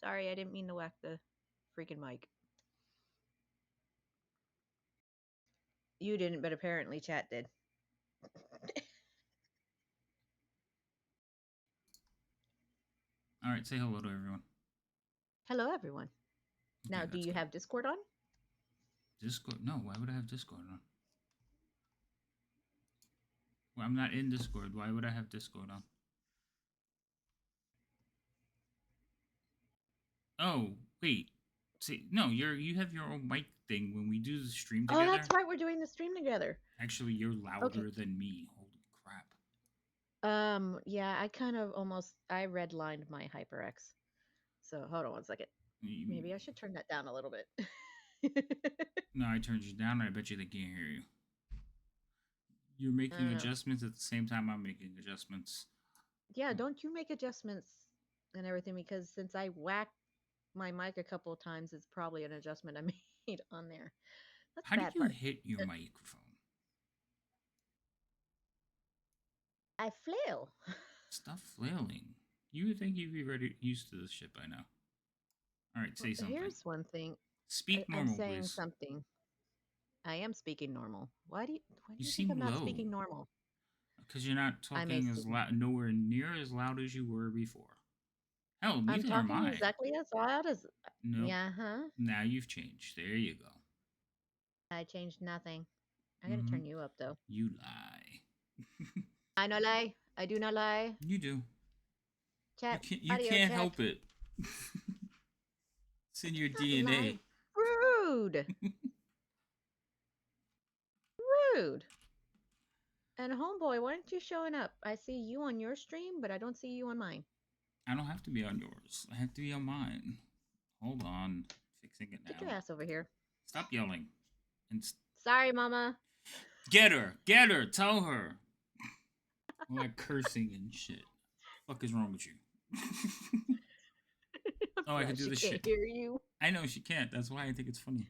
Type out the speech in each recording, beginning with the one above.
Sorry, I didn't mean to whack the freaking mic. You didn't, but apparently chat did. All right, say hello to everyone. Hello, everyone. Okay, Now, do that's you good. have Discord on? Discord? No, why would I have Discord on? Well, I'm not in Discord. Why would I have Discord on? Oh, wait. See, no, you have your own mic thing when we do the stream Oh, that's together. right. We're doing the stream together. Actually, you're Okay. louder than me. Holy crap. Yeah, I kind of almost I redlined my HyperX. So hold on one second. You- Maybe I should turn that down a little bit. No, I turned you down. I bet you they can't hear you. You're making uh, adjustments at the same time I'm making adjustments. yeah, don't you make adjustments and everything because since I whacked my mic a couple of times, it's probably an adjustment I made on there. That's How the do bad you part. hit your Uh, microphone? I flail. Stop flailing. You would think you'd be ready used to this shit by now. All right, Well, say something. here's one thing. Speak I'm normal, saying please. something. I am speaking normal. Why You do you think I'm seem not low speaking normal? because you're not I may talking as seem. loud, nowhere near as loud as you were before. Hell, I'm neither am talking I. exactly as loud as. Nope. Yeah, huh? Now you've changed. There you go. I changed nothing. I gotta Mm-hmm. turn you up though. You lie. I no lie. I do not lie. You do. You Chat. can't. You Audio can't check. help it. It's I in do your not lie. DNA. Rude. Rude. And homeboy, why aren't you showing up? I see you on your stream, but I don't see you on mine. I don't have to be on yours. I have to be on mine. Hold on. Fixing it Get your now. ass over here. Stop yelling. And Sorry, mama. get her. Get her. Tell her. All that cursing and shit. Fuck is wrong with you? Oh, I could Plus, do she this can't shit. hear you. I know she can't. That's why I think it's funny.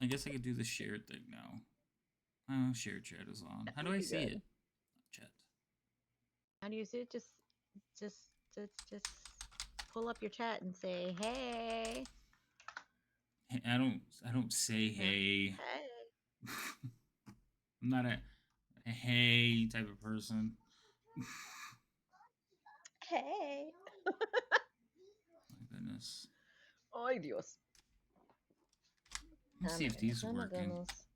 I guess I could do the share thing now. Oh, share chat is on. That How do would I be see good. it? Chat. How do you see it? Just, just pull up your chat and say, "Hey." Hey, I don't say Yeah. hey. Hey. I'm not a hey type of person. Hey. My goodness. Ay, Dios. Let's see if these are Oh my working. goodness.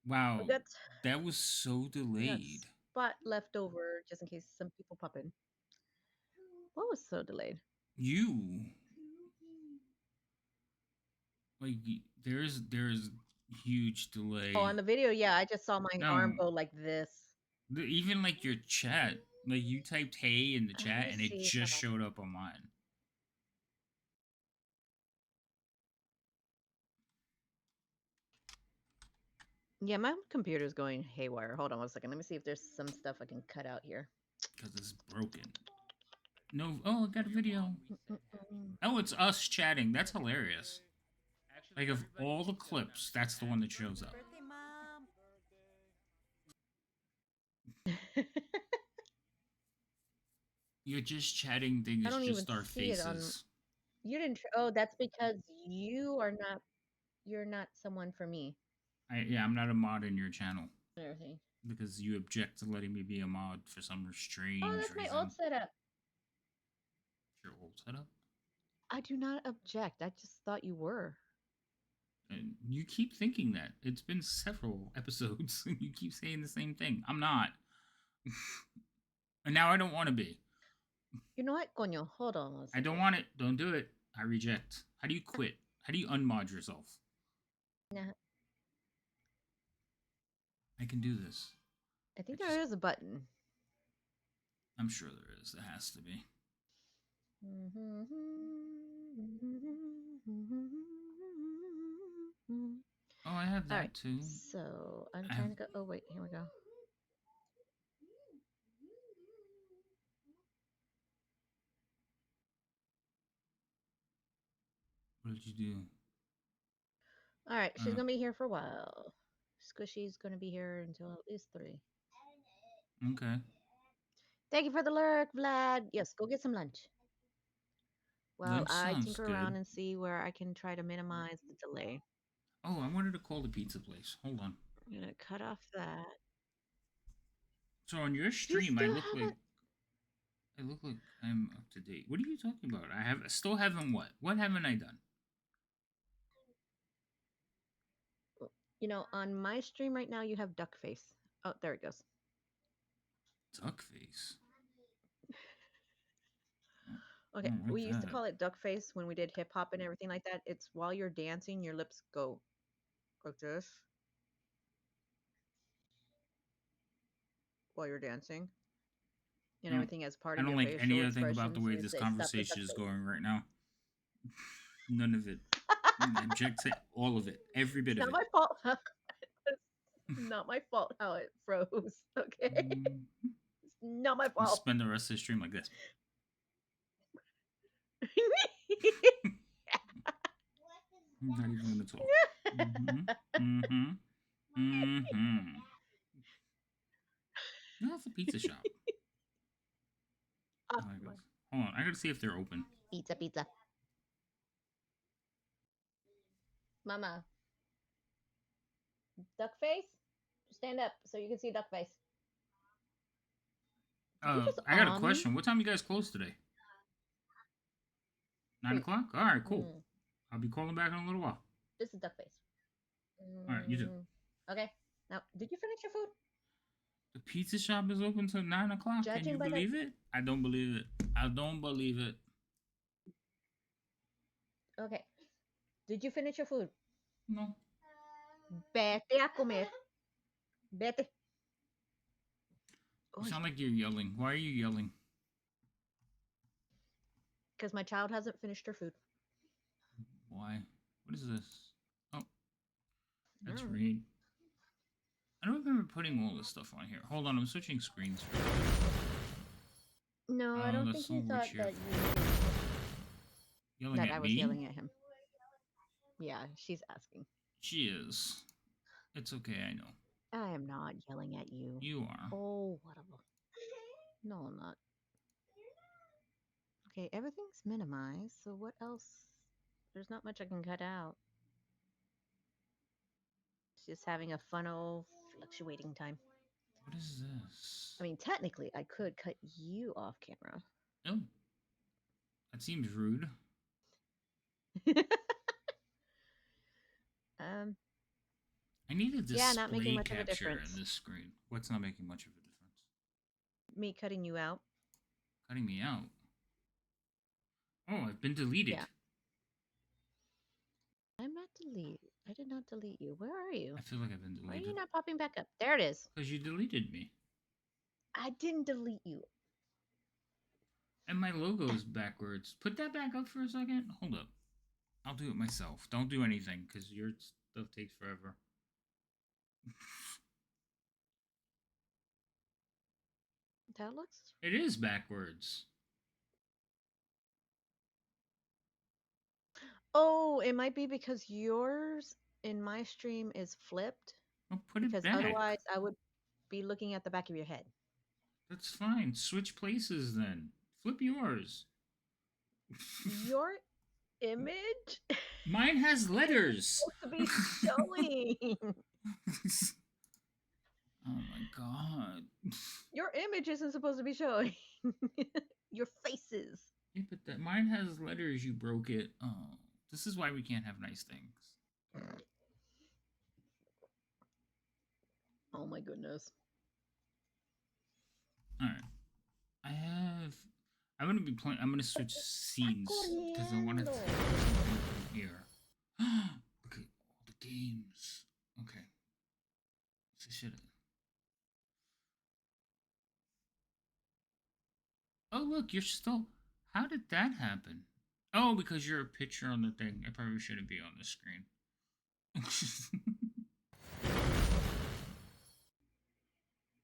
We Wow, got that was so we got delayed. spot left over just in case some people pop in. What was so delayed? You like there's huge Oh, delay. on the video, yeah, I just saw my arm No, go like this. even like your chat, like you typed hey in the Let chat me and it see. just Hold on. showed up on mine. Yeah, my computer's going haywire. Hold on one second. Let me see if there's some stuff I can cut out here. Because it's broken. No, oh, I got a video. Mm-mm-mm. Oh, it's us chatting. That's hilarious. Like of all the clips, that's the one that shows up. Birthday, mom. You're just chatting thing I is don't even just our see it on. faces. You didn't. Oh, that's because you are not. You're not someone for me. Yeah, I'm not a mod in your channel Everything. because you object to letting me be a mod for some Oh, strange that's my old reason. setup. Your old setup. I do not object. I just thought you were. And you keep thinking that. It's been several episodes and you keep saying the same thing. I'm not. And now I don't want to be. You know what, Coño? Hold on one I don't second. want it. Don't do it. I reject. How do you quit? How do you unmod yourself? Nah, I can do this. I I think just there is a button. I'm sure there is. There has to be. Oh, I have All right. that too. So I'm I have trying to go. Oh wait, here we go. what did you do? All right, she's Uh gonna be here for a while. Squishy's gonna be here until at least 3. okay. Thank you for the lurk, Vlad. Yes, go get some lunch. Well, Lunch I sounds tinker good. around and see where I can try to minimize the delay. Oh, I wanted to call the pizza place. Hold on. I'm gonna cut off that. So on your You stream, still haven't. I look like I'm up to date. What are you talking about? I still haven't what? What haven't I done? On my stream right now, you have duck face. Oh, there it goes. Duck face. I Okay, don't like we used to that. call it duck face when we did hip hop and everything like that. It's while you're dancing, your lips go like this while you're dancing, and I don't. everything as part I of don't your like facial anything about the expressions. way And this say, "Stop the duck conversation is face." going right now. None of it. I object to all of it. Every It's bit of not it. my fault. It's not my fault how it froze. Okay, Mm, it's not my I'll fault. spend the rest of the stream like this. I'm not even gonna talk. No, it's a pizza shop. Oh, I guess. Hold on, I gotta see if they're open. Pizza, pizza. Mama, duck face. Stand up so you can see duck face. Did you just I got a me? question. What time you guys close today? 9 Wait. o'clock? All right, cool. Mm, I'll be calling back in a little while. this is duck face. All right, you too. Okay. Now, did you finish your food? The pizza shop is open till 9 o'clock. Can you Judging by that. believe it? I don't believe it. I don't believe it. Okay. Did you finish your food? No. Vete a comer. Vete. You sound like you're yelling. Why are you yelling? Because my child hasn't finished her food. Why? What is this? Oh, that's No. Reed. I don't remember putting all this stuff on here. Hold on, I'm switching screens. No, I don't think so he thought weird. that Yelling at I was me? yelling at him. Yeah, she's asking. She is. It's okay, I know. I am not yelling at you. You are. Oh, whatever. No, I'm not. Okay, everything's minimized, so what else? There's not much I can cut out. It's just having a fun old fluctuating time. What is this? I mean, technically, I could cut you off camera. Oh. That seems rude. I need a display capture in this screen. What's not making much of a difference? Me cutting you out. Cutting me out? Oh, I've been deleted. Yeah. I'm not deleted. I did not delete you. Where are you? I feel like I've been deleted. Why are you not popping back up? There it is. Because you deleted me. I didn't delete you. And my logo's backwards. Put that back up for a second. Hold up. I'll do it myself. Don't do anything, because your stuff takes forever. That looks... It is backwards. Oh, it might be because yours in my stream is flipped. Well, put it back. Because otherwise I would be looking at the back of your head. That's fine. Switch places then. Flip yours. Your image? Mine has letters. To be showing. Oh my god. Your image isn't supposed to be showing. Your faces. Yeah, but mine has letters. You broke it. Oh, this is why we can't have nice things. Oh my goodness. All right. I'm gonna be playing. I'm gonna switch scenes because I want to here. Look at all the games. Okay. So should I? Oh look, you're still. How did that happen? Oh, because you're a picture on the thing. I probably shouldn't be on the screen.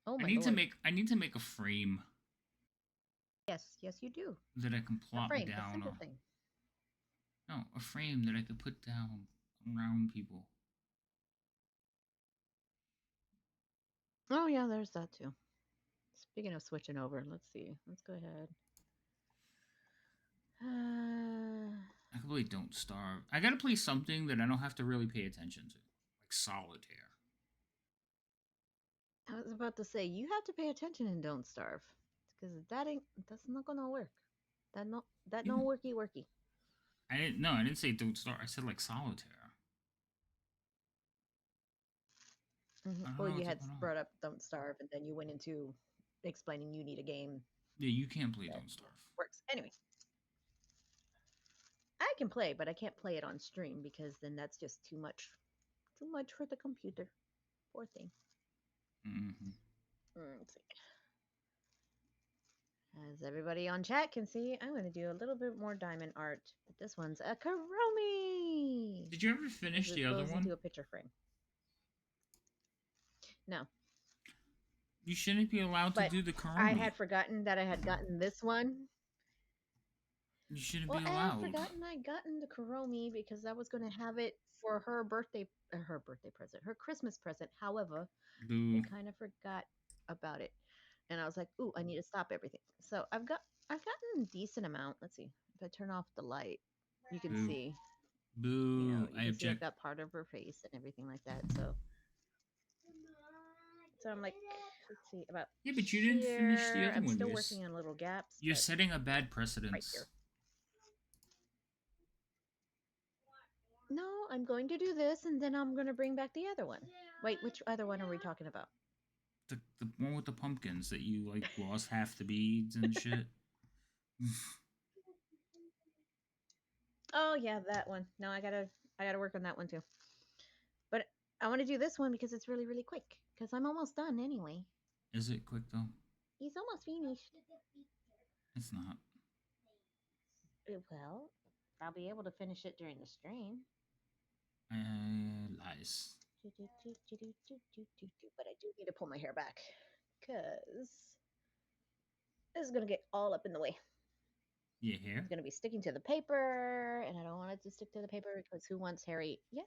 Oh my I need Lord. to make a frame. Yes, you do. That I can plop frame, down on. Thing. No, a frame that I could put down around people. Oh yeah, there's that too. Speaking of switching over, let's see. Let's go ahead. I can play Don't Starve. I gotta play something that I don't have to really pay attention to, like Solitaire. I was about to say you have to pay attention and don't starve, because that's not gonna work. That no You, worky. I didn't. No, I didn't say Don't Starve. I said like Solitaire. I don't Well, know you what's had going on. brought up don't starve, and then you went into explaining you need a game Yeah, you can't play that Don't Starve. works. Anyway, I can play, but I can't play it on stream because then that's just too much for the computer. Poor thing. Mm-hmm. Let's see. As everybody on chat can see, I'm going to do a little bit more diamond art, but this one's a Karomi. Did you ever finish It the other goes one? into a picture frame. No, You shouldn't be allowed to but do the I Karomi. had forgotten that I had gotten this one. You shouldn't Well, be I had allowed. forgotten I'd gotten the Karomi because I was going to have it for her birthday present, her Christmas present. However, I Boo. kind of forgot about it, and I was like, "Ooh, I need to stop everything." So I've gotten a decent amount. Let's see if I turn off the light, you can Boo. see. Boo. You I can see I've object. got part of her face and everything like that. So I'm like, let's see about Yeah, but you didn't finish the here. other I'm one. still working on little gaps, You're but setting a bad right precedence. here. No, I'm going to do this, and then I'm going to bring back the other one. Wait, which other one are we talking about? The one with the pumpkins that you like lost half the beads and shit. Oh yeah, that one. No, I gotta work on that one too. But I want to do this one because it's really quick. Because I'm almost done anyway. Is it quick though? He's almost finished. It's not. Well, I'll be able to finish it during the stream. Lies. But I do need to pull my hair back because this is gonna get all up in the way. Your hair? It's gonna be sticking to the paper, and I don't want it to stick to the paper because who wants Harry? Yeah.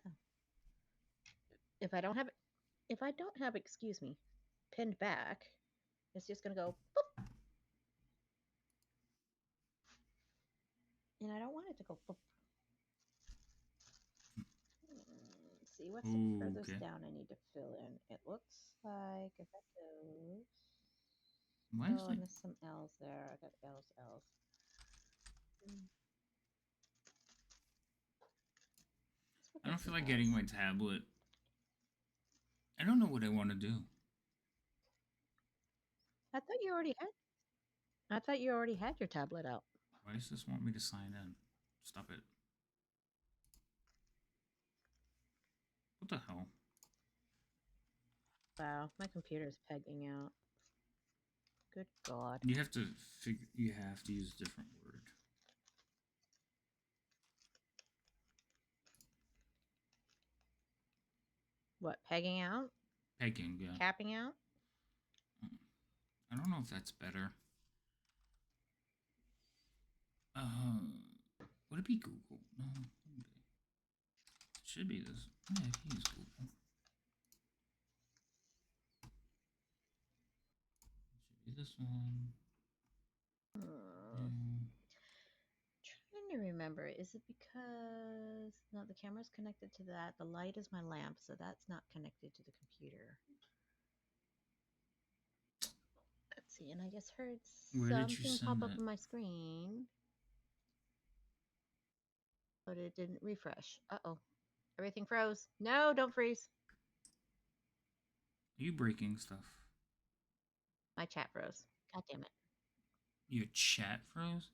If I don't have excuse me, pinned back, it's just gonna go boop, and I don't want it to go boop. See what's the furthest Okay. down I need to fill in. It looks like I got those. Why is Oh, I it? missed some L's there. I got L's. I don't feel like getting my tablet. I don't know what I want to do. I thought you already had. I thought you already had your tablet out. Why does this want me to sign in? Stop it. What the hell? Wow, my computer's pegging out. Good God. You have to figure. You have to use a different word. What, pegging out? Pegging, yeah. Capping out? I don't know if that's better. Would it be Google? No, it should be this. Yeah, I can use Google. It should be this one. Trying to remember. Is it because no, the camera's connected to that. The light is my lamp, so that's not connected to the computer. Let's see, and I just heard Where did you something pop send up that? on my screen, but it didn't refresh. Uh-oh. Everything froze. No, don't freeze. Are you breaking stuff? My chat froze. God damn it. Your chat froze?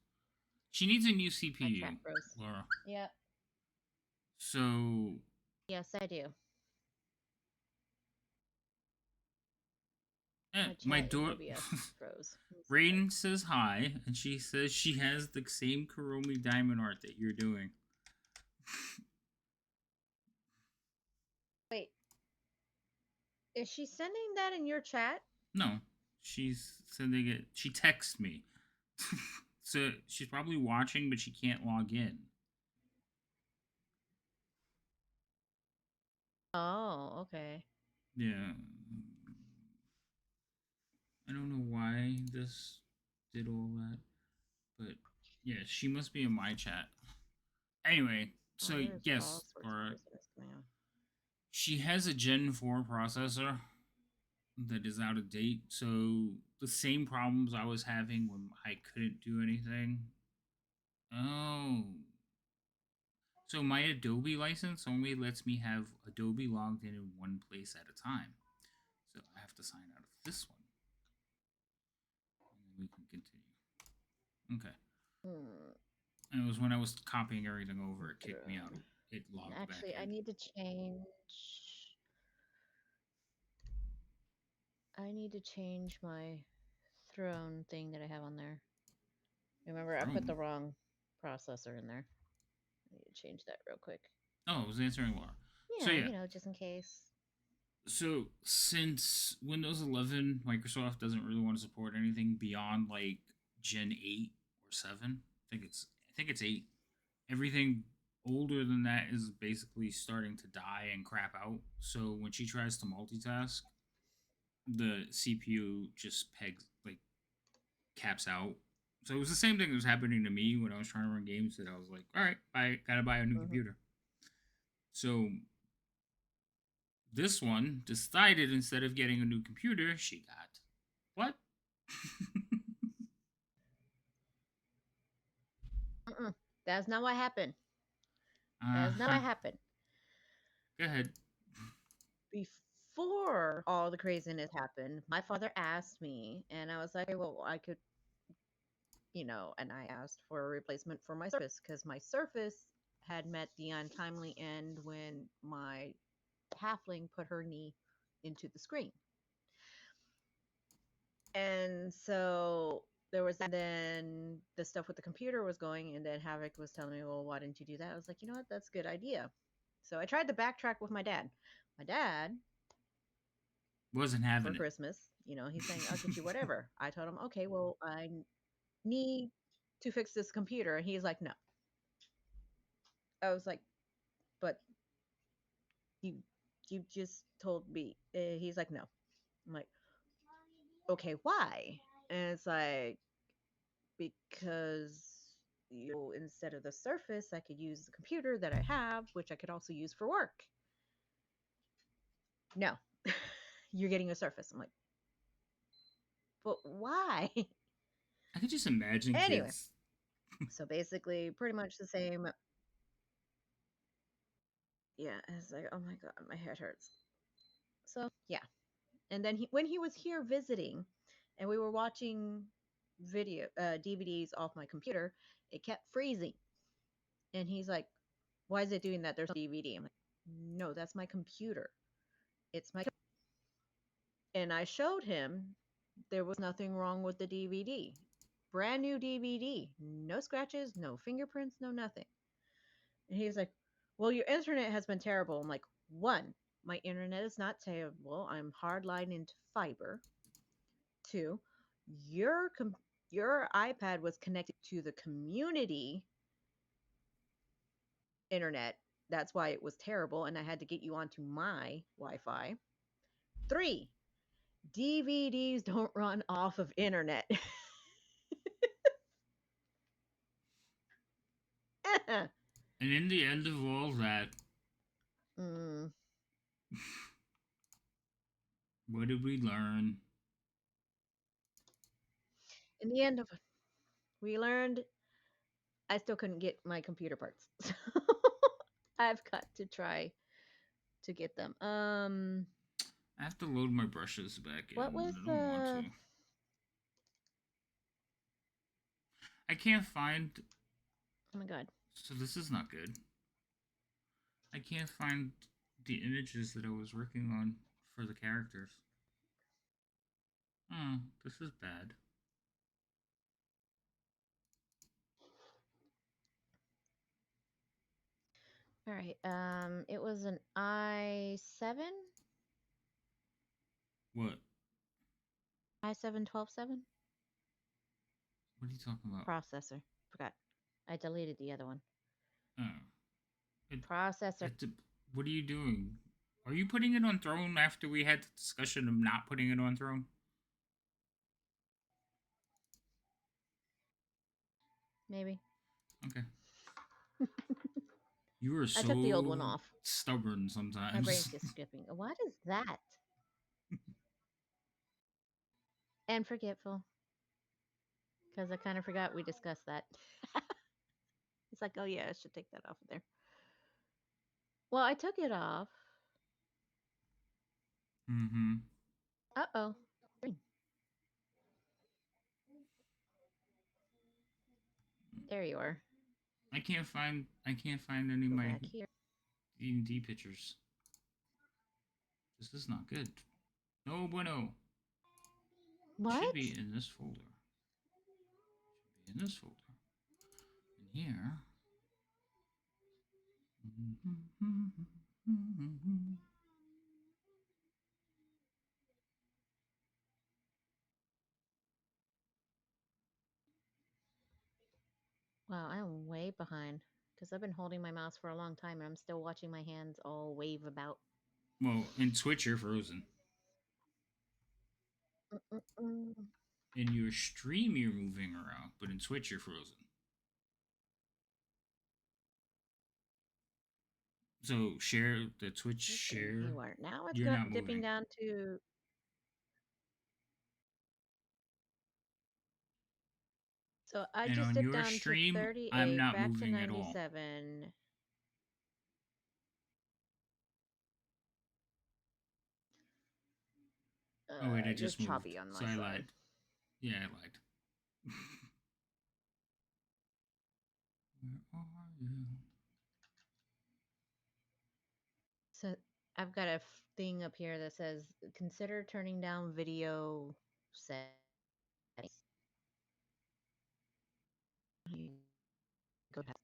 She needs a new My CPU, chat froze. Laura. Yep. So. Yes, I do. My daughter. froze. Rain says hi, and she says she has the same Karomi diamond art that you're doing. Wait. Is she sending that in your chat? No, she's sending it. She texts me. So she's probably watching, but she can't log in. Oh, okay. Yeah. I don't know why this did all that, But yeah, she must be in my chat. Anyway, so there's yes, all sorts of Laura, craziness going on. she has a Gen 4 processor that is out of date. So the same problems I was having when I couldn't do anything. Oh. So my Adobe license only lets me have Adobe logged in one place at a time. So I have to sign out of this one. And then we can continue. Okay. And it was when I was copying everything over, it kicked me out. It logged Actually, back in. I need to change my throne thing that I have on there. Remember, I put the wrong processor in there. I need to change that real quick. Oh, I was answering Laura. Yeah, So, yeah. you know, just in case. So since Windows 11, Microsoft doesn't really want to support anything beyond like Gen 8 or 7. I think it's 8. Everything older than that is basically starting to die and crap out. So when she tries to multitask, the CPU just caps out. So it was the same thing that was happening to me when I was trying to run games that I was like, all right, gotta buy a new computer. So this one decided instead of getting a new computer, she got what? That's not what happened. That's not what happened. Go ahead. Before all the craziness happened, my father asked me, and I was like, well, I could, you know, and I asked for a replacement for my Surface because my Surface had met the untimely end when my halfling put her knee into the screen. And so there was then the stuff with the computer was going, and then Havoc was telling me, well, why didn't you do that? I was like, you know what, that's a good idea. So I tried to backtrack with my dad. My dad wasn't having for Christmas, you know, he's saying, I'll get you whatever. I told him, okay, well, I need to fix this computer. And he's like, no. I was like, but you just told me. He's like, no. I'm like, okay, why? And it's like, because you know, instead of the Surface, I could use the computer that I have, which I could also use for work. No, you're getting a Surface. I'm like, but why? I could just imagine Anyway, kids. so basically, pretty much the same. Yeah, it's like, oh my god, my head hurts. So yeah, and then when he was here visiting, and we were watching DVDs off my computer, it kept freezing, and he's like, "Why is it doing that? There's no DVD." I'm like, "No, that's my computer. It's my." And I showed him there was nothing wrong with the DVD. Brand new DVD, no scratches, no fingerprints, no nothing. And he was like, well, your internet has been terrible. I'm like, one, my internet is not terrible. I'm hardlined into fiber. Two, your your iPad was connected to the community internet. That's why it was terrible, and I had to get you onto my Wi-Fi. Three, DVDs don't run off of internet. And in the end of all that, what did we learn? In the end of it, we learned I still couldn't get my computer parts. So I've got to try to get them. I have to load my brushes back in. What was I don't want to. I can't find. Oh my god. So this is not good. I can't find the images that I was working on for the characters. Oh, this is bad. All right. It was an i7. What? i7 127 What are you talking about? processor. Forgot. I deleted the other one. Oh. Processor. What are you doing? Are you putting it on Throne after we had the discussion of not putting it on Throne? maybe. Okay. You are I took the old one so off. stubborn My brain's sometimes. just skipping. What is that? And forgetful. Because I kind of forgot we discussed that. It's like, oh yeah, I should take that off of there. Well, I took it off. Mm-hmm. Uh oh. Green. There you are. I can't find any of Go my back here. D&D pictures. This is not good. No bueno. What? Should be in this folder. Should be in this folder. In here. Wow, I'm way behind. Because I've been holding my mouse for a long time and I'm still watching my hands all wave about. Well, in Twitch you're frozen. Mm-mm-mm. In your stream you're moving around, but in Twitch you're frozen. So share the Twitch Okay, share. you are. Now it's You're not dipping moving. down to. So I And just on dipped your down to stream, I'm 38, not back to moving at all. 97. Oh wait, I You're just moved. choppy on So my I side. lied. Yeah, I lied. Where are you? So I've got a thing up here that says consider turning down video settings. You go past.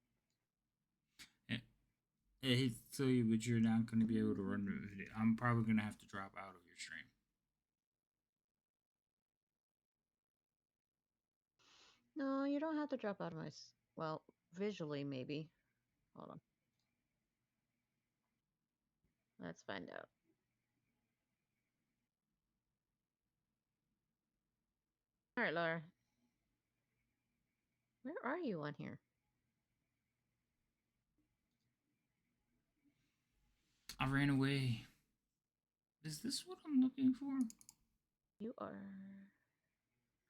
I hate to tell you, but you're not going to be able to run the video. I'm probably going to have to drop out of your stream. No, you don't have to drop out of my. Well, visually maybe. Hold on. Let's find out. All right, Laura. Where are you on here? I ran away. Is this what I'm looking for? You are.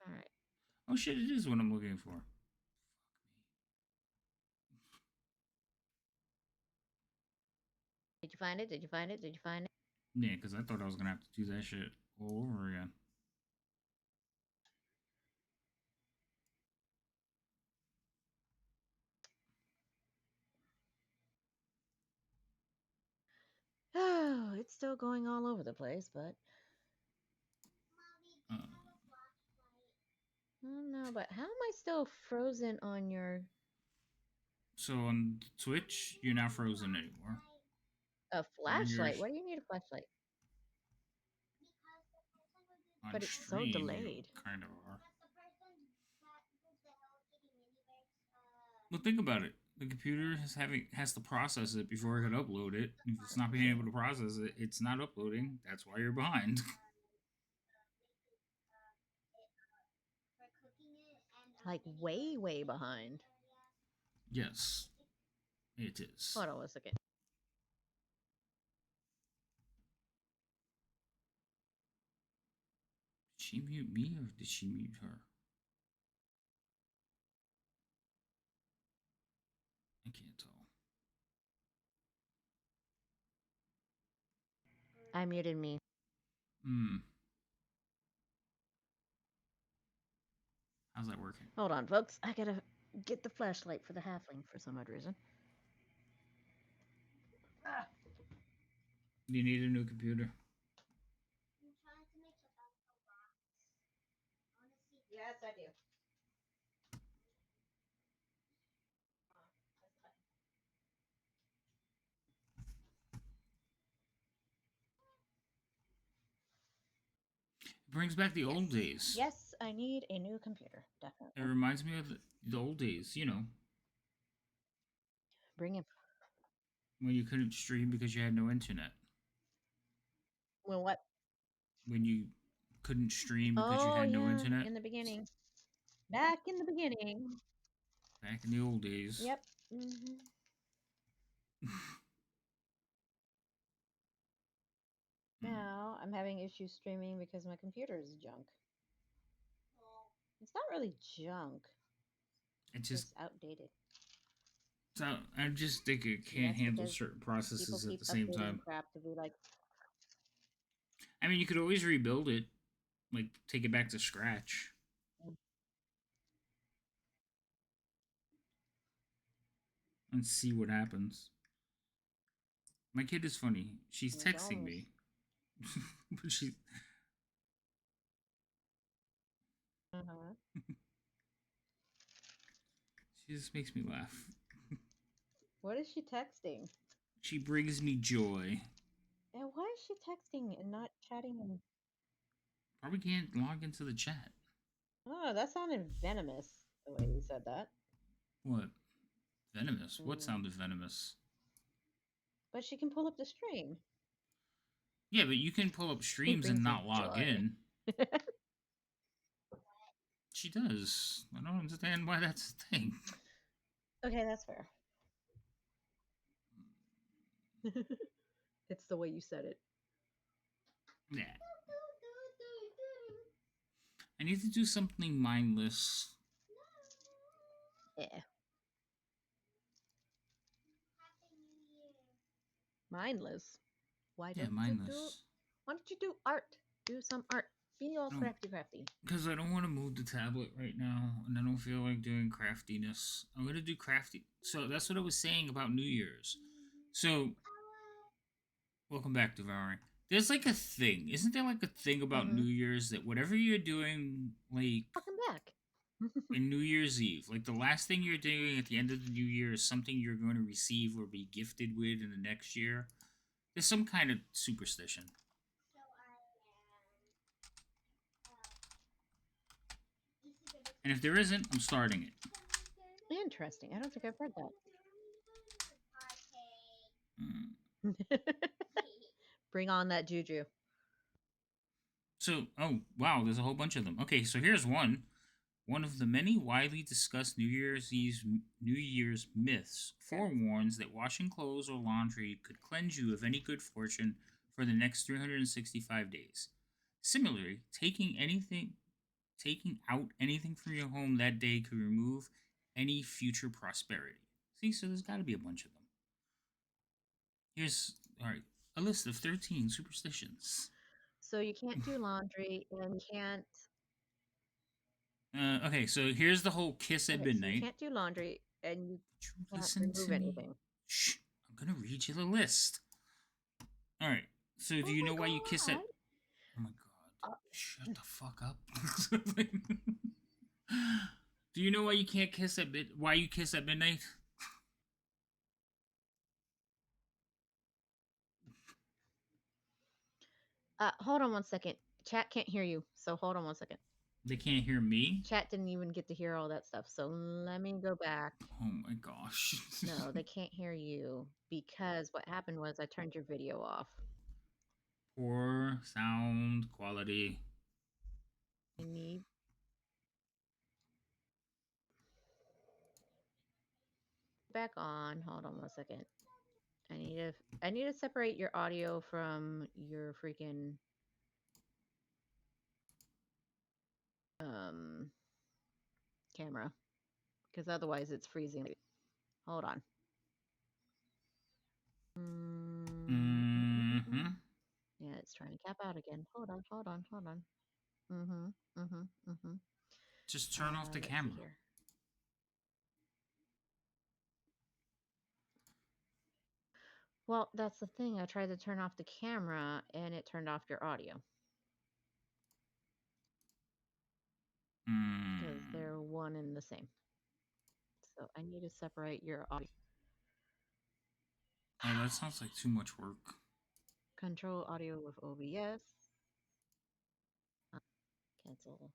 All right. Oh shit, it is what I'm looking for. Did you find it? Did you find it? Did you find it? Yeah, because I thought I was going to have to do that shit all over again. Oh, it's still going all over the place, but Uh, I don't know. But how am I still frozen on your so on Twitch, you're not frozen anymore. a On your flashlight? Why do you need a flashlight? on But it's so stream, you delayed. kind of are. Well, think about it. The computer has to process it before it can upload it. If it's not being able to process it, it's not uploading. That's why you're behind. Like way, way behind. Yes, it is. Hold on a second. Did she mute me or did she mute her? I can't tell. I muted me. Hmm. How's that working? Hold on, folks. I gotta get the flashlight for the halfling for some odd reason. Ah. Do you need a new computer? Yes, I do. It brings back the Yes. old days. Yes, I need a new computer. It Definitely. reminds me of the old days, you know, Bring him. when you couldn't stream because you had no internet. Well, what? When you couldn't stream because you Oh, had no yeah. internet. In the beginning. Back in the beginning. Back in the old days. Yep. Mm-hmm. Now I'm having issues streaming because my computer is junk. It's not really junk. It It's just just outdated. so I just think it And can't that's handle because certain people processes at keep the same updating time. crap to be like, I mean, you could always rebuild it, like take it back to scratch and see what happens. My kid is funny. She's texting Jones. me, but Uh-huh. she just makes me laugh. What is she texting? She brings me joy. And why is she texting and not chatting? And Probably can't log into the chat. oh, that sounded venomous the way you said that. What? Venomous? What Mm. sounded venomous? But she can pull up the stream. Yeah, but you can pull up He streams and brings me not log joy. in. She does. I don't understand why that's a thing. Okay, that's fair. It's the way you said it. Yeah. I need to do something mindless. Yeah. Mindless. Why Yeah, don't you do? mindless. Why don't you do art? Do some art. Be all crafty, crafty. Because I don't want to move the tablet right now, and I don't feel like doing craftiness. I'm gonna do crafty. So that's what I was saying about New Year's. So welcome back, Devouring. There's like a thing, isn't there? Like a thing about New Year's that whatever you're doing, like Welcome back. in New Year's Eve, like the last thing you're doing at the end of the New Year is something you're going to receive or be gifted with in the next year. There's some kind of superstition. And if there isn't, I'm starting it. Interesting. I don't think I've heard that. Mm. Bring on that juju. So, oh, wow, there's a whole bunch of them. Okay, so here's one. One of the many widely discussed New Year's myths forewarns that washing clothes or laundry could cleanse you of any good fortune for the next 365 days. Similarly, taking out anything from your home that day could remove any future prosperity. See, so there's got to be a bunch of them. Here's all right, a list of 13 superstitions. So you can't do laundry and you can't. Okay, so here's the whole kiss at Okay, so you midnight. can't do laundry and you Did you can't listen remove to me? anything. Shh, I'm gonna read you the list. All right. So do you know why you kiss at? Oh my god! Shut the fuck up. Do you know why you can't kiss at why you kiss at midnight? Hold on one second. Chat can't hear you, so hold on one second. They can't hear me. Chat didn't even get to hear all that stuff, so let me go back. Oh my gosh. No, they can't hear you because what happened was I turned your video off. Poor sound quality. I need back on. Hold on one second. I need to separate your audio from your freaking camera because otherwise it's freezing. Hold on. Mm-hmm. Yeah, it's trying to cap out again. Hold on, hold on, hold on. Just turn off the camera. Well, that's the thing. I tried to turn off the camera and it turned off your audio. Because they're one and the same. So I need to separate your audio. Oh, that sounds like too much work. Control audio with OBS. Cancel.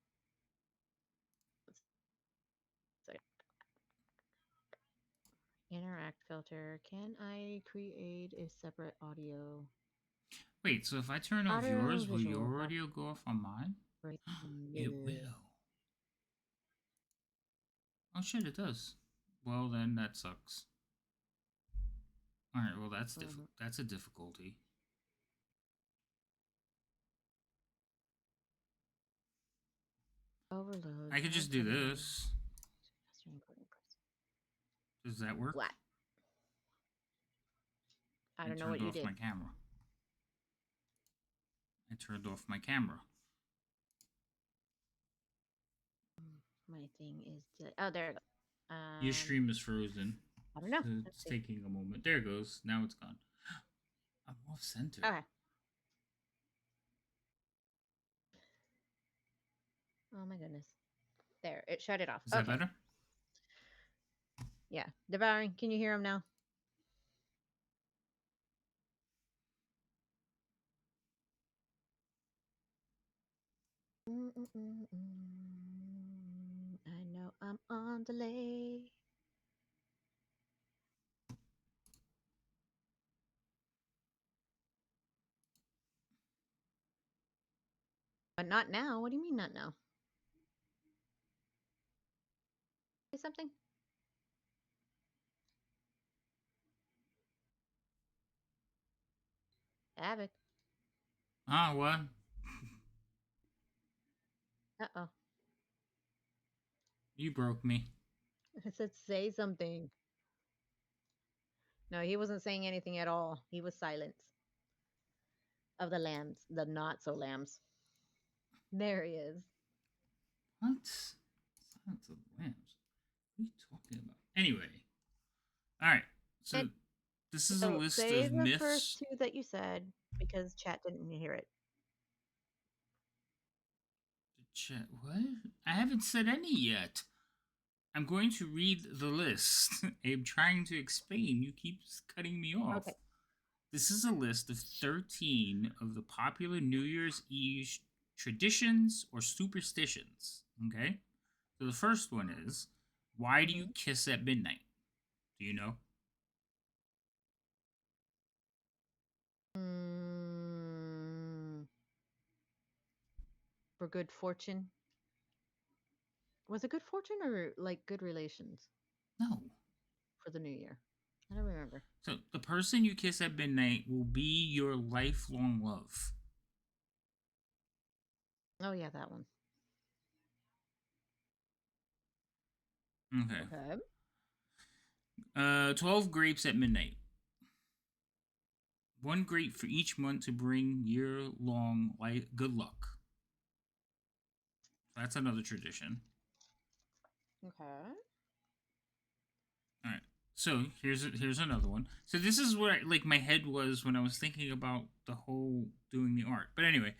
Interact filter. Can I create a separate audio? Wait, so if I turn off yours, will your audio go off on mine? It will. Oh shit, it does. Well, then that sucks. All right. Well, that's Mhm. that's a difficulty. Overload. I could just do this. Does that work? What? I I don't know what turned you off did. my camera. I turned off my camera. My thing is oh, there it goes. Your stream is frozen. I don't know. So Let's it's see. taking a moment. There it goes. Now it's gone. I'm off center. Okay. Oh my goodness. There, it shut it off. Is that better? Yeah. Devouring, can you hear him now? I know I'm on delay. But not now. What do you mean not now? Say something? Avid. What? Uh-oh. You broke me. I said say something. No, he wasn't saying anything at all. He was silent. Of the lambs, the not so lambs. There he is. What? Silence of the Lambs. What are you talking about? Anyway. Alright. So this is a list say of the myths. first two that you said because chat didn't hear it. Chat what? I haven't said any yet. I'm going to read the list. I'm trying to explain. You keep cutting me off. Okay. This is a list of 13 of the popular New Year's Eve traditions or superstitions. Okay? So the first one is, why do you kiss at midnight? Do you know? For good fortune. Was it good fortune or like good relations? No. For the new year. I don't remember. So the person you kiss at midnight will be your lifelong love. Oh yeah, that one. Okay. 12 Okay. grapes at midnight. One grape for each month to bring year-long good luck. That's another tradition. Okay. All right. So here's another one. So this is what my head was when I was thinking about the whole doing the art. But anyway,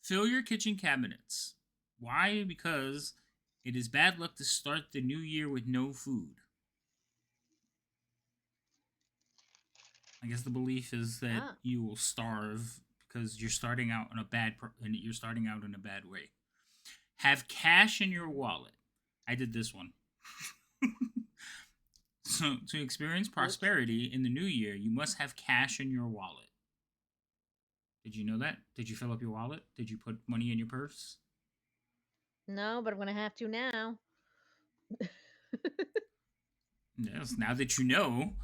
fill your kitchen cabinets. Why? Because it is bad luck to start the new year with no food. I guess the belief is that you will starve because you're starting out in a bad way. Have cash in your wallet. I did this one. So to experience prosperity in the new year, you must have cash in your wallet. Did you know that? Did you fill up your wallet? Did you put money in your purse? No, but I'm gonna have to now. Yes, now that you know.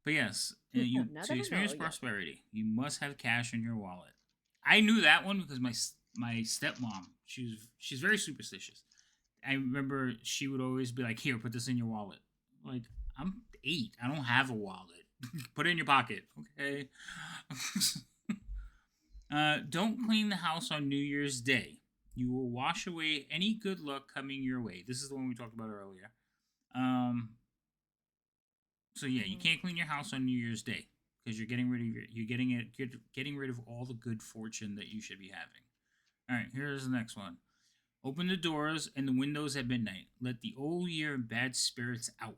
But yes, to experience prosperity, you must have cash in your wallet. I knew that one because my stepmom, she's very superstitious. I remember she would always be like, "Here, put this in your wallet." Like, I'm 8. I don't have a wallet. Put it in your pocket, okay? Don't clean the house on New Year's Day. You will wash away any good luck coming your way. This is the one we talked about earlier. So yeah, you can't clean your house on New Year's Day because you're getting rid of all the good fortune that you should be having. All right, here's the next one. Open the doors and the windows at midnight. Let the old year and bad spirits out.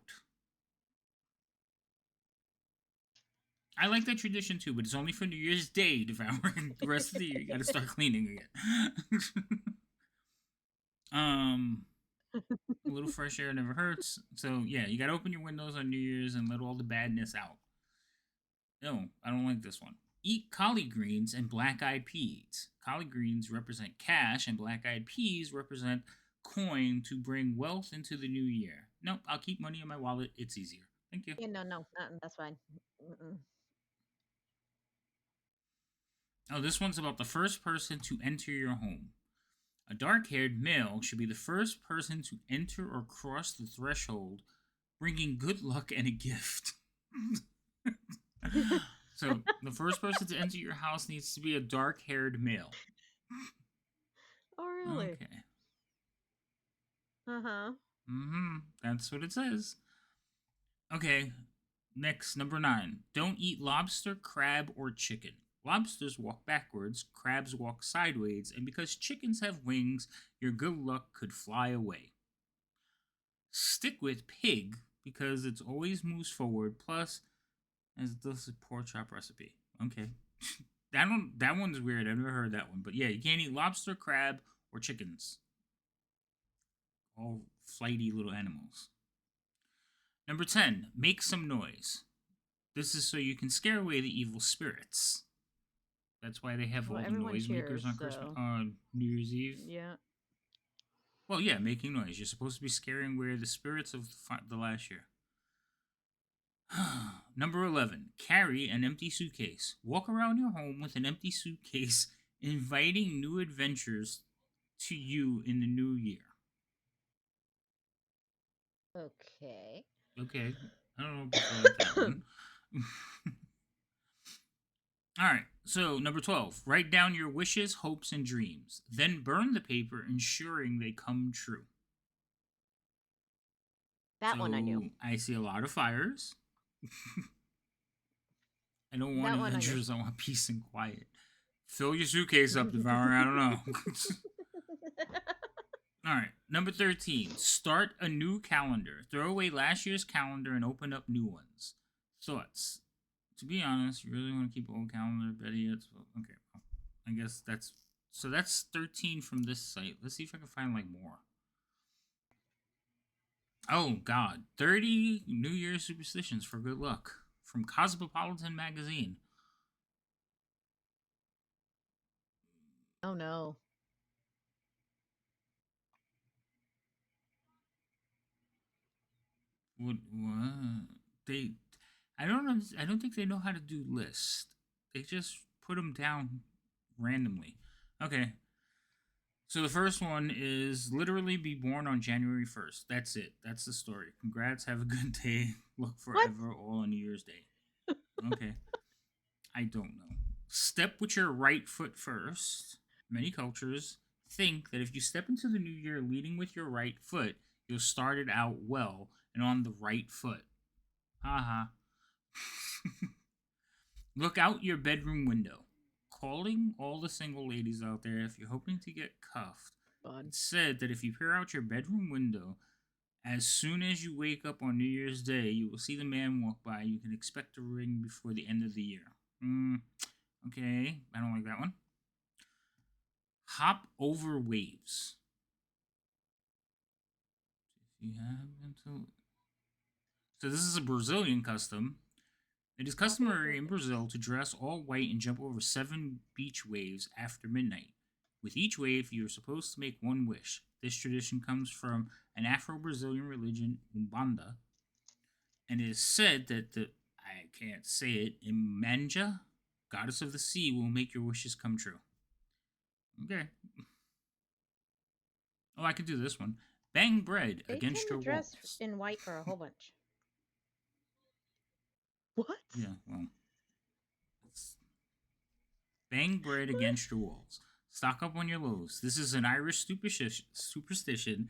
I like that tradition too, but it's only for New Year's Day, Devouring. The rest of the year, you gotta start cleaning again. A little fresh air never hurts. So yeah, you gotta open your windows on New Year's and let all the badness out. No, I don't like this one. Eat collard greens and black-eyed peas. Collard greens represent cash, and black-eyed peas represent coin to bring wealth into the new year. Nope, I'll keep money in my wallet. It's easier. Thank you. Yeah, no, that's fine. Mm-mm. Oh, this one's about the first person to enter your home. A dark haired male should be the first person to enter or cross the threshold, bringing good luck and a gift. So, the first person to enter your house needs to be a dark haired male. Oh, really? Okay. Uh-huh. That's what it says. Okay. Next, number 9. Don't eat lobster, crab, or chicken. Lobsters walk backwards, crabs walk sideways, and because chickens have wings, your good luck could fly away. Stick with pig because it always moves forward. Plus, as does a pork chop recipe. Okay, that one's weird. I've never heard that one. But yeah, you can't eat lobster, crab, or chickens. All flighty little animals. Number 10. Make some noise. This is so you can scare away the evil spirits. That's why they have Well, all the everyone noisemakers cheers, on Christmas, so on New Year's Eve. yeah. Well, yeah, making noise. You're supposed to be scaring away the spirits of the last year. Number 11. Carry an empty suitcase. Walk around your home with an empty suitcase, inviting new adventures to you in the new year. Okay. Okay. I don't know if I like that one. All right. So, number 12. Write down your wishes, hopes, and dreams. Then burn the paper, ensuring they come true. That one I knew. I see a lot of fires. I don't want That one I knew. adventures. I want peace and quiet. Fill your suitcase up, Devourer. I don't know. All right. Number 13. Start a new calendar. Throw away last year's calendar and open up new ones. Thoughts? To be honest, you really want to keep an old calendar, Betty? Okay. Well, I guess that's... So that's 13 from this site. Let's see if I can find, like, more. Oh, God. 30 New Year's superstitions for good luck. From Cosmopolitan Magazine. Oh, no. What? They... I don't think they know how to do lists. They just put them down randomly. Okay. So the first one is literally be born on January 1st. That's it. That's the story. Congrats. Have a good day. Look forever all on New Year's Day. Okay. I don't know. Step with your right foot first. Many cultures think that if you step into the new year leading with your right foot, you'll start it out well and on the right foot. Haha. Look out your bedroom window. Calling all the single ladies out there, if you're hoping to get cuffed, it's said that if you peer out your bedroom window, as soon as you wake up on New Year's Day, you will see the man walk by. You can expect a ring before the end of the year. Okay, I don't like that one. Hop over waves. If you haven't... So this is a Brazilian custom. It is customary in Brazil to dress all white and jump over 7 beach waves after midnight. With each wave, you are supposed to make one wish. This tradition comes from an Afro-Brazilian religion, Umbanda, and it is said that I can't say it, Imanja, goddess of the sea, will make your wishes come true. Okay. Oh, I could do this one. Bang bread against your dress walls. in white for a whole bunch. What? Yeah, well. Bang bread against your walls. Stock up on your loaves. This is an Irish superstition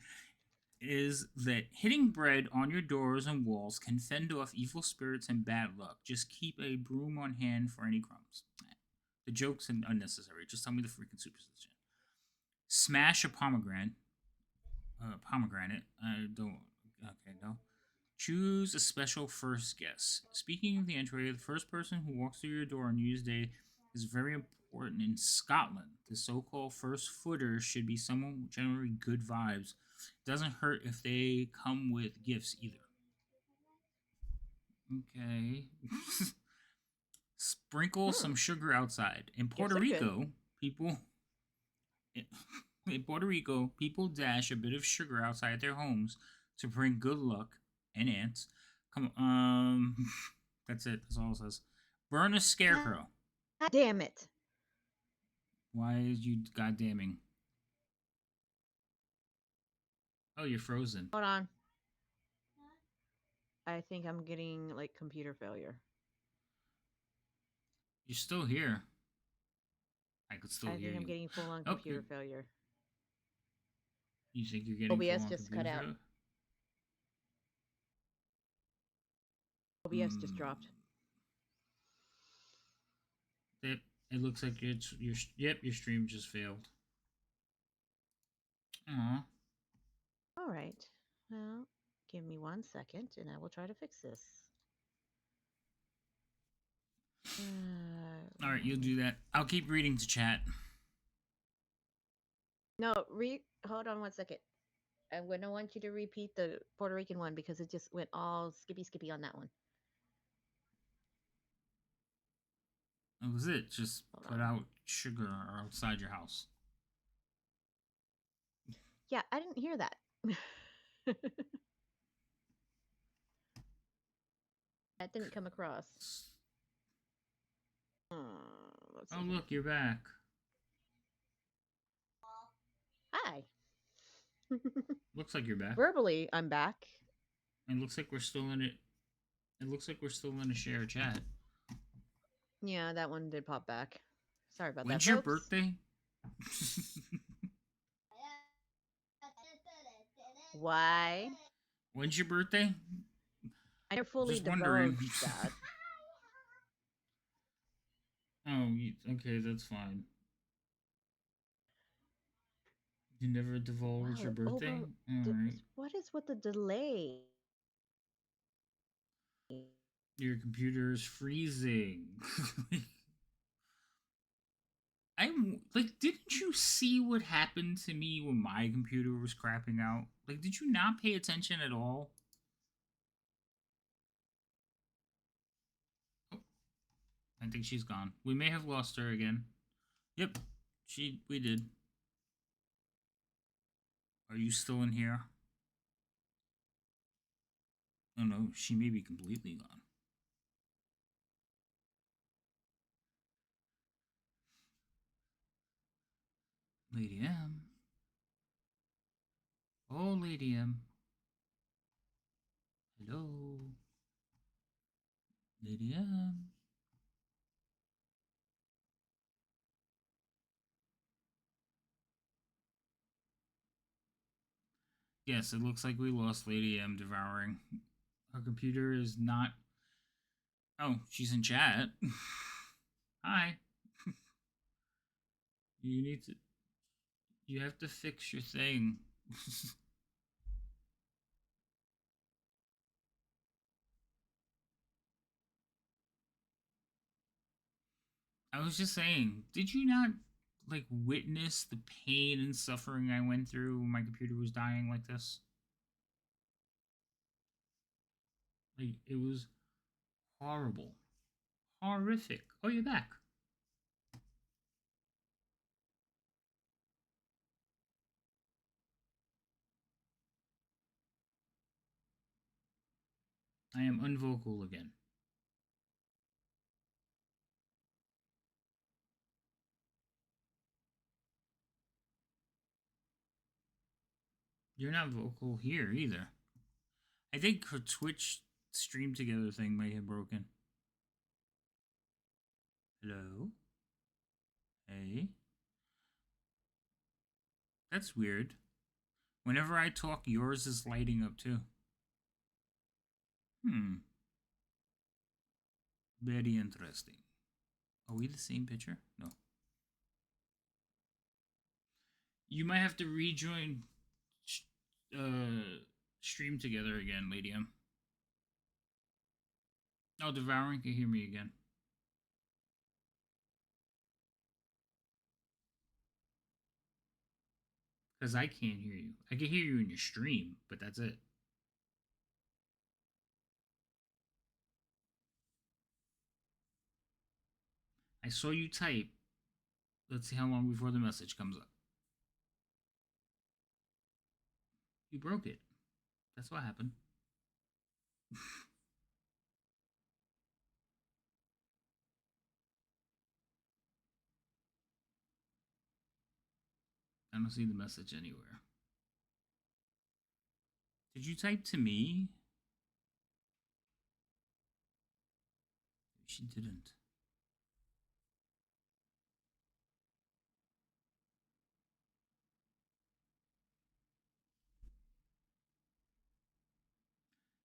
is that hitting bread on your doors and walls can fend off evil spirits and bad luck. Just keep a broom on hand for any crumbs. The joke's unnecessary. Just tell me the freaking superstition. Smash a pomegranate. I don't... Okay, no. Choose a special first guest. Speaking of the entry, the first person who walks through your door on New Year's Day is very important in Scotland. The so-called first footer should be someone with generally good vibes. It doesn't hurt if they come with gifts either. Okay. Sprinkle some sugar outside. In Puerto Rico, people dash a bit of sugar outside their homes to bring good luck and ants. Come on, that's it. That's all it says. Burn a scarecrow. God damn it. Why is you goddamning? Oh, you're frozen. Hold on. I think I'm getting like computer failure. You're still here. I could still hear I think I'm you. getting full on computer failure. You think you're getting OBS full on just computer cut out. failure? OBS just dropped. It looks like it's your stream just failed. Aw. All right. Well, give me 1 second and I will try to fix this. All right, you'll do that. I'll keep reading to chat. No, hold on 1 second. I'm going to want you to repeat the Puerto Rican one because it just went all skippy on that one. That was it. Just put out sugar outside your house. Yeah, I didn't hear that. That didn't come across. Oh, look, you're back. Hi. Looks like you're back. Verbally, I'm back. It looks like we're still in it. It looks like we're still in a share chat. Yeah, that one did pop back. Sorry about When's that. When's your birthday? Why? When's your birthday? I'm fully divulged that. Oh, okay, that's fine. You never divulge your birthday? Alright. What is with the delay? Your computer's freezing. I'm like, didn't you see what happened to me when my computer was crapping out? Like, did you not pay attention at all? Oh, I think she's gone. We may have lost her again. Yep, we did. Are you still in here? Oh no, she may be completely gone. Lady M. Oh, Lady M. Hello. Lady M. Yes, it looks like we lost Lady M devouring. Her computer is not... Oh, she's in chat. Hi. You need to... You have to fix your thing. I was just saying, did you not, like, witness the pain and suffering I went through when my computer was dying like this? Like, it was horrible. Horrific. Oh, you're back. I am unvocal again. You're not vocal here either. I think her Twitch stream together thing might have broken. Hello? Hey? That's weird. Whenever I talk, yours is lighting up too. Very interesting. Are we the same picture? No. You might have to rejoin stream together again, Lady M. Oh, Devouring can hear me again. Because I can't hear you. I can hear you in your stream, but that's it. I saw you type. Let's see how long before the message comes up. You broke it. That's what happened. I don't see the message anywhere. Did you type to me? She didn't.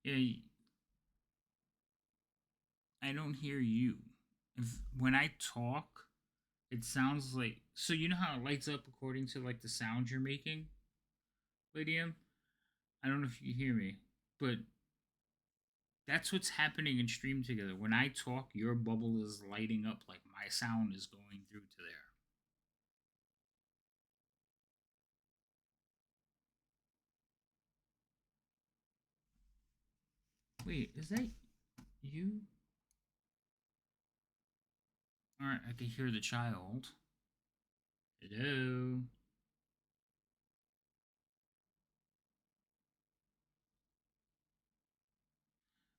Yeah, I don't hear you. If when I talk, it sounds like, so you know how it lights up according to like the sound you're making, Lady M? I don't know if you hear me, but that's what's happening in Stream Together. When I talk, your bubble is lighting up like my sound is going through to there. Wait, is that you? Alright, I can hear the child. Hello?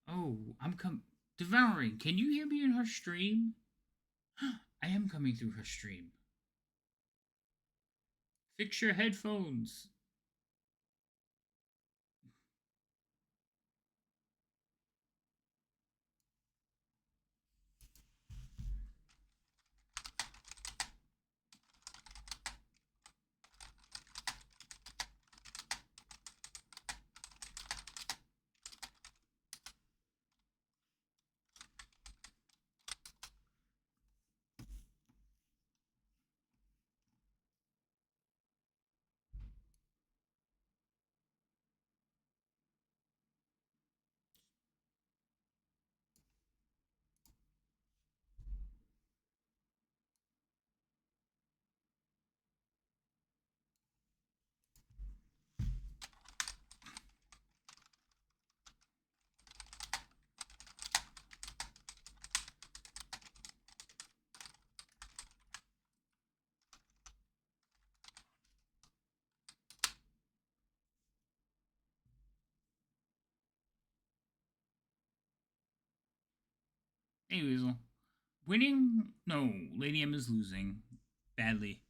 Oh, Devouring, can you hear me in her stream? I am coming through her stream. Fix your headphones. Hey, Weasel. Winning? No, Lady M is losing. Badly.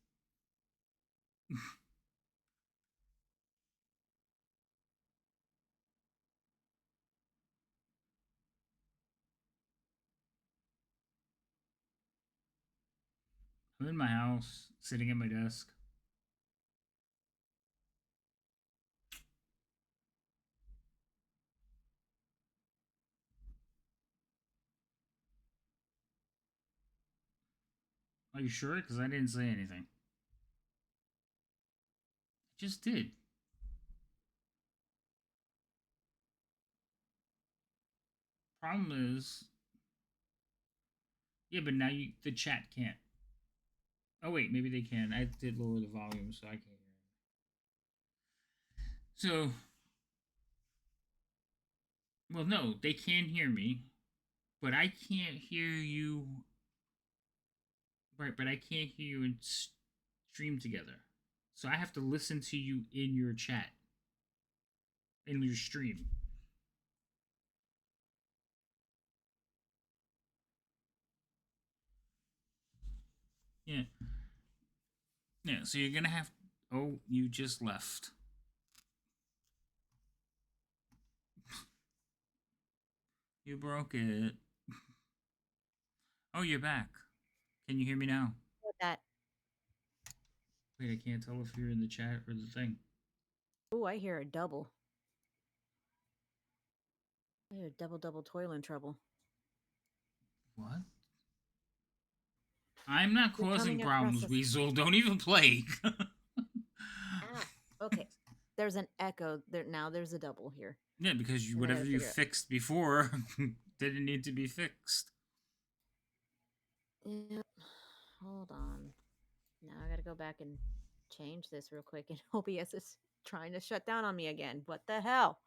I'm in my house, sitting at my desk. Are you sure? Because I didn't say anything. I just did. Problem is, yeah, but now the chat can't. Oh wait, maybe they can. I did lower the volume, so I can't hear it. So, well, no, they can hear me, but I can't hear you. Right, but I can't hear you in Stream Together, so I have to listen to you in your chat, in your stream. Yeah. Yeah, so you're gonna have. Oh, you just left. You broke it. Oh, you're back. Can you hear me now? With that. Wait, I can't tell if you're in the chat or the thing. Oh, I hear a double. I hear double toiling trouble. What? I'm not You're causing coming problems, across Weasel. Don't even play. Okay. There's an echo there now. There's a double here. Yeah, because And I whatever gotta you figure out. fixed before didn't need to be fixed. Yep. Hold on. Now I gotta go back and change this real quick. And OBS is trying to shut down on me again. What the hell?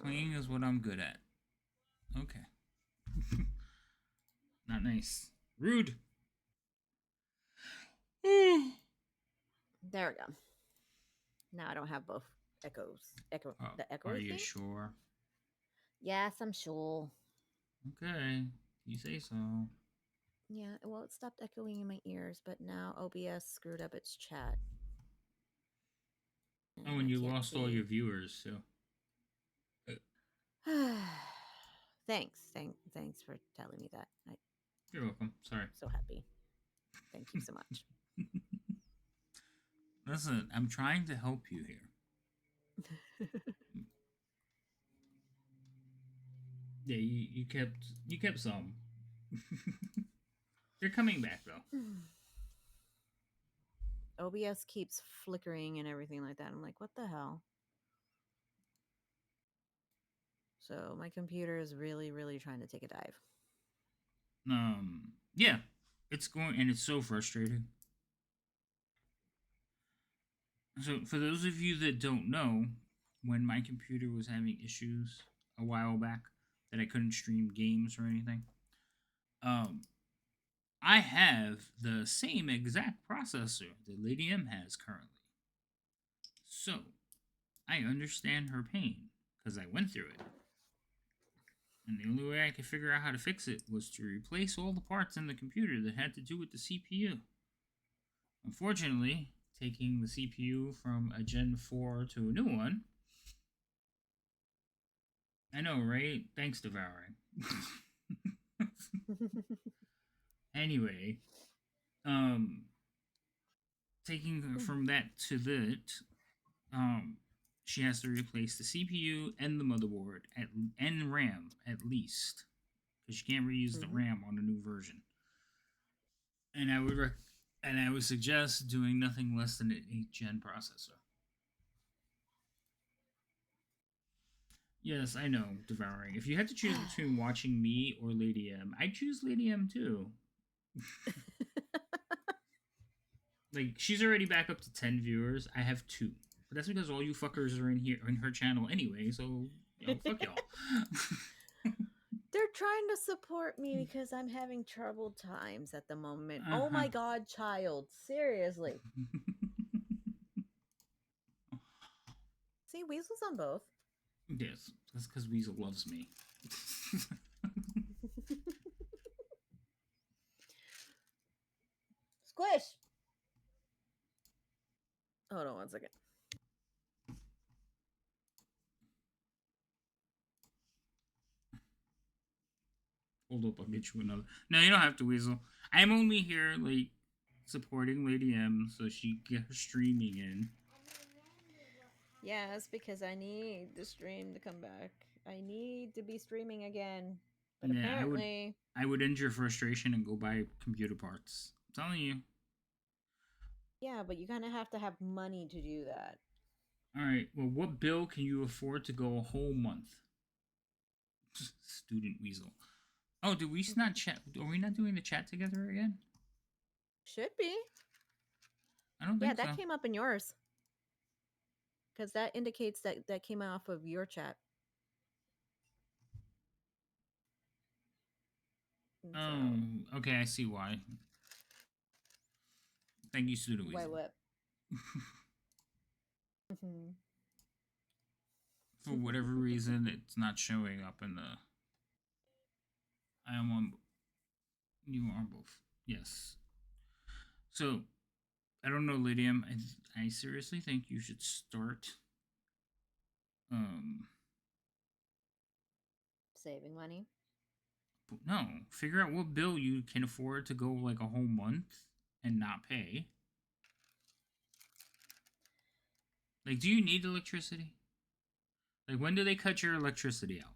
Playing is what I'm good at. Okay. Not nice. Rude. There we go. Now I don't have both echoes. The Are echoey you thing? sure? Yes, I'm sure. Okay, you say so. Yeah, well, it stopped echoing in my ears, but now OBS screwed up its chat. Oh, And and I you can't lost all your see. viewers, so. Thanks for telling me that. I'm You're welcome. Sorry. so happy. Thank you so much. Listen, I'm trying to help you here. Yeah, you kept some. They're coming back though. OBS keeps flickering and everything like that. I'm like, what the hell? So my computer is really, really trying to take a dive. Yeah, it's going and it's so frustrating. So for those of you that don't know, when my computer was having issues a while back that I couldn't stream games or anything, um, I have the same exact processor that Lady M has currently. So I understand her pain because I went through it. And the only way I could figure out how to fix it was to replace all the parts in the computer that had to do with the CPU. Unfortunately, taking the CPU from a Gen 4 to a new one. I know, right? Thanks, Devouring. Anyway, um, taking from that to that, um, she has to replace the CPU and the motherboard and RAM at least, because you can't reuse the RAM on a new version. And I would suggest doing nothing less than an 8th gen processor. Yes, I know, Devouring. If you had to choose between watching me or Lady M, I'd choose Lady M too. Like, she's already back up to 10 viewers. I have 2. But that's because all you fuckers are in here in her channel anyway, so, fuck y'all. They're trying to support me because I'm having troubled times at the moment. Uh-huh. Oh my god, child. Seriously. See, Weasel's on both. Yes, that's because Weasel loves me. Squish! Hold on 1 second. Hold up, I'll get you another. No, you don't have to, Weasel. I'm only here, like, supporting Lady M so she can get her streaming in. Yes, because I need the stream to come back. I need to be streaming again. But Yeah, apparently... I would end your frustration and go buy computer parts. I'm telling you. Yeah, but you're gonna have to have money to do that. Alright, well, what bill can you afford to go a whole month? Student Weasel. Oh, did we not chat? Are we not doing the chat together again? Should be. I don't think so. Yeah, that came up in yours. Because that indicates that came off of your chat. Oh, okay, I see why. Thank you, Student Weasel. Why what? For whatever reason, it's not showing up in the... I am on... You are both. Yes. So, I don't know, Lydium. I seriously think you should start... Saving money? No. Figure out what bill you can afford to go, like, a whole month and not pay. Like, do you need electricity? Like, when do they cut your electricity out?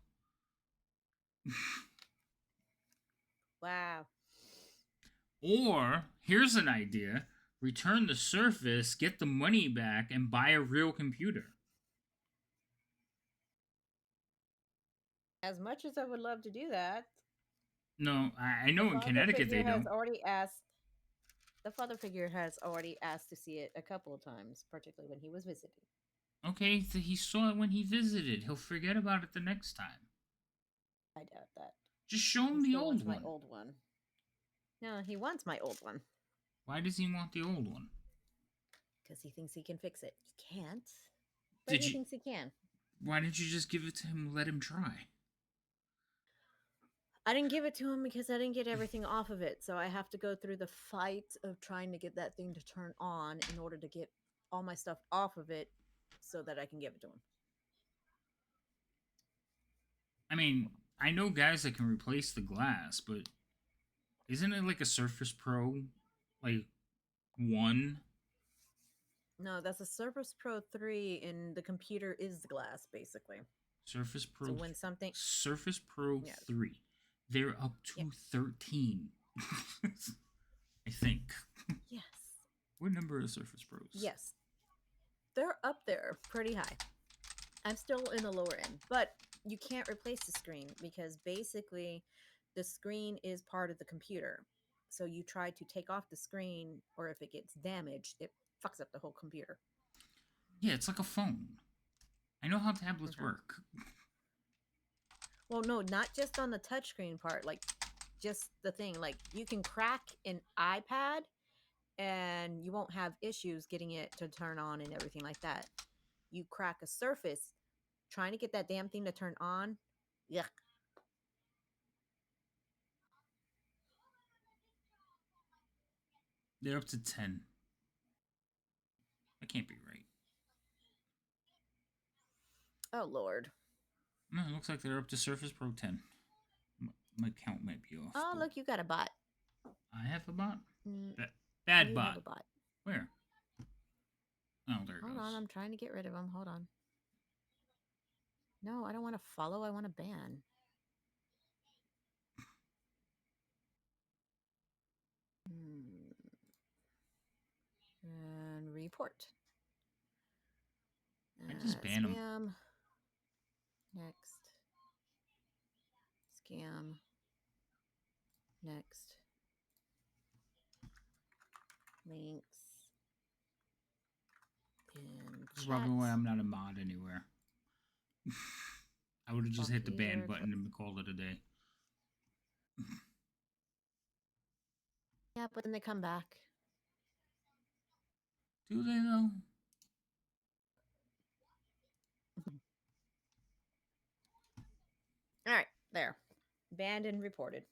Wow. Or, here's an idea. Return the Surface, get the money back, and buy a real computer. As much as I would love to do that. No, I know in Connecticut they don't. The father figure has already asked to see it a couple of times, particularly when he was visiting. Okay, so he saw it when he visited. He'll forget about it the next time. I doubt that. Just show him the old one. My old one. No, he wants my old one. Why does he want the old one? because he thinks he can fix it. He can't, but Did he you? thinks he can. Why didn't you just give it to him and let him try? I didn't give it to him because I didn't get everything off of it. So I have to go through the fight of trying to get that thing to turn on in order to get all my stuff off of it so that I can give it to him. I mean, I know guys that can replace the glass, but isn't it like a Surface Pro, like 1? No, that's a Surface Pro 3, and the computer is the glass, basically. Surface Pro. So when something. Surface Pro Yeah. 3. They're up to 13. I think. Yes. What number are Surface Pros? Yes. They're up there pretty high. I'm still in the lower end, but you can't replace the screen because basically the screen is part of the computer. So you try to take off the screen, or if it gets damaged, it fucks up the whole computer. Yeah, it's like a phone. I know how tablets work. Well, no, not just on the touchscreen part, like just the thing. Like you can crack an iPad and you won't have issues getting it to turn on and everything like that. You crack a Surface, trying to get that damn thing to turn on, yuck. They're up to 10. That can't be right. Oh, Lord. No, it looks like they're up to Surface Pro 10. My count might be off. Oh, look, you got a bot. I have a bot? Bad you bot. Have a bot. Where? Oh, there it goes. Hold on, I'm trying to get rid of him. Hold on. No, I don't want to follow. I want to ban. And report. I just ban him. Scam. Next. Scam. Next. Links. That's probably why I'm not a mod anywhere. I would have just hit the ban button and called it a day. Yeah, but then they come back. Do they, though? All right, there. Banned and reported.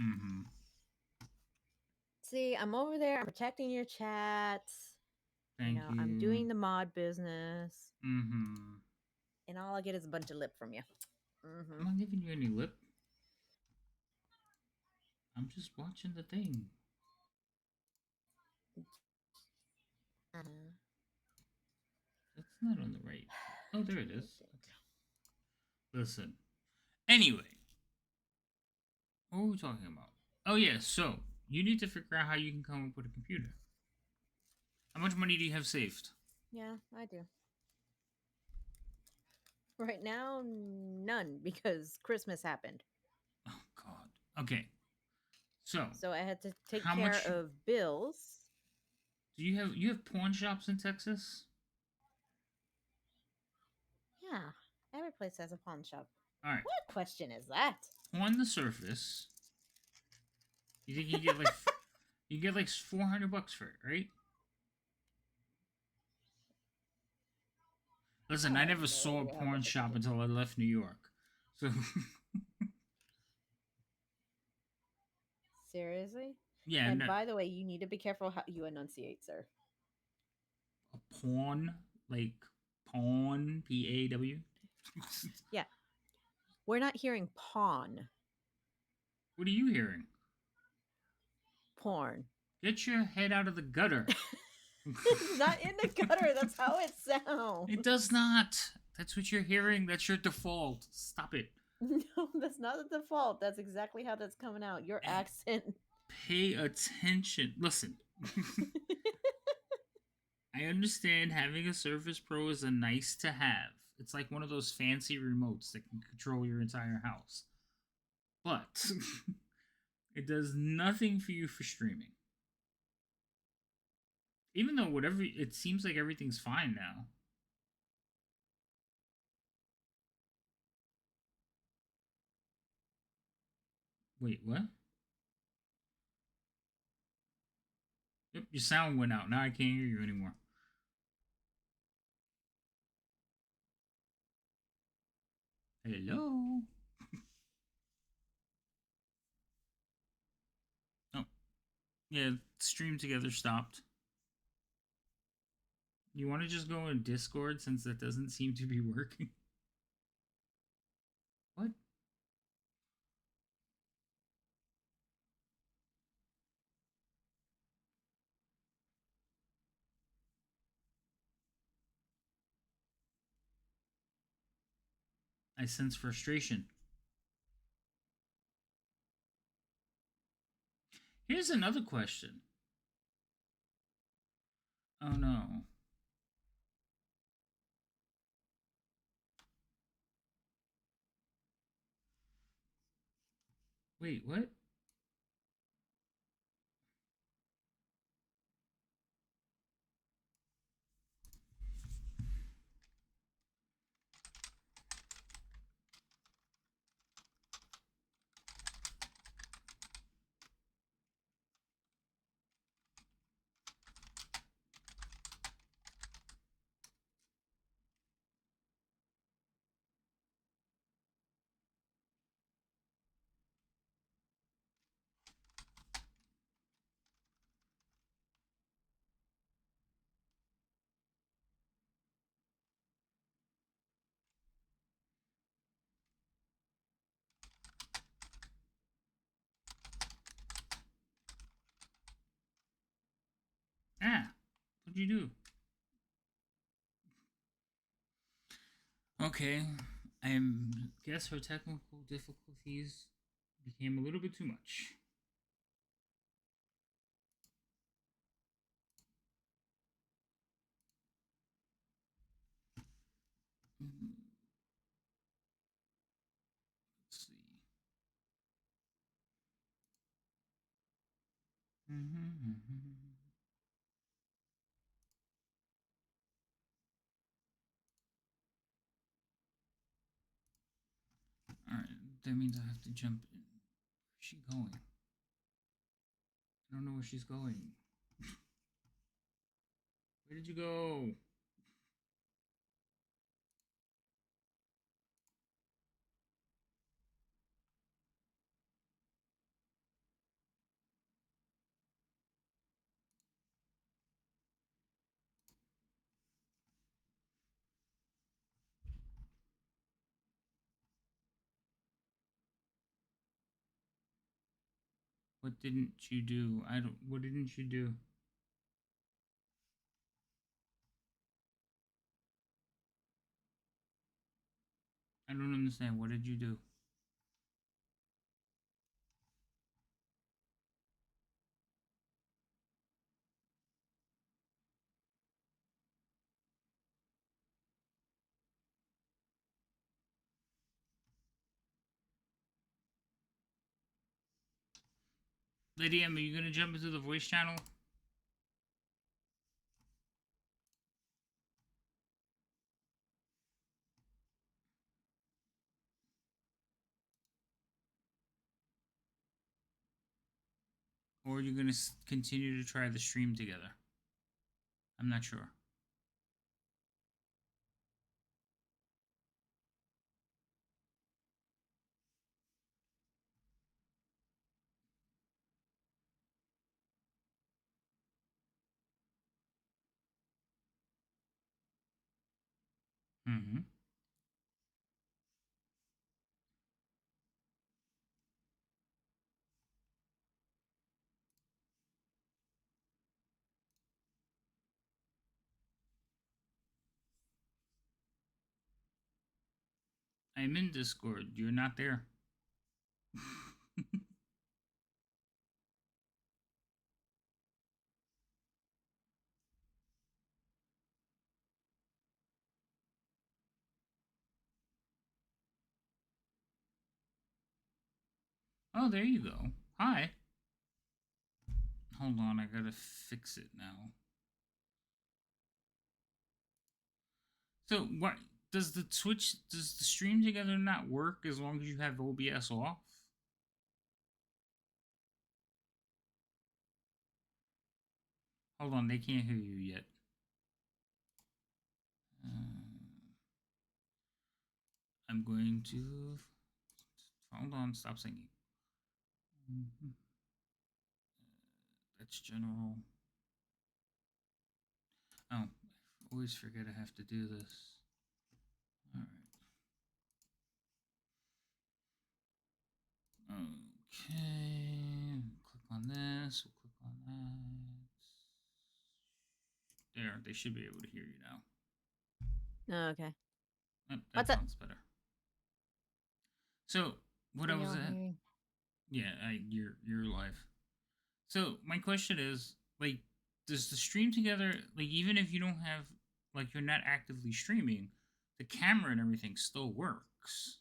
Mm-hmm. See, I'm over there. I'm protecting your chats. Thank you. I'm doing the mod business. Mm-hmm. And all I get is a bunch of lip from you. Mm-hmm. I'm not giving you any lip. I'm just watching the thing. That's not on the right. Oh, there it is. Listen. Anyway. What were we talking about? Oh, yeah. So, you need to figure out how you can come up with a computer. How much money do you have saved? Yeah, I do. Right now, none, because Christmas happened. Oh, God. Okay. So I had to take care of bills. Do you have pawn shops in Texas? Yeah, every place has a pawn shop. All right. What question is that? On the surface, you think you get like you get like $400 for it, right? Listen, I never saw a pawn shop until I left New York. So seriously? Yeah. And by the way, you need to be careful how you enunciate, sir. A pawn, like pawn, P-A-W. Yeah. We're not hearing pawn. What are you hearing? Porn. Get your head out of the gutter. It's not in the gutter. That's how it sounds. It does not. That's what you're hearing. That's your default. Stop it. No, that's not the default. That's exactly how that's coming out. Your accent. Pay attention. Listen. I understand having a Surface Pro is a nice to have. It's like one of those fancy remotes that can control your entire house. But it does nothing for you for streaming. Even though it seems like everything's fine now. Wait, what? Yep, your sound went out. Now I can't hear you anymore. Hello. Oh, yeah. Stream together stopped. You want to just go in Discord since that doesn't seem to be working? What? I sense frustration. Here's another question. Oh no. Wait, what? Ah, what'd you do? Okay, I guess her technical difficulties became a little bit too much. Let's see. Alright, that means I have to jump in. Where's she going? I don't know where she's going. Where did you go? What didn't you do? What didn't you do? I don't understand. What did you do? Lady M, are you gonna jump into the voice channel? Or are you gonna continue to try the stream together? I'm not sure. Mm-hmm. I'm in Discord. You're not there. Oh, there you go. Hi. Hold on, I gotta fix it now. So what does the stream together not work as long as you have OBS off? Hold on, they can't hear you yet. I'm going to hold on. Stop singing. Mhm. That's general. Oh, I always forget I have to do this. All right. Okay. Click on this. We'll click on that. There, they should be able to hear you now. Oh, okay. Oh, that What's up? sounds better. So what I Can was y'all at? hear? Yeah, you're live. So my question is, like, does the stream together, like, even if you don't have, like, you're not actively streaming, the camera and everything still works.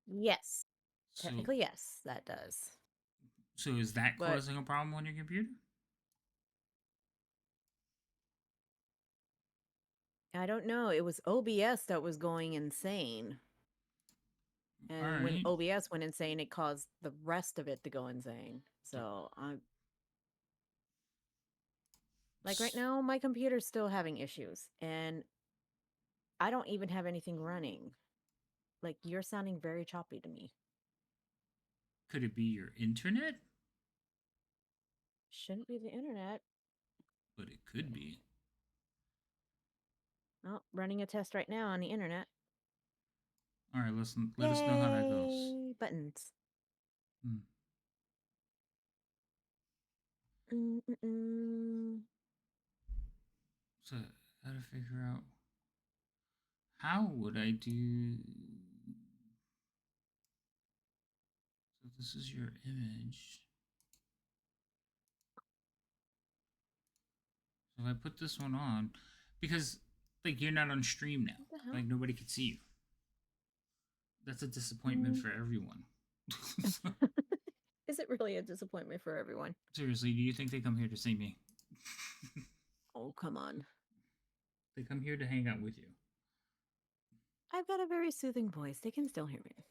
Yes. So Technically, yes, that does. so is that But causing a problem on your computer? I don't know. It was OBS that was going insane. All And when right. OBS went insane, it caused the rest of it to go insane. So, So I'm like right now, my computer's still having issues, and I don't even have anything running. Like you're sounding very choppy to me. could it be your internet? Shouldn't be the internet. But it could be. Oh, running a test right now on the internet. All right, listen. Let us know how that goes. Yay! Buttons. Hmm. Mm-mm-mm. So, gotta figure out how would I do. So this is your image. So if I put this one on, because like you're not on stream now, What the hell? like nobody could see you. That's a disappointment for everyone. Is it really a disappointment for everyone? Seriously, do you think they come here to see me? Oh, come on. They come here to hang out with you. I've got a very soothing voice. They can still hear me.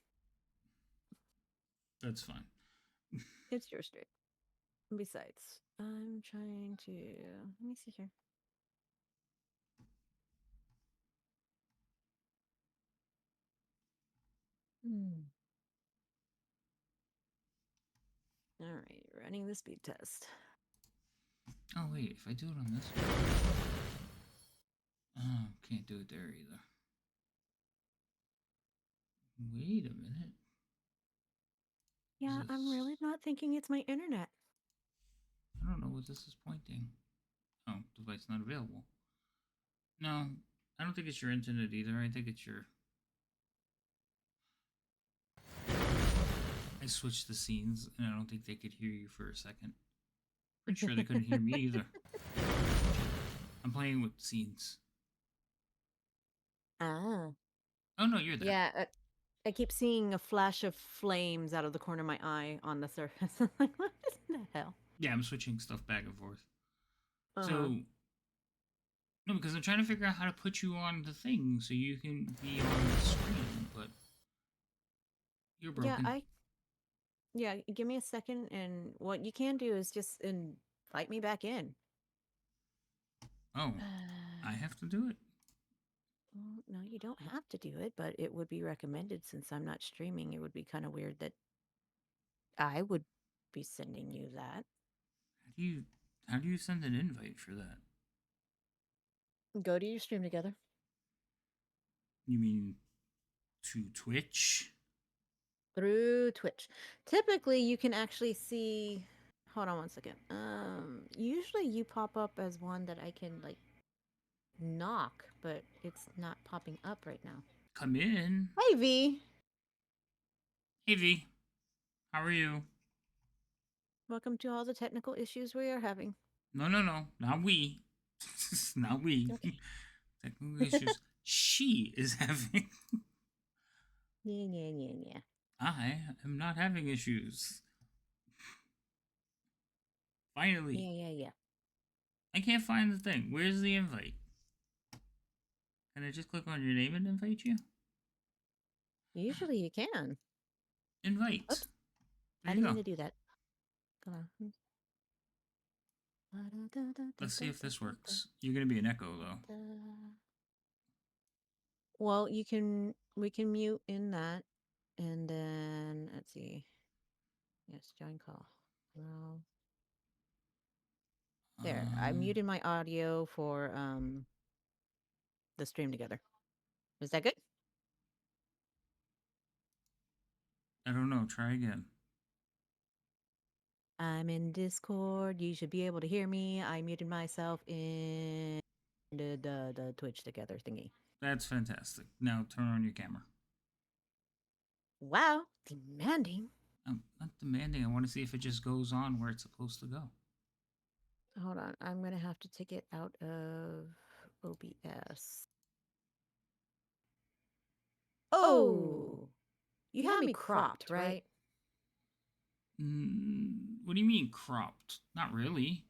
That's fine. It's your stream. Besides, I'm trying to. Let me see here. Hmm. All right, running the speed test. Oh wait, if I do it on this one, oh, can't do it there either. Wait a minute. Yeah, I'm really not thinking it's my internet. I don't know what this is pointing. Oh, device not available. No, I don't think it's your internet either. I think it's your. I switched the scenes, and I don't think they could hear you for a second. Pretty sure they couldn't hear me either. I'm playing with scenes. Ah. Oh no, you're there. Yeah, I keep seeing a flash of flames out of the corner of my eye on the surface. I'm like, what in the hell? Yeah, I'm switching stuff back and forth. Uh-huh. So no, because I'm trying to figure out how to put you on the thing so you can be on the screen, but you're broken. Yeah, give me a second, and what you can do is just invite me back in. Oh, I have to do it. Well, no, you don't have to do it, but it would be recommended since I'm not streaming. It would be kind of weird that I would be sending you that. How do you send an invite for that? Go to your stream together. You mean to Twitch? Through Twitch. Typically, you can actually see. Hold on one second. Usually you pop up as one that I can like knock, but it's not popping up right now. Come in. Hey V, Hey V, how are you? welcome to all the technical issues we are having. No, not we. Not we. Okay. Technical issues she is having. Yeah. I am not having issues. Finally. Yeah. I can't find the thing. Where's the invite? Can I just click on your name and invite you? Usually you can. Invite. Oops. There I you didn't go. mean to do that. Come on. Let's see if this works. You're gonna be an echo though. Well, you can we can mute in that, and then let's see. Yes, join call. Well, there. I muted my audio for the stream together. Is that good? I don't know. Try again. I'm in Discord. You should be able to hear me. I muted myself in the Twitch together thingy. That's fantastic. Now turn on your camera. Wow, demanding. I'm not demanding. I want to see if it just goes on where it's supposed to go. Hold on. I'm going to have to take it out of OBS. Oh, you had me cropped, right? What do you mean cropped? Not really.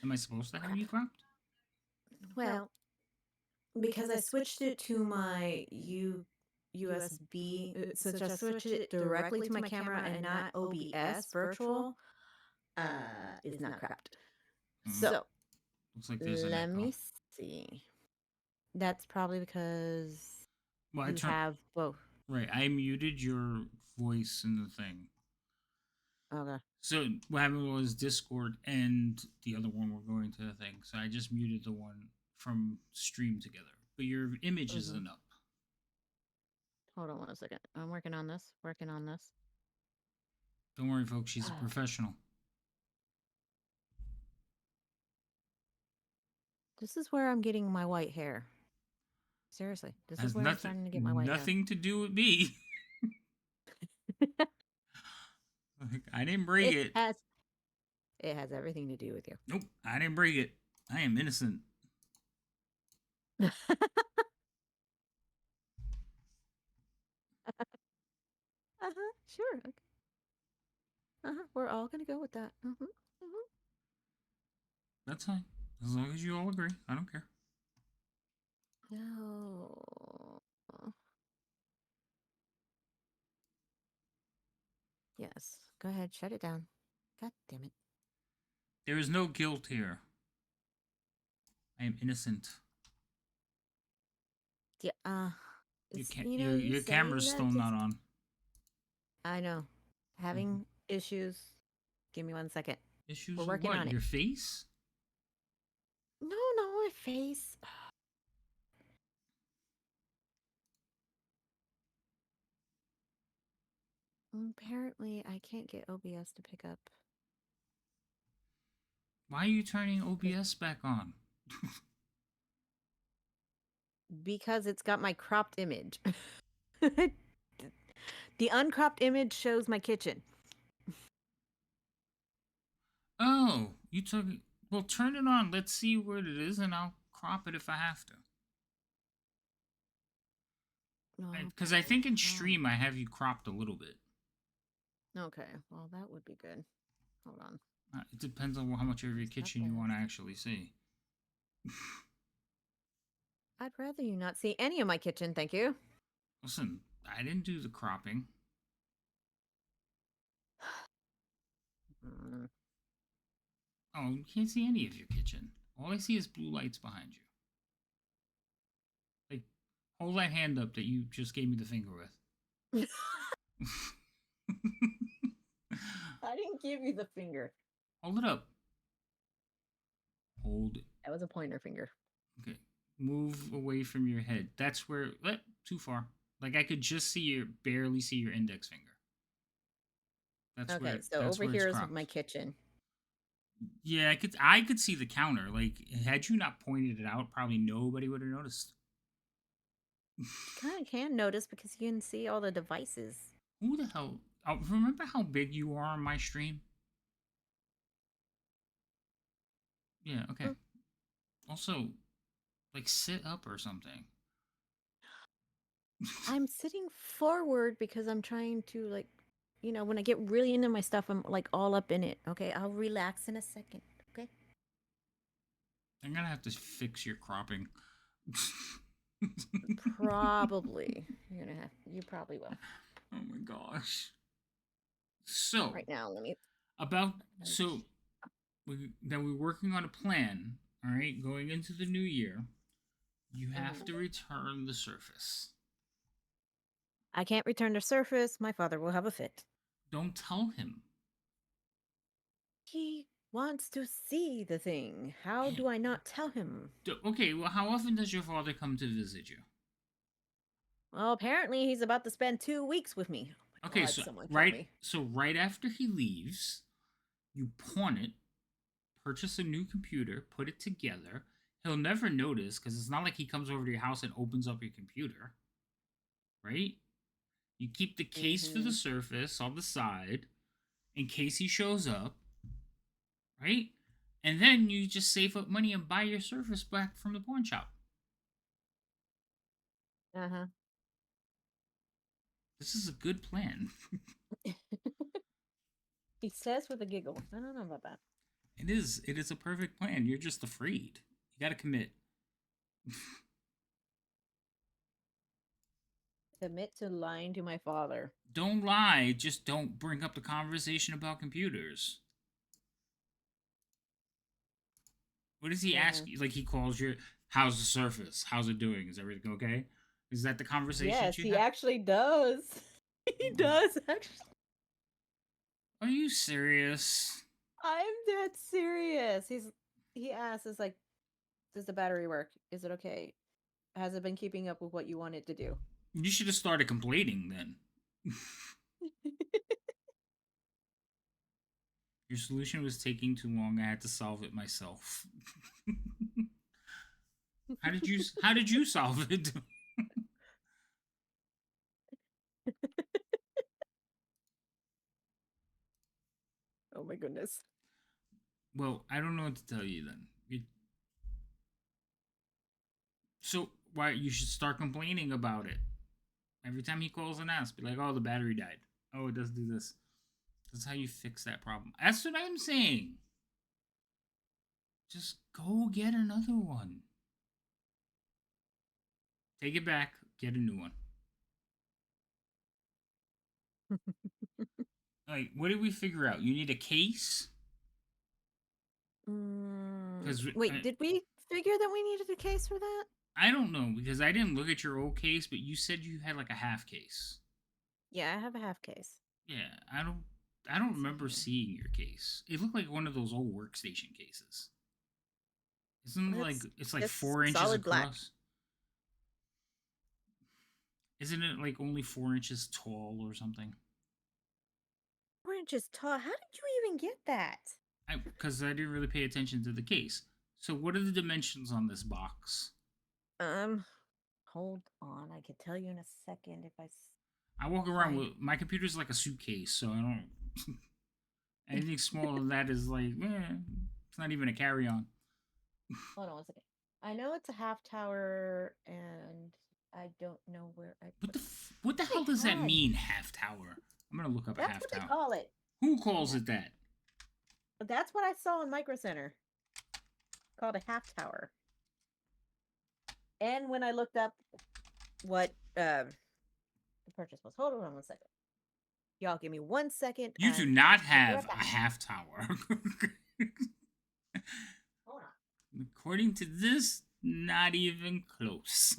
Am I supposed to have you cropped? Well, because I switched it to my USB, so I switched it directly to my camera and not OBS virtual, is not cropped. So, looks like there's an let echo. me see. That's probably because you have both. Right, I muted your voice in the thing. Okay. So what happened was Discord and the other one were going to the thing. So I just muted the one from stream together. But your image isn't up. Hold on 1 second. I'm working on this. Don't worry, folks. She's a professional. This is where I'm getting my white hair. Seriously, this is where I'm starting to get my white hair. Nothing to do with me. I didn't bring it. It has everything to do with you. Nope, I didn't bring it. I am innocent. Sure. Okay. We're all gonna go with that. That's fine. As long as you all agree. I don't care. No. Yes. Go ahead. Shut it down. God damn it. There is no guilt here. I am innocent. Yeah. Your camera's still not on. I know. Having issues. Give me 1 second. Issues We're working on it. Your face? No, my face. Apparently, I can't get OBS to pick up. Why are you turning OBS back on? Because it's got my cropped image. The uncropped image shows my kitchen. Oh, you took it. Well, turn it on. Let's see what it is, and I'll crop it if I have to. Because I think in stream I have you cropped a little bit. Okay, well, that would be good. Hold on. It depends on how much of your kitchen you want to actually see. I'd rather you not see any of my kitchen, thank you. Listen, I didn't do the cropping. Oh, you can't see any of your kitchen. All I see is blue lights behind you. Like, hold that hand up that you just gave me the finger with. I didn't give you the finger. Hold it up. Hold it. That was a pointer finger. Okay. Move away from your head. That's where... too far. Like, I could just barely see your index finger. That's okay, where, so over here is my kitchen. Yeah, I could see the counter. Like, had you not pointed it out, probably nobody would have noticed. You kind of can notice because you can see all the devices. Who the hell... remember how big you are on my stream? Yeah, okay. Also, like, sit up or something. I'm sitting forward because I'm trying to, like, when I get really into my stuff, I'm, like, all up in it. Okay, I'll relax in a second, okay? I'm gonna have to fix your cropping. Probably. You probably will. Oh my gosh. So right now, let me we're working on a plan, all right? Going into the new year, you have to return the Surface. I can't return to Surface. My father will have a fit. Don't tell him. He wants to see the thing. How do I not tell him? Okay, well, how often does your father come to visit you? Well, apparently he's about to spend 2 weeks with me. Oh my Okay, God, someone tell me. so right after he leaves, you pawn it, purchase a new computer, put it together. He'll never notice because it's not like he comes over to your house and opens up your computer, right? You keep the case for the Surface on the side in case he shows up, right? And then you just save up money and buy your Surface back from the pawn shop. Uh-huh. This is a good plan. He says with a giggle. I don't know about that. It is. It is a perfect plan. You're just afraid. You got to commit. Commit to lying to my father. Don't lie. Just don't bring up the conversation about computers. What does he ask you? Like he calls you, how's the Surface? How's it doing? Is everything okay? Is that the conversation Yes, you he have? actually does. He does, actually. Are you serious? I'm dead serious. He asks, is like, does the battery work? Is it okay? Has it been keeping up with what you want it to do? You should have started complaining then. Your solution was taking too long. I had to solve it myself. How did you solve it? Oh my goodness. Well, I don't know what to tell you then. So why you should start complaining about it. Every time he calls and asks, be like, "Oh, the battery died. Oh, it does do this." That's how you fix that problem. That's what I'm saying. Just go get another one. Take it back. Get a new one. Like, what did we figure out? You need a case. Because Wait, did we figure that we needed a case for that? I don't know because I didn't look at your old case, but you said you had like a half case. Yeah, I have a half case. Yeah, I don't remember seeing your case. It looked like one of those old workstation cases. Isn't it like it's like 4 inches solid across? black. Isn't it like only 4 inches tall or something? 4 inches tall. How did you even get that? Because I didn't really pay attention to the case. So what are the dimensions on this box? Hold on. I could tell you in a second if I walk around with my computer's like a suitcase, so I don't. Anything smaller than that is like, it's not even a carry-on. Hold on 1 second. I know it's a half tower, and I don't know where I. What the hell does that mean, half tower? I'm gonna look up a half tower. That's what they call it. Who calls it that? That's what I saw in Micro Center. Called a half tower. And when I looked up what the purchase was, hold on 1 second. Y'all give me 1 second. You do not have a half tower. Hold on. According to this, not even close.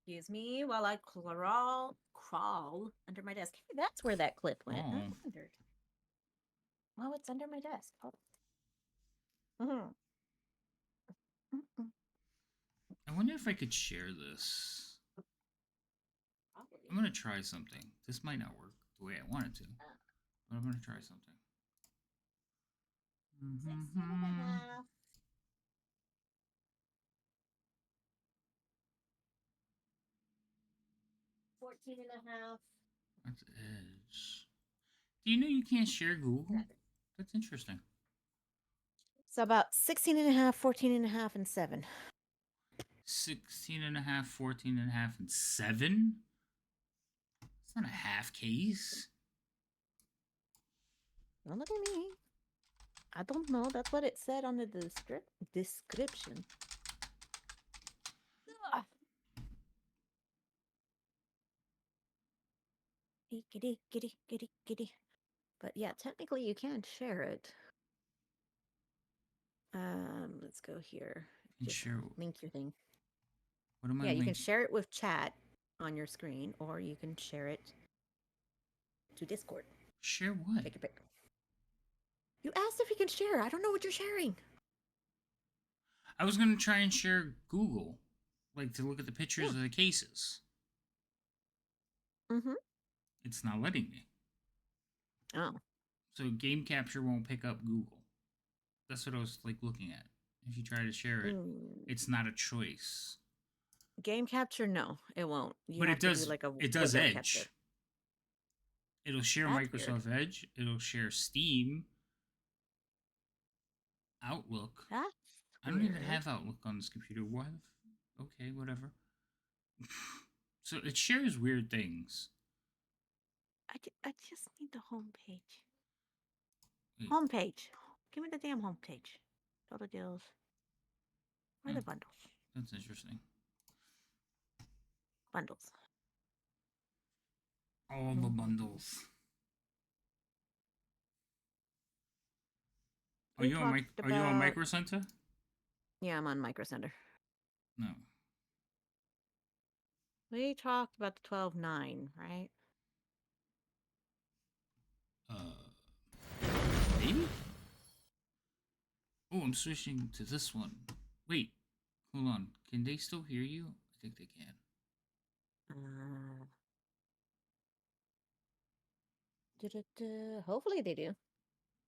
Excuse me while I crawl under my desk. Hey, that's where that clip went. I wondered. Oh, it's under my desk. Oh. I wonder if I could share this. I'm gonna try something. This might not work the way I want it to, but I'm gonna try something. 6.5. 14.5. That's Edge. Do you know you can't share Google? That's interesting. So about 16.5, 14.5, and 7. 16.5, 14.5, and 7? It's not a half case. Don't look at me. I don't know. That's what it said on the description. Ugh. Giddy. But yeah, technically you can share it. Let's go here. And Just share. link your thing. What am I Yeah, you can linking? share it with chat on your screen, or you can share it to Discord. Share what? Take your pick. You asked if you can share. I don't know what you're sharing. I was gonna try and share Google, like to look at the pictures Yeah. of the cases. Mm-hmm. It's not letting me. Oh. So game capture won't pick up Google. That's what I was like looking at. If you try to share it, it's not a choice. Game capture, no, it won't. You But have to do like a it does window capture. Edge. It'll share That's weird. Microsoft Edge. It'll share Steam, Outlook. That's I don't even weird. have Outlook on this computer. What? Okay, whatever. So it shares weird things. I just need the home page. Wait, Home page. Give me the damn home page. Total deals. Where are the bundles? that's interesting. Bundles. All the bundles. Are you on Micro Center? Yeah, I'm on Micro Center. No. We talked about the 12.9, right? Maybe? Oh, I'm switching to this one. Wait, hold on. Can they still hear you? I think they can. Hopefully they do.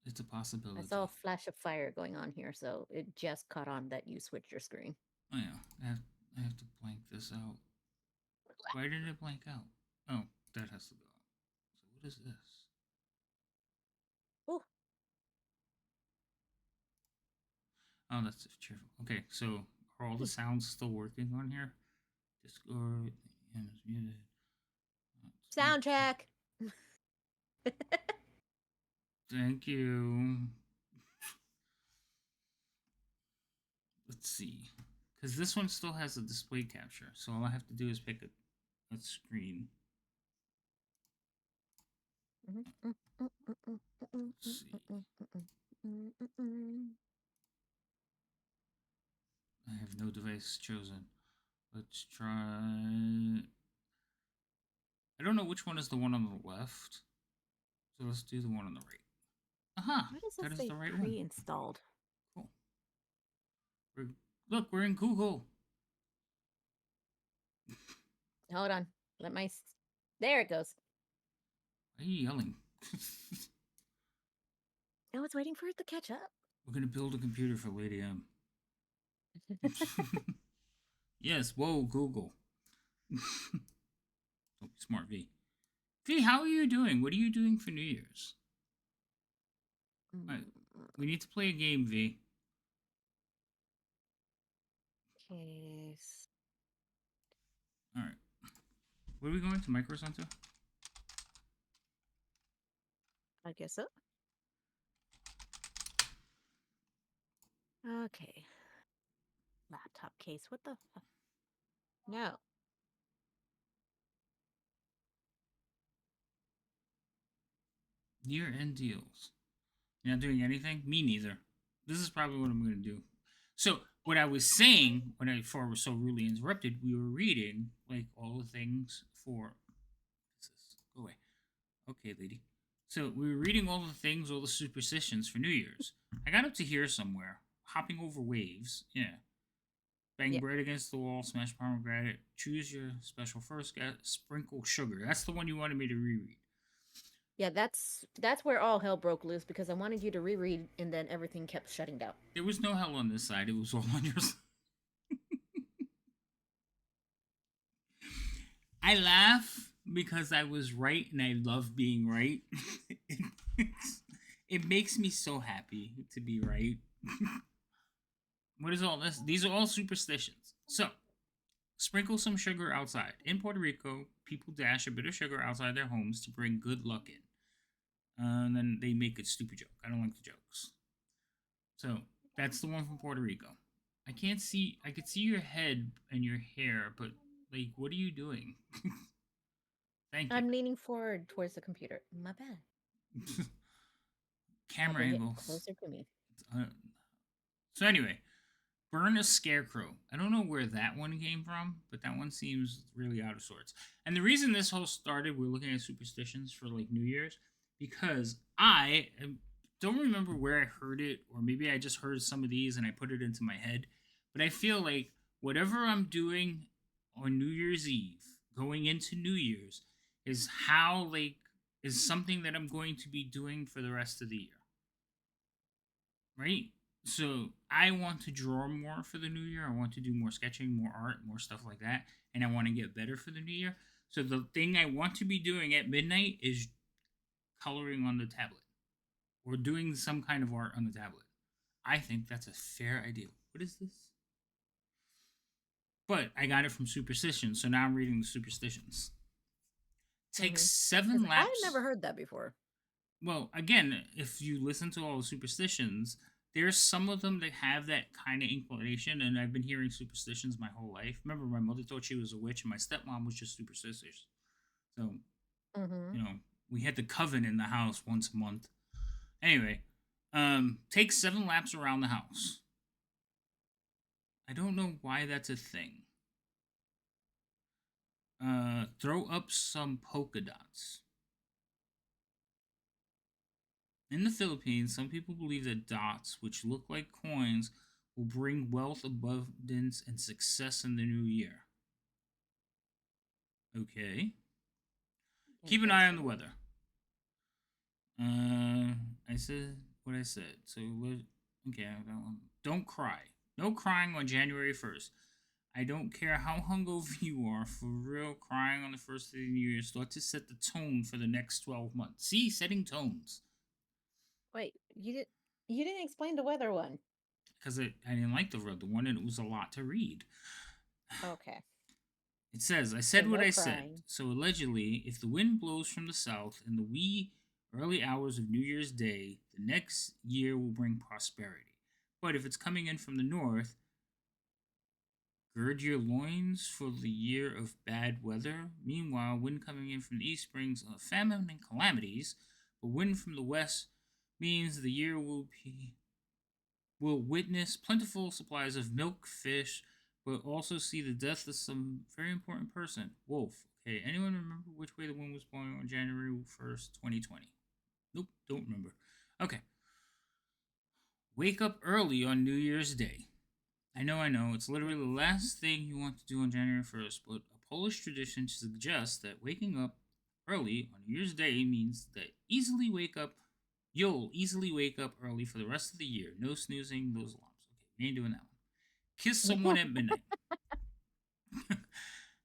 It's a possibility. I saw a flash of fire going on here, so it just caught on that you switched your screen. Oh yeah, I have to blank this out. Why did it blank out? Oh, that has to go. So what is this? Oh. Oh, that's cheerful. Okay, so are all the sounds still working on here? Discord and it's muted. Soundtrack. Thank you. Let's see. Because this one still has a display capture, so all I have to do is pick a screen. Let's see. I have no device chosen. Let's try. I don't know which one is the one on the left, so let's do the one on the right. Aha! That is the right one. Pre-installed. Cool. Look, we're in Google. Hold on. There it goes. Why are you yelling? I was waiting for it to catch up. We're gonna build a computer for Lady M. Yes, whoa, Google. Oh, smart V. V, how are you doing? What are you doing for New Year's? Right. We need to play a game, V. Okay. Alright. Where are we going to? Micro Center? I guess so. Okay. Laptop case. What the fuck? No. Year-end deals. You're not doing anything? Me neither. This is probably what I'm going to do. So, what I was saying, before I was so rudely interrupted, we were reading, like, all the things for... Go away. Okay, lady. So, we were reading all the things, all the superstitions for New Year's. I got up to here somewhere. Hopping over waves. Yeah. Bang bread against the wall, smash pomegranate, choose your special first, sprinkle sugar. That's the one you wanted me to reread. Yeah, that's where all hell broke loose because I wanted you to reread and then everything kept shutting down. There was no hell on this side. It was all on your side. I laugh because I was right and I love being right. It makes me so happy to be right. What is all this? These are all superstitions. So, sprinkle some sugar outside. In Puerto Rico, people dash a bit of sugar outside their homes to bring good luck in. And then they make a stupid joke. I don't like the jokes. So, that's the one from Puerto Rico. I could see your head and your hair, but, like, what are you doing? Thank you. I'm leaning forward towards the computer. My bad. I'll camera bring it angles. closer to me. Uh, so anyway, burn a scarecrow. I don't know where that one came from, but that one seems really out of sorts. And the reason this whole started, we're looking at superstitions for like New Year's, because don't remember where I heard it, or maybe I just heard some of these and I put it into my head. But I feel like whatever I'm doing on New Year's Eve, going into New Year's, is how like is something that I'm going to be doing for the rest of the year. Right? So I want to draw more for the new year. I want to do more sketching, more art, more stuff like that. And I want to get better for the new year. So the thing I want to be doing at midnight is coloring on the tablet or doing some kind of art on the tablet. I think that's a fair idea. What is this? But I got it from Superstitions, so now I'm reading the Superstitions. Take 7 laps. I've never heard that before. Well, again, if you listen to all the superstitions, there's some of them that have that kind of inclination, and I've been hearing superstitions my whole life. Remember, my mother thought she was a witch, and my stepmom was just superstitious. So, we had the coven in the house once a month. Anyway, take 7 laps around the house. I don't know why that's a thing. Throw up some polka dots. In the Philippines, some people believe that dots, which look like coins, will bring wealth, abundance, and success in the new year. Okay. Keep an eye on the weather. I said what I said. So, okay, don't cry. No crying on January 1st. I don't care how hungover you are, for real, crying on the first of the new year start to set the tone for the next 12 months. See, setting tones. Wait, you didn't explain the weather one. Because I didn't like the one, and it was a lot to read. Okay. It says, I said what I said. So allegedly, if the wind blows from the south in the wee early hours of New Year's Day, the next year will bring prosperity. But if it's coming in from the north, gird your loins for the year of bad weather. Meanwhile, wind coming in from the east brings famine and calamities, but wind from the west means the year will witness plentiful supplies of milk, fish, but also see the death of some very important person. Wolf. Okay, anyone remember which way the wind was blowing on January 1st, 2020? Nope, don't remember. Okay. Wake up early on New Year's Day. I know, it's literally the last thing you want to do on January 1st, but a Polish tradition suggests that waking up early on New Year's Day means that you'll easily wake up early for the rest of the year. No snoozing, those alarms. Okay, we ain't doing that one. Kiss someone at midnight.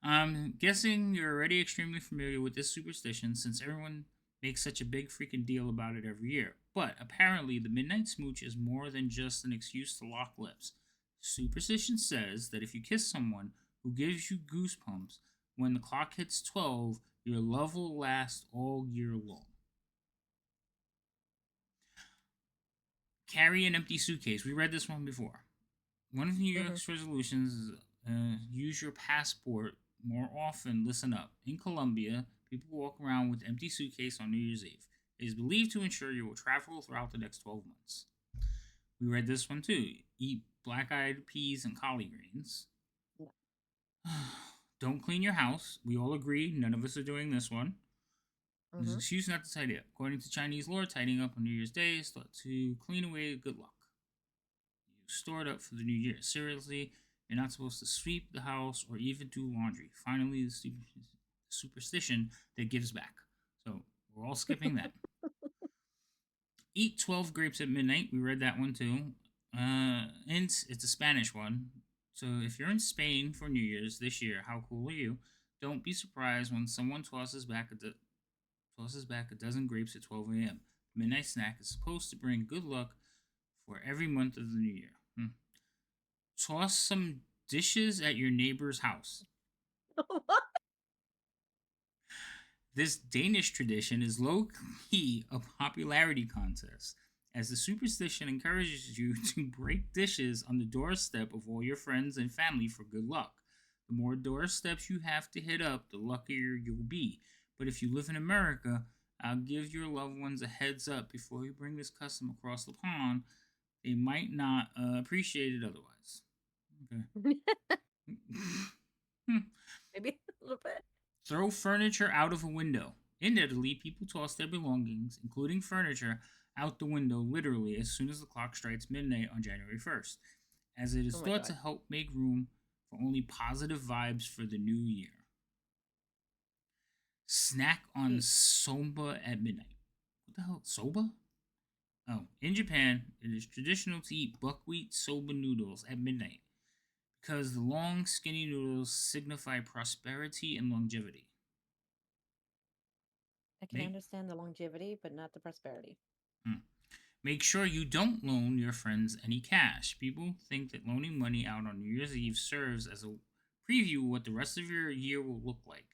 I'm guessing you're already extremely familiar with this superstition since everyone makes such a big freaking deal about it every year. But apparently, the midnight smooch is more than just an excuse to lock lips. Superstition says that if you kiss someone who gives you goosebumps when the clock hits 12, your love will last all year long. Carry an empty suitcase. We read this one before. One of New York's resolutions is use your passport more often. Listen up. In Colombia, people walk around with empty suitcase on New Year's Eve. It is believed to ensure you will travel throughout the next 12 months. We read this one too. Eat black-eyed peas and collard greens. Don't clean your house. We all agree. None of us are doing this one. There's an excuse not to tidy up. According to Chinese lore, tidying up on New Year's Day is thought to clean away good luck. You store it up for the new year. Seriously, you're not supposed to sweep the house or even do laundry. Finally, the superstition that gives back. So we're all skipping that. Eat 12 grapes at midnight. We read that one too. It's a Spanish one. So if you're in Spain for New Year's this year, how cool are you? Don't be surprised when someone tosses back a dozen grapes at 12 a.m. Midnight snack is supposed to bring good luck for every month of the new year. Toss some dishes at your neighbor's house. What? This Danish tradition is low-key a popularity contest, as the superstition encourages you to break dishes on the doorstep of all your friends and family for good luck. The more doorsteps you have to hit up, the luckier you'll be. But if you live in America, I'll give your loved ones a heads up before you bring this custom across the pond. They might not appreciate it otherwise. Okay. Maybe a little bit. Throw furniture out of a window. In Italy, people toss their belongings, including furniture, out the window literally as soon as the clock strikes midnight on January 1st, as it is Oh my thought god. to help make room for only positive vibes for the new year. Snack on Wait, soba at midnight. What the hell? Soba? Oh, in Japan, it is traditional to eat buckwheat soba noodles at midnight because the long, skinny noodles signify prosperity and longevity. I can Make, understand the longevity, but not the prosperity. hmm. Make sure you don't loan your friends any cash. People think that loaning money out on New Year's Eve serves as a preview of what the rest of your year will look like.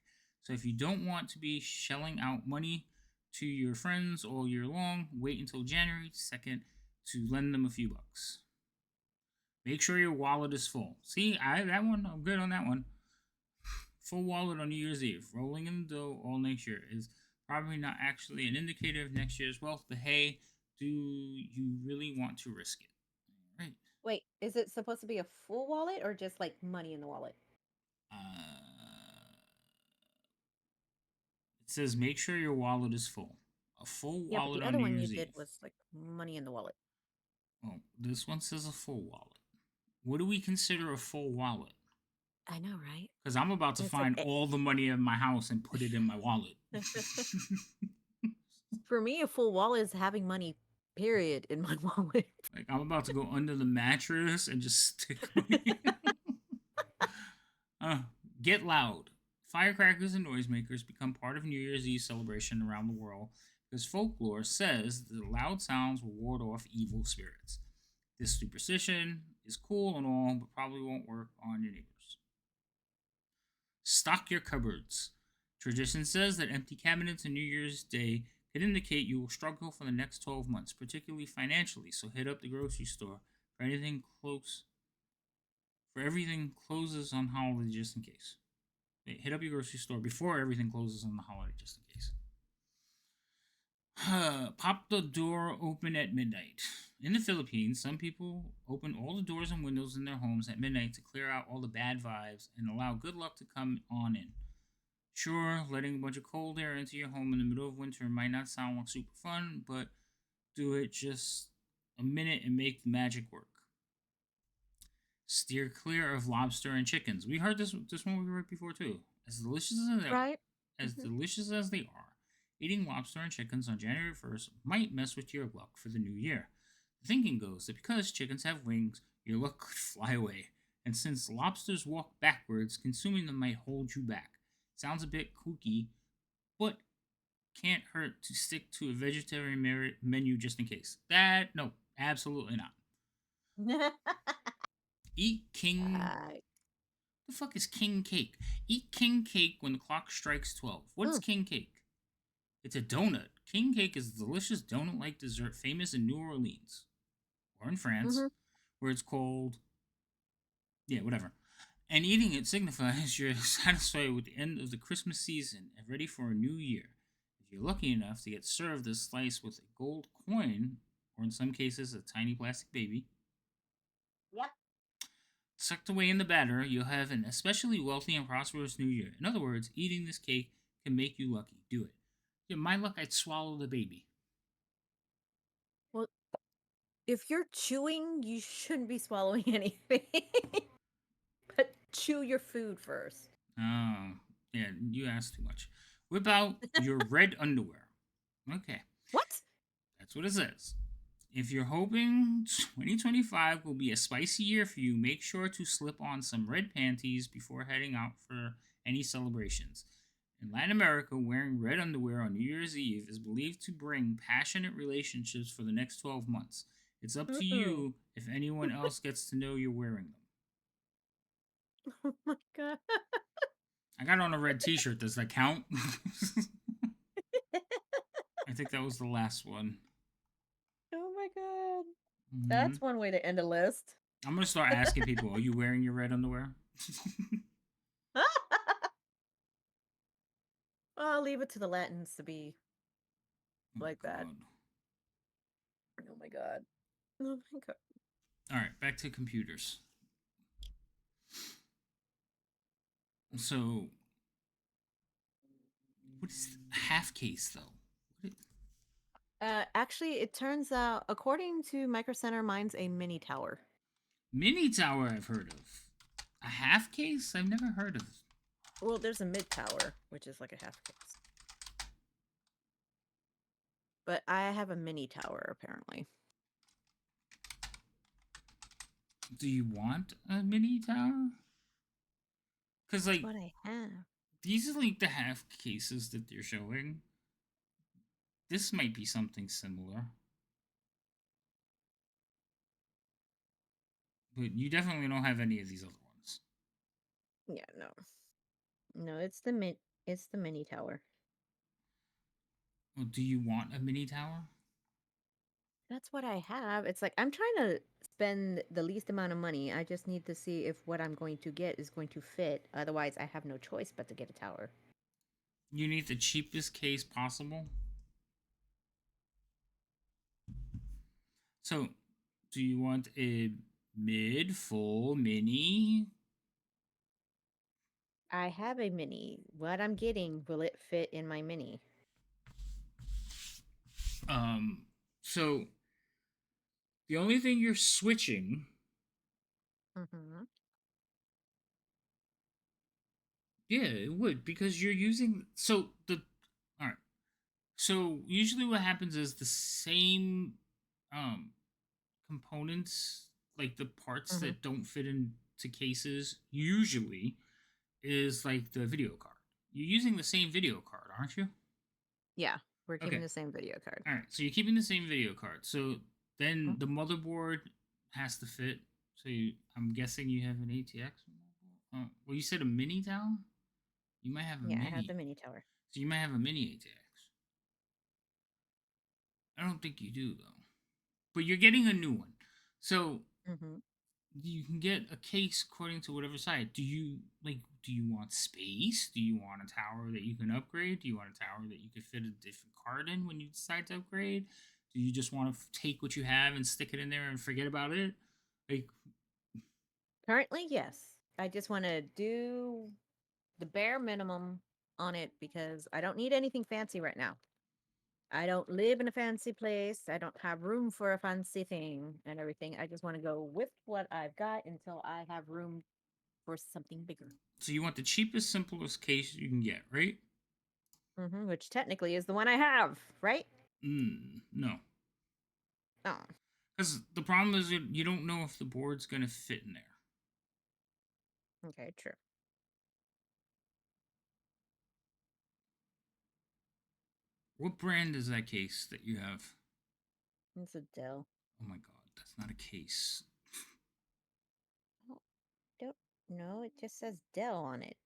So if you don't want to be shelling out money to your friends all year long, wait until January 2nd to lend them a few bucks. Make sure your wallet is full. See, I'm good on that one. Full wallet on New Year's Eve, rolling in the dough all next year is probably not actually an indicator of next year's wealth, but hey, do you really want to risk it? All right. Wait, is it supposed to be a full wallet or just like money in the wallet? It says make sure your wallet is full. A full Yeah, but wallet the on other New one you Year's did Eve. was like money in the wallet. Oh, this one says a full wallet. What do we consider a full wallet? I know, right? Because I'm about to It's like find all the money in my house and put it in my wallet. for me, a full wallet is having money, period, in my wallet. Like I'm about to go under the mattress and just stick money. uh, get loud. Firecrackers and noisemakers become part of New Year's Eve celebration around the world because folklore says that loud sounds will ward off evil spirits. This superstition is cool and all, but probably won't work on your neighbors. Stock your cupboards. Tradition says that empty cabinets on New Year's Day could indicate you will struggle for the next 12 months, particularly financially. So hit up the grocery store for anything close. For everything closes on holiday just in case. Hit up your grocery store before everything closes on the holiday just in case. Pop the door open at midnight. In the Philippines, some people open all the doors and windows in their homes at midnight to clear out all the bad vibes and allow good luck to come on in. Sure, letting a bunch of cold air into your home in the middle of winter might not sound like super fun, but do it just a minute and make the magic work. Steer clear of lobster and chickens. We heard this one we read before too. As delicious as they are, Right? as delicious as they are, eating lobster and chickens on January 1st might mess with your luck for the new year. The thinking goes that because chickens have wings, your luck could fly away. And since lobsters walk backwards, consuming them might hold you back. Sounds a bit kooky, but can't hurt to stick to a vegetarian menu just in case. No, absolutely not. Eat king. uh, The fuck is king cake? Eat king cake when the clock strikes 12. What is mm, king cake? It's a donut. King cake is a delicious donut like dessert famous in New Orleans or in France, hmm where it's called. Yeah, whatever. And eating it signifies you're satisfied with the end of the Christmas season and ready for a new year. If you're lucky enough to get served this slice with a gold coin, or in some cases, a tiny plastic baby, Yep. tucked away in the batter, you'll have an especially wealthy and prosperous new year. In other words, eating this cake can make you lucky. Do it. Yeah, my luck, I'd swallow the baby. Well, if you're chewing, you shouldn't be swallowing anything. But chew your food first. Oh, yeah, you asked too much. Whip out your red underwear. Okay, What? that's what it says. If you're hoping 2025 will be a spicy year for you, make sure to slip on some red panties before heading out for any celebrations. In Latin America, wearing red underwear on New Year's Eve is believed to bring passionate relationships for the next 12 months. It's up to Mm-mm. you if anyone else gets to know you're wearing them. Oh my god. I got on a red t shirt. Does that count? I think that was the last one. Oh my god. Hmm. That's one way to end a list. I'm going to start asking people, are you wearing your red underwear? I'll leave it to the Latins to be Oh like my that. God. Oh my god. Oh my god. All right, back to computers. So, what is half case though? What Actually, it turns out, according to Micro Center, mine's a mini tower. mini tower I've heard of. A half case I've never heard of. Well, there's a mid tower, which is like a half case. But I have a mini tower, apparently. Do you want a mini tower? Because That's like what I have. these are like the half cases that they're showing. This might be something similar. But you definitely don't have any of these other ones. Yeah, no. No, it's the mini tower. Well, do you want a mini tower? That's what I have. It's like I'm trying to spend the least amount of money. I just need to see if what I'm going to get is going to fit. Otherwise, I have no choice but to get a tower. You need the cheapest case possible. So, do you want a mid, full, mini? I have a mini. What I'm getting, will it fit in my mini? So the only thing you're switching, Mm-hmm. yeah, it would because you're using all right. So usually what happens is the same um components, like the parts Mm-hmm. that don't fit into cases, usually is like the video card. You're using the same video card, aren't you? Yeah, we're keeping Okay. the same video card. All right. So you're keeping the same video card. So then Mhm. the motherboard has to fit. So I'm guessing you have an ATX. Oh, well, you said a mini tower. You might have a Yeah, I have the mini. mini tower. So you might have a mini ATX. I don't think you do though. But you're getting a new one. So Mm-hmm. you can get a case according to whatever side. Do you want space? Do you want a tower that you can upgrade? Do you want a tower that you could fit a different card in when you decide to upgrade? Do you just want to take what you have and stick it in there and forget about it? Like, Currently, yes. I just want to do the bare minimum on it because I don't need anything fancy right now. I don't live in a fancy place. I don't have room for a fancy thing and everything. I just want to go with what I've got until I have room for something bigger. so you want the cheapest, simplest case you can get, right? Which technically is the one I have, right? No, Oh, because the problem is you don't know if the board's gonna fit in there. okay, true. What brand is that case that you have? It's a Dell. Oh my god, that's not a case. Oh, don't know. It just says Dell on it.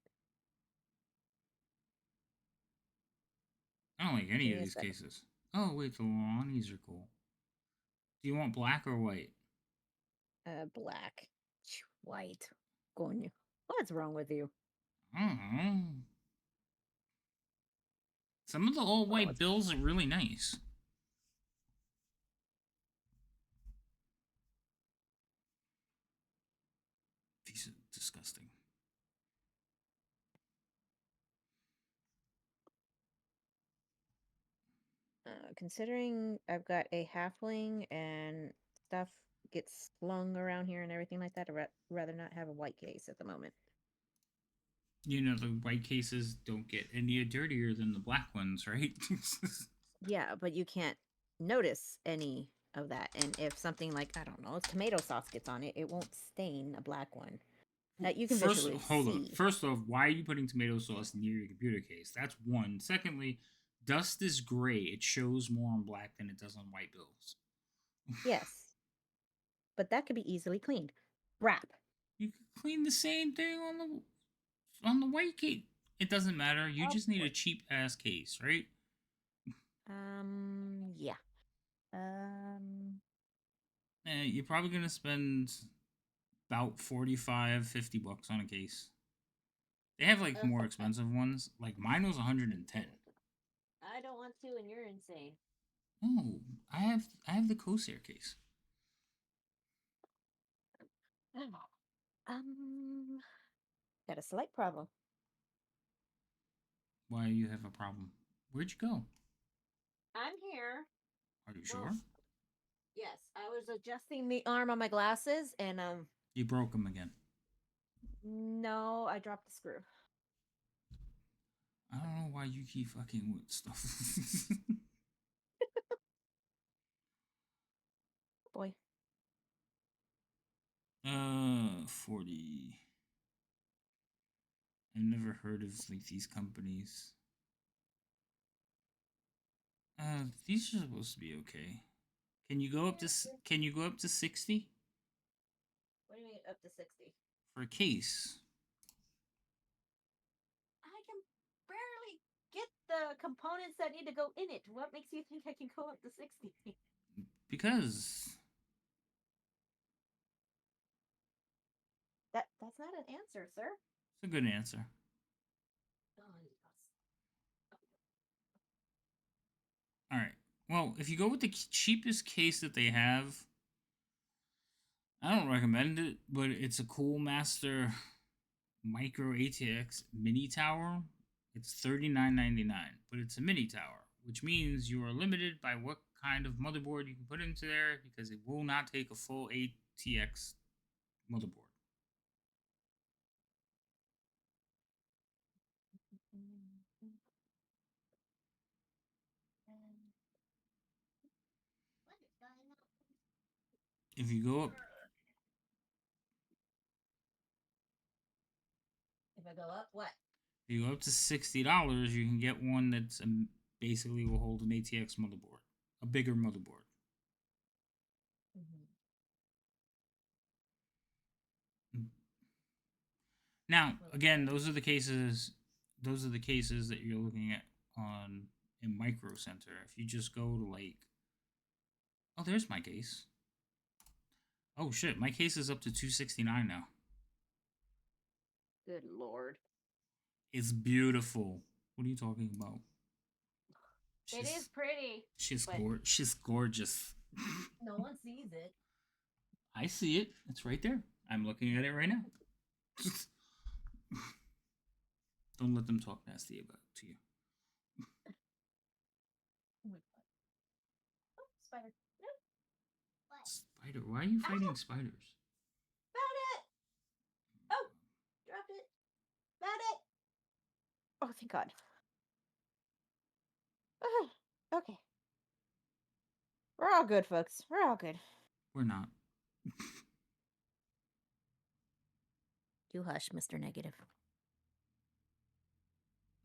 I don't like any Give of me a these second. cases. Oh wait, the Lonnies are cool. Do you want black or white? Black. White. Going. What's wrong with you? I don't know. Some of the all Hold on. white bills are really nice. These are disgusting. Considering I've got a halfling and stuff gets slung around here and everything like that, I'd rather not have a white case at the moment. You know, the white cases don't get any dirtier than the black ones, right? Yeah, but you can't notice any of that. And if something like, I don't know, tomato sauce gets on it, it won't stain a black one that you can First, visually hold on. see. First off, why are you putting tomato sauce near your computer case? That's one. Secondly, dust is gray. It shows more on black than it does on white bills. Yes, but that could be easily cleaned. Wrap. You could clean the same thing on the white case. It doesn't matter. You Of just need a course. cheap ass case, right? Yeah. Um, You're probably gonna spend about 45, $50 on a case. They have like more expensive ones. Like mine was 110. I don't want to, and you're insane. Oh, I have the Corsair case. Got a slight problem. Why you have a problem? Where'd you go? I'm here. Are you Well, sure? yes, I was adjusting the arm on my glasses, and You broke them again. no, I dropped the screw. I don't know why you keep fucking with stuff. Boy, 40. I've never heard of like these companies. These are supposed to be okay. Can you go up to Can you go up to 60 what do you mean up to 60? for a case? I can barely get the components that need to go in it. What makes you think I can go up to 60? Because That's not an answer, sir. it's a good answer. All right. Well, if you go with the cheapest case that they have, I don't recommend it, but it's a Cool Master Micro ATX mini tower. It's $39.99, but it's a mini tower, which means you are limited by what kind of motherboard you can put into there because it will not take a full ATX motherboard. If you go up If I go up, what? If you go up to $60, you can get one that's basically will hold an ATX motherboard, a bigger motherboard. Mm-hmm. Now, again, those are the cases. Those are the cases that you're looking at on in Micro Center. If you just go to like, oh, there's my case. Oh shit, my case is up to 269 now. Good lord. It's beautiful. What are you talking about? It is pretty. She's gorgeous. No one sees it. I see it. It's right there. I'm looking at it right now. Don't let them talk nasty about it to you. Oh my god. Oh, spider. No. What? Spider? Why are you fighting spiders? Found it! Oh, dropped it. Found it! Oh, thank god. Okay. We're all good, folks. We're all good. We're not. You hush, Mr. Negative.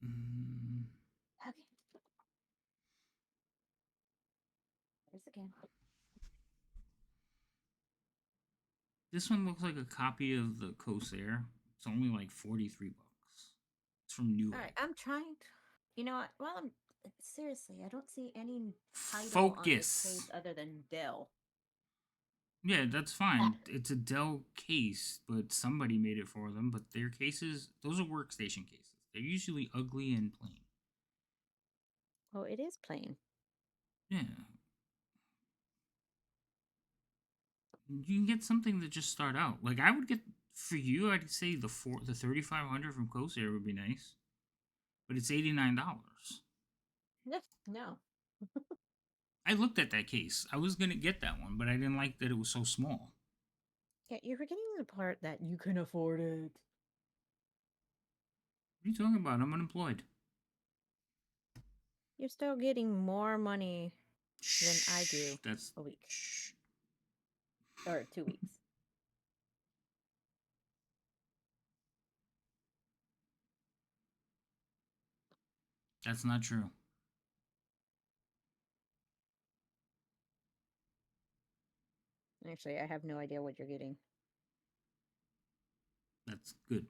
Mm, Okay. There's again. this one looks like a copy of the Corsair. It's only like 43 bucks. It's from Newegg. All right, I'm trying to. You know what? Well, I'm seriously. I don't see any title on this Focus. case other than Dell. Yeah, that's fine. It's a Dell case, but somebody made it for them. But their cases, those are workstation cases. They're usually ugly and plain. Oh, it is plain. Yeah. You can get something to just start out. Like I would get for you, I'd say the 3500 from Corsair would be nice. But it's $89. No. I looked at that case. I was gonna get that one, but I didn't like that it was so small. Yeah, you're forgetting the part that you can afford it. What are you talking about? I'm unemployed. You're still getting more money than I do That's a week. Or 2 weeks. That's not true. Actually, I have no idea what you're getting. That's good.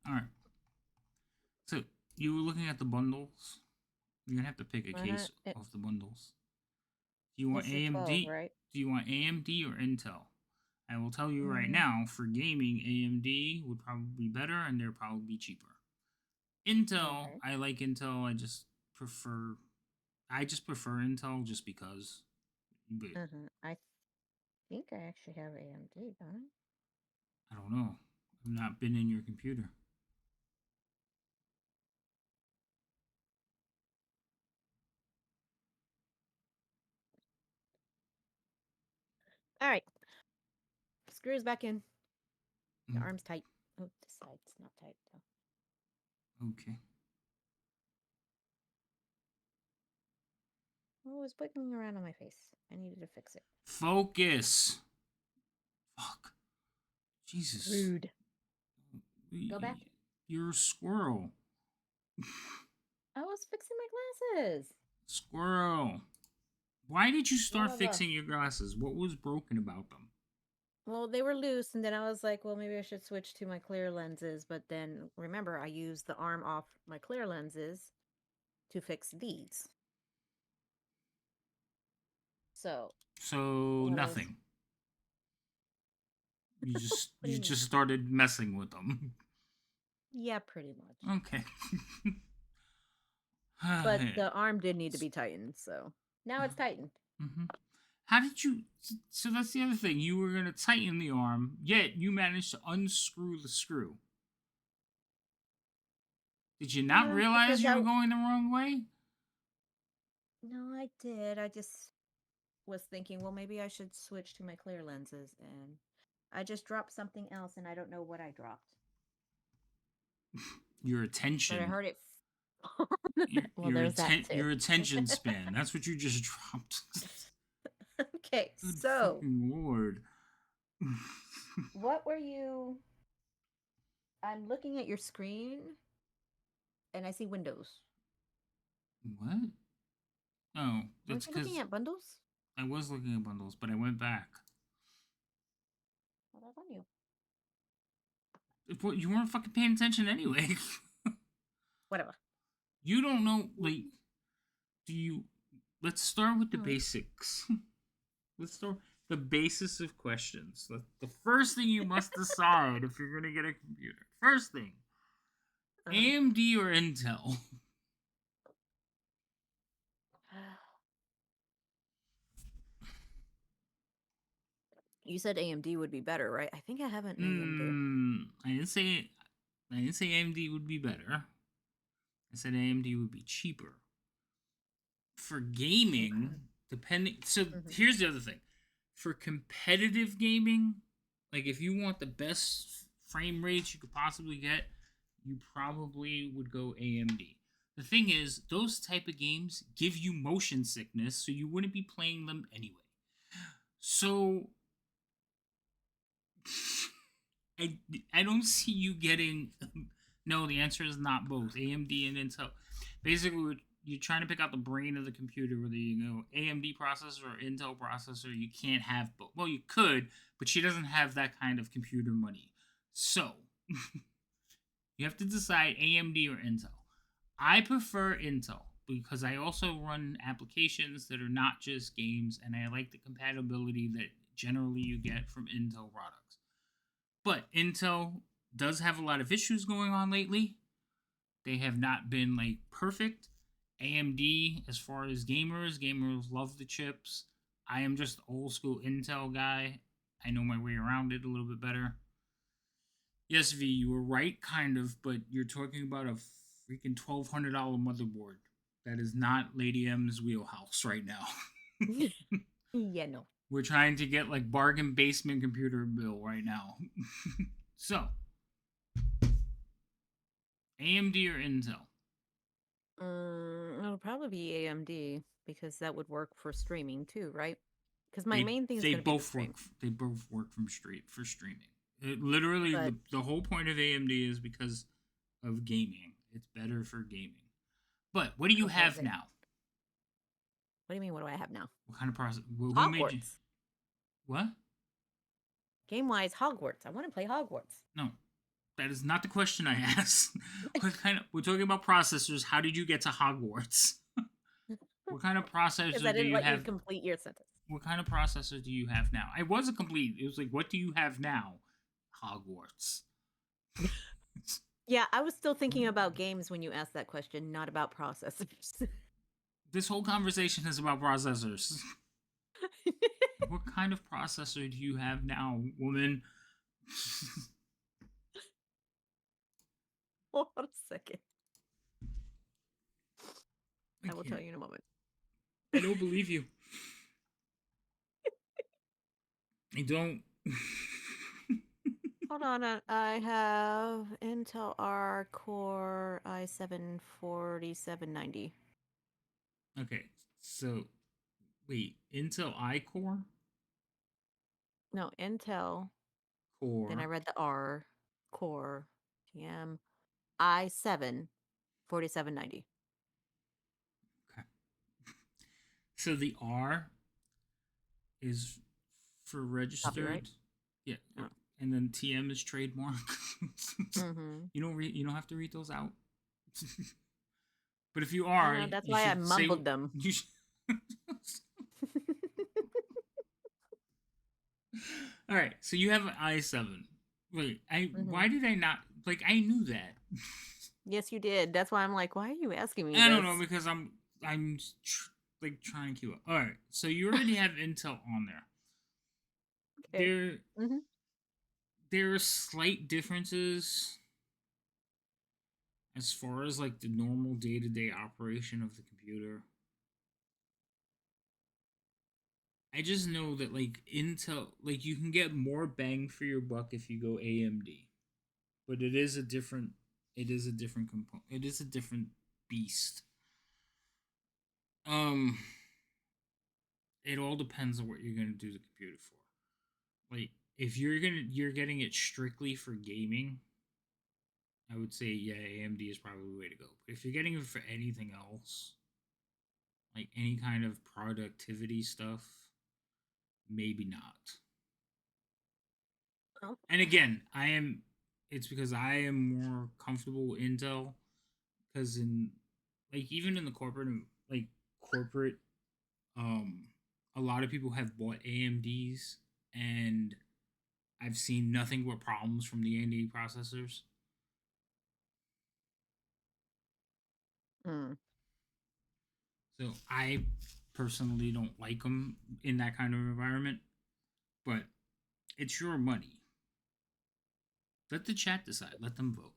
All right. So you were looking at the bundles. You're gonna have to pick a case off the bundles. Do you want It's the 12, AMD? right? Do you want AMD or Intel? I will tell you right Mm, now, for gaming, AMD would probably be better and they're probably cheaper. Intel, okay. I like Intel. I just prefer Intel just because. But I think I actually have AMD, don't I don't know. I've not been in your computer. I? All right. Screws back in. The Mm, arm's tight. Oh, the side's not tight though. okay. Oh, it was wiggling around on my face. I needed to fix it. Focus. Fuck. Jesus. Rude. Go back. You're a squirrel. I was fixing my glasses. Squirrel. Why did you start Whatever. fixing your glasses? What was broken about them? Well, they were loose, and then I was like, well, maybe I should switch to my clear lenses. But then remember, I used the arm off my clear lenses to fix these. So, So what was. nothing. You just What do you you mean? just started messing with them. Yeah, pretty much. Okay. But the arm did need to be tightened, so now it's tightened. Mm-hmm. How did you? So that's the other thing. You were gonna tighten the arm, yet you managed to unscrew the screw. Did you not realize Because you were going the wrong way? no, I did. I just was thinking, well, maybe I should switch to my clear lenses, and I just dropped something else, and I don't know what I dropped. Your But I attention. heard it. Well, Your, there's that too. your attention span. That's what you just dropped. Okay, Good so fucking lord. what were you? I'm looking at your screen, and I see windows. What? Oh, that's Weren't you looking because at bundles? I was looking at bundles, but I went back. Well, that's on you. You weren't fucking paying attention anyway. Whatever. You don't know, like, do you. Let's start with the Hmm. basics. Let's start the basis of questions. The first thing you must decide if you're going to get a computer. First thing, AMD or Intel? You said AMD would be better, right? I think I have an AMD. I didn't say AMD would be better. I said AMD would be cheaper. For gaming, Okay. depending. So here's the other thing. For competitive gaming, like if you want the best frame rates you could possibly get, you probably would go AMD. The thing is, those type of games give you motion sickness, so you wouldn't be playing them anyway. So I don't see you getting. No, the answer is not both AMD and Intel. Basically, you're trying to pick out the brain of the computer, whether you know AMD processor or Intel processor. You can't have both. Well, you could, but she doesn't have that kind of computer money. So you have to decide AMD or Intel. I prefer Intel because I also run applications that are not just games, and I like the compatibility that generally you get from Intel products. But Intel does have a lot of issues going on lately. They have not been like perfect. AMD, as far as gamers love the chips. I am just old school Intel guy. I know my way around it a little bit better. Yes, V, you were right, kind of, but you're talking about a freaking $1,200 motherboard. That is not Lady M's wheelhouse right now. Yeah, no. We're trying to get like bargain basement computer bill right now. So, AMD or Intel? It'll probably be AMD because that would work for streaming too, right? Because my They main thing is they going to be the both stream. work. They both work from street for streaming. Literally, But the whole point of AMD is because of gaming. It's better for gaming. But what do you okay, have but now? what do you mean? What do I have now? What kind of process? Who made you? Hogwarts. What? Game wise, Hogwarts. I want to play Hogwarts. No, that is not the question I asked. What kind of? We're talking about processors. How did you get to Hogwarts? What kind of Because I processor do didn't you let you have? complete your sentence. What kind of processor do you have now? I wasn't complete. It was like, what do you have now? Hogwarts. Yeah, I was still thinking about games when you asked that question, not about processors. This whole conversation is about processors. What kind of processor do you have now, woman? Hold on a second. I will can't. tell you in a moment. I don't believe you. I don't. Hold on, I have Intel R Core i7 4790. Okay, so wait, Intel iCore No, Intel. Core. Then I read the R Core TM i7 4790. Okay. So the R is for registered. Copyright? Yeah. Oh. And then TM is trademark. Mm-hmm. You don't have to read those out. But if you are, No, that's you why I should mumbled them. You should... All right, so you have an i7. Wait, why did I not like? I knew that. Yes, you did. That's why I'm like, why are you asking me I this? don't know because I'm like trying to queue up. All right, so you already have Intel on there. Okay. There are slight differences as far as like the normal day-to-day operation of the computer. I just know that like Intel, like you can get more bang for your buck if you go AMD, but it is a different component. It is a different beast. It all depends on what you're gonna do the computer for. Like if you're getting it strictly for gaming, I would say yeah, AMD is probably the way to go. But if you're getting it for anything else, like any kind of productivity stuff, maybe not. Oh. And again, it's because I am more comfortable with Intel because in like even in the corporate a lot of people have bought AMDs and I've seen nothing but problems from the AMD processors. So I personally don't like them in that kind of environment, but it's your money. Let the chat decide. Let them vote.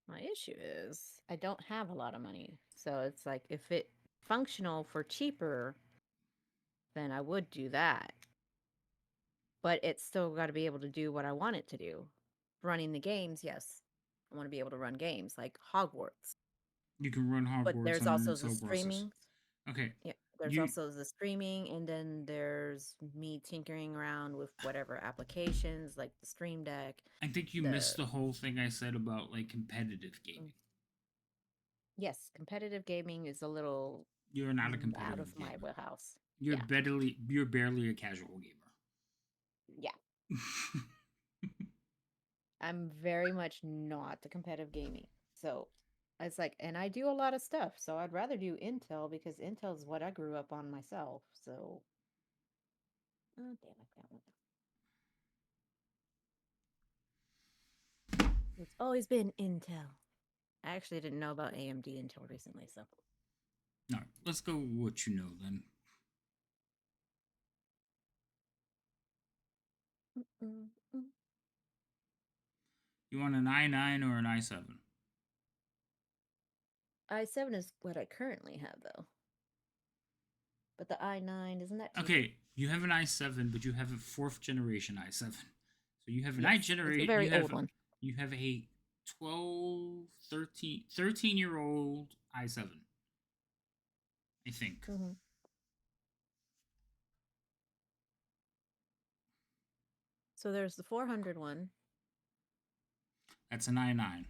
My issue is I don't have a lot of money. So it's like if it functional for cheaper, then I would do that. But it's still got to be able to do what I want it to do. Running the games, yes. I want to be able to run games like Hogwarts. You can run Hogwarts but there's on also an the Intel processor. streaming. Okay. Yeah, there's also the streaming, and then there's me tinkering around with whatever applications like the Stream Deck. I think you missed the whole thing I said about like competitive gaming. Yes, competitive gaming is a little. You're not a competitive out of gamer. my wheelhouse. You're barely a casual gamer. Yeah. I'm very much not the competitive gaming. So it's like, and I do a lot of stuff. So I'd rather do Intel because Intel is what I grew up on myself. So, oh damn, I got one. It's always been Intel. I actually didn't know about AMD until recently. So, all right, let's go with what you know then. You want an i9 or an i7? i7 is what I currently have, though. But the i9 isn't that cheaper? Okay, you have an i7, but you have a 4th generation i7. So you have an It's a very old one. You have a 13-year-old i7. I think. Mm-hmm. So there's the 400 one. That's an i9.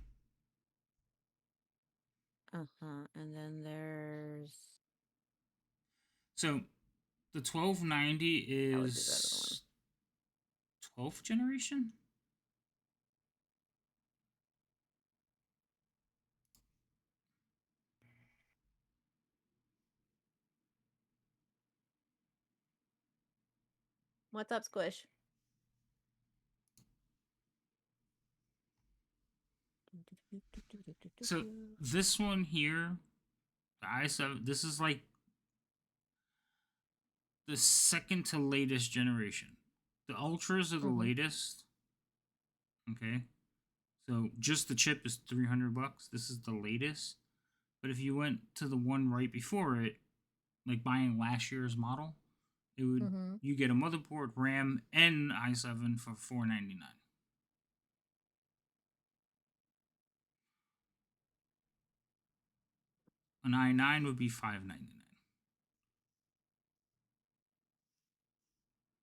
And then there's. So the 1290 is 12th generation? What's up, Squish? So this one here, the i7, this is like the second to latest generation. The Ultras are the Mhm. latest. Okay. So just the chip is $300. This is the latest. But if you went to the one right before it, like buying last year's model, it would Mhm. you get a motherboard, RAM, and i7 for $499. An i9 would be $599.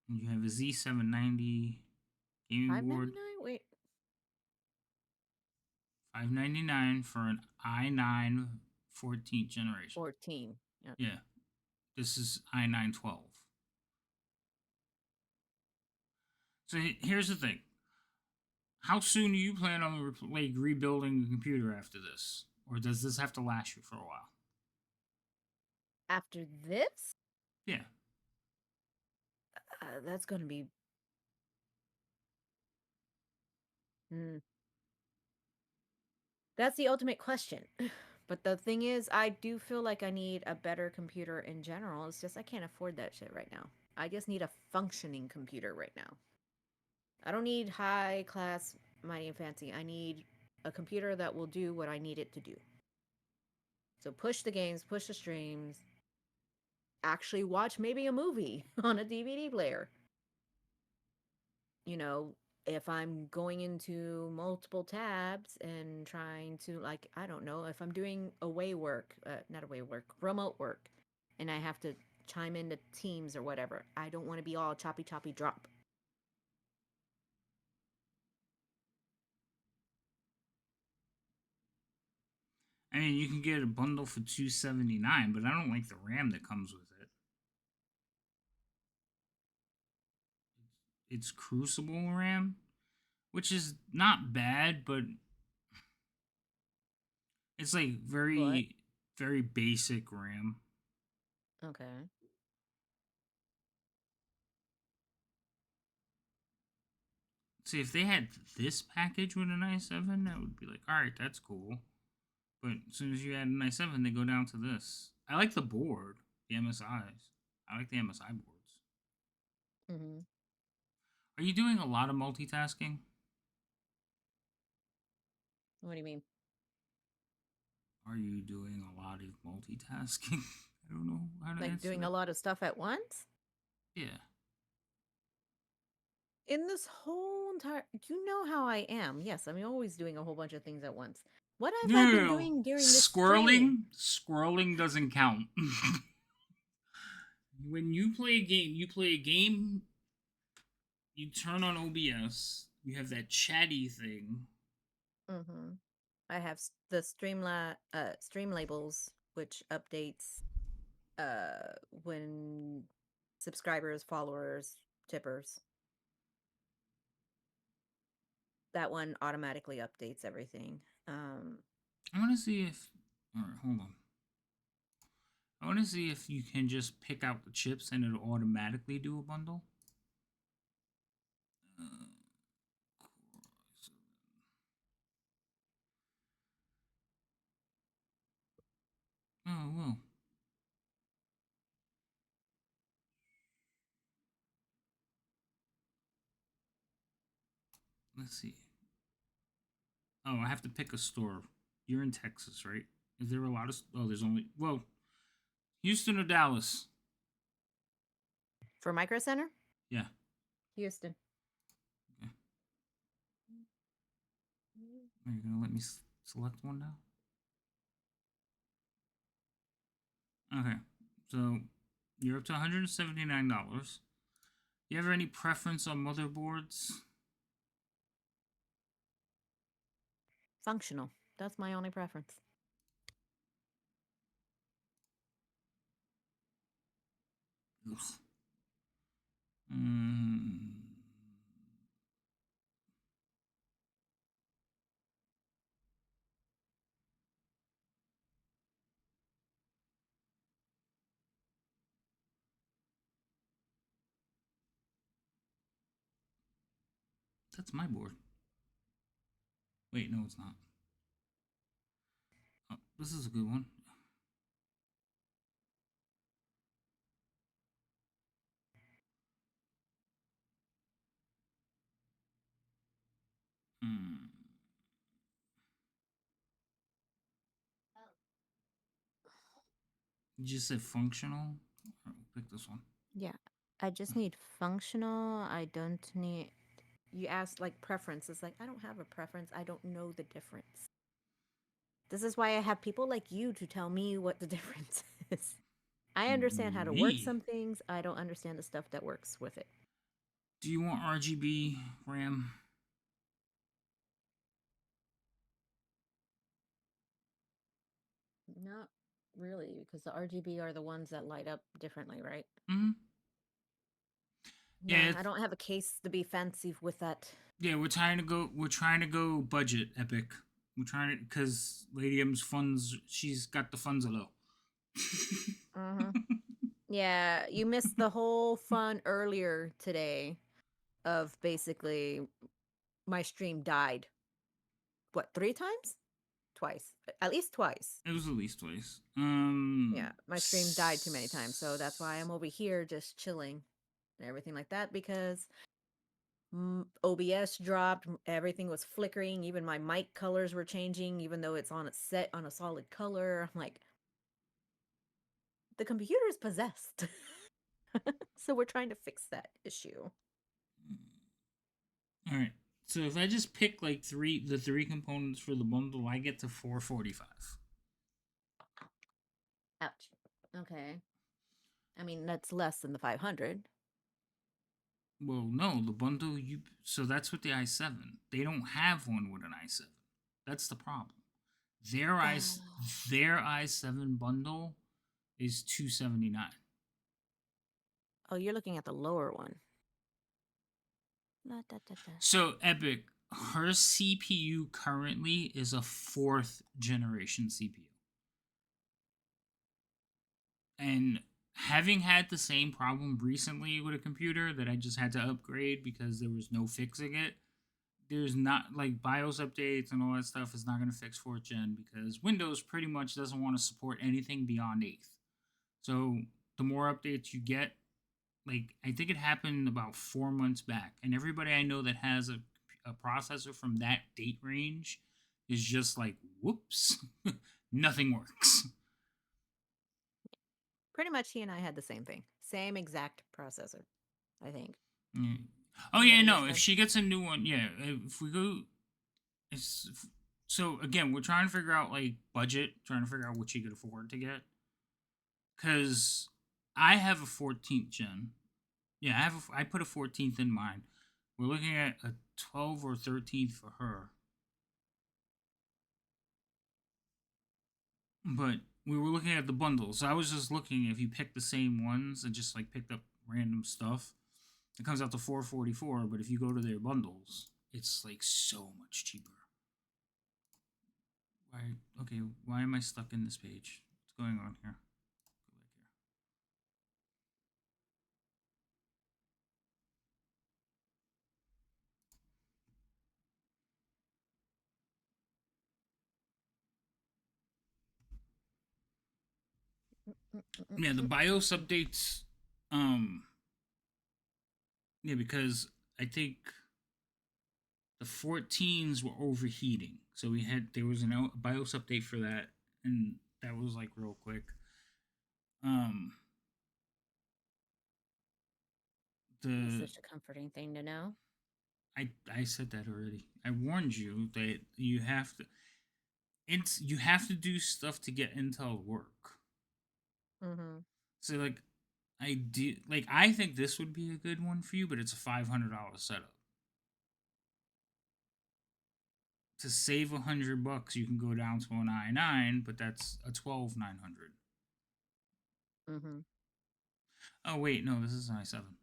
And you have a Z790 gaming board, $5.99. Wait. $599 for an i9 14th generation. 14. Okay. Yeah, this is i9 12. So here's the thing. How soon do you plan on like rebuilding the computer after this, or does this have to last you for a while? After this, Yeah. that's going to be. Hmm. That's the ultimate question. But the thing is, I do feel like I need a better computer in general. It's just I can't afford that shit right now. I just need a functioning computer right now. I don't need high class, mighty and fancy. I need a computer that will do what I need it to do. So push the games, push the streams, actually watch maybe a movie on a DVD player. You know, if I'm going into multiple tabs and trying to, like, I don't know, if I'm doing away work, not away work, remote work, and I have to chime into Teams or whatever, I don't want to be all choppy, choppy, drop. I mean, you can get a bundle for $279, but I don't like the RAM that comes with it. It's Crucible RAM, which is not bad, but it's like But, very, very basic RAM. okay. See, if they had this package with an i7, that would be like, all right, that's cool. But as soon as you add an i7, they go down to this. I like the board, the MSIs. I like the MSI boards. Mm-hmm. Are you doing a lot of multitasking? What do you mean? Are you doing a lot of multitasking? I don't know how to Like answer doing a that. lot of stuff at once? Yeah. In this whole entire, you know how I am. Yes, I'm always doing a whole bunch of things at once. What have No, I no, been no. doing during this stream? Squirreling doesn't count. When you play a game, you turn on OBS, you have that chatty thing. Mm-hmm. I have the stream labels, which updates when subscribers, followers, tippers. That one automatically updates everything. I want to see if. Alright, hold on. I want to see if you can just pick out the chips and it'll automatically do a bundle. Uh, oh, well. Let's see. Oh, I have to pick a store. You're in Texas, right? Is there a lot of. Oh, there's only. Well, Houston or Dallas? for Micro Center, Yeah. Houston. Okay. Are you going to let me select one now? Okay. So you're up to $179. You have any preference on motherboards? Functional. That's my only preference. Ugh. Mm. That's my board. Wait, no, it's not. Oh, this is a good one. Hmm. You just said functional? I'll pick this one. Yeah. I just need functional. I don't need. You asked like preference. It's like, I don't have a preference. I don't know the difference. This is why I have people like you to tell me what the difference is. I understand how to work Me. some things. I don't understand the stuff that works with it. Do you want RGB RAM? Not really, because the RGB are the ones that light up differently, right? Mm-hmm. Yeah, Yeah, I don't have a case to be fancy with that. yeah. We're trying to go budget Epic. We're trying to because Lady M's funds. She's got the funds a low. Uh-huh. Yeah, you missed the whole fun earlier today of basically my stream died. What, 3 times? Twice. At least twice. It was at least twice. Yeah, my stream died too many times, so that's why I'm over here just chilling and everything like that because OBS dropped, everything was flickering, even my mic colors were changing even though it's on a set on a solid color. I'm like, the computer is possessed. So we're trying to fix that issue. All right. So if I just pick like the three components for the bundle, I get to 445. Ouch. Okay. I mean, that's less than the 500. Well, no, the bundle so that's with the i7. They don't have one with an i7. That's the problem. Their their i7 bundle is 279. Oh, you're looking at the lower one. So Epic, her CPU currently is a 4th generation CPU. And having had the same problem recently with a computer that I just had to upgrade because there was no fixing it, there's not like BIOS updates and all that stuff is not going to fix 4th gen because Windows pretty much doesn't want to support anything beyond 8th. So the more updates you get, like I think it happened about 4 months back, and everybody I know that has a processor from that date range is just like, whoops, nothing works. Pretty much he and I had the same thing. Same exact processor, I think. Mm. Oh yeah, no. If she gets a new one, yeah. If we go, so again, we're trying to figure out like budget, trying to figure out what she could afford to get. Cause I have a 14th gen. Yeah, I put a 14th in mine. We're looking at a 12 or 13th for her. But we were looking at the bundles. So I was just looking if you pick the same ones and just like picked up random stuff, it comes out to 444. But if you go to their bundles, it's like so much cheaper. Why? Okay, why am I stuck in this page? What's going on here? Yeah, the BIOS updates. Yeah, because I think the 14s were overheating, so there was a BIOS update for that, and that was like real quick. That's such a comforting thing to know. I said that already. I warned you that you have to. You have to do stuff to get Intel to work. Mm-hmm. So like, I think this would be a good one for you, but it's a $500 setup. To save $100, you can go down to an i9, but that's a 12900. Mm-hmm. Oh wait, no, this is an i7.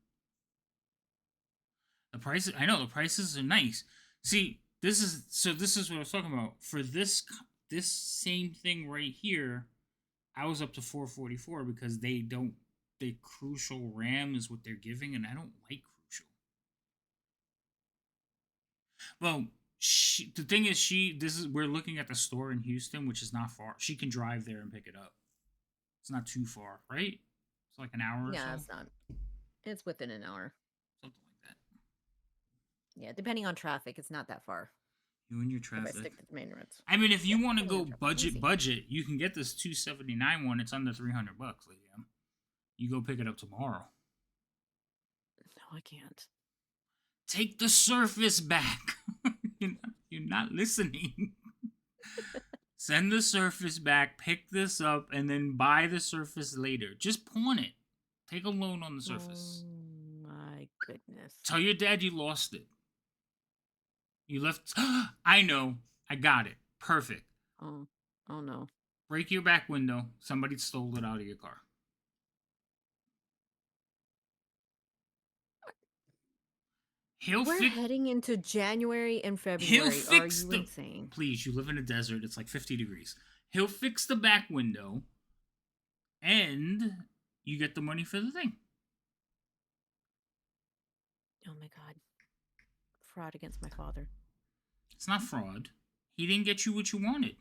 The prices, I know the prices are nice. See, this is what I was talking about. For this same thing right here, I was up to 444 because they Crucial RAM is what they're giving, and I don't like Crucial. Well, the thing is, we're looking at the store in Houston, which is not far. She can drive there and pick it up. It's not too far, right? It's like an hour or Yeah, so, it's not. It's within an hour. something like that. Yeah, depending on traffic, it's not that far. You and your If I traffic. stick to the main roads. I mean, if you Yeah, want to depending on go traffic, easy. budget, you can get this 279 one. It's under $300, Lady M. You go pick it up tomorrow. No, I can't. Take the Surface back. You're not listening. Send the Surface back, pick this up, and then buy the Surface later. Just pawn it. Take a loan on the Surface. Oh my goodness. Tell your dad you lost it. You left. I know. I got it. Perfect. Oh no. Break your back window. Somebody stole it out of your car. We're heading into January and He'll February. Are fix you the. insane? Please, you live in a desert. It's like 50 degrees. He'll fix the back window, and you get the money for the thing. Oh my god. Fraud against my father. It's not fraud. He didn't get you what you wanted.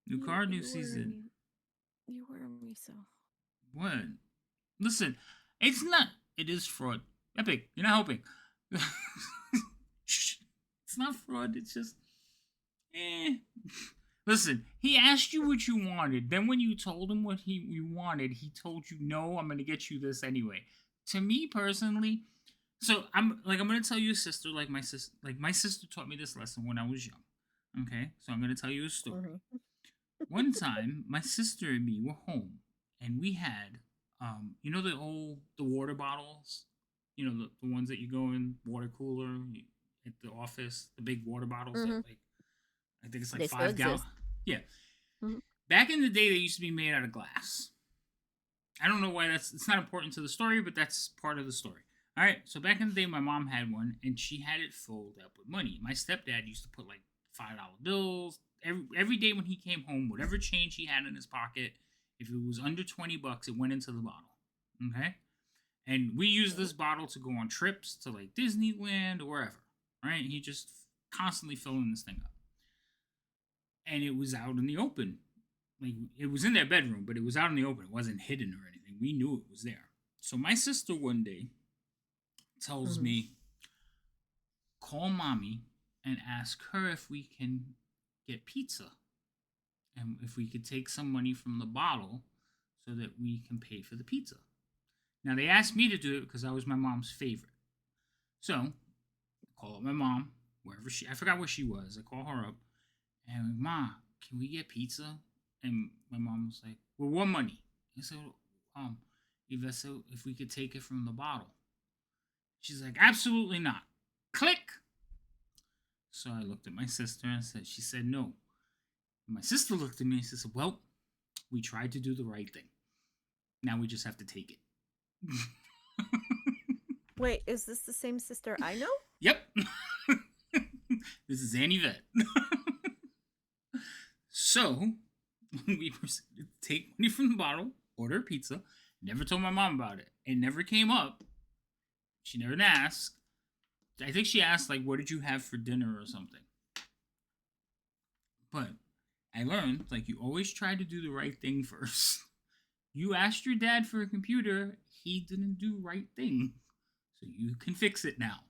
New car, new season. You worry me so. What? Listen, it's not. It is fraud. Epic, you're not helping. It's not fraud. It's just. Listen, he asked you what you wanted. Then when you told him what you wanted, he told you, "No, I'm gonna get you this anyway." To me personally, so I'm gonna tell you a sister my sister taught me this lesson when I was young. Okay, so I'm gonna tell you a story. Mm-hmm. One time, my sister and me were home, and we had, you know, the water bottles, you know, the ones that you go in water cooler at the office, the big water bottles Mm-hmm. that I think it's like They still 5 gallon. exist. Yeah. Mm-hmm. Back in the day, they used to be made out of glass. I don't know why it's not important to the story, but that's part of the story. All right. So back in the day, my mom had one, and she had it filled up with money. My stepdad used to put like $5 bills every day when he came home. Whatever change he had in his pocket, if it was under $20, it went into the bottle. Okay. And we used this bottle to go on trips to like Disneyland or wherever. Right. He just constantly filling this thing up. And it was out in the open. Like, it was in their bedroom, but it was out in the open. It wasn't hidden or anything. We knew it was there. So my sister one day tells me, call mommy and ask her if we can get pizza. And if we could take some money from the bottle so that we can pay for the pizza. Now, they asked me to do it because I was my mom's favorite. So, I call up my mom, I forgot where she was. I call her up. And I'm like, Ma, can we get pizza? And my mom was like, well, what money? I said, if we could take it from the bottle. She's like, absolutely not. Click. So I looked at my sister and she said no. And my sister looked at me and said, well, we tried to do the right thing. Now we just have to take it. Wait, is this the same sister I know? Yep. This is Annie Vet. So, we proceeded to take money from the bottle, order a pizza. Never told my mom about it. It never came up. She never asked. I think she asked, like, what did you have for dinner or something? But I learned, like, you always try to do the right thing first. You asked your dad for a computer. He didn't do the right thing. So you can fix it now.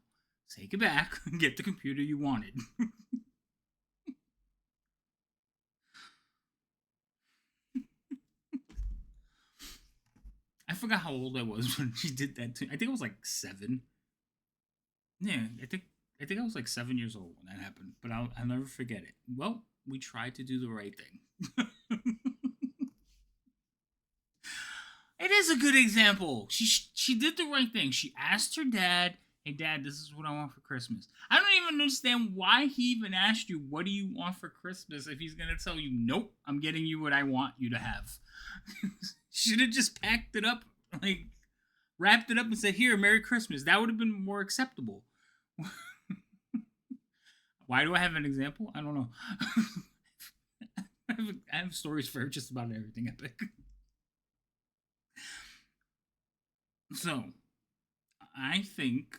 Take it back and get the computer you wanted. I forgot how old I was when she did that to me. I think I was like 7. Yeah, I think I was like 7 years old when that happened, but I'll never forget it. Well, we tried to do the right thing. It is a good example. She did the right thing. She asked her dad, "Hey, Dad, this is what I want for Christmas." I don't even understand why he even asked you, "What do you want for Christmas?" if he's gonna tell you, "Nope, I'm getting you what I want you to have." Should have just packed it up, like wrapped it up and said, "Here, Merry Christmas." That would have been more acceptable. Why do I have an example? I don't know. I have stories for just about everything, Epic. So I think,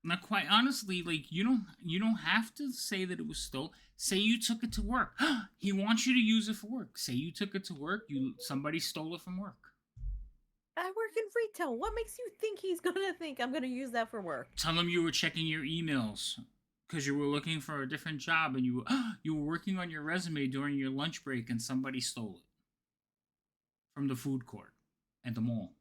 not quite honestly, like you don't have to say that it was stolen. Say you took it to work. He wants you to use it for work. Say you took it to work. Somebody stole it from work. I work in retail. What makes you think he's gonna think I'm gonna use that for work? Tell him you were checking your emails because you were looking for a different job and you were working on your resume during your lunch break and somebody stole it from the food court at the mall.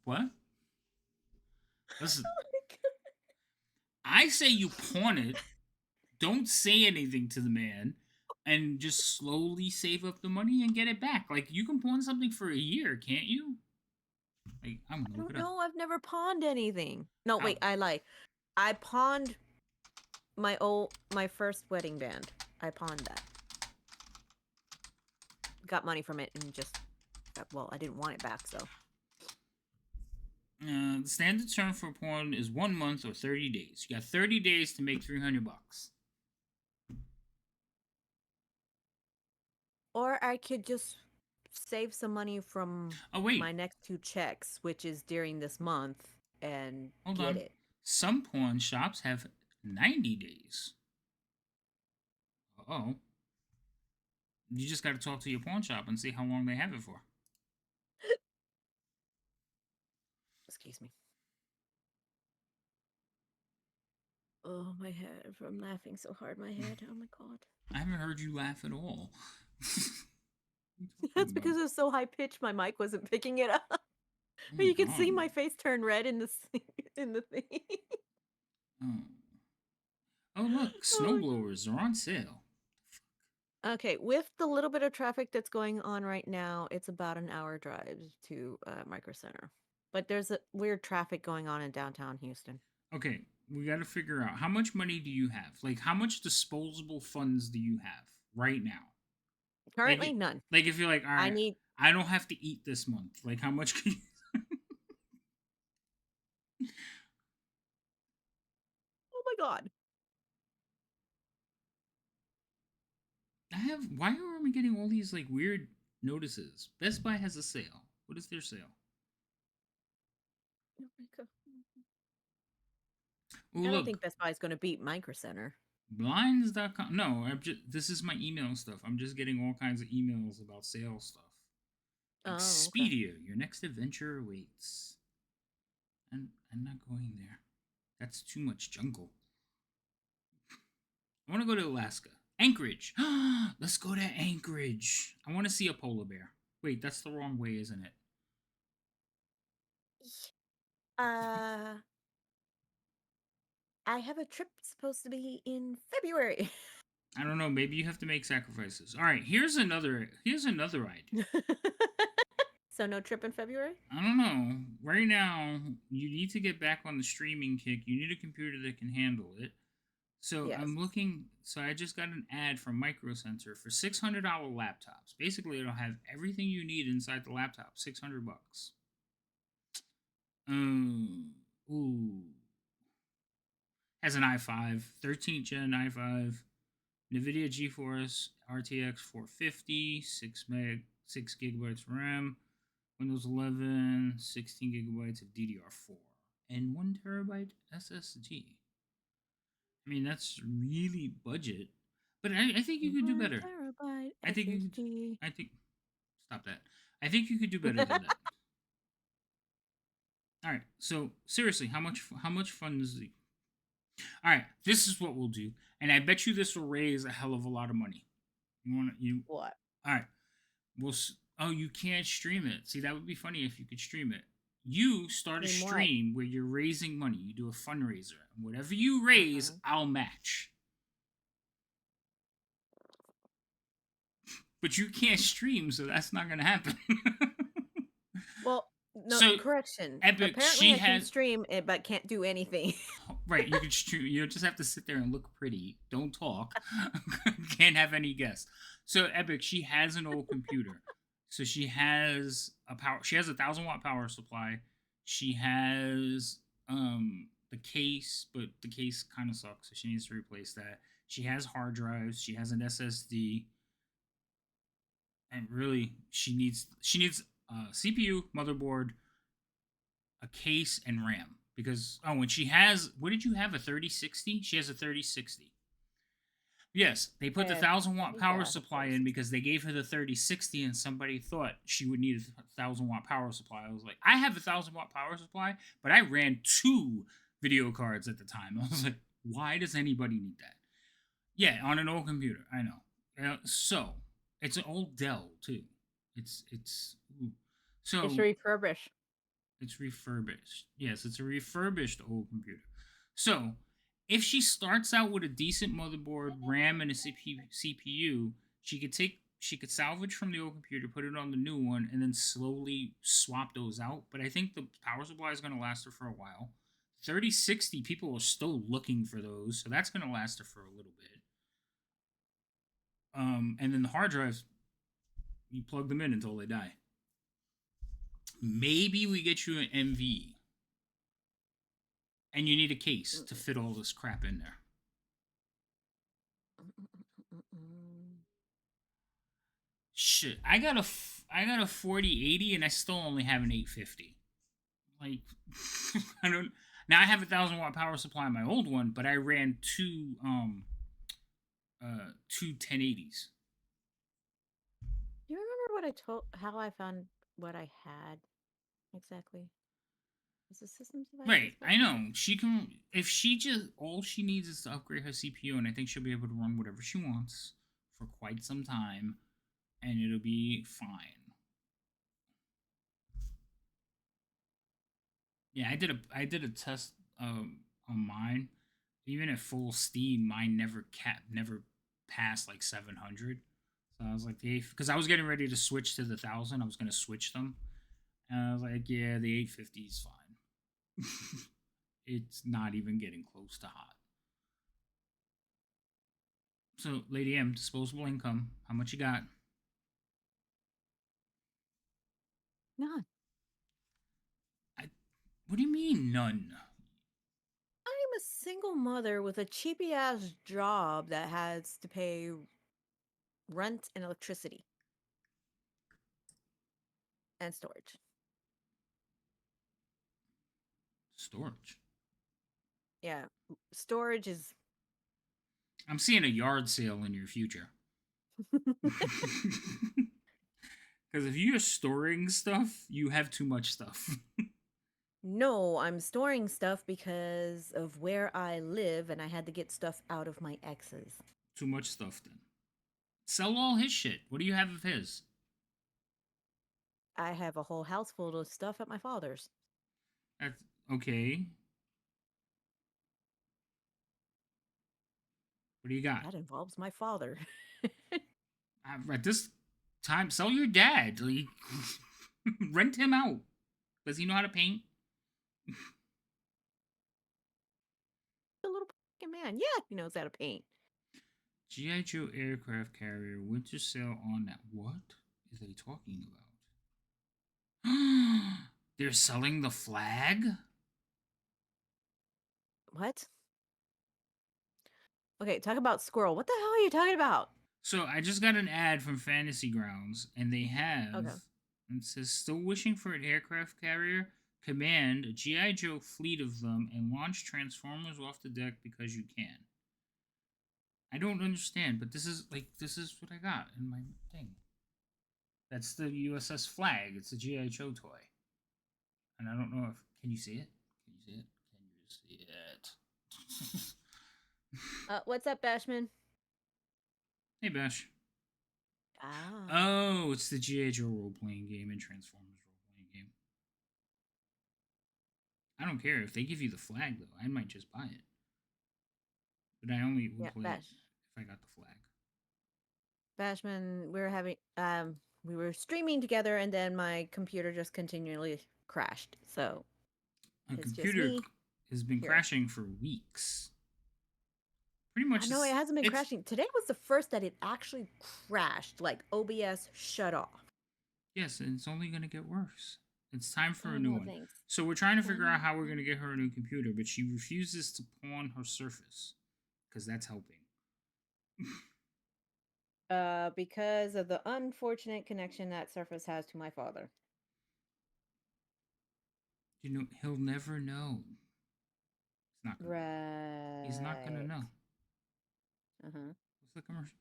What? Listen, Oh my God. I say you pawn it. Don't say anything to the man and just slowly save up the money and get it back. Like you can pawn something for a year, can't you? Like I'm I gonna look don't it up. know. I've never pawned anything. No, How? wait, I lied. I pawned my first wedding band. I pawned that. Got money from it and just well, I didn't want it back, so. The standard term for pawn is 1 month or 30 days. You got 30 days to make $300. Or I could just save some money from Oh wait, my next 2 checks, which is during this month, and hold get on. it. Some pawn shops have 90 days. Oh, you just got to talk to your pawn shop and see how long they have it for. Excuse me. Oh, my head from laughing so hard. My head. Oh my God. I haven't heard you laugh at all. That's because it was so high pitched. My mic wasn't picking it up. Oh But my you can see God. my face turn red in the in the thing. Oh. Oh look, Oh my God. snowblowers are on sale. Okay, with the little bit of traffic that's going on right now, it's about an hour drive to Micro Center. But there's a weird traffic going on in downtown Houston. Okay, we got to figure out how much money do you have? Like, how much disposable funds do you have right now? Currently, none. Like if you're like, all I right, need. I don't have to eat this month. Like, how much can you? Oh my God. I have. Why are we getting all these like weird notices? Best Buy has a sale. What is their sale? Oh my God. Oh I don't look, think Best Buy is going to beat Micro Center. blinds.com. No, this is my email stuff. I'm just getting all kinds of emails about sale stuff. Oh, okay. Expedia, your next adventure awaits. I'm not going there. That's too much jungle. I want to go to Alaska. Anchorage. Let's go to Anchorage. I want to see a polar bear. Wait, that's the wrong way, isn't it? Uh, I have a trip supposed to be in February. I don't know. Maybe you have to make sacrifices. All right, here's another idea. So no trip in February? I don't know. Right now, you need to get back on the streaming kick. You need a computer that can handle it. So Yes. I'm looking. So I just got an ad from Micro Center for $600 laptops. Basically, it'll have everything you need inside the laptop. $600. Ooh. Has an i5, 13th gen i5, NVIDIA GeForce RTX 450, 6 gigabytes RAM, Windows 11, 16 gigabytes of DDR4, and 1 terabyte SSD. I mean, that's really budget, but I think you could do better. I think you could. I think. Stop that. I think you could do better than that. All right. So seriously, how much fun is the? All right. This is what we'll do, and I bet you this will raise a hell of a lot of money. You want you? What? All right. Oh, you can't stream it. See, that would be funny if you could stream it. You start a Stream what? stream where you're raising money. You do a fundraiser. And whatever you raise, I'll match. But you can't stream, so that's not going to happen. Well, no, So, correction. Epic, Apparently, she I can has. stream it, but can't do anything. Right, you can stream. You just have to sit there and look pretty. Don't talk. Can't have any guests. So, Epic, she has an old computer. So she has a power. She has a 1,000-watt power supply. She has the case, but the case kind of sucks, so she needs to replace that. She has hard drives. She has an SSD, and really, she needs a CPU, motherboard, a case, and RAM. Because and she has, what did you have, a 3060? She has a 3060. Yes, they put the I 1,000 watt think I power have supply in 36. because they gave her the 3060 and somebody thought she would need a 1,000 watt power supply. I was like, I have a 1,000 watt power supply, but I ran 2 video cards at the time. I was like, why does anybody need that? Yeah, on an old computer. I know. So it's an old Dell too. It's ooh. It's So refurbished. it's refurbished. Yes, it's a refurbished old computer. So, if she starts out with a decent motherboard, RAM, and a CPU, she could salvage from the old computer, put it on the new one, and then slowly swap those out. But I think the power supply is going to last her for a while. 3060 people are still looking for those, so that's going to last her for a little bit. And then the hard drives, you plug them in until they die. Maybe we get you an MV. And you need a case to fit all this crap in there. Shit, I got a 4080 and I still only have an 850. Like, I don't. Now I have a 1,000 watt power supply on my old one, but I ran two 1080s. Do you remember how I found what I had exactly? Was the system device? Right, I know. She can, if she just, all she needs is to upgrade her CPU, and I think she'll be able to run whatever she wants for quite some time, and it'll be fine. Yeah, I did a test on mine. Even at full steam, mine never passed like 700. So I was like, because I was getting ready to switch to the 1,000. I was gonna switch them, and I was like, yeah, the 850 is fine. It's not even getting close to hot. So, Lady M, disposable income. How much you got? None. What do you mean none? I'm a single mother with a cheapy ass job that has to pay rent and electricity and storage. Storage. Yeah, storage is. I'm seeing a yard sale in your future. Because if you're storing stuff, you have too much stuff. No, I'm storing stuff because of where I live and I had to get stuff out of my ex's. Too much stuff then. Sell all his shit. What do you have of his? I have a whole house full of stuff at my father's. That's okay. What do you got? That involves my father. At this time, sell your dad. Like, rent him out. Does he know how to paint? The little fucking man. Yeah, he knows how to paint. G.I. Joe aircraft carrier winter sale on that. What is they talking about? They're selling the flag? What? Okay, talk about squirrel. What the hell are you talking about? So I just got an ad from Fantasy Grounds, and they have. Okay. It says, still wishing for an aircraft carrier? Command a G.I. Joe fleet of them and launch Transformers off the deck because you can. I don't understand, but this is what I got in my thing. That's the USS Flag. It's a G.I. Joe toy. And I don't know if, can you see it? Can you see it? Can you see it? What's up, Bashman? Hey, Bash. Ah. Oh, it's the G.I. Joe role-playing game and Transformers role-playing game. I don't care. If they give you the flag, though, I might just buy it. But I only would play it if I got the flag. Bashman, we were streaming together, and then my computer just continually crashed. So my computer has been crashing for weeks. Pretty much. No, it hasn't been crashing. Today was the first that it actually crashed. Like OBS shut off. Yes, and it's only going to get worse. It's time for a new one. Thanks. So we're trying to figure out how we're going to get her a new computer, but she refuses to pawn her Surface because that's helping. Because of the unfortunate connection that Surface has to my father. You know, he'll never know. He's not gonna. He's not gonna Right. know. Uh-huh. What's the commercial?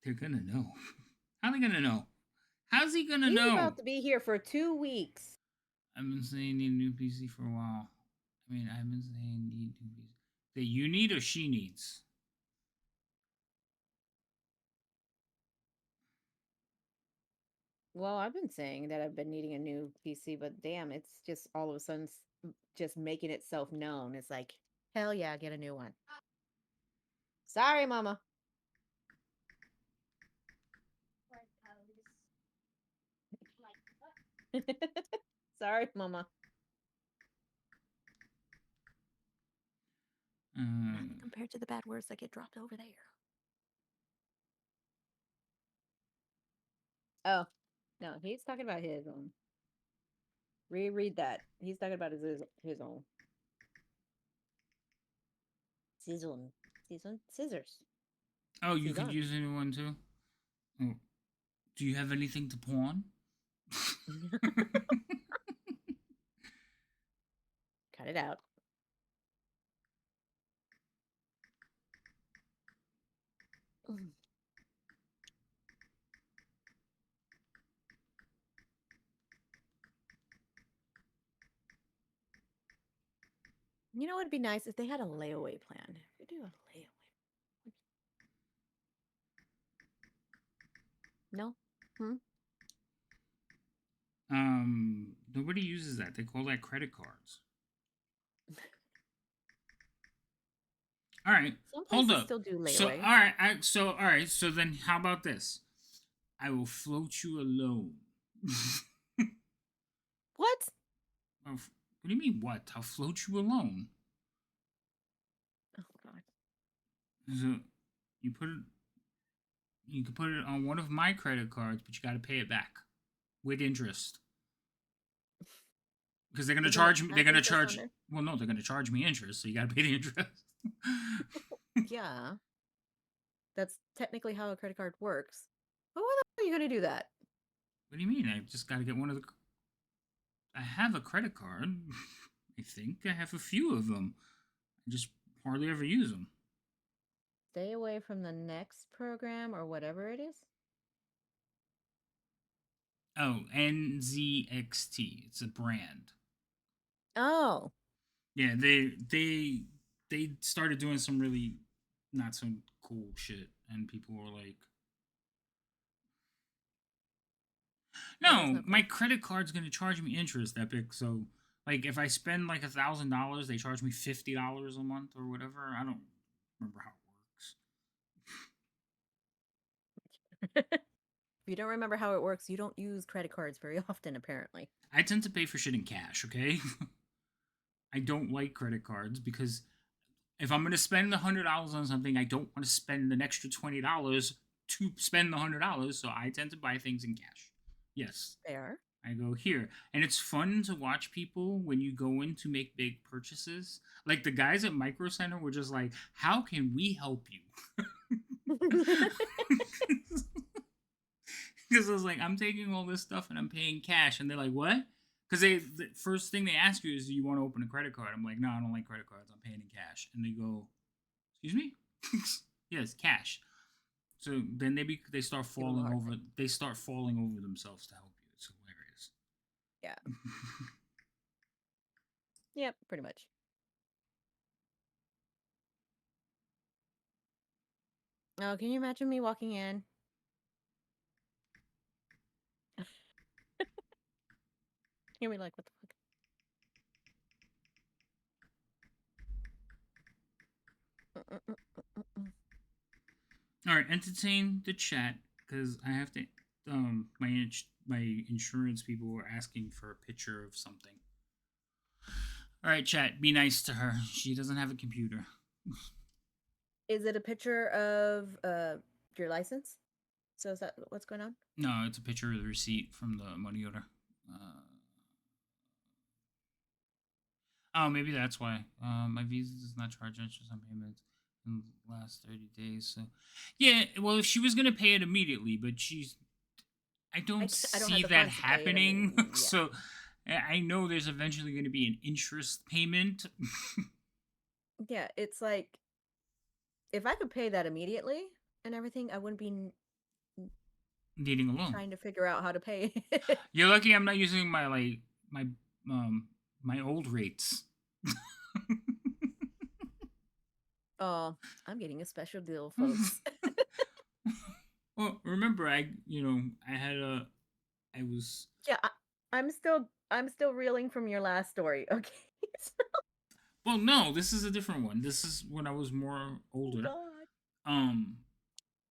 They're gonna know. How are they gonna know? How's he gonna He's know? about to be here for 2 weeks. I've been saying need a new PC for a while. I mean, I've been saying need new PC. That you need or she needs? Well, I've been saying that I've been needing a new PC, but damn, it's just all of a sudden just making itself known. It's like, hell yeah, get a new one. Sorry, Mama. Sorry, Mama. Nothing compared to the bad words that get dropped over there. Oh, no, he's talking about his own. Reread that. He's talking about his own. Scissors. Oh, you could Season. use a new one too. Oh, do you have anything to pawn? Cut it out. You know what would be nice if they had a layaway plan. We do a layaway. No? Nobody uses that. They call that credit cards. All right, Some hold places up. still do So, layaway. all right. So then, how about this? I will float you a loan. What? What do you mean? What? I'll float you a loan. Oh God. So you put it. You can put it on one of my credit cards, but you got to pay it back with interest. Because they're gonna charge me. They're gonna charge. Well, no, they're gonna charge me interest, so you got to pay the interest. Yeah. That's technically how a credit card works. But why the hell are you gonna do that? What do you mean? I just got to get one of the. I have a credit card. I think I have a few of them. I just hardly ever use them. Stay away from the next program or whatever it is. Oh, NZXT. It's a brand. Oh. Yeah, they started doing some really not so cool shit, and people were like, "No, my credit card's gonna charge me interest, Epic." So, like, if I spend like $1,000, they charge me $50 a month or whatever. I don't remember how it works. If you don't remember how it works, you don't use credit cards very often, apparently. I tend to pay for shit in cash. Okay, I don't like credit cards because if I'm gonna spend $100 on something, I don't want to spend an extra $20 to spend the $100. So I tend to buy things in cash. Yes. Fair. I go here. And it's fun to watch people when you go in to make big purchases. Like the guys at Micro Center were just like, how can we help you? Because I was like, I'm taking all this stuff and I'm paying cash. And they're like, what? Because the first thing they ask you is, do you want to open a credit card? I'm like, no, I don't like credit cards. I'm paying in cash. And they go, excuse me? Yes, cash. So then they start falling over. They start falling over themselves to help you. It's hilarious. Yeah. Yep, pretty much. Oh, can you imagine me walking in? You'll be like, what the fuck? All right, entertain the chat because I have to. My insurance people were asking for a picture of something. All right, chat. Be nice to her. She doesn't have a computer. Is it a picture of your license? So is that what's going on? No, it's a picture of the receipt from the money order. Oh, maybe that's why. My Visa does not charge interest on payments. in the last 30 days. So, yeah, well, if she was going to pay it immediately, but I don't I don't have see the that funds to pay it happening. immediately. Yeah. So, I know there's eventually going to be an interest payment. Yeah, it's like if I could pay that immediately and everything, I wouldn't be Needing a loan. trying to figure out how to pay it. You're lucky I'm not using my um my old rates. Oh, I'm getting a special deal, folks. Well, remember I had I was Yeah, I'm still reeling from your last story. Okay. well, no, this is a different one. This is when I was more Oh older. God. Um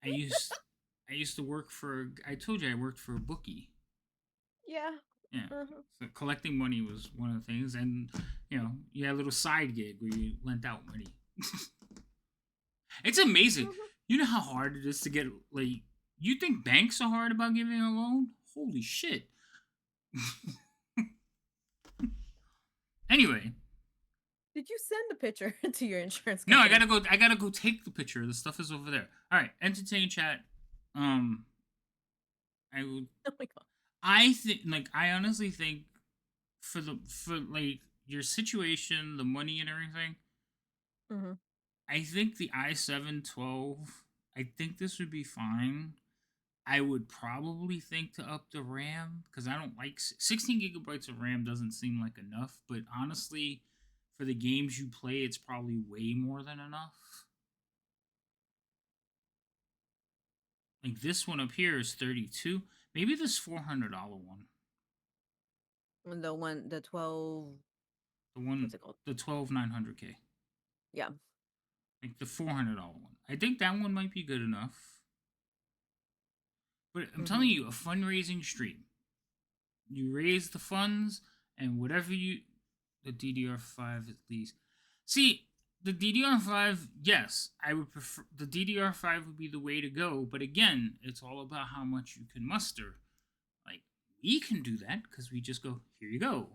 I used I used to work for I told you I worked for a bookie. Yeah. Yeah. Uh-huh. So collecting money was one of the things, and you had a little side gig where you lent out money. It's amazing. Mhm. You know how hard it is to get like. You think banks are hard about giving a loan? Holy shit. Anyway, Did you send the picture to your insurance no, company? I gotta go take the picture. The stuff is over there. All right, entertain chat. Um, I would. Oh my God. I think like I honestly think for like your situation, the money and everything. Hmm. I think the i7-12. I think this would be fine. I would probably think to up the RAM because I don't like 16 gigabytes of RAM doesn't seem like enough, but honestly, for the games you play, it's probably way more than enough. Like this one up here is 32. Maybe this $400 one. The 12, The one, what's it called? the 12900K. Yeah. Like the $400 one. I think that one might be good enough. But I'm telling Hmm. you, a fundraising stream. You raise the funds, and whatever the DDR5 at least. See, the DDR5, yes, I would prefer the DDR5 would be the way to go, but again, it's all about how much you can muster. Like we can do that because we just go, here you go.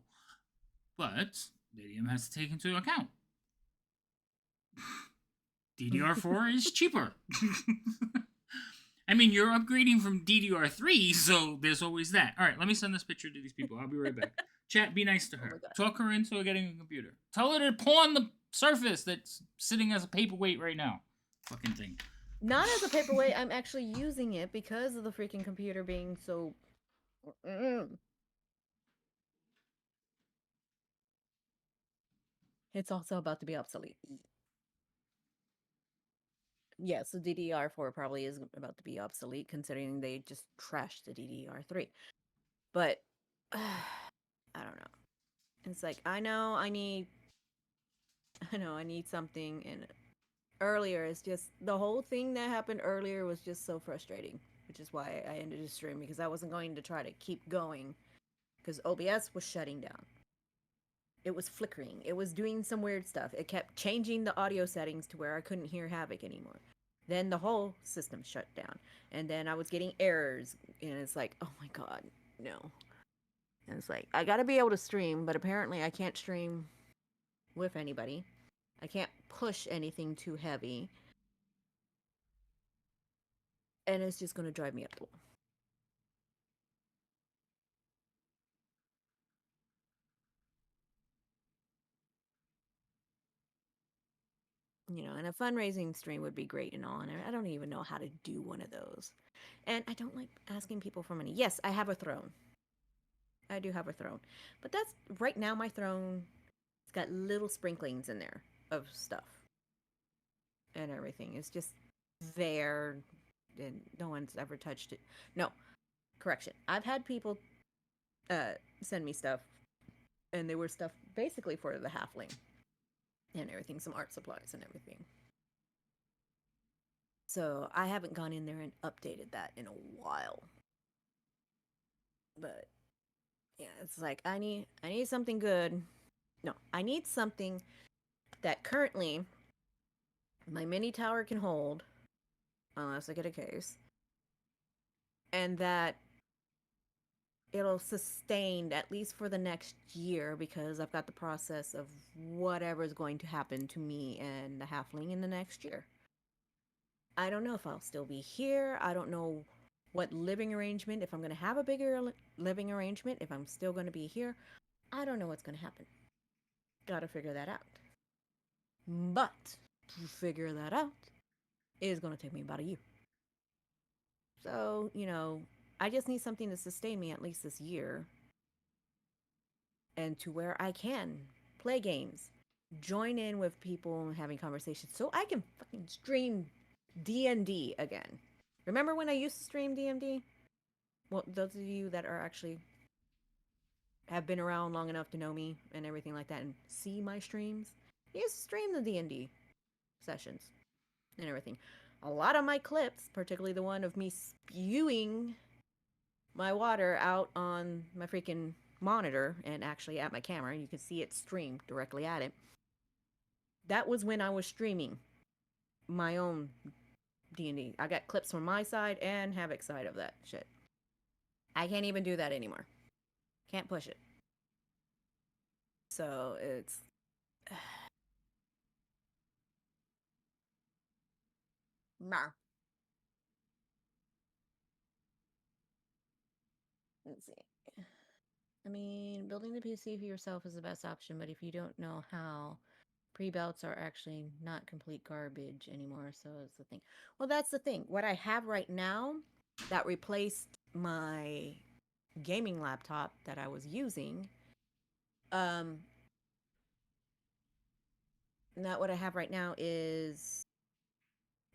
But Lydium has to take into account DDR4 is cheaper. I mean, you're upgrading from DDR3, so there's always that. All right, let me send this picture to these people. I'll be right back. Chat, be nice to Oh my her. God. Talk her into getting a computer. Tell her to pawn the Surface that's sitting as a paperweight right now. Fucking thing. Not as a paperweight. I'm actually using it because of the freaking computer being so. It's also about to be obsolete. Yeah, so DDR4 probably is about to be obsolete considering they just trashed the DDR3. But I don't know. It's like I know I need something, and earlier it's just the whole thing that happened earlier was just so frustrating, which is why I ended the stream because I wasn't going to try to keep going because OBS was shutting down. It was flickering. It was doing some weird stuff. It kept changing the audio settings to where I couldn't hear Havoc anymore. Then the whole system shut down. And then I was getting errors. And it's like, oh my God, no. And it's like, I gotta be able to stream, but apparently I can't stream with anybody. I can't push anything too heavy. And it's just gonna drive me up the wall. And a fundraising stream would be great and all. And I don't even know how to do one of those. And I don't like asking people for money. Yes, I have a throne. I do have a throne. But that's right now my throne. It's got little sprinklings in there of stuff and everything. It's just there and no one's ever touched it. No, correction. I've had people send me stuff and they were stuff basically for the halfling and everything, some art supplies and everything. So I haven't gone in there and updated that in a while. But yeah, it's like I need something good. No, I need something that currently my mini tower can hold, unless I get a case, and that it'll sustain at least for the next year because I've got the process of whatever is going to happen to me and the halfling in the next year. I don't know if I'll still be here. I don't know what living arrangement, if I'm going to have a bigger living arrangement, if I'm still going to be here. I don't know what's going to happen. Got to figure that out. But to figure that out is going to take me about a year. So, I just need something to sustain me at least this year and to where I can play games, join in with people and having conversations so I can fucking stream D&D again. Remember when I used to stream D&D? Well, those of you that are actually have been around long enough to know me and everything like that and see my streams, I used to stream the D&D sessions and everything. A lot of my clips, particularly the one of me spewing my water out on my freaking monitor and actually at my camera, you can see it streamed directly at it. That was when I was streaming my own D&D. I got clips from my side and Havoc's side of that shit. I can't even do that anymore. Can't push it. So it's nah. Let's see. I mean, building the PC for yourself is the best option, but if you don't know how, pre-belts are actually not complete garbage anymore, so it's the thing. Well, that's the thing. What I have right now that replaced my gaming laptop that I was using, not what I have right now is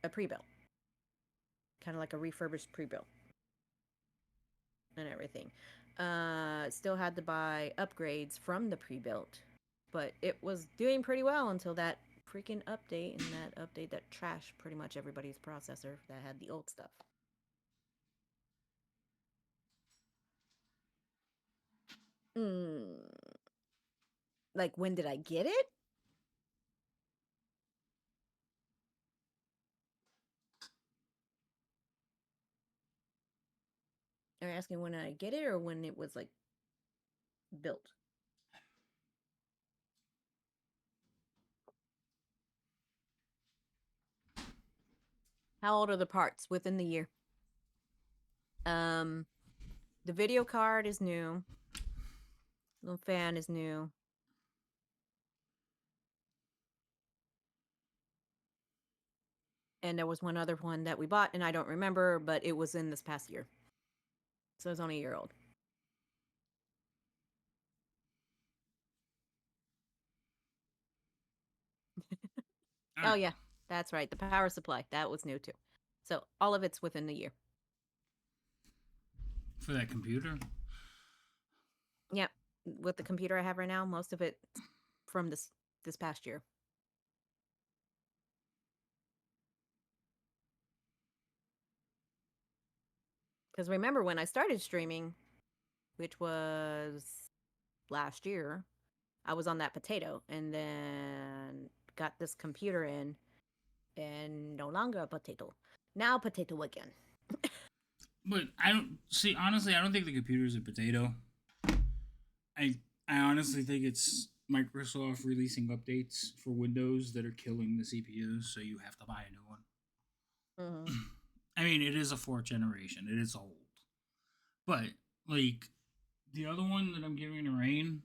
a pre-built. Kind of like a refurbished pre-built. And everything. Still had to buy upgrades from the pre-built, but it was doing pretty well until that freaking update, and that update that trashed pretty much everybody's processor that had the old stuff. Like, when did I get it? Are you asking when did I get it or when it was, like, built? How old are the parts within the year? The video card is new. The fan is new. And there was one other one that we bought, and I don't remember, but it was in this past year. So it's only a year old. Oh, yeah. That's right. The power supply. That was new, too. So all of it's within the year. For that computer? Yep. With the computer I have right now, most of it from this past year. Because remember when I started streaming, which was last year, I was on that potato and then got this computer in and no longer a potato. Now potato again. But I don't see, honestly, I don't think the computer is a potato. I honestly think it's Microsoft releasing updates for Windows that are killing the CPUs, so you have to buy a new one. Mm-hmm. I mean, it is a fourth generation. It is old. But, like, the other one that I'm giving to Rain,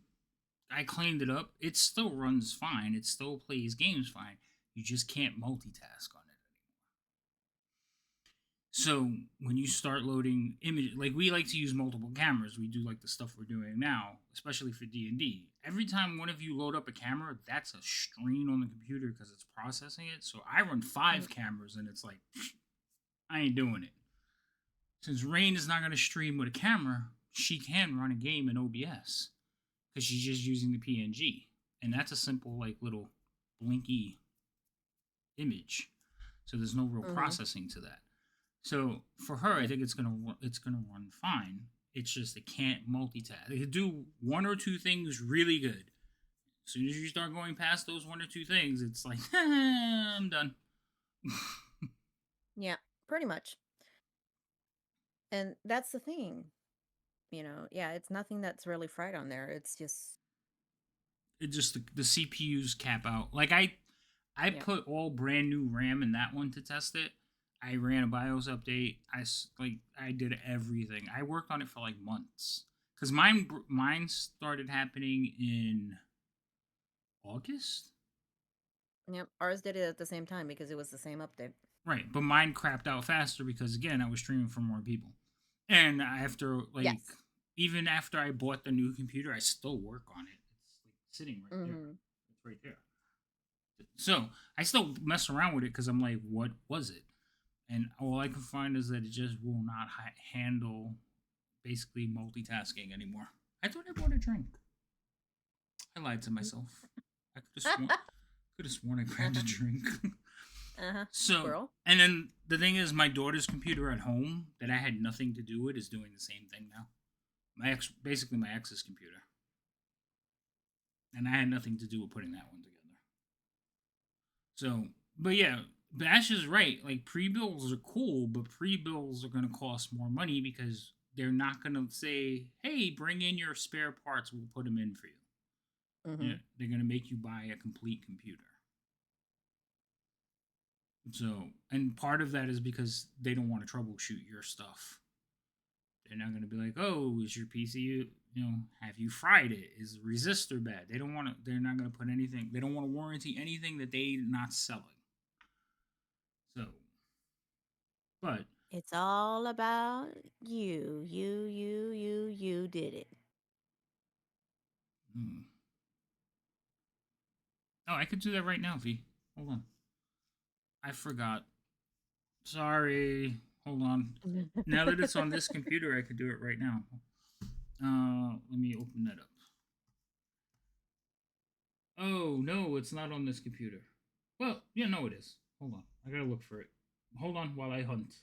I cleaned it up. It still runs fine. It still plays games fine. You just can't multitask on it anymore. So when you start loading images, like we like to use multiple cameras. We do like the stuff we're doing now, especially for D&D. Every time one of you load up a camera, that's a strain on the computer because it's processing it. So I run 5 cameras, and it's like, I ain't doing it. Since Rain is not going to stream with a camera, she can run a game in OBS because she's just using the PNG, and that's a simple like little blinky image, so there's no real processing to that. So for her, I think it's gonna run fine. It's just it can't multitask. It can do 1 or 2 things really good. As soon as you start going past those 1 or 2 things, it's like I'm done. Yeah, pretty much. And that's the thing. Yeah, it's nothing that's really fried on there. It's just, It just the CPU's cap out. Like I yeah. put all brand new RAM in that one to test it. I ran a BIOS update. I did everything. I worked on it for like months because mine started happening in August. Yep. Ours did it at the same time because it was the same update. Right, but mine crapped out faster because again I was streaming for more people, and after like Yes. even after I bought the new computer, I still work on it. It's like sitting right there. Mm-hmm. It's right there. So I still mess around with it because I'm like, what was it? And all I can find is that it just will not handle basically multitasking anymore. I thought I bought a drink. I lied to myself. I could have sworn I grabbed a drink. So, Squirrel. and then the thing is, my daughter's computer at home that I had nothing to do with is doing the same thing now. Basically my ex's computer, and I had nothing to do with putting that one together. So, but yeah, Bash is right. Like pre-bills are cool, but pre-bills are going to cost more money because they're not going to say, "Hey, bring in your spare parts. We'll put them in for you." Mm-hmm. Yeah, they're going to make you buy a complete computer. So, and part of that is because they don't want to troubleshoot your stuff. They're not going to be like, "Oh, is your PC, have you fried it? Is the resistor bad?" They don't want to. They're not going to put anything. They don't want to warranty anything that they're not selling. So, but It's all about you. You did it. Oh, I could do that right now, V. Hold on. I forgot. Sorry. Hold on. Now that it's on this computer, I could do it right now. Let me open that up. Oh, no, it's not on this computer. Well, yeah, no, it is. Hold on. I gotta look for it. Hold on while I hunt.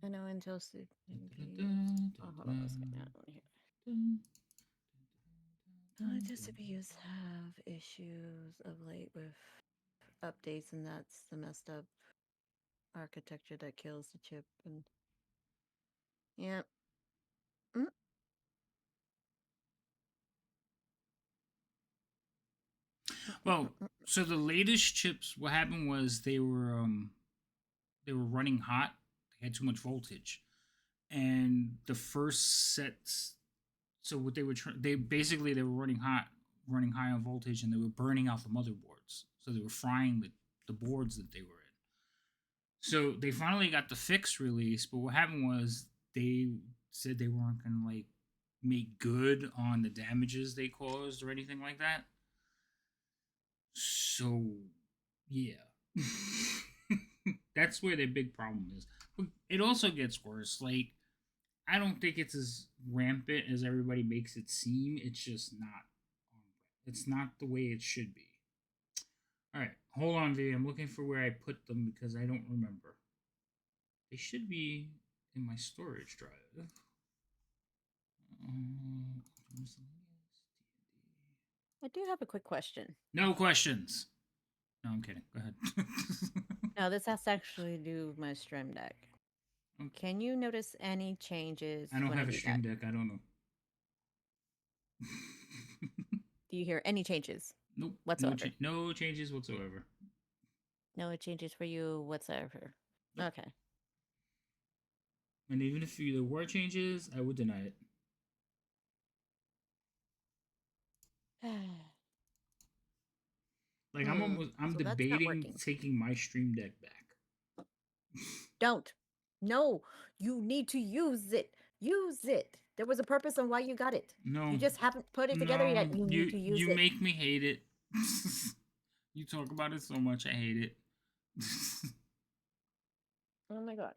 I know in toasted. Oh, hold on a second. Just CPUs have issues of late with updates, and that's the messed up architecture that kills the chip. And yeah. Well, so the latest chips, what happened was they were running hot. They had too much voltage, and the first sets. So what they were they were running high on voltage, and they were burning out the motherboards. So they were frying the boards that they were in. So they finally got the fix released, but what happened was they said they weren't gonna like make good on the damages they caused or anything like that. So yeah. That's where their big problem is. But it also gets worse. Like, I don't think it's as rampant as everybody makes it seem. It's just not. It's not the way it should be. All right, hold on, V. I'm looking for where I put them because I don't remember. They should be in my storage drive. I do have a quick question. No questions. No, I'm kidding. Go ahead. Now, this has to actually do with my Stream Deck. Okay. Can you notice any changes? I don't when have I a do Stream that? Deck. I don't know. Do you hear any changes? Nope. Whatsoever? No changes whatsoever. No changes for you whatsoever. Nope. Okay. And even if there were changes, I would deny it. Like I'm So that's not debating working. taking my Stream Deck back. Don't. No, you need to use it. Use it. There was a purpose on why you got it. No. You just haven't put it together yet. You need to use you it. make me hate it. You talk about it so much, I hate it. Oh my god.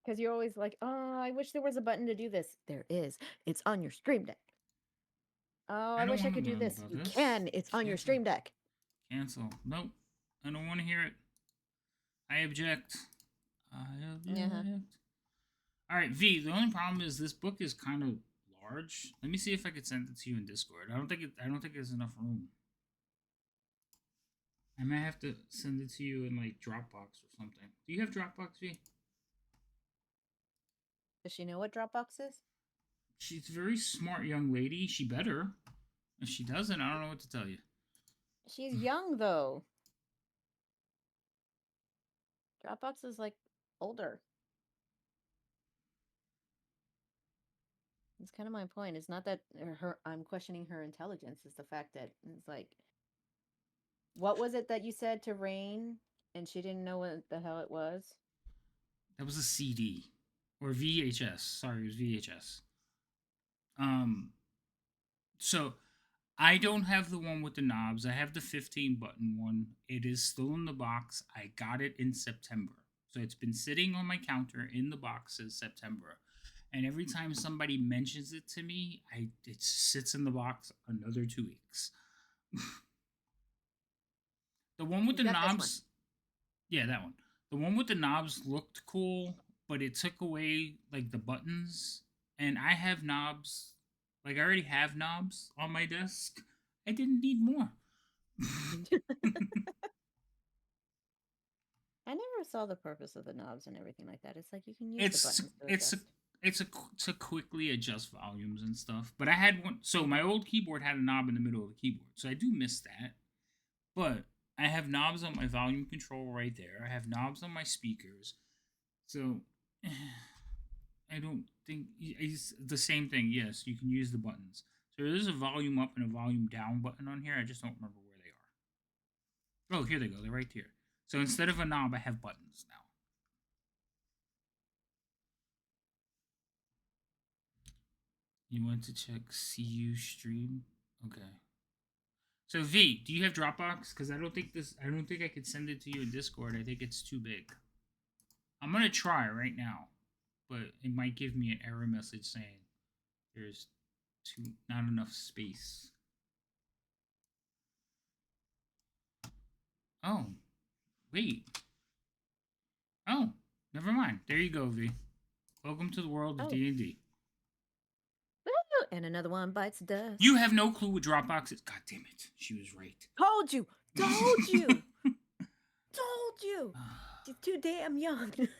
Because you're always like, oh, I wish there was a button to do this. There is. It's on your Stream Deck. Oh, I wish I could do this. You can. It's on your Stream Deck. Cancel. Nope. I don't want to hear it. I object. All right, V. The only problem is this book is kind of large. Let me see if I could send it to you in Discord. I don't think there's enough room. I might have to send it to you in like Dropbox or something. Do you have Dropbox, V? Does she know what Dropbox is? She's a very smart young lady. She better. If she doesn't, I don't know what to tell you. She's young though. Dropbox is like older. It's kind of my point. It's not that I'm questioning her intelligence. It's the fact that it's like, what was it that you said to Rain, and she didn't know what the hell it was? That was a CD or VHS. Sorry, it was VHS. Um, so I don't have the one with the knobs. I have the 15 button one. It is still in the box. I got it in September. So it's been sitting on my counter in the box since September. And every time somebody mentions it to me, it sits in the box another 2 weeks. The one with You the got this one. knobs, yeah, that one. The one with the knobs looked cool, but it took away like the buttons. And I have knobs, like I already have knobs on my desk. I didn't need more. I never saw the purpose of the knobs and everything like that. It's like you can use the it's buttons to it's adjust. it's a to quickly adjust volumes and stuff. But I had one, so my old keyboard had a knob in the middle of the keyboard, so I do miss that. But I have knobs on my volume control right there. I have knobs on my speakers, so I don't think it's the same thing. Yes, you can use the buttons. So there's a volume up and a volume down button on here. I just don't remember where they are. Oh, here they go. They're right here. So instead of a knob, I have buttons now. You want to check CU stream? Okay. So V, do you have Dropbox? Because I don't think I could send it to you in Discord. I think it's too big. I'm gonna try right now, but it might give me an error message saying there's not enough space. Oh, wait. Oh, never mind. There you go, V. Welcome to the world of D&D. And another one bites dust. You have no clue what Dropbox is. God damn it. She was right. Told you. Told you. Told you. She's too damn young. Jesus.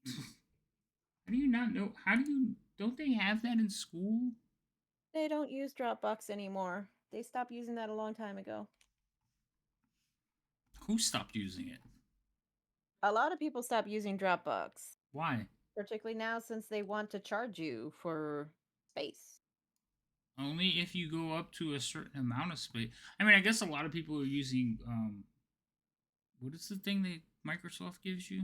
How do you not know? Don't they have that in school? They don't use Dropbox anymore. They stopped using that a long time ago. Who stopped using it? A lot of people stopped using Dropbox. Why? Particularly now since they want to charge you for space. Only if you go up to a certain amount of space. I mean, I guess a lot of people are using what is the thing that Microsoft gives you?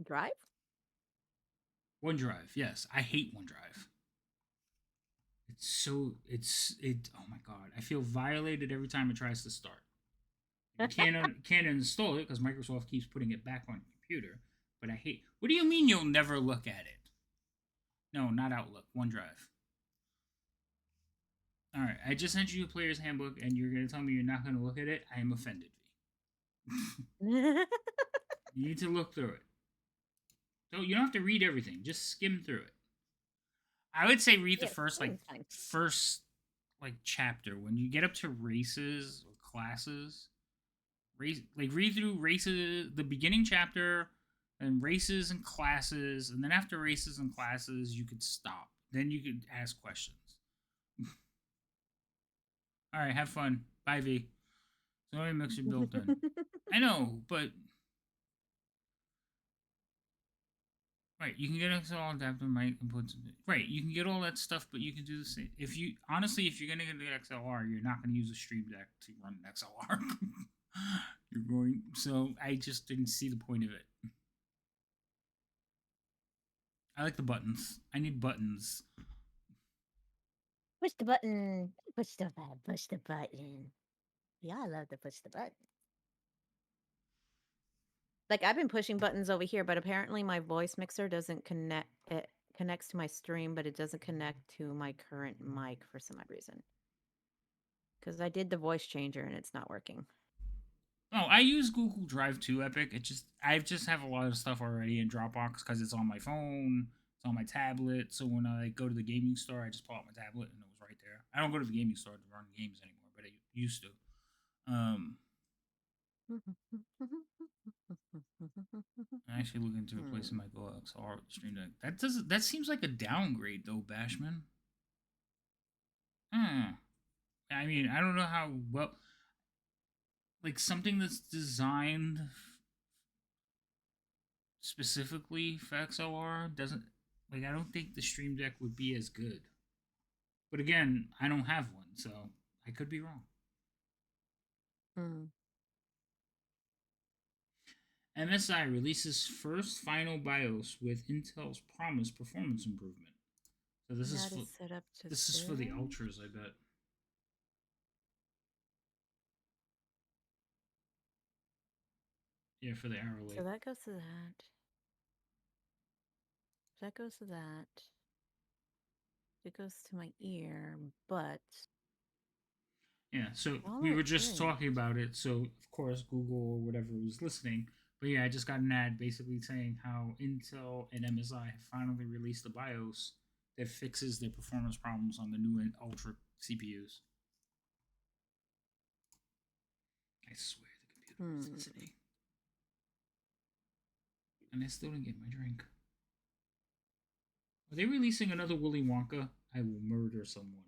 Drive? OneDrive. Yes, I hate OneDrive. Oh my god, I feel violated every time it tries to start. You can't install it because Microsoft keeps putting it back on your computer. But I hate. What do you mean you'll never look at it? No, not Outlook. OneDrive. All right, I just sent you a player's handbook, and you're gonna tell me you're not gonna look at it. I am offended. You need to look through it. So you don't have to read everything. Just skim through it. I would say read the first chapter. When you get up to races or classes, read through races, the beginning chapter, and races and classes, and then after races and classes, you could stop. Then you could ask questions. All right, have fun. Bye, V. Sorry, mixer built in. I know, but right, you can get XLR adapter, mic inputs. Right, you can get all that stuff, but you can do the same. If you're gonna get an XLR, you're not gonna use a Stream Deck to run an XLR. You're going. So I just didn't see the point of it. I like the buttons. I need buttons. Push the button. Push the button. Push the button. Yeah, I love to push the button. Like I've been pushing buttons over here, but apparently my voice mixer doesn't connect. It connects to my stream, but it doesn't connect to my current mic for some odd reason. Because I did the voice changer and it's not working. Oh, I use Google Drive too, Epic. I just have a lot of stuff already in Dropbox because it's on my phone, it's on my tablet. So when I go to the gaming store, I just pull out my tablet and it was right there. I don't go to the gaming store to run games anymore, but I used to. I'm actually looking to replacing my Go XLR with the Stream Deck. That seems like a downgrade though, Bashman. I mean, I don't know how well, like something that's designed specifically for XLR doesn't, like, I don't think the Stream Deck would be as good. But again, I don't have one, so I could be wrong. MSI releases first final BIOS with Intel's promised performance improvement. So this is for the Ultras, I bet. Yeah, for the Arrow Lake. So that goes to that. That goes to that. It goes to my ear, but yeah. So all we our were just hearing. talking about it. So of course Google or whatever was listening. But yeah, I just got an ad basically saying how Intel and MSI have finally released a BIOS that fixes their performance problems on the new Ultra CPUs. I swear the computer was listening. And I still didn't get my drink. Are they releasing another Willy Wonka? I will murder someone.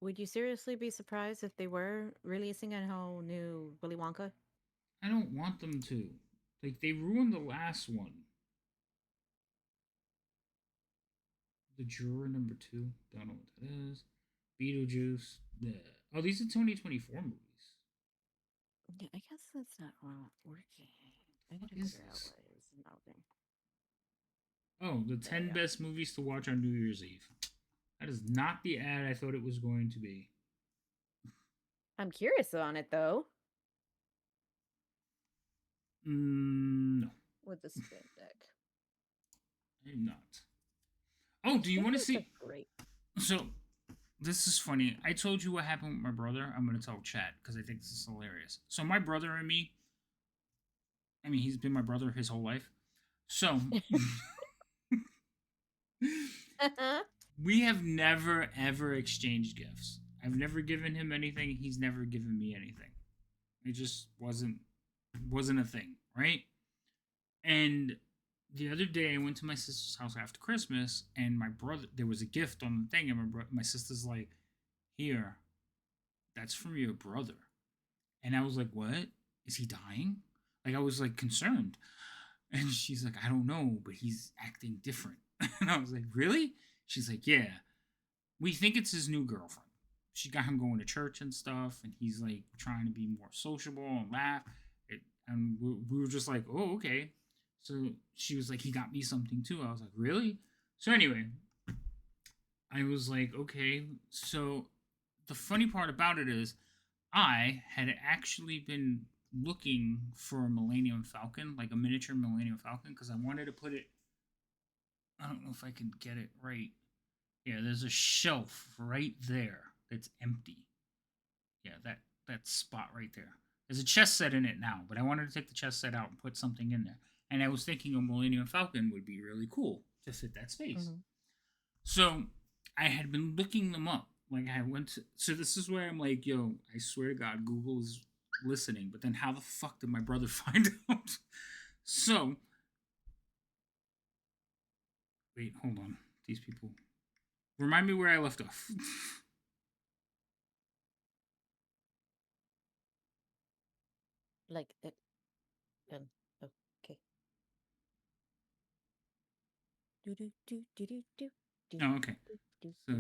Would you seriously be surprised if they were releasing a whole new Willy Wonka? I don't want them to. Like, they ruined the last one. The Juror number 2. Don't know what that is. Beetlejuice. Oh, these are 2024 movies. Yeah, I guess that's not working. I gotta figure out what it is melting. Oh, the 10 best movies to watch on New Year's Eve. That is not the ad I thought it was going to be. I'm curious on it though. No. With the Stream Deck. I'm not. Oh, do you want to see? Great. So, this is funny. I told you what happened with my brother. I'm going to tell chat because I think this is hilarious. So, my brother and me, I mean, he's been my brother his whole life. So, we have never, ever exchanged gifts. I've never given him anything. He's never given me anything. It just wasn't a thing, right? And the other day, I went to my sister's house after Christmas, and my brother, there was a gift on the thing, and my sister's like, "Here, that's from your brother." And I was like, "What? Is he dying?" Like, I was like concerned. And she's like, "I don't know, but he's acting different." And I was like, "Really?" She's like, "Yeah. We think it's his new girlfriend. She got him going to church and stuff, and he's like trying to be more sociable and laugh." And we were just like, "Oh, okay." So she was like, "He got me something too." I was like, "Really?" So anyway, I was like, "Okay." So the funny part about it is, I had actually been looking for a Millennium Falcon, like a miniature Millennium Falcon, because I wanted to put it. I don't know if I can get it right. Yeah, there's a shelf right there that's empty. Yeah, that spot right there. There's a chess set in it now, but I wanted to take the chess set out and put something in there. And I was thinking a Millennium Falcon would be really cool to fit that space. Mm-hmm. So I had been looking them up. Like, I went to, so this is where I'm like, yo, I swear to God, Google is listening. But then how the fuck did my brother find out? So, wait, hold on. These people. Remind me where I left off. Like it. Okay. Oh, okay. So,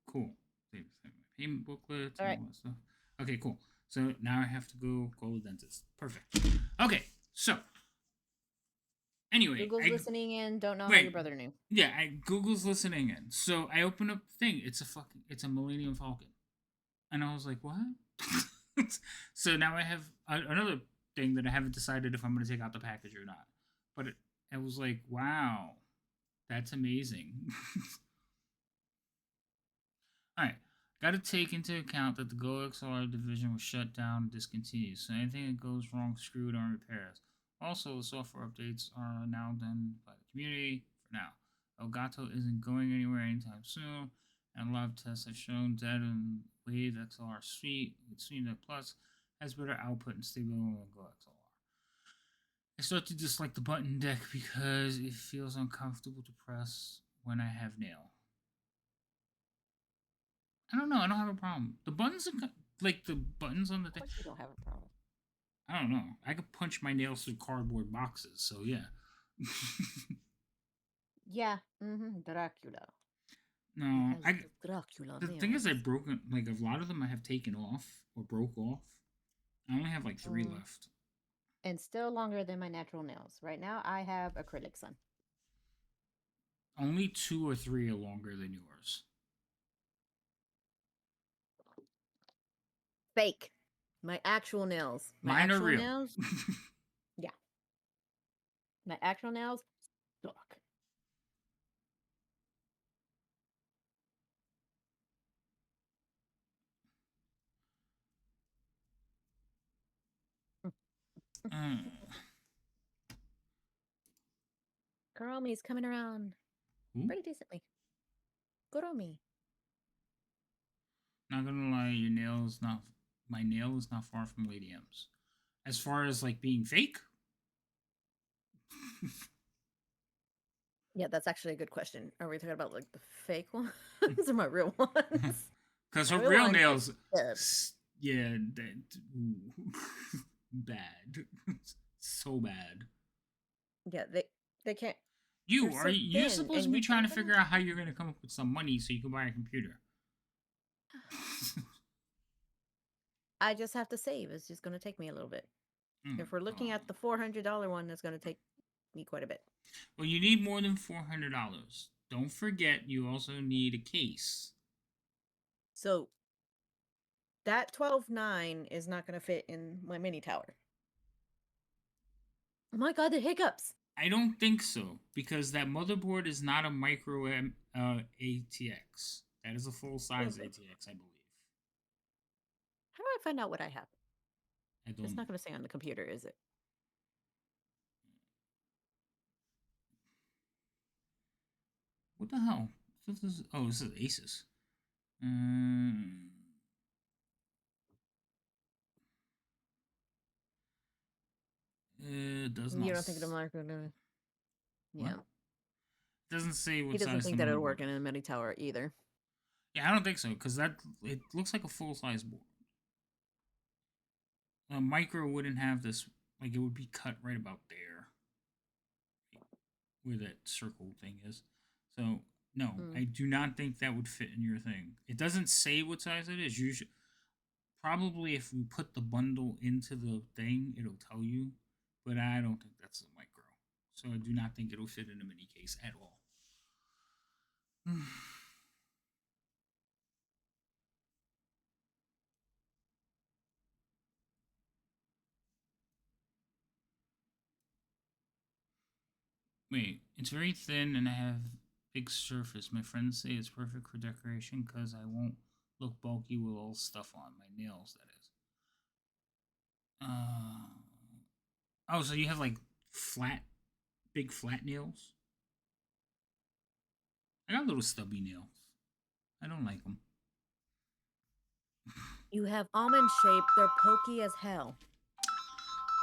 cool. Save my payment booklet and all that stuff. Okay, cool. So now I have to go call the dentist. Perfect. Okay, so anyway, Google's listening in. Don't know how your brother knew. Yeah, Google's listening in. So I open up the thing. It's a Millennium Falcon, and I was like, what? So now I have another thing that I haven't decided if I'm going to take out the package or not. But I was like, wow, that's amazing. All right. Got to take into account that the Go XLR division was shut down and discontinued, so anything that goes wrong, screwed on repairs. Also, the software updates are now done by the community for now. Elgato isn't going anywhere anytime soon, and live tests have shown that in Wave XLR Suite with Stream Deck Plus has better output and stability than Go XLR. I start to dislike the button deck because it feels uncomfortable to press when I have nail. I don't know. I don't have a problem. The buttons, like the buttons on the Of thing. course you don't have a problem. I don't know. I could punch my nails through cardboard boxes, so yeah. Yeah. Dracula. No, He has the Dracula the thing is, nails. I've broken like a lot of them. I have taken off or broke off. I only have like 3 left. And still longer than my natural nails. Right now, I have acrylics on. Only 2 or 3 are longer than yours. Fake. My actual nails. My Mine are actual real. nails. Yeah. My actual nails suck. Kuromi's coming around Who? pretty decently. Kuromi. Not gonna lie, your nail is not. My nail is not far from Lady M's. As far as like being fake. Yeah, that's actually a good question. Are we talking about like the fake ones or my real ones? Because My her real ones are nails, good. yeah, bad, so bad. Yeah, they can't. You They're are so you're thin, supposed to and be you trying to can't figure out how you're gonna come up with some money so you can buy a computer. I just have to save. It's just going to take me a little bit. If we're looking at the $400 one, that's going to take me quite a bit. Well, you need more than $400. Don't forget, you also need a case. So that 12.9 is not going to fit in my mini tower. Oh my god, the hiccups! I don't think so because that motherboard is not a micro ATX. That is a full size ATX, I believe. How do I find out what I have? I don't. It's not going to say on the computer, is it? What the hell? This is, oh, this is Asus. It does not. You don't think it'll mark? Yeah. What? Doesn't say what He doesn't size think the that it'll motherboard work in is. a mini tower either. Yeah, I don't think so because it looks like a full size board. A micro wouldn't have this. Like it would be cut right about there, where that circle thing is. So no, I do not think that would fit in your thing. It doesn't say what size it is. Usually, probably if we put the bundle into the thing, it'll tell you. But I don't think that's a micro. So I do not think it'll fit in a mini case at all. Wait, it's very thin and I have big surface. My friends say it's perfect for decoration because I won't look bulky with all stuff on my nails. That is. Oh, so you have like big flat nails? I got little stubby nails. I don't like them. You have almond shape. They're pokey as hell.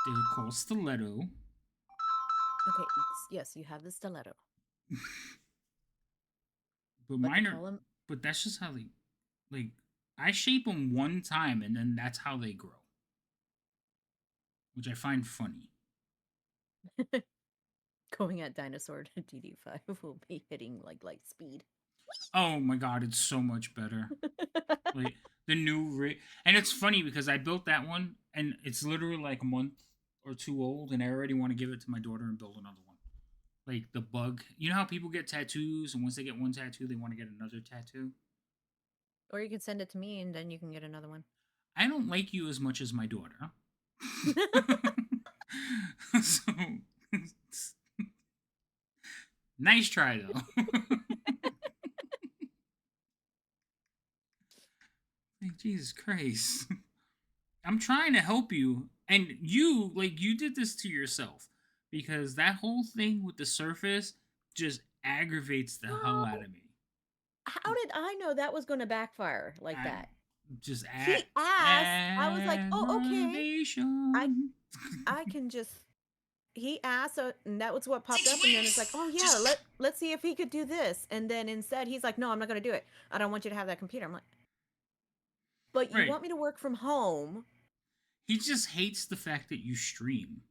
They're called stiletto. Okay, yes, you have the stiletto. But mine are. But that's just how they. Like, I shape them one time and then that's how they grow. Which I find funny. Going at dinosaur to DD5 will be hitting like light speed. Oh my god, it's so much better. Like the new and it's funny because I built that one and it's literally like a month or 2 old and I already want to give it to my daughter and build another one. Like the bug. You know how people get tattoos and once they get one tattoo they want to get another tattoo? Or you can send it to me and then you can get another one. I don't like you as much as my daughter. So nice try though. Like, Jesus Christ. I'm trying to help you. And you did this to yourself. Because that whole thing with the surface just aggravates the hell out of me. How did I know that was going to backfire like that? Just he asked. I was like, oh, okay. I can just he asked, and that was what popped up, and then it's like, oh yeah, let's see if he could do this, and then instead he's like, no, I'm not gonna do it. I don't want you to have that computer. I'm like, but you Right. want me to work from home? He just hates the fact that you stream.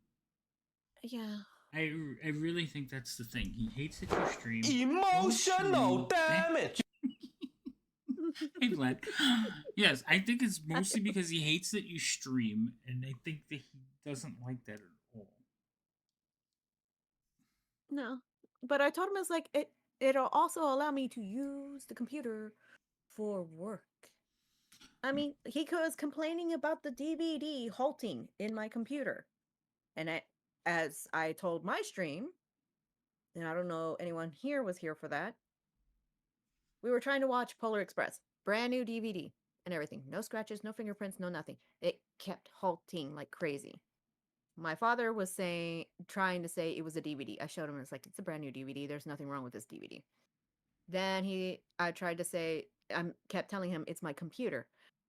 Yeah. I really think that's the thing. He hates that you stream. Emotional Mostly- damage. Hey, Vlad. Yes, I think it's mostly because he hates that you stream, and I think that he doesn't like that at all. No, but I told him it's like it'll also allow me to use the computer for work. I mean, he was complaining about the DVD halting in my computer, and as I told my stream, and I don't know anyone here was here for that. We were trying to watch Polar Express, brand new DVD and everything, no scratches, no fingerprints, no nothing. It kept halting like crazy. My father was trying to say it was a DVD. I showed him, it's like, it's a brand new DVD. There's nothing wrong with this DVD. Then I tried to say, I kept telling him it's my computer.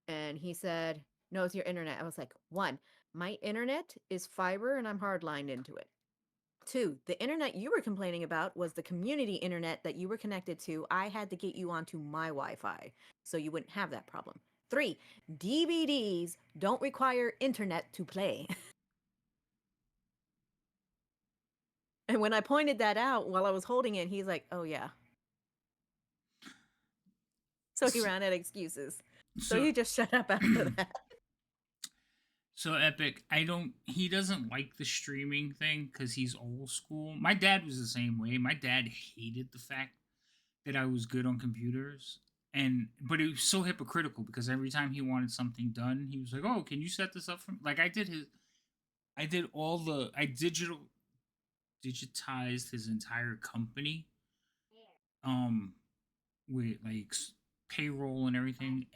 And he said, no, it's your internet. I was like, one, my internet is fiber and I'm hardlined into it. Two, the internet you were complaining about was the community internet that you were connected to. I had to get you onto my Wi-Fi so you wouldn't have that problem. Three, DVDs don't require internet to play. And when I pointed that out while I was holding it, he's like, oh, yeah. So he ran out of excuses. So he just shut up after that. So Epic, he doesn't like the streaming thing because he's old school. My dad was the same way. My dad hated the fact that I was good on computers. But it was so hypocritical because every time he wanted something done, he was like, "Oh, can you set this up for me?" Like I digitized his entire company, with like payroll and everything,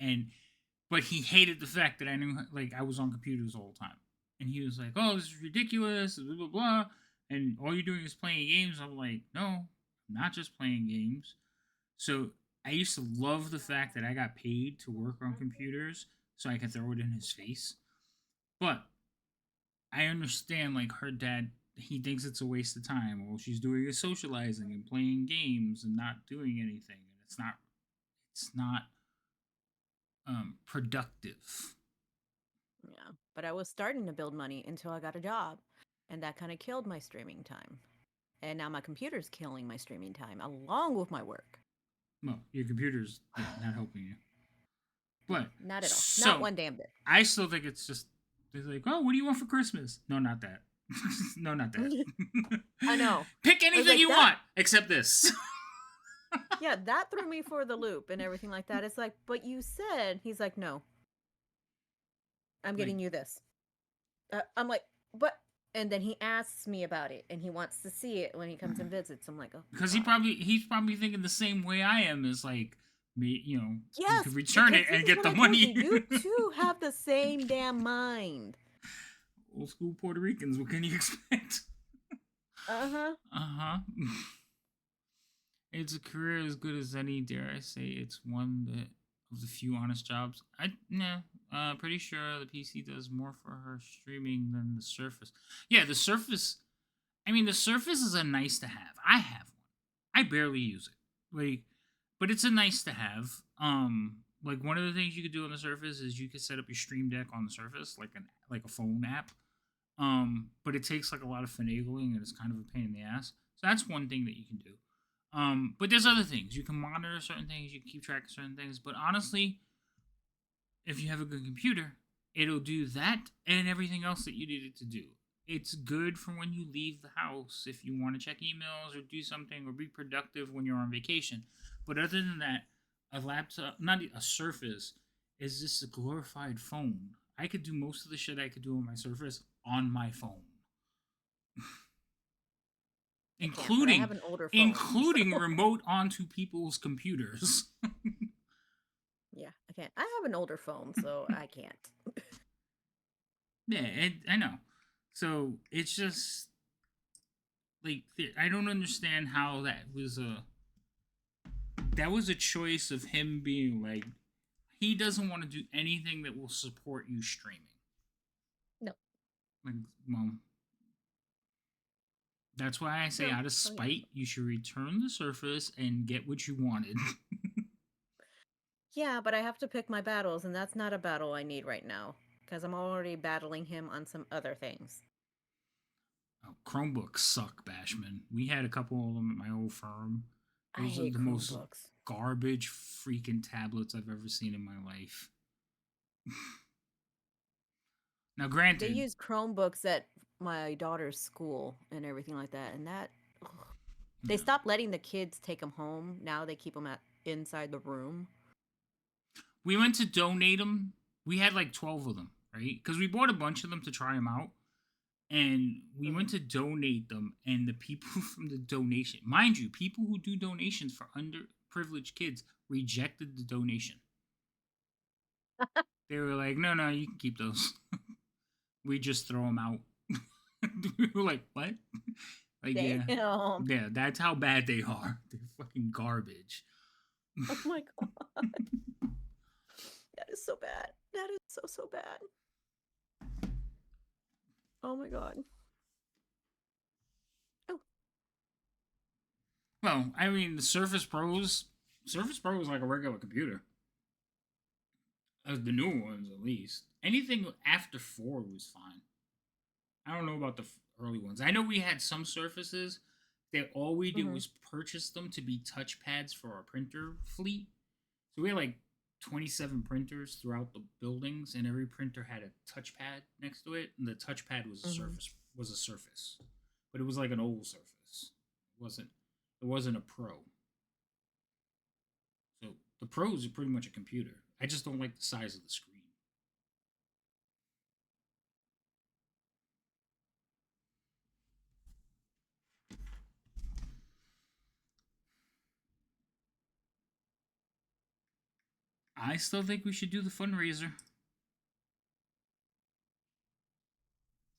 but he hated the fact that I knew like I was on computers all the time, and he was like, "Oh, this is ridiculous," blah blah blah, and all you're doing is playing games. I'm like, "No, I'm not just playing games." So I used to love the fact that I got paid to work on computers so I could throw it in his face. But I understand, like, her dad, he thinks it's a waste of time. All she's doing is socializing and playing games and not doing anything, and it's not productive. Yeah, but I was starting to build money until I got a job, and that kind of killed my streaming time. And now my computer's killing my streaming time along with my work. Well, your computer's not helping you. But Not at all. so, Not one damn bit. I still think it's just they're like, "Oh, what do you want for Christmas?" No, not that. No, not that. I know. Pick anything like, you that- want except this. Yeah, that threw me for the loop and everything like that. It's like, but you said, he's like, no, I'm getting you this. I'm like, but, and then he asks me about it and he wants to see it when he comes and visits. I'm like, oh, Because God. he's probably thinking the same way I am, is like, me, you Yes, could return it because and this get is the what I told money. You two have the same damn mind. Old school Puerto Ricans, what can you expect? Uh-huh. It's a career as good as any, dare I say. It's one that of the few honest jobs. Pretty sure the PC does more for her streaming than the Surface. Yeah, the Surface. I mean, the Surface is a nice to have. I have one. I barely use it. Like, but it's a nice to have. Like one of the things you could do on the Surface is you could set up your Stream Deck on the Surface, like a phone app. But it takes like a lot of finagling and it's kind of a pain in the ass. So that's one thing that you can do. But there's other things. You can monitor certain things, you can keep track of certain things. But honestly, if you have a good computer, it'll do that and everything else that you need it to do. It's good for when you leave the house, if you want to check emails or do something or be productive when you're on vacation. But other than that, a laptop, not a Surface, is just a glorified phone. I could do most of the shit I could do on my Surface on my phone. I have an older phone, including remote onto people's computers. Yeah, I can't. I have an older phone, so I can't. Yeah, I know. So it's just like I don't understand how that was a choice of him being like he doesn't want to do anything that will support you streaming. No. Like, well, That's why I say, No. out of Oh, yeah. spite, you should return the Surface and get what you wanted. Yeah, but I have to pick my battles, and that's not a battle I need right now because I'm already battling him on some other things. Oh, Chromebooks suck, Bashman. We had a couple of them at my old firm. I Those are hate the most Chromebooks. garbage freaking tablets I've ever seen in my life. Now, They granted, use Chromebooks at my daughter's school and everything like that, and that ugh. They no. stopped letting the kids take them home. Now they keep them inside the room. We went to donate them. We had like 12 of them, right? Because we bought a bunch of them to try them out. And we went to donate them, and the people from the donation, mind you, people who do donations for underprivileged kids rejected the donation. They were like, no, you can keep those. We just throw them out. We were like, what? Like, Damn. yeah, that's how bad they are. They're fucking garbage. Oh my god. That is so bad. That is so bad. Oh my god. Oh. Well, I mean, the Surface Pro is like a regular computer. The newer ones, at least. Anything after 4 was fine. I don't know about the early ones. I know we had some Surfaces that all we did was purchase them to be touchpads for our printer fleet. So we had like 27 printers throughout the buildings, and every printer had a touchpad next to it, and the touchpad was a Surface, but it was like an old Surface. It wasn't a Pro. So the Pros are pretty much a computer. I just don't like the size of the screen. I still think we should do the fundraiser.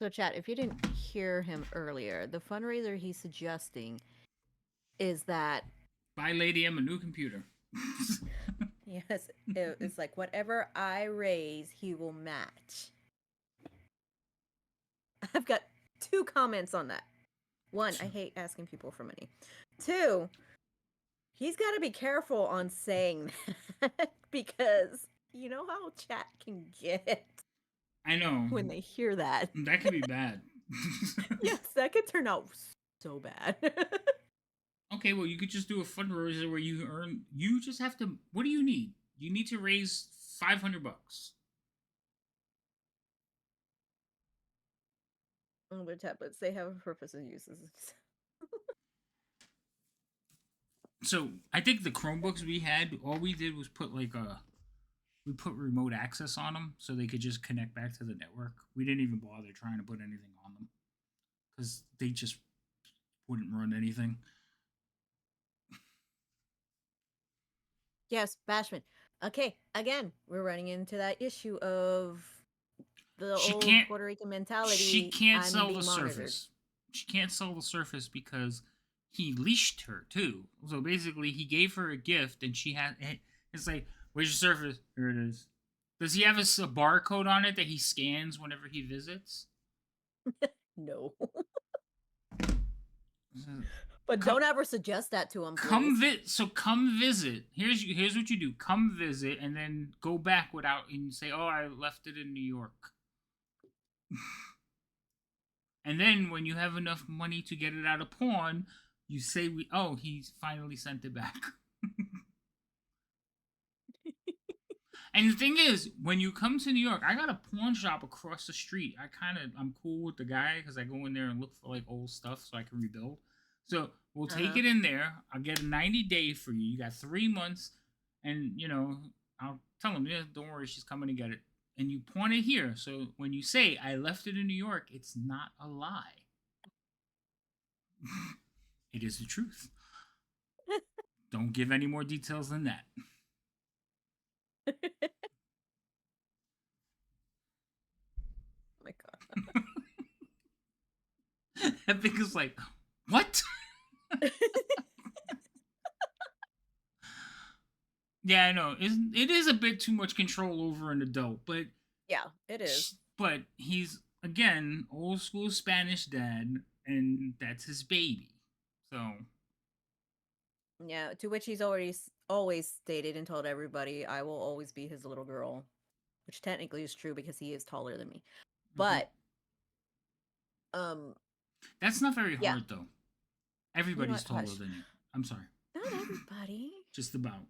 So, chat, if you didn't hear him earlier, the fundraiser he's suggesting is that buy Lady M a new computer. Yes, it's like whatever I raise, he will match. I've got 2 comments on that. 1, I hate asking people for money. 2, he's got to be careful on saying that because you know how chat can get. I know. When they hear that. That could be bad. Yes, that could turn out so bad. Okay, well, you could just do a fundraiser where you just have to, what do you need? You need to raise $500. Oh, the tablets, they have a purpose and uses. So I think the Chromebooks we had, all we did was we put remote access on them so they could just connect back to the network. We didn't even bother trying to put anything on them because they just wouldn't run anything. Yes, Bashman. Okay, again, we're running into that issue of the old Puerto Rican mentality. She can't sell the Surface. She can't sell the Surface because he leashed her too. So basically, he gave her a gift, and it's like, where's your Surface? Here it is. Does he have a barcode on it that he scans whenever he visits? No. But don't ever suggest that to him. Come visit. Here's what you do. Come visit, and then go back and say, "Oh, I left it in New York." And then when you have enough money to get it out of pawn, you say, he finally sent it back. And the thing is, when you come to New York, I got a pawn shop across the street. I'm cool with the guy because I go in there and look for like old stuff so I can rebuild. So we'll take it in there. I'll get a 90-day for you. You got 3 months, and I'll tell him, yeah, don't worry, she's coming to get it. And you pawn it here. So when you say I left it in New York, it's not a lie. It is the truth. Don't give any more details than that. Oh my god. Epic is like, what? Yeah, I know. It is a bit too much control over an adult, but yeah, it is. But he's again old school Spanish dad, and that's his baby. So Yeah, to which he's always stated and told everybody, I will always be his little girl, which technically is true because he is taller than me. But that's not very yeah, hard though. you know Everybody's what? taller Hush. than you. I'm sorry. Not everybody. Just about.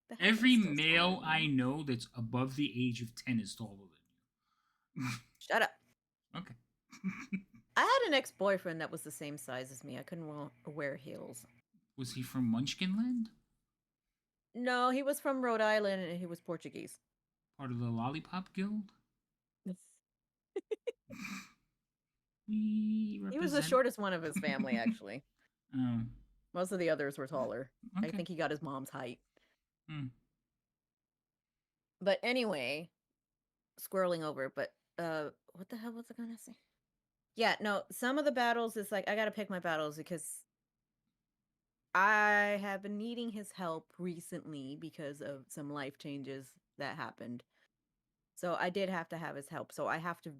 The Every Heather's still male taller than I me. know that's above the age of 10 is taller than you. Shut up. Okay. I had an ex-boyfriend that was the same size as me. I couldn't wear heels. Was he from Munchkinland? No, he was from Rhode Island and he was Portuguese. Part of the Lollipop Guild? We He was the represent. shortest one of his family, actually. Oh. Most of the others were taller. Okay. I think he got his mom's height. Hmm. But anyway, squirreling over, but what the hell was I gonna say? Yeah, no, some of the battles is like I gotta pick my battles because I have been needing his help recently because of some life changes that happened. So I did have to have his help. So I have to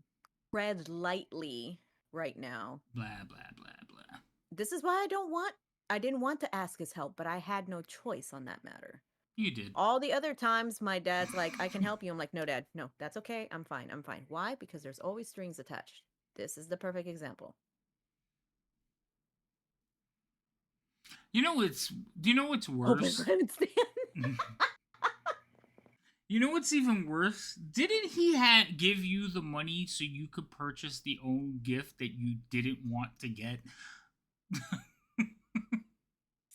tread lightly right now. Blah, blah, blah, blah. This is why I didn't want to ask his help, but I had no choice on that matter. You did. All the other times my dad's like, I can help you. I'm like, no, Dad, no, that's okay. I'm fine. I'm fine. Why? Because there's always strings attached. This is the perfect example. Do you know what's worse? You know what's even worse? Didn't he give you the money so you could purchase the own gift that you didn't want to get?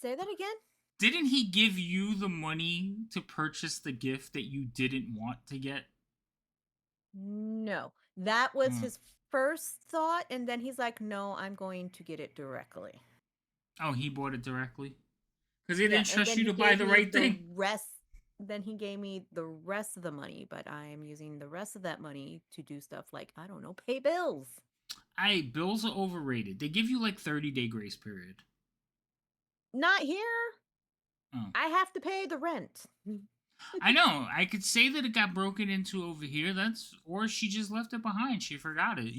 Say that again? Didn't he give you the money to purchase the gift that you didn't want to get? No. That was his first thought, and then he's like, no, I'm going to get it directly. Oh, he bought it directly? Because he didn't trust you to buy the right thing? Then he gave me the rest of the money, but I am using the rest of that money to do stuff like, I don't know, pay bills. Bills are overrated. They give you like 30-day grace period. Not here. Oh. I have to pay the rent. I know. I could say that it got broken into over here. Or she just left it behind. She forgot it,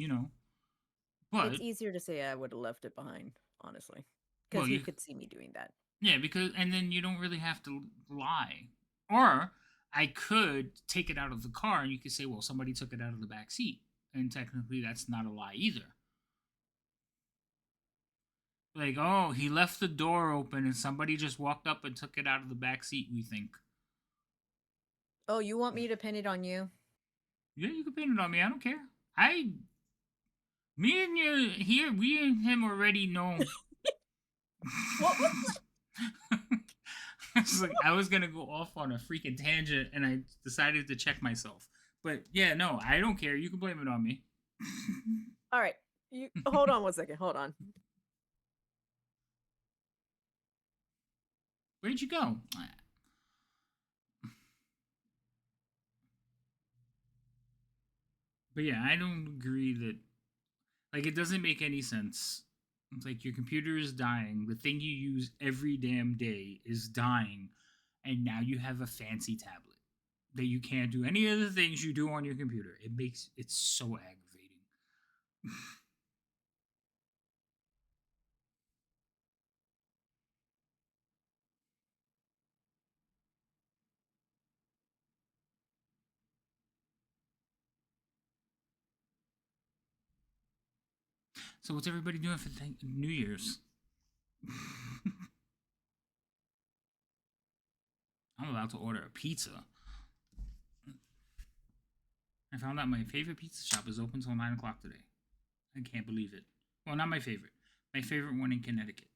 But it's easier to say I would have left it behind, honestly, because you could see me doing that. Yeah, and then you don't really have to lie. Or I could take it out of the car, and you could say, well, somebody took it out of the back seat, and technically that's not a lie either. Like, oh, he left the door open, and somebody just walked up and took it out of the back seat. We think. Oh, you want me to pin it on you? Yeah, you can pin it on me. I don't care. Me and you here, we and him already know. What was I was gonna go off on a freaking tangent, and I decided to check myself. But yeah, no, I don't care. You can blame it on me. All right, you hold on 1 second. Hold on. Where'd you go? But yeah, I don't agree that. Like, it doesn't make any sense. It's like your computer is dying. The thing you use every damn day is dying. And now you have a fancy tablet that you can't do any of the things you do on your computer. It's so aggravating. So what's everybody doing for New Year's? I'm about to order a pizza. I found out my favorite pizza shop is open till 9 o'clock today. I can't believe it. Well, not my favorite. My favorite one in Connecticut.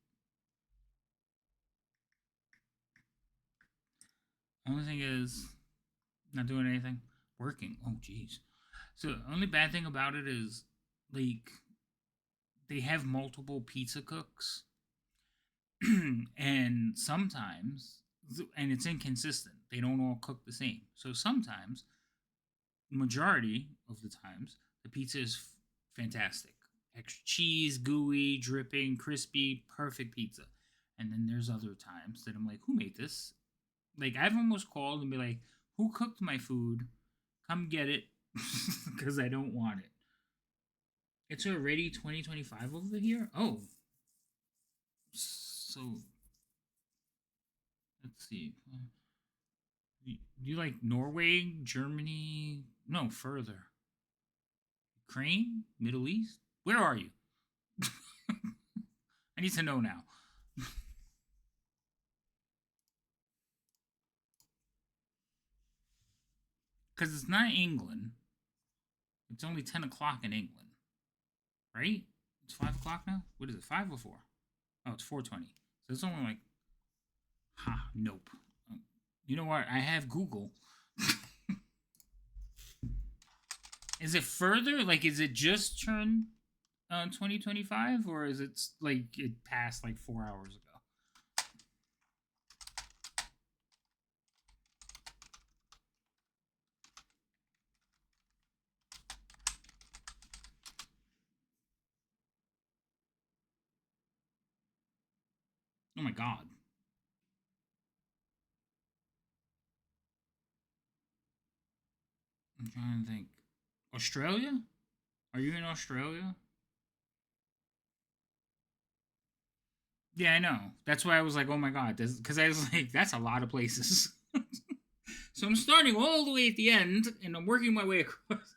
Only thing is, not doing anything. Working. Oh, jeez. So, the only bad thing about it is, like, they have multiple pizza cooks. And sometimes, and it's inconsistent. They don't all cook the same. So sometimes, majority of the times, the pizza is fantastic. Extra cheese, gooey, dripping, crispy, perfect pizza. And then there's other times that I'm like, who made this? Like, I've almost called and be like, who cooked my food? Come get it, because I don't want it. It's already 2025 over here? Oh. So, let's see. You like Norway, Germany? No, further. Ukraine? Middle East? Where are you? I need to know now. Because it's not England. It's only 10 o'clock in England. Right? It's 5 o'clock now? What is it, 5 or 4? Oh, it's 4:20. So it's only like... nope. You know what? I have Google. Is it further? Like, is it just turned 2025? Or is it like it passed like 4 hours ago? Oh my god. I'm trying to think. Australia? Are you in Australia? Yeah, I know. That's why I was like, oh my god. Because I was like, that's a lot of places. So I'm starting all the way at the end, and I'm working my way across.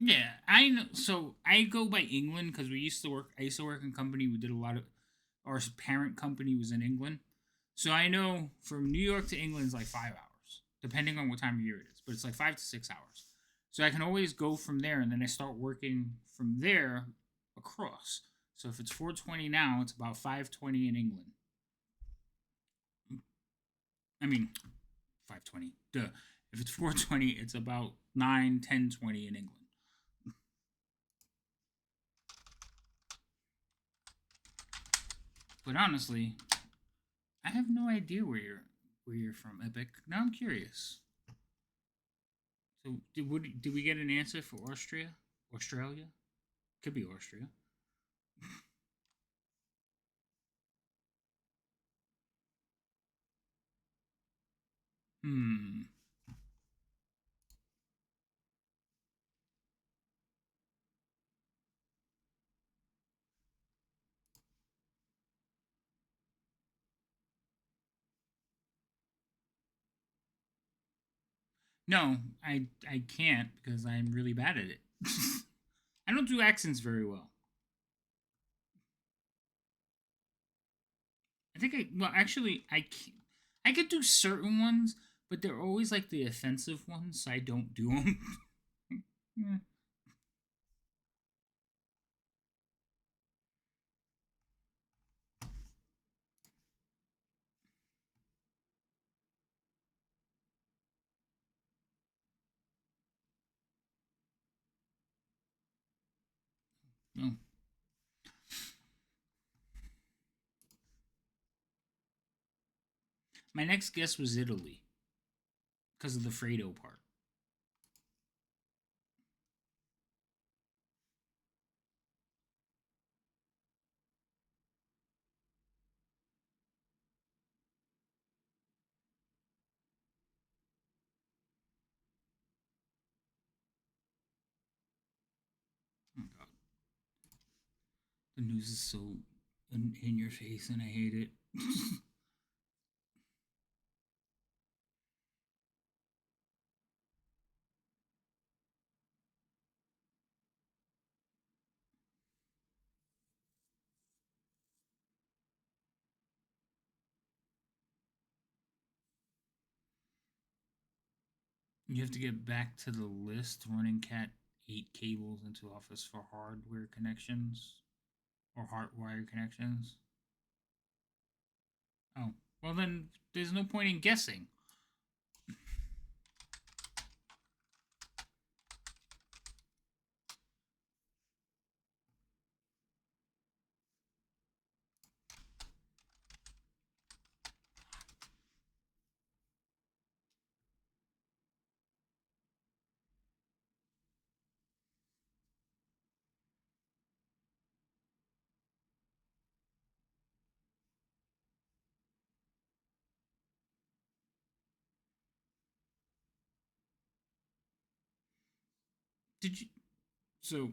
Yeah, I know. So I go by England because we used to work. I used to work in a company. We did a lot of. Our parent company was in England, so I know from New York to England is like 5 hours, depending on what time of year it is. But it's like 5 to 6 hours. So I can always go from there, and then I start working from there across. So if it's 4:20 now, it's about 5:20 in England. I mean, 5:20. Duh. If it's 4:20, it's about 9, 10, 20 in England. But honestly, I have no idea where you're from, Epic. Now I'm curious. So did we get an answer for Austria? Australia? Could be Austria. Hmm. No, I can't because I'm really bad at it. I don't do accents very well. I think actually I could do certain ones, but they're always like the offensive ones, so I don't do them. Yeah. No. My next guess was Italy because of the Fredo part. Oh my god, the news is so in your face, and I hate it. You have to get back to the list running Cat 8 cables into Office for hardware connections or hardwire connections. Oh, well then there's no point in guessing. Did you? So,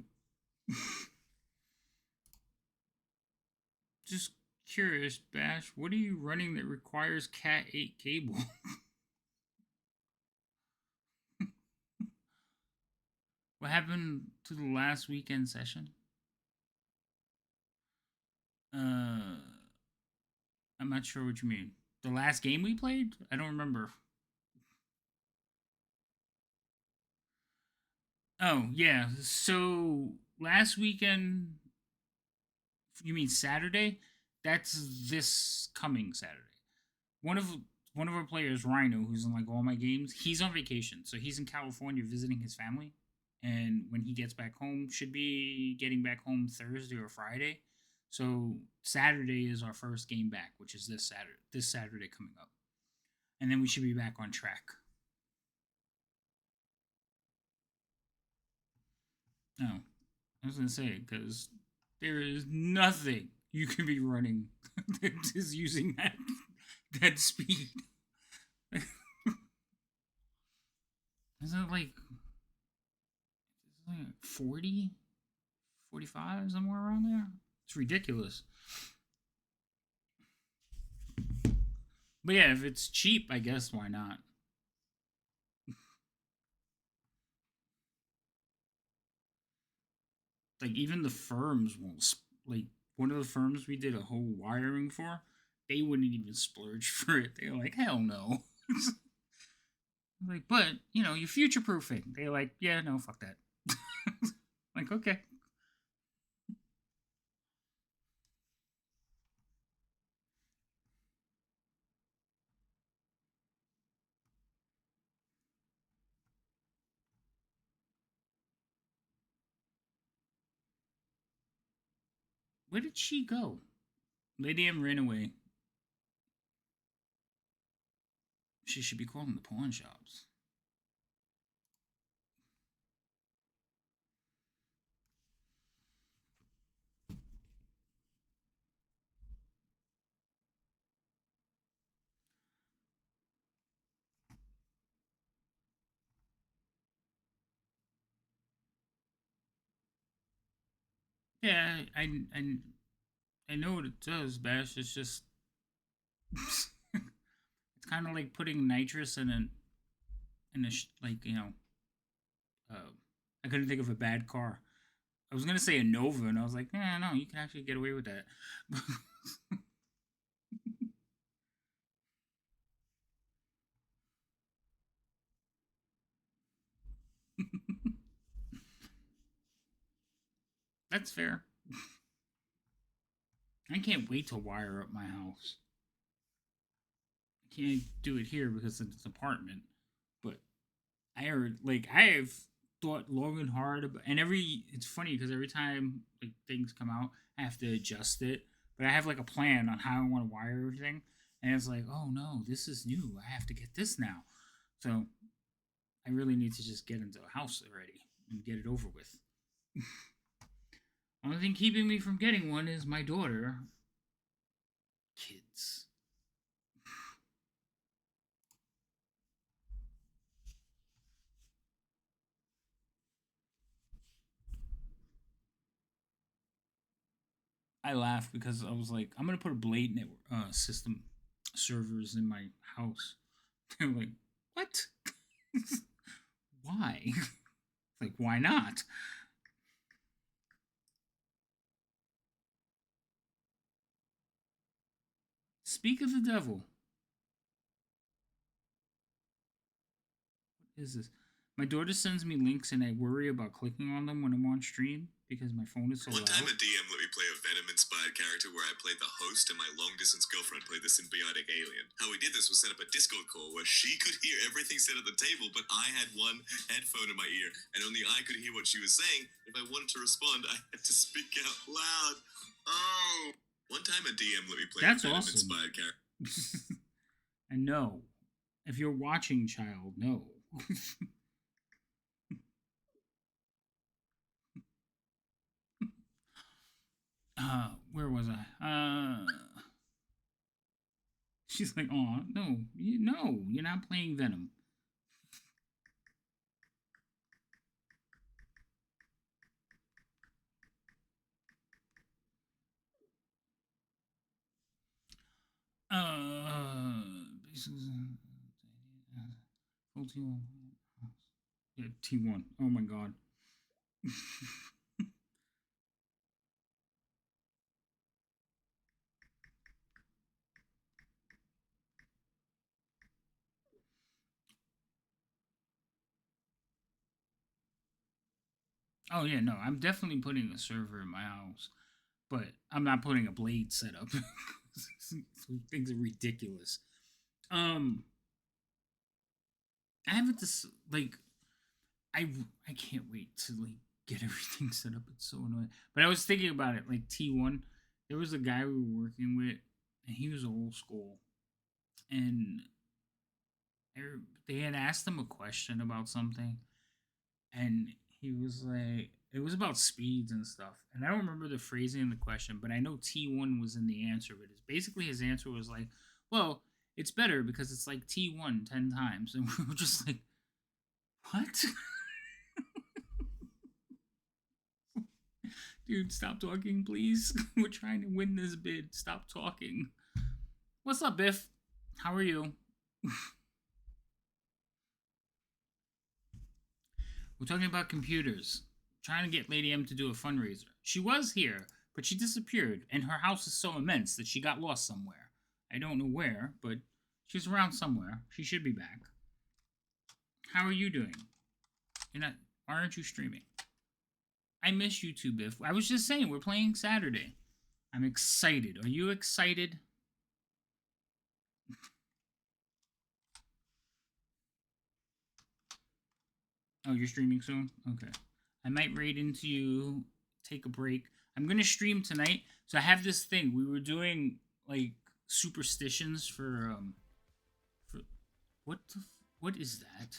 just curious, Bash. What are you running that requires Cat 8 cable? What happened to the last weekend session? I'm not sure what you mean. The last game we played? I don't remember. Oh, yeah. So last weekend, you mean Saturday? That's this coming Saturday. One of one of our players, Rhino, who's in like all my games, he's on vacation. So he's in California visiting his family. And when he gets back home, should be getting back home Thursday or Friday. So Saturday is our first game back, which is this Saturday coming up. And then we should be back on track. No, I was gonna say because there is nothing you can be running that is using that speed. Isn't it like 40, 45, somewhere around there? It's ridiculous. But yeah, if it's cheap, I guess why not? Like even the firms won't like one of the firms we did a whole wiring for, they wouldn't even splurge for it. They're like, hell no. Like, but you know, you're future proofing. They're like, yeah, no, fuck that. Like, okay. Where did she go? Lady M ran away. She should be calling the pawn shops. Yeah, I know what it does, Bash. It's just it's kind of like putting nitrous in a like I couldn't think of a bad car. I was gonna say a Nova, and I was like, no, you can actually get away with that. That's fair. I can't wait to wire up my house. I can't do it here because it's an apartment, but I have thought long and hard about, and it's funny because every time like things come out, I have to adjust it. But I have like a plan on how I want to wire everything, and it's like, oh no, this is new. I have to get this now. So I really need to just get into a house already and get it over with. Only thing keeping me from getting one is my daughter. Kids. I laughed because I was like, I'm gonna put a Blade network system servers in my house. They're like, what? Why? Like, why not? Speak of the devil. What is this? My daughter sends me links and I worry about clicking on them when I'm on stream because my phone is so One time loud. a DM let me play a Venom-inspired character where I played the host and my long-distance girlfriend played the symbiotic alien. How we did this was set up a Discord call where she could hear everything said at the table, but I had one headphone in my ear, and only I could hear what she was saying. If I wanted to respond, I had to speak out loud. Oh! One time a DM let me play That's a awesome. Venom-inspired character. And no, if you're watching, child, no. Where was I? She's like, oh no, you're not playing Venom. Full T1. Yeah, T1. Oh my god. Oh yeah, no, I'm definitely putting a server in my house, but I'm not putting a blade setup. Things are ridiculous. I haven't like I can't wait to like get everything set up. It's so annoying. But I was thinking about it, like T1. There was a guy we were working with, and he was old school, and they had asked him a question about something, and he was like, it was about speeds and stuff, and I don't remember the phrasing in the question, but I know T1 was in the answer. But it's basically his answer was like, well, it's better because it's like T1 10 times, and we were just like, what? Dude, stop talking, please. We're trying to win this bid. Stop talking. What's up, Biff? How are you? We're talking about computers. Trying to get Lady M to do a fundraiser. She was here, but she disappeared, and her house is so immense that she got lost somewhere. I don't know where, but she's around somewhere. She should be back. How are you doing? You're not. Why aren't you streaming? I miss you too, Biff. I was just saying, we're playing Saturday. I'm excited. Are you excited? Oh, you're streaming soon? Okay. I might raid into you, take a break. I'm going to stream tonight. So I have this thing. We were doing, like, superstitions for what is that?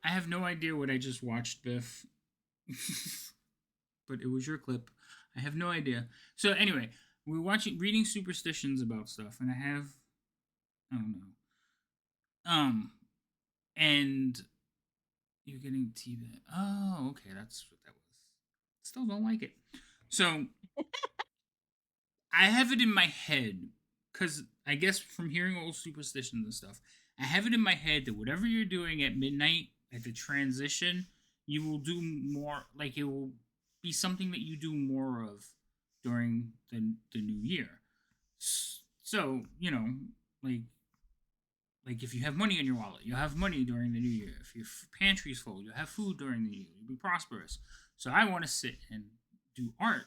I have no idea what I just watched, Biff. But it was your clip. I have no idea. So anyway, we're reading superstitions about stuff, and I don't know. And you're getting TV. Oh, okay, that's what that was. Still don't like it. So I have it in my head, because I guess from hearing old superstitions and stuff, I have it in my head that whatever you're doing at midnight at the transition, you will do more. Like it will be something that you do more of during the new year. So like if you have money in your wallet, you'll have money during the new year. If your pantry's full, you'll have food during the year. You'll be prosperous. So I want to sit and do art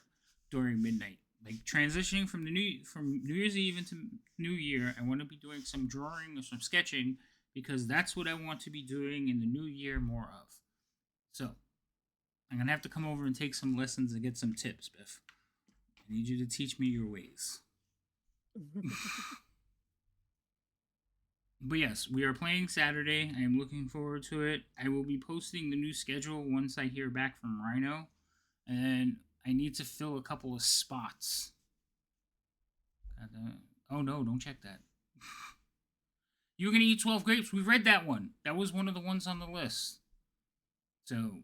during midnight, like transitioning from New Year's Eve into New Year. I want to be doing some drawing or some sketching because that's what I want to be doing in the new year more of. So I'm gonna have to come over and take some lessons and get some tips, Biff. I need you to teach me your ways. But yes, we are playing Saturday. I am looking forward to it. I will be posting the new schedule once I hear back from Rhino. And I need to fill a couple of spots. Oh no, don't check that. You're going to eat 12 grapes. We read that one. That was one of the ones on the list. So,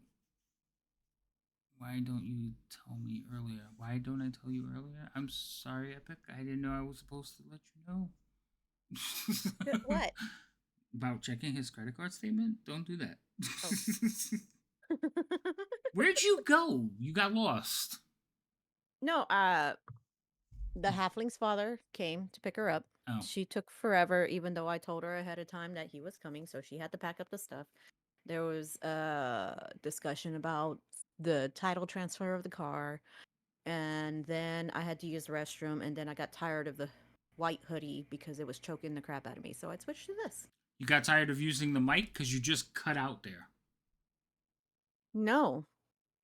why don't you tell me earlier? Why don't I tell you earlier? I'm sorry, Epic. I didn't know I was supposed to let you know. What? About checking his credit card statement? Don't do that. Oh. Where'd you go? You got lost. No, the halfling's father came to pick her up. Oh. She took forever, even though I told her ahead of time that he was coming, so she had to pack up the stuff. There was a discussion about the title transfer of the car, and then I had to use the restroom, and then I got tired of the white hoodie because it was choking the crap out of me, so I switched to this. You got tired of using the mic because you just cut out there. No.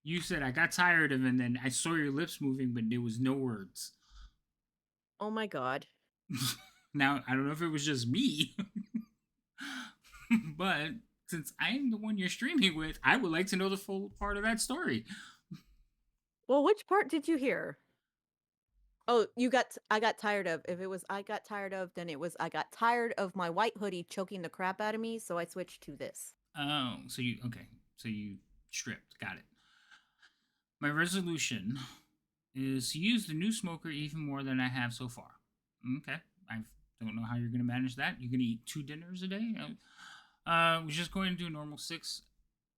You said I got tired of it, and then I saw your lips moving, but there was no words. Oh my god. Now, I don't know if it was just me, but since I'm the one you're streaming with, I would like to know the full part of that story. Well, which part did you hear? Oh, I got tired of. If it was I got tired of, then it was I got tired of my white hoodie choking the crap out of me, so I switched to this. Oh, so you stripped. Got it. My resolution is to use the new smoker even more than I have so far. Okay, I don't know how you're going to manage that. You're going to eat 2 dinners a day. We're just going to do a normal 6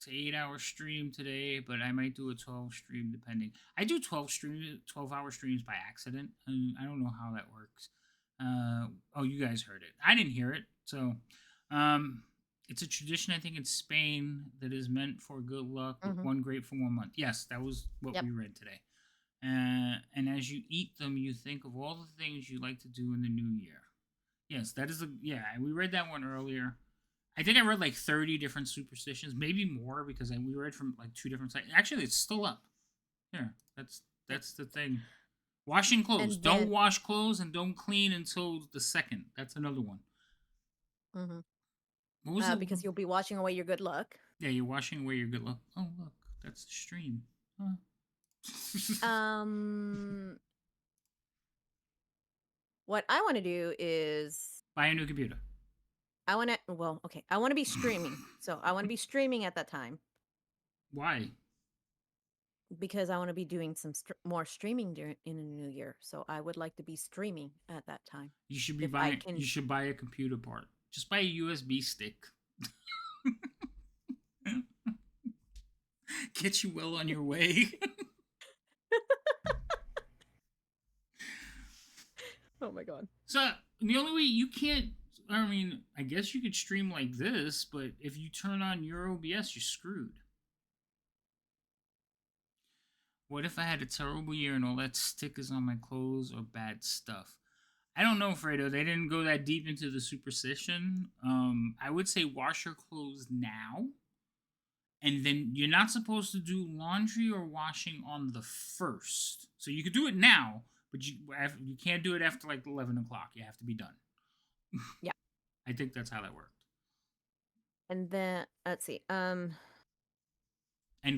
to 8 hour stream today, but I might do a 12 stream depending. I do 12-hour streams by accident, and I don't know how that works. Oh, you guys heard it. I didn't hear it, so it's a tradition I think in Spain that is meant for good luck. With Mhm. one grape for 1 month. Yes, that was what Yep. we read today. And as you eat them, you think of all the things you like to do in the new year. Yes, that is we read that one earlier. I think I read like 30 different superstitions, maybe more because we read from like 2 different sites. Actually, it's still up. Here, that's the thing. Washing clothes. And Don't then wash clothes and don't clean until the 2nd. That's another one. Mhm. What was it? Because you'll be washing away your good luck. Yeah, you're washing away your good luck. Oh, look, that's the stream. Huh. What I want to do is Buy a new computer. I want to I want to be streaming. So I want to be streaming at that time Why? because I want to be doing some more streaming in the new year. So I would like to be streaming at that time. You should be If I buying. can- You should buy a computer part. Just buy a USB stick. Get you well on your way. Oh my god. So the only way you can't. I mean, I guess you could stream like this, but if you turn on your OBS, you're screwed. What if I had a terrible year and all that stickers on my clothes or bad stuff? I don't know, Fredo. They didn't go that deep into the superstition. I would say wash your clothes now. And then you're not supposed to do laundry or washing on the 1st. So you could do it now, but you can't do it after like 11 o'clock. You have to be done. Yeah. I think that's how that worked. And then let's see. And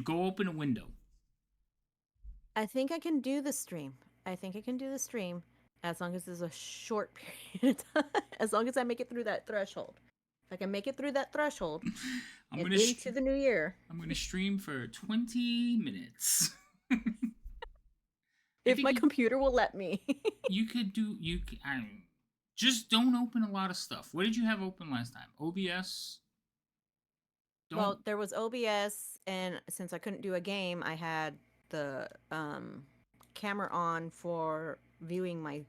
go open a window. I think I can do the stream. As long as there's a short period of time. As long as I make it through that threshold. If I can make it through that threshold I'm and gonna into the new year. I'm gonna stream for 20 minutes. If my computer will let me. You could do just don't open a lot of stuff. What did you have open last time? OBS. Well, there was OBS, and since I couldn't do a game, I had the camera on for viewing my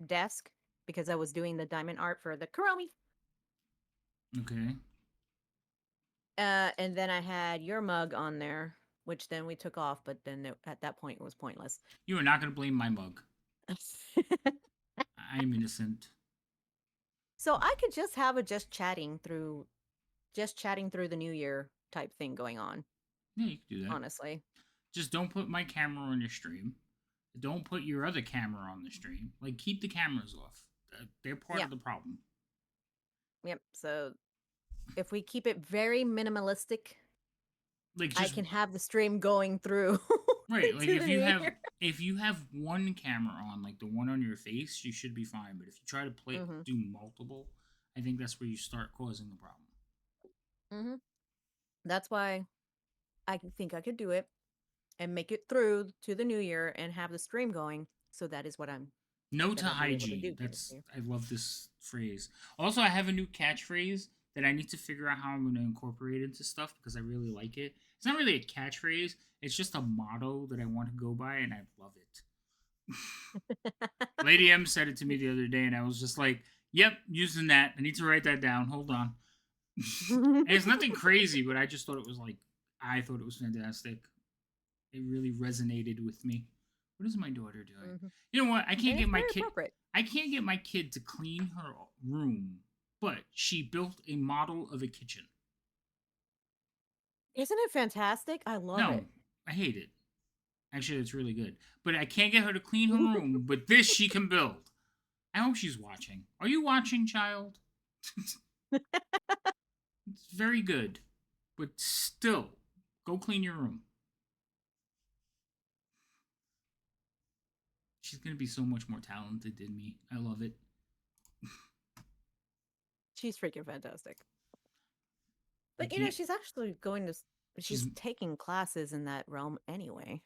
desk because I was doing the diamond art for the Kuromi. Okay. And then I had your mug on there, which then we took off, but then at that point it was pointless. You are not gonna blame my mug. I'm innocent. So I could just have a just chatting through the new year type thing going on. Yeah, you can do that. Honestly. Just don't put my camera on your stream. Don't put your other camera on the stream. Like, keep the cameras off. They're part of the problem. Yep. So if we keep it very minimalistic, like I can have the stream going through. Right. Like if you have one camera on, like the one on your face, you should be fine. But if you try to do multiple, I think that's where you start causing the problem. Mm-hmm. That's why I think I could do it and make it through to the new year and have the stream going. So that is what I'm. No to hygiene. I love this phrase. Also, I have a new catchphrase that I need to figure out how I'm going to incorporate into stuff because I really like it. It's not really a catchphrase. It's just a motto that I want to go by, and I love it. Lady M said it to me the other day, and I was just like, "Yep, using that. I need to write that down. Hold on." It's nothing crazy, but I just thought it was fantastic. It really resonated with me. What is my daughter doing? Mm-hmm. You know what? I can't get my kid. Appropriate. I can't get my kid to clean her room, but she built a model of a kitchen. Isn't it fantastic? I love it. I hate it. Actually, it's really good. But I can't get her to clean her room, but this she can build. I hope she's watching. Are you watching, child? It's very good. But still, go clean your room. She's going to be so much more talented than me. I love it. She's freaking fantastic. But you know, she's actually she's taking classes in that realm anyway.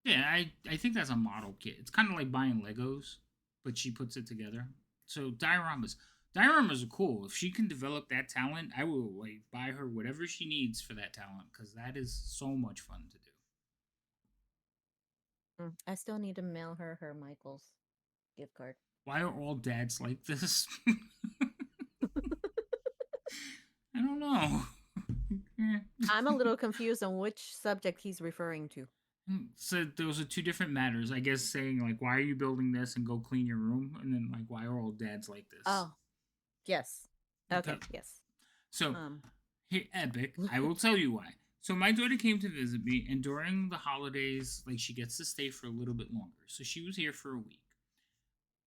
Yeah, I think that's a model kit. It's kind of like buying Legos, but she puts it together. So dioramas are cool. If she can develop that talent, I will like buy her whatever she needs for that talent because that is so much fun to do. I still need to mail her Michael's gift card. Why are all dads like this? I don't know. I'm a little confused on which subject he's referring to. So those are two different matters. I guess saying like, why are you building this and go clean your room, and then like, why are all dads like this? Oh, yes. Okay, yes. So here, Epic, I will tell you why. So my daughter came to visit me, and during the holidays, like she gets to stay for a little bit longer. So she was here for a week.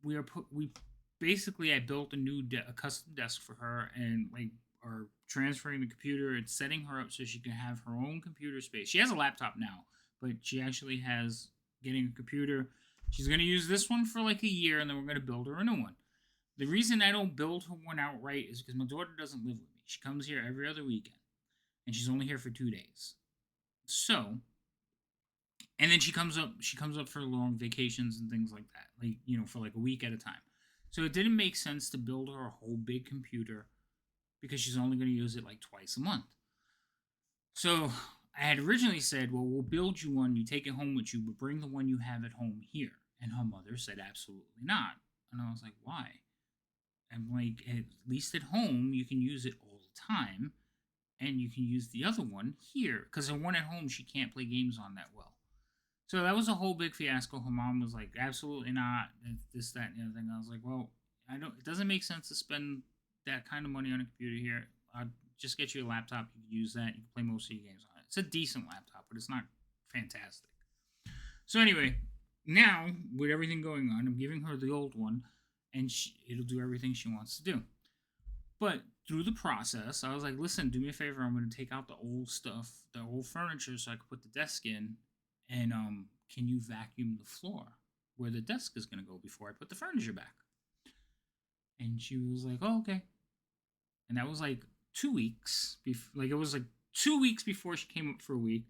We basically I built a custom desk for her, and like are transferring the computer and setting her up so she can have her own computer space. She has a laptop now, but she actually has getting a computer. She's gonna use this one for like a year, and then we're gonna build her a new one. The reason I don't build her one outright is because my daughter doesn't live with me. She comes here every other weekend, and she's only here for 2 days. So, and then she comes up. She comes up for long vacations and things like that, like for like a week at a time. So it didn't make sense to build her a whole big computer because she's only going to use it like twice a month. So I had originally said, well, we'll build you one. You take it home with you, but bring the one you have at home here. And her mother said, absolutely not. And I was like, why? I'm like, at least at home, you can use it all the time, and you can use the other one here. Because the one at home, she can't play games on that well. So that was a whole big fiasco. Her mom was like, absolutely not. This, that, and the other thing. I was like, well, it doesn't make sense to spend that kind of money on a computer here. I'll just get you a laptop. You can use that. You can play most of your games on it. It's a decent laptop, but it's not fantastic. So anyway, now with everything going on, I'm giving her the old one, and it'll do everything she wants to do. But through the process, I was like, listen, do me a favor. I'm going to take out the old stuff, the old furniture, so I can put the desk in. And can you vacuum the floor where the desk is going to go before I put the furniture back? And she was like, oh, okay. And that was like 2 weeks. It was like 2 weeks before she came up for a week.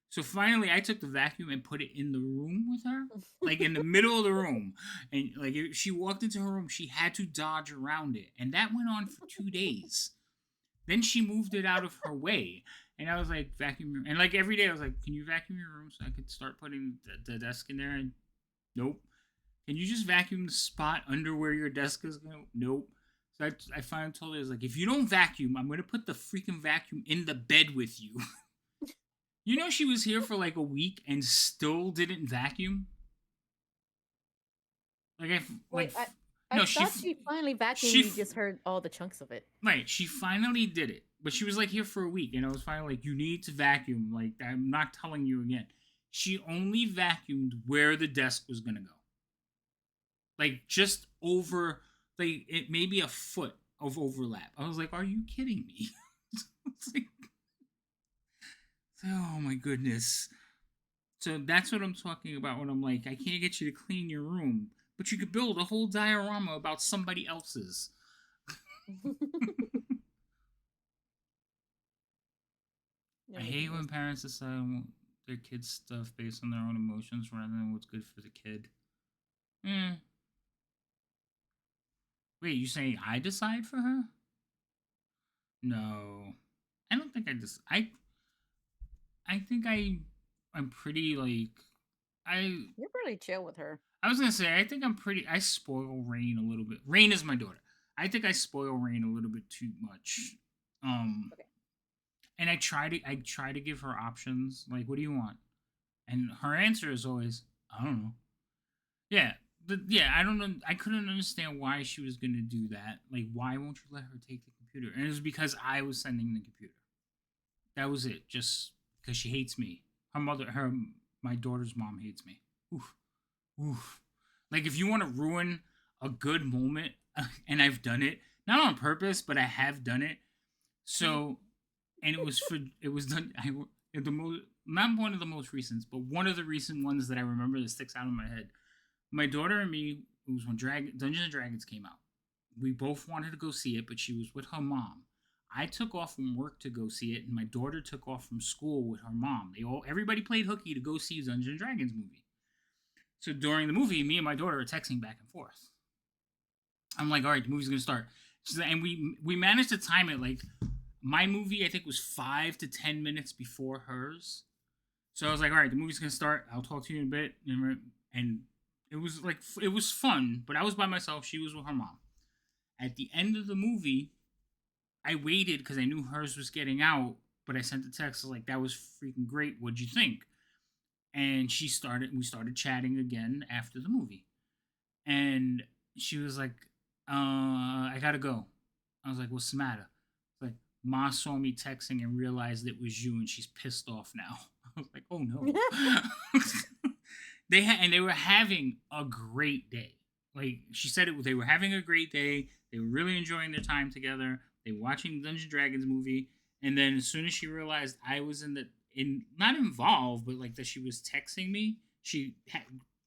So finally, I took the vacuum and put it in the room with her, like in the middle of the room. And like if she walked into her room, she had to dodge around it. And that went on for 2 days. Then she moved it out of her way. And I was like, vacuum. And like every day, I was like, can you vacuum your room so I could start putting the desk in there? And nope. Can you just vacuum the spot under where your desk is going? Nope. So I finally told her, I was like, if you don't vacuum, I'm going to put the freaking vacuum in the bed with you. She was here for like a week and still didn't vacuum. I thought she finally vacuumed. You just heard all the chunks of it. Right, she finally did it, but she was like here for a week, and I was finally like, "You need to vacuum." Like, I'm not telling you again. She only vacuumed where the desk was gonna go, like just over, like it maybe a foot of overlap. I was like, "Are you kidding me?" It's like, oh my goodness. So that's what I'm talking about when I'm like, I can't get you to clean your room, but you could build a whole diorama about somebody else's. I hate when parents decide their kids' stuff based on their own emotions rather than what's good for the kid. Wait, you saying I decide for her? No. I don't think I think I'm pretty like You're pretty chill with her. I was gonna say I spoil Rain a little bit. Rain is my daughter. I think I spoil Rain a little bit too much. Okay. And I try to give her options. Like, what do you want? And her answer is always, I don't know. Yeah. I don't know. I couldn't understand why she was gonna do that. Like, why won't you let her take the computer? And it was because I was sending the computer. That was it. Just because she hates me. My daughter's mom hates me. Oof. Oof. Like, if you want to ruin a good moment, and I've done it, not on purpose, but I have done it. So, and it was done. Not one of the most recent, but one of the recent ones that I remember that sticks out in my head. My daughter and me, it was when Dungeons and Dragons came out. We both wanted to go see it, but she was with her mom. I took off from work to go see it, and my daughter took off from school with her mom. Everybody played hooky to go see Dungeons and Dragons movie. So during the movie, me and my daughter are texting back and forth. I'm like, all right, the movie's gonna start. And we managed to time it like my movie I think was 5 to 10 minutes before hers. So I was like, all right, the movie's gonna start. I'll talk to you in a bit. And it was fun, but I was by myself. She was with her mom. At the end of the movie, I waited because I knew hers was getting out, but I sent the text like, that was freaking great. What'd you think? And we started chatting again after the movie. And she was like, I gotta go. I was like, what's the matter? Like, Ma saw me texting and realized it was you, and she's pissed off now. I was like, oh no. They were having a great day. Like she said, they were having a great day. They were really enjoying their time together. They were watching the Dungeons and Dragons movie, and then as soon as she realized I was not involved, but like that she was texting me, she had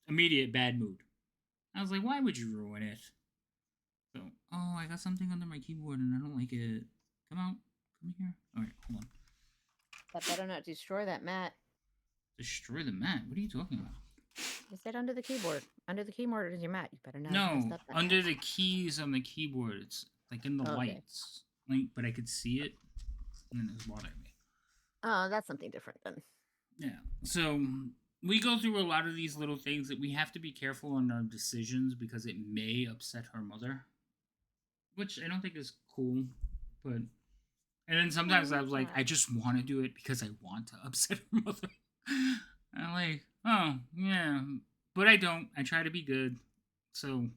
immediate bad mood. I was like, why would you ruin it? So, oh, I got something under my keyboard and I don't like it. Come here. All right, hold on. That better not destroy that mat. Destroy the mat? What are you talking about? You said under the keyboard. Under the keyboard is your mat. You better not. No, under the keys on the keyboard. It's like in the lights. Like, but I could see it, and then it was bothering me. Oh, that's something different then. Yeah. So we go through a lot of these little things that we have to be careful on our decisions because it may upset her mother, which I don't think is cool. But and then sometimes I was like, I just want to do it because I want to upset her mother. I'm like, oh yeah, but I don't. I try to be good. So,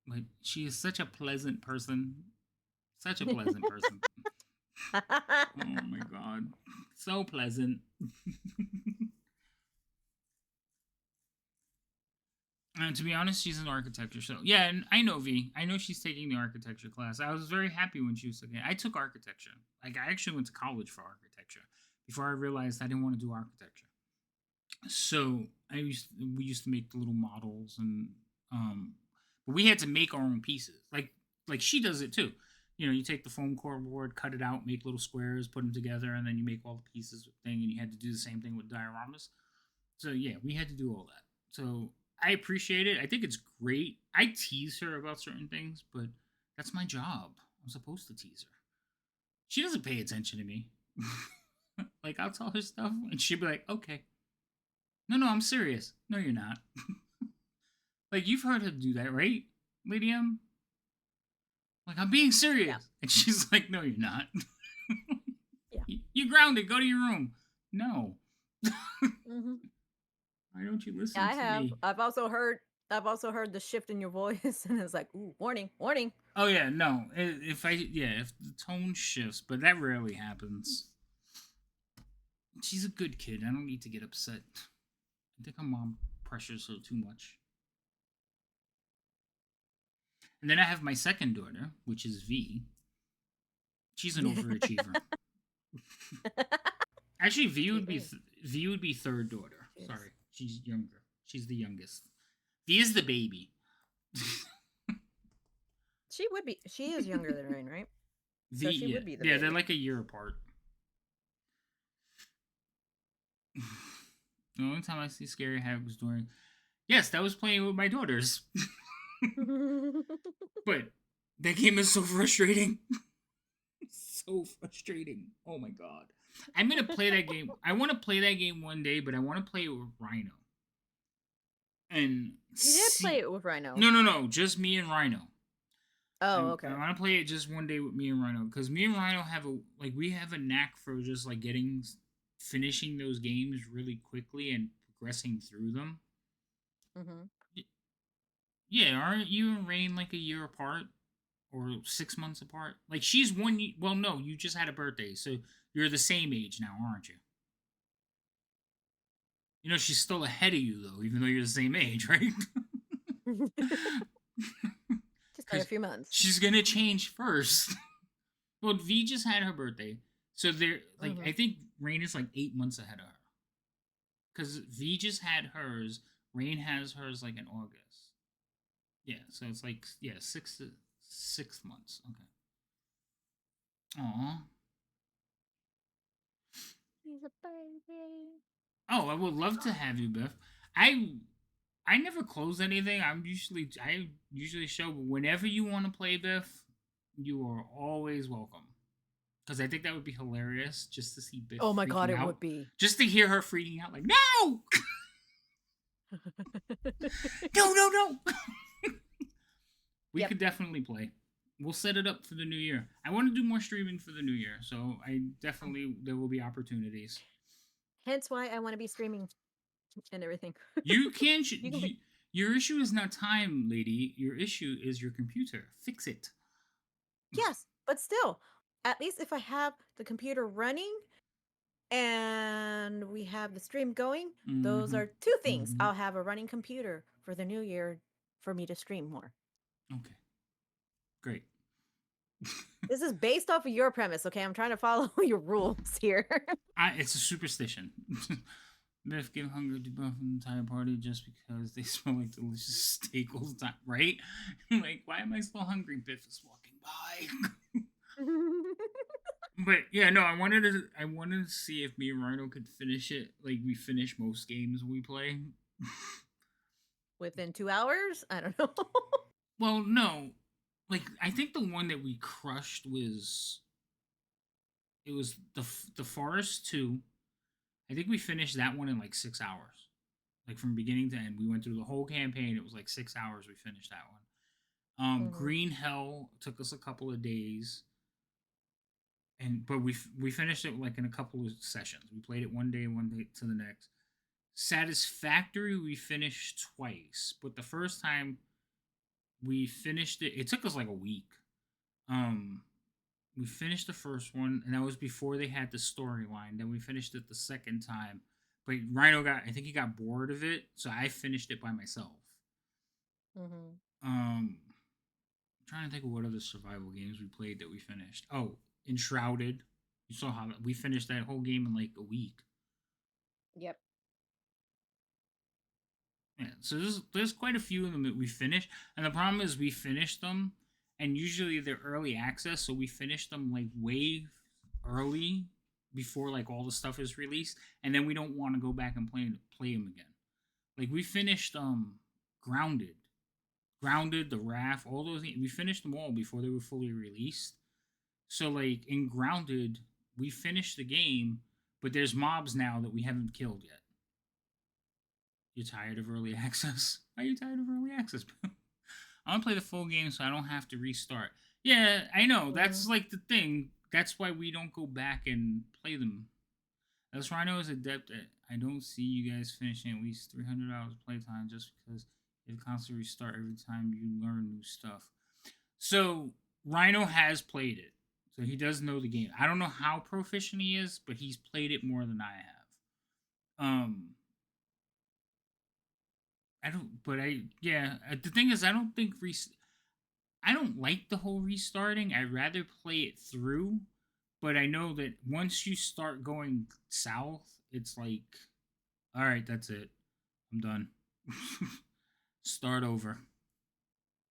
like, she is such a pleasant person. Such a pleasant person. Oh my god, so pleasant. And to be honest, she's in architecture. So yeah, and I know V. I know she's taking the architecture class. I was very happy when she was taking it. I took architecture. Like I actually went to college for architecture before I realized I didn't want to do architecture. So we used to make the little models and but we had to make our own pieces. Like she does it too. You know, you take the foam core board, cut it out, make little squares, put them together, and then you make all the pieces thing. And you had to do the same thing with dioramas. So yeah, we had to do all that. So I appreciate it. I think it's great. I tease her about certain things, but that's my job. I'm supposed to tease her. She doesn't pay attention to me. Like, I'll tell her stuff, and she'll be like, okay. No, I'm serious. No, you're not. Like, you've heard her do that, right, Lady M? Like, I'm being serious. Yeah. And she's like, no, you're not. Yeah. You're grounded. Go to your room. No. Mm-hmm. Why don't you listen to me? I've also heard the shift in your voice, and it's like, ooh, warning. Oh yeah, no. If the tone shifts, but that rarely happens. She's a good kid. I don't need to get upset. I think her mom pressures her too much. And then I have my second daughter, which is V. She's an overachiever. Actually, V would be third daughter. Yes. Sorry. She's younger. She's the youngest. V is the baby. She would be. She is younger than Rain, right? V, so she would be the baby. They're like a year apart. The only time I see Scary Hag was during... Yes, that was playing with my daughters. But that game is so frustrating. So frustrating. Oh my god. I'm going to play that game. I want to play that game one day, but I want to play it with Rhino. And you did play it with Rhino. No. Just me and Rhino. Oh, okay. I want to play it just one day with me and Rhino. Because me and Rhino we have a knack for just like finishing those games really quickly and progressing through them. Mm-hmm. Yeah, aren't you and Rain like a year apart? Or 6 months apart? Like, she's 1 year... Well, no, you just had a birthday, so you're the same age now, aren't you? You know, she's still ahead of you, though, even though you're the same age, right? Just by a few months. She's gonna change first. Well, V just had her birthday, so they're, like, I think Rain is, like, 8 months ahead of her. Because V just had hers, Rain has hers, like, in August. Yeah, so it's like 6 months. Okay. Aw. He's a baby. Oh, I would love to have you, Biff. I never close anything. I usually show, but whenever you want to play Biff, you are always welcome. Because I think that would be hilarious just to see Biff Oh my god, freaking it out. would be. Just to hear her freaking out, like, no! No! We Yep. could definitely play. We'll set it up for the new year. I want to do more streaming for the new year, so there will be opportunities. Hence why I want to be streaming and everything. You can. You can be- Your issue is not time, lady. Your issue is your computer. Fix it. Yes, but still, at least if I have the computer running and we have the stream going, those Mhm. are two things. Mhm. I'll have a running computer for the new year for me to stream more. Okay. Great. This is based off of your premise, okay? I'm trying to follow your rules here. It's a superstition. Biff give hunger to buff an entire party just because they smell like delicious steak all the time, right? Like, why am I still hungry? Biff is walking by. But yeah, no, I wanted to see if me and Rhino could finish it. Like we finish most games we play. Within 2 hours? I don't know. Well, no. Like I think the one that we crushed was the Forest 2. I think we finished that one in like 6 hours. Like from beginning to end. We went through the whole campaign. It was like 6 hours we finished that one. Mhm. Green Hell took us a couple of days. But we finished it like in a couple of sessions. We played it one day to the next. Satisfactory we finished twice, but the first time we finished it took us like a week. We finished the first one, and that was before they had the storyline. Then we finished it the second time, but Rhino I think he got bored of it, so I finished it by myself. Mhm. I'm trying to think of what other survival games we played that we finished. Oh, Enshrouded. You saw how we finished that whole game in like a week. Yep. Yeah, so there's quite a few of them that we finished, and the problem is we finished them, and usually they're early access, so we finished them like way early before like all the stuff is released, and then we don't want to go back and play them again. Like we finished Grounded, the Raft, all those we finished them all before they were fully released. So like in Grounded, we finished the game, but there's mobs now that we haven't killed yet. You're tired of early access? Are you tired of early access? I want to play the full game so I don't have to restart. Yeah, I know. That's like the thing. That's why we don't go back and play them. That's Rhino is adept at. I don't see you guys finishing at least 300 hours of playtime just because you constantly restart every time you learn new stuff. So Rhino has played it. So he does know the game. I don't know how proficient he is, but he's played it more than I have. The thing is, I don't like the whole restarting. I'd rather play it through, but I know that once you start going south, it's like, all right, that's it. I'm done. Start over.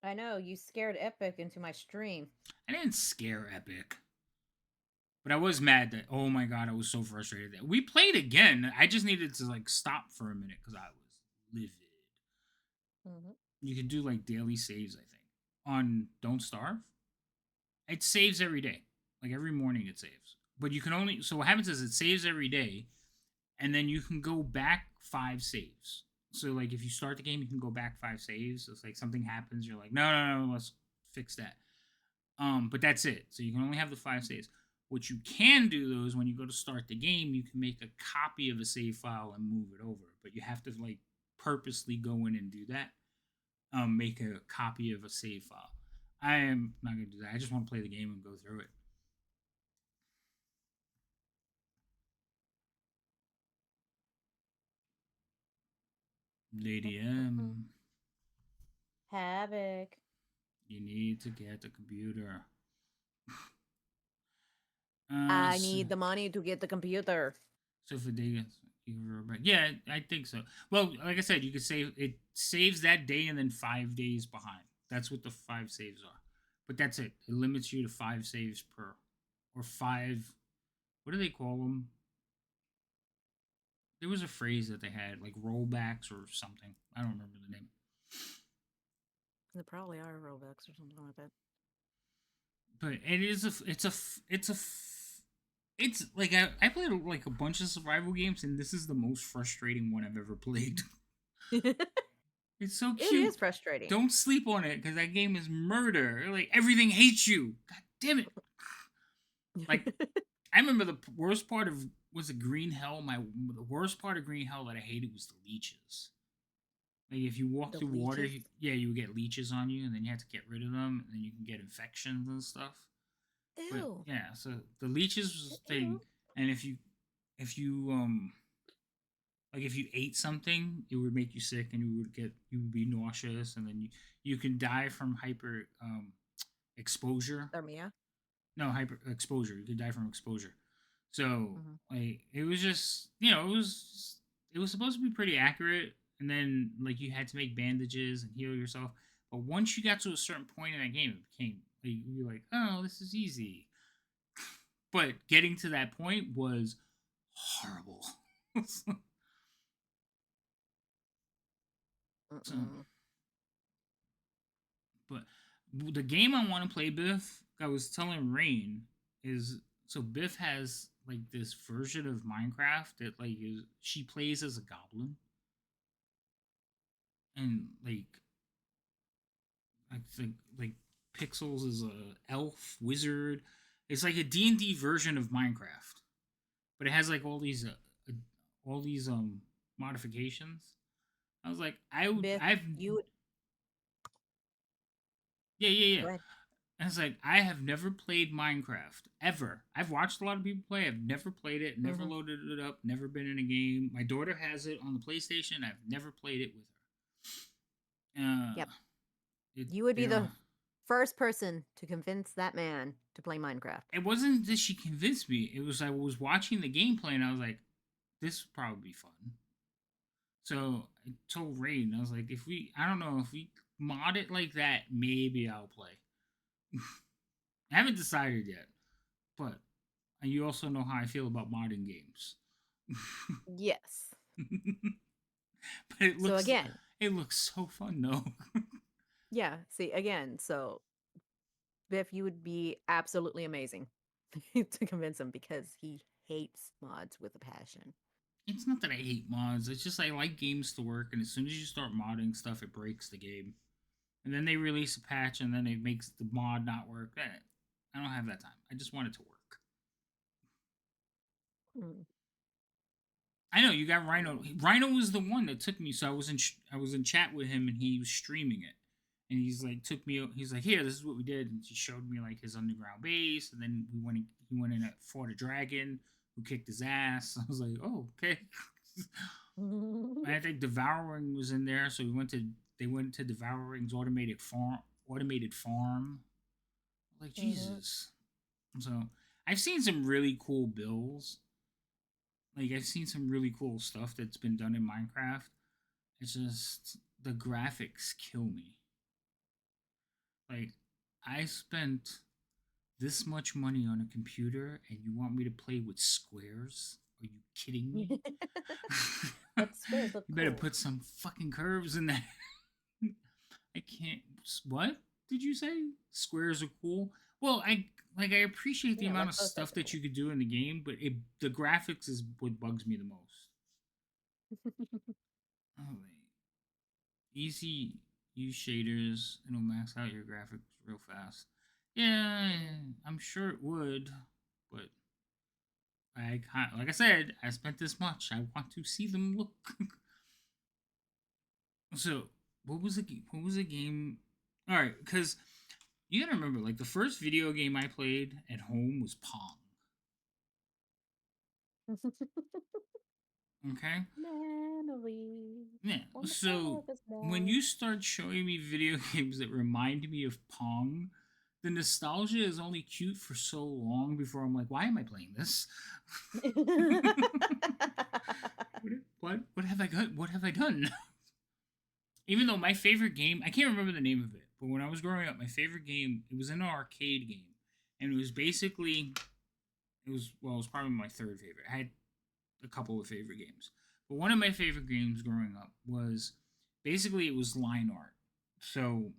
I know, you scared Epic into my stream. I didn't scare Epic. But I was mad that, oh my god, I was so frustrated that we played again. I just needed to like stop for a minute because I was livid. Mhm. You can do like daily saves, I think, on Don't Starve. It saves every day, like every morning it saves. But you can only so what happens is it saves every day, and then you can go back 5 saves. So like if you start the game, you can go back 5 saves. It's like something happens, you're like, no, let's fix that. But that's it. So you can only have the 5 saves. What you can do though is when you go to start the game, you can make a copy of a save file and move it over. But you have to like purposely go in and do that. Make a copy of a save file. I am not gonna do that. I just want to play the game and go through it. Lady M, Havoc. you need to get the computer. I need the money to get the computer. So for Vegas, You were back. Yeah, I think so. Well, like I said, you could save it saves that day and then 5 days behind. That's what the 5 saves are. But that's it. It limits you to 5 saves per, or five. What do they call them? There was a phrase that they had, like rollbacks or something. I don't remember the name. There probably are Robux or something like that. But it is it's like I played like a bunch of survival games, and this is the most frustrating one I've ever played. It's so It cute. is frustrating. Don't sleep on it because that game is murder. Like everything hates you. God damn it! Like I remember the worst part of was it Green Hell. The worst part of Green Hell that I hated was the leeches. Like if you walk The through water, leeches? you would get leeches on you, and then you have to get rid of them, and then you can get infections and stuff. But Ew. yeah, so the leeches was the thing, Ew. and if you like if you ate something, it would make you sick, and you would be nauseous, and then you can die from hyper exposure. Thermia. No, hyper exposure. You could die from exposure. So Mhm. like it was just it was supposed to be pretty accurate, and then like you had to make bandages and heal yourself. But once you got to a certain point in that game, it became like you were like, oh, this is easy. But getting to that point was horrible. So, Mm-mm. but the game I want to play, Biff, I was telling Rain, is so Biff has like this version of Minecraft that like she plays as a goblin, and I think like Pixels is a elf wizard. It's like a D&D version of Minecraft, but it has like all these modifications. I was like, Biff, I've you would yeah. go ahead. And it's like I have never played Minecraft ever. I've watched a lot of people play. I've never played it. Never Mhm. loaded it up. Never been in a game. My daughter has it on the PlayStation. I've never played it with her. Yep. It, You would be you know, the first person to convince that man to play Minecraft. it wasn't that she convinced me. It was I was watching the gameplay and I was like, this would probably be fun. So I told Rain, I was like, I don't know, if we mod it like that, maybe I'll play. I haven't decided yet, but you also know how I feel about modern games. Yes. But So again, it looks so fun though. yeah, see, again, so Biff, you would be absolutely amazing to convince him because he hates mods with a passion. It's not that I hate mods. It's just I like games to work, and as soon as you start modding stuff, it breaks the game. And then they release a patch, and then it makes the mod not work. I don't have that time. I just want it to work. Mm. I know you got Rhino. Rhino was the one that took me. So I was in chat with him, and he was streaming it. And he's like took me. He's like, here, this is what we did, and he showed me like his underground base, and then he went in and fought a dragon who kicked his ass. I was like, oh, okay. And I think Devouring was in there, so they went to Devouring's automated farm. Like Jesus. So I've seen some really cool builds. Like I've seen some really cool stuff that's been done in Minecraft. It's just the graphics kill me. Like I spent this much money on a computer and you want me to play with squares? Are you kidding me? But squares look You better cool. put some fucking curves in there. I can't. What did you say? Squares are cool. Well, I appreciate the Yeah, amount like of those stuff types are that you could do in the game, but the graphics is what bugs me the most. Oh, wait. Easy use shaders. It'll max out your graphics real fast. Yeah, I'm sure it would, but like I said, I spent this much. I want to see them look. So, what was the game? All right, because you gotta remember, like the first video game I played at home was Pong. Okay. Memories. Yeah. On the So surface when now. you start showing me video games that remind me of Pong, the nostalgia is only cute for so long before I'm like, why am I playing this? what have I got? What have I done? Even though my favorite game, I can't remember the name of it, but when I was growing up, my favorite game, it was an arcade game, and it was basically, it was probably my third favorite. I had a couple of favorite games, but one of my favorite games growing up was basically it was line art. So,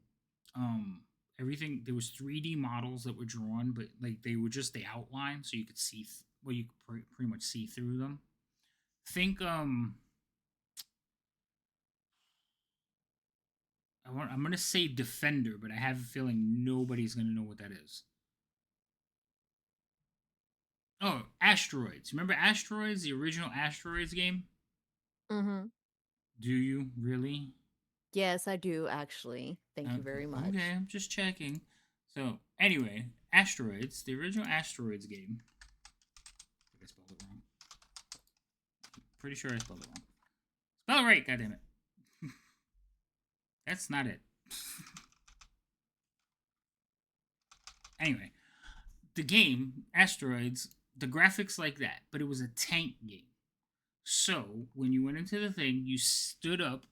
everything there was 3D models that were drawn, but like they were just the outline, so you could see, you could pretty much see through them. Think I'm gonna say Defender, but I have a feeling nobody's gonna know what that is. Oh, Asteroids. Remember Asteroids, the original Asteroids game? Mm-hmm. Do you really? Yes, I do actually. Thank you very much. Okay, I'm just checking. So anyway, Asteroids, the original Asteroids game. I think I spelled it wrong. Pretty sure I spelled it wrong. Spell it right, goddammit. That's not it. Anyway, the game, Asteroids, the graphics like that, but it was a tank game. So when you went into the thing, you stood up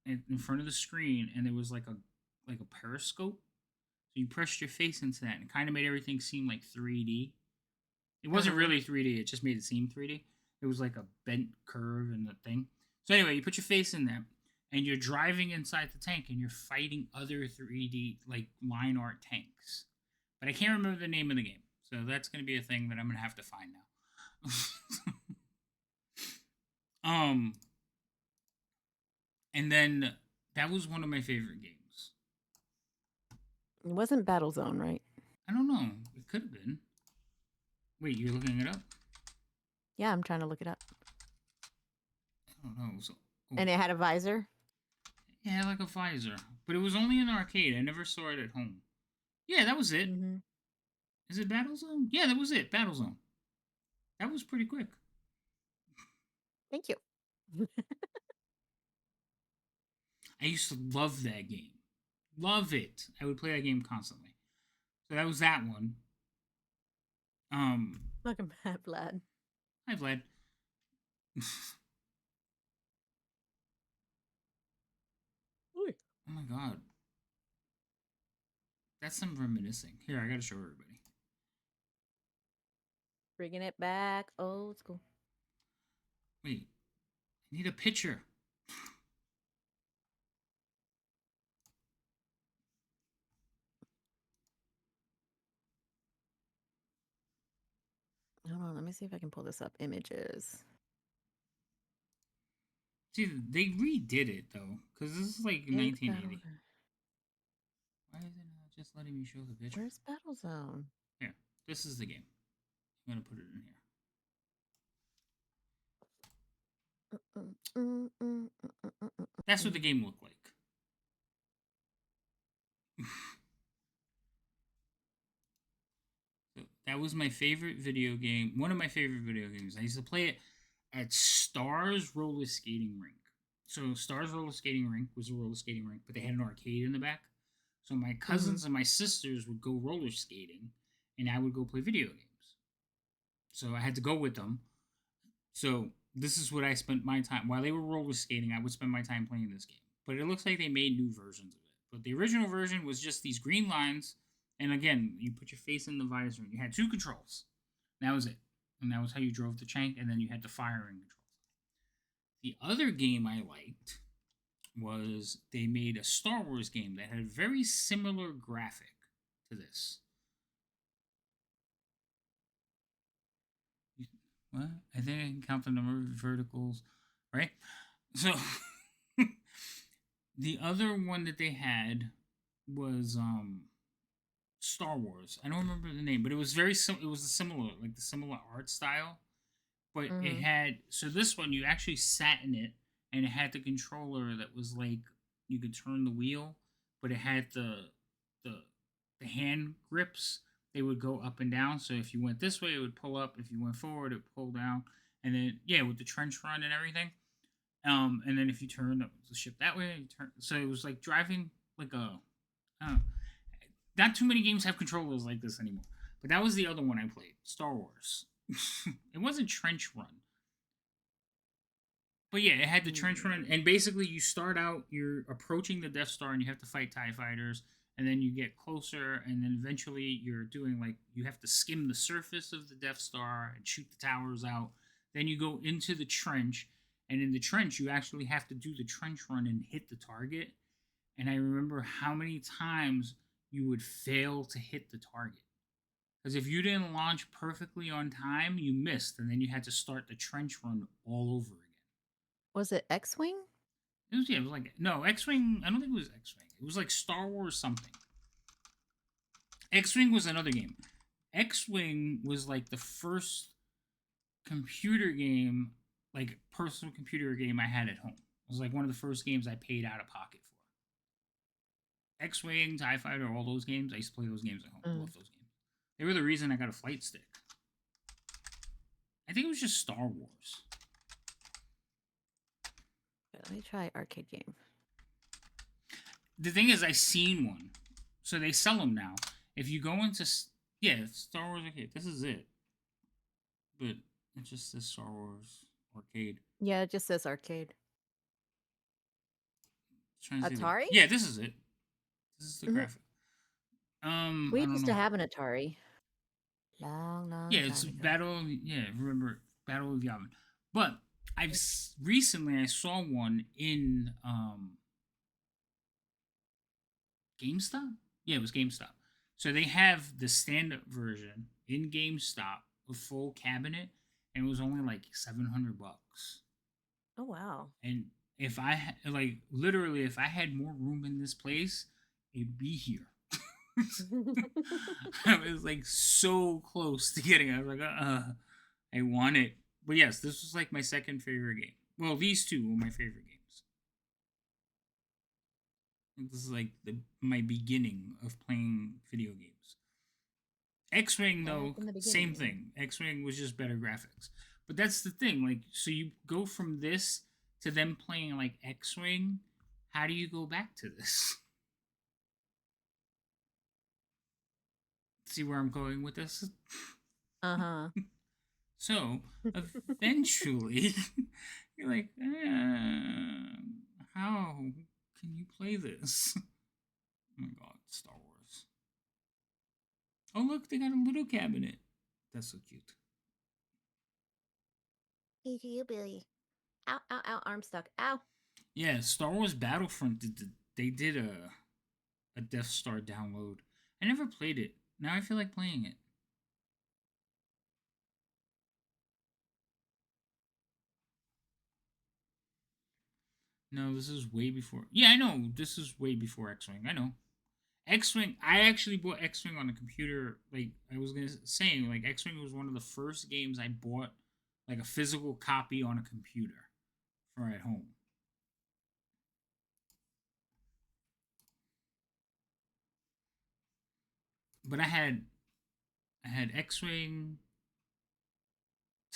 in front of the screen, and there was like a periscope. So you pressed your face into that, and it kind of made everything seem like 3D. It wasn't really 3D; it just made it seem 3D. It was like a bent curve in the thing. So anyway, you put your face in there, and you're driving inside the tank, and you're fighting other 3D like line art tanks. But I can't remember the name of the game, so that's going to be a thing that I'm going to have to find now. And then that was one of my favorite games. It wasn't Battlezone, right? I don't know. It could have been. Wait, you're looking it up? Yeah, I'm trying to look it up. I don't know. So, And it had a visor? Yeah, like a visor. But it was only in arcade. I never saw it at home. Yeah, that was it. Mm-hmm. Is it Battlezone? Yeah, that was it. Battlezone. That was pretty quick. Thank you. I used to love that game. Love it. I would play that game constantly. So that was that one. Welcome back, Vlad. Hi, Vlad. Oh my god. That's some reminiscing. Here, I gotta show everybody. Bringing it back old school. Wait. I need a picture. Hold on, let me see if I can pull this up. Images. See, they redid it though, because this is like 1980. Why is it not just letting me show the picture? Where's Battlezone? Here, this is the game. I'm gonna put it in here. That's what the game looked like. So that was my favorite video game. One of my favorite video games. I used to play it at Stars Roller Skating Rink. So Stars Roller Skating Rink was a roller skating rink, but they had an arcade in the back. So my cousins and my sisters would go roller skating, and I would go play video games. So I had to go with them. So this is what I spent my time while they were roller skating. I would spend my time playing this game. But it looks like they made new versions of it. But the original version was just these green lines, and again, you put your face in the visor, and you had two controls. And that was it. And that was how you drove the tank, and then you had the firing controls. The other game I liked was they made a Star Wars game that had a very similar graphic to this. What? I think I can count the number of verticals, right? So the other one that they had was Star Wars. I don't remember the name, but it was very it was a similar, like the similar art style. But it had, so this one you actually sat in it, and it had the controller that was like you could turn the wheel, but it had the hand grips. They would go up and down. So if you went this way, it would pull up. If you went forward, it would pull down. And then with the trench run and everything. And then if you turned the ship that way, you turn. So it was like driving like a. Not too many games have controllers like this anymore. But that was the other one I played, Star Wars. It wasn't Trench Run. But yeah, it had the trench run, and basically you start out, you're approaching the Death Star, and you have to fight TIE fighters, and then you get closer, and then eventually you're doing like you have to skim the surface of the Death Star and shoot the towers out. Then you go into the trench, and in the trench you actually have to do the trench run and hit the target. And I remember how many times you would fail to hit the target. Because if you didn't launch perfectly on time, you missed, and then you had to start the trench run all over again. Was it X-Wing? It was like no X-Wing. I don't think it was X-Wing. It was like Star Wars something. X-Wing was another game. X-Wing was like the first computer game, like personal computer game I had at home. It was like one of the first games I paid out of pocket for. X-Wing, TIE Fighter, all those games. I used to play those games at home. I love those games. They were the reason I got a flight stick. I think it was just Star Wars. Let me try arcade game. The thing is, I seen one, so they sell them now. If you go into Star Wars Arcade, this is it, but it just says Star Wars Arcade. Yeah, it just says arcade. Atari? Yeah, this is it. This is the graphic. We used to have an Atari. Long yeah, it's time ago. Battle. Yeah, remember Battle of Yavin. But recently I saw one in GameStop. Yeah, it was GameStop. So they have the stand-up version in GameStop, a full cabinet, and it was only like $700. Oh wow! And if I literally, if I had more room in this place, it'd be here. I was like so close to getting it. I was like, I want it. But yes, this was like my second favorite game. Well, these two were my favorite games. This is like my beginning of playing video games. X-Wing though, same thing. X-Wing was just better graphics. But that's the thing, like, so you go from this to them playing like X-Wing. How do you go back to this? See where I'm going with this? Uh-huh. So eventually you're like, how can you play this? Oh my god, Star Wars. Oh look, they got a little cabinet. That's so cute. Hey to you, Billy. Ow, ow, ow, arm stuck. Ow. Yeah, Star Wars Battlefront they did a Death Star download. I never played it. Now I feel like playing it. No, this is way before. Yeah, I know. This is way before X-Wing. I know. X-Wing, I actually bought X-Wing on a computer. Like, I was going to say, like, X-Wing was one of the first games I bought, like, a physical copy on a computer for at home. But I had X-Wing,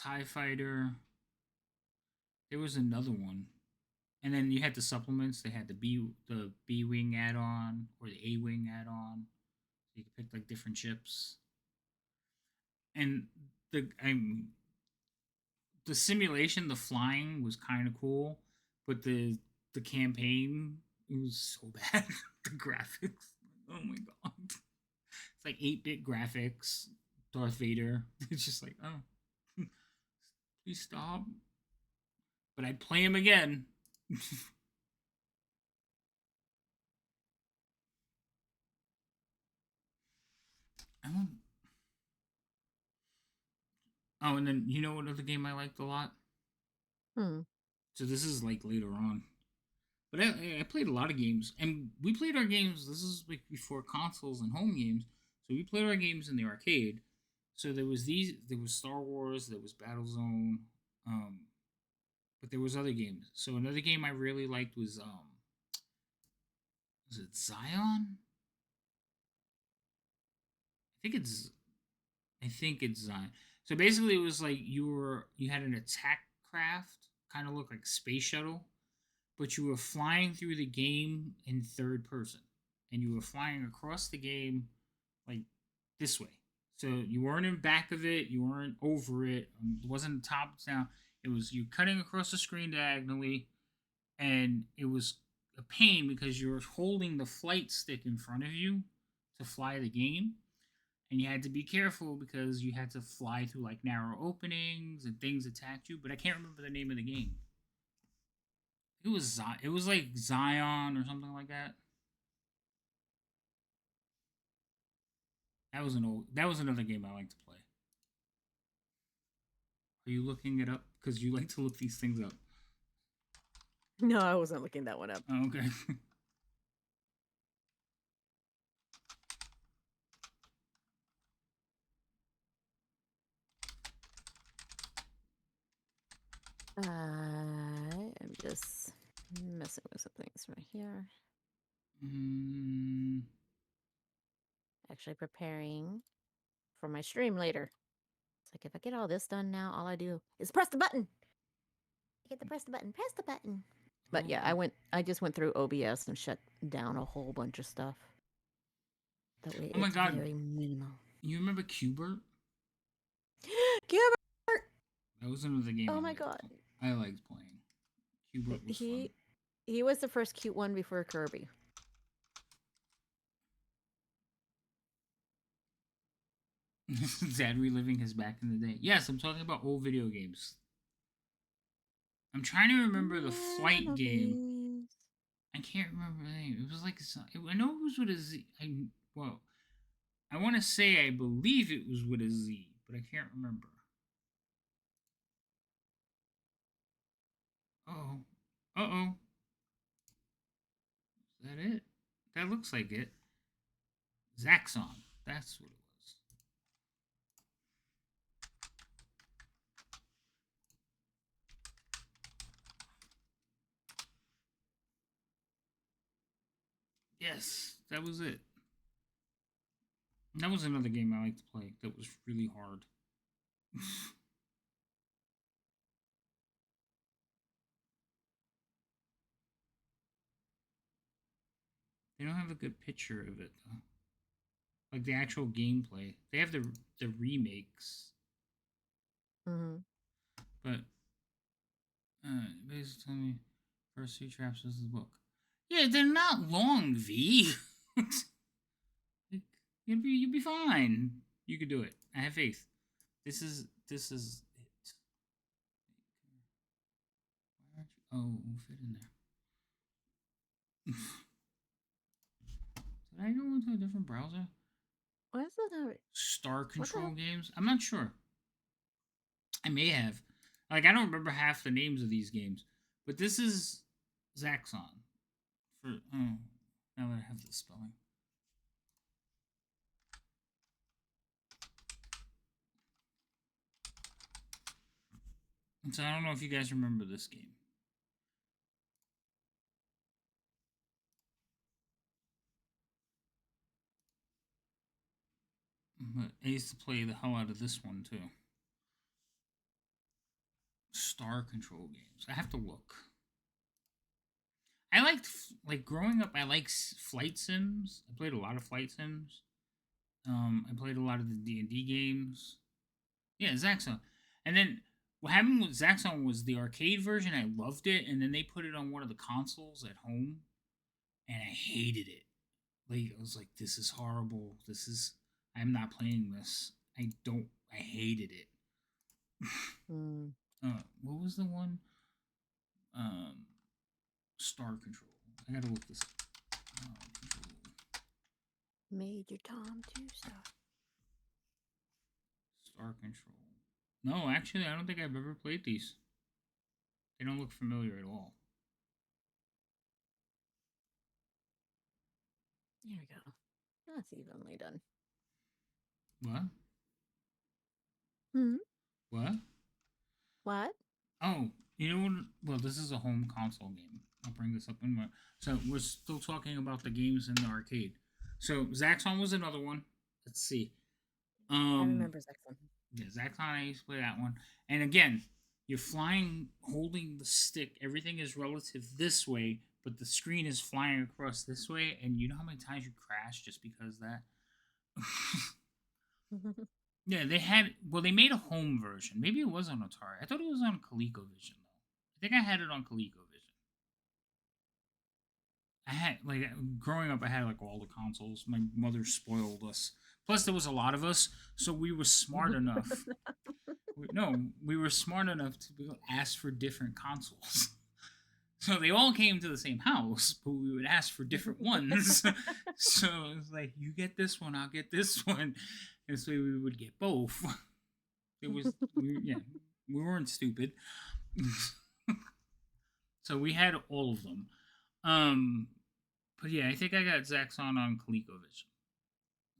TIE Fighter. There was another one. And then you had the supplements. They had the B-Wing add-on or the A-Wing add-on. So you could pick like different ships. And the simulation, the flying was kind of cool, but the campaign, it was so bad. The graphics, oh my god, it's like 8-bit graphics. Darth Vader, it's just like, oh, please stop. But I'd play him again. Oh, and then you know what other game I liked a lot? So this is like later on, but I played a lot of games, and we played our games. This is like before consoles and home games, so we played our games in the arcade. So there was Star Wars, there was Battlezone, but there was other games. So another game I really liked was it Zion? I think it's Zion. So basically, it was like you had an attack craft, kind of looked like space shuttle, but you were flying through the game in third person, and you were flying across the game like this way. So you weren't in back of it, you weren't over it, it wasn't top down. It was you cutting across the screen diagonally, and it was a pain because you were holding the flight stick in front of you to fly the game, and you had to be careful because you had to fly through like narrow openings and things attacked you. But I can't remember the name of the game. It was like Zion or something like that. That was another game I like to play. Are you looking it up? Because you like to look these things up. No, I wasn't looking that one up. Oh, okay. I'm just messing with some things right here. Mm, Actually preparing for my stream later. It's like if I get all this done now, all I do is press the button. I get to press the button. Press the button. But yeah, I just went through OBS and shut down a whole bunch of stuff. That way Oh my it's God. very minimal. You remember Qbert? Qbert! That was another game. Oh my God. I liked playing. Qbert was fun. He was the first cute one before Kirby. Dad reliving his back in the day. Yes, I'm talking about old video games. I'm trying to remember the flight game. I can't remember the name. It was like I know it was with a Z. I want to say I believe it was with a Z, but I can't remember. Uh oh. Is that it? That looks like it. Zaxxon. That's what it was. Yes, that was it. That was another game I liked to play that was really hard. They don't have a good picture of it though. Like the actual gameplay. They have the remakes. Mm-hmm. But basically tell me first 3 traps is the book. Yeah, they're not long, V. You'll be fine. You can do it. I have faith. This is it. Oh, we'll fit in there. Did I go into a different browser? Why is that? Star Control games? I'm not sure. I may have. Like, I don't remember half the names of these games. But this is Zaxxon. Now that I have the spelling. And so I don't know if you guys remember this game. But I used to play the hell out of this one too. Star Control games. I have to look. I liked, like, growing up, I liked flight sims. I played a lot of flight sims. I played a lot of the D&D games. Yeah, Zaxxon. And then what happened with Zaxxon was the arcade version, I loved it, and then they put it on one of the consoles at home, and I hated it. Like, I was like, this is horrible. I'm not playing this. I hated it. What was the one? Star Control. I gotta look this up. Major Tom 2 Star. Star Control. No, actually, I don't think I've ever played these. They don't look familiar at all. There we go. That's evenly done. What? Hmm? What? What? Oh, you know what? Well, this is a home console game. I'll bring this up in a minute. So we're still talking about the games in the arcade. So Zaxxon was another one. Let's see. I remember Zaxxon. Yeah, Zaxxon, I used to play that one. And again, you're flying, holding the stick. Everything is relative this way, but the screen is flying across this way. And you know how many times you crash just because of that? Yeah, they had. Well, they made a home version. Maybe it was on Atari. I thought it was on ColecoVision though. I think I had it on ColecoVision. I had like growing up, I had like all the consoles. My mother spoiled us. Plus, there was a lot of us, so we were smart enough. We were smart enough to ask for different consoles. So they all came to the same house, but we would ask for different ones. So it's like, you get this one, I'll get this one, and so we would get both. It was we weren't stupid. So we had all of them. But yeah, I think I got Zaxxon on ColecoVision.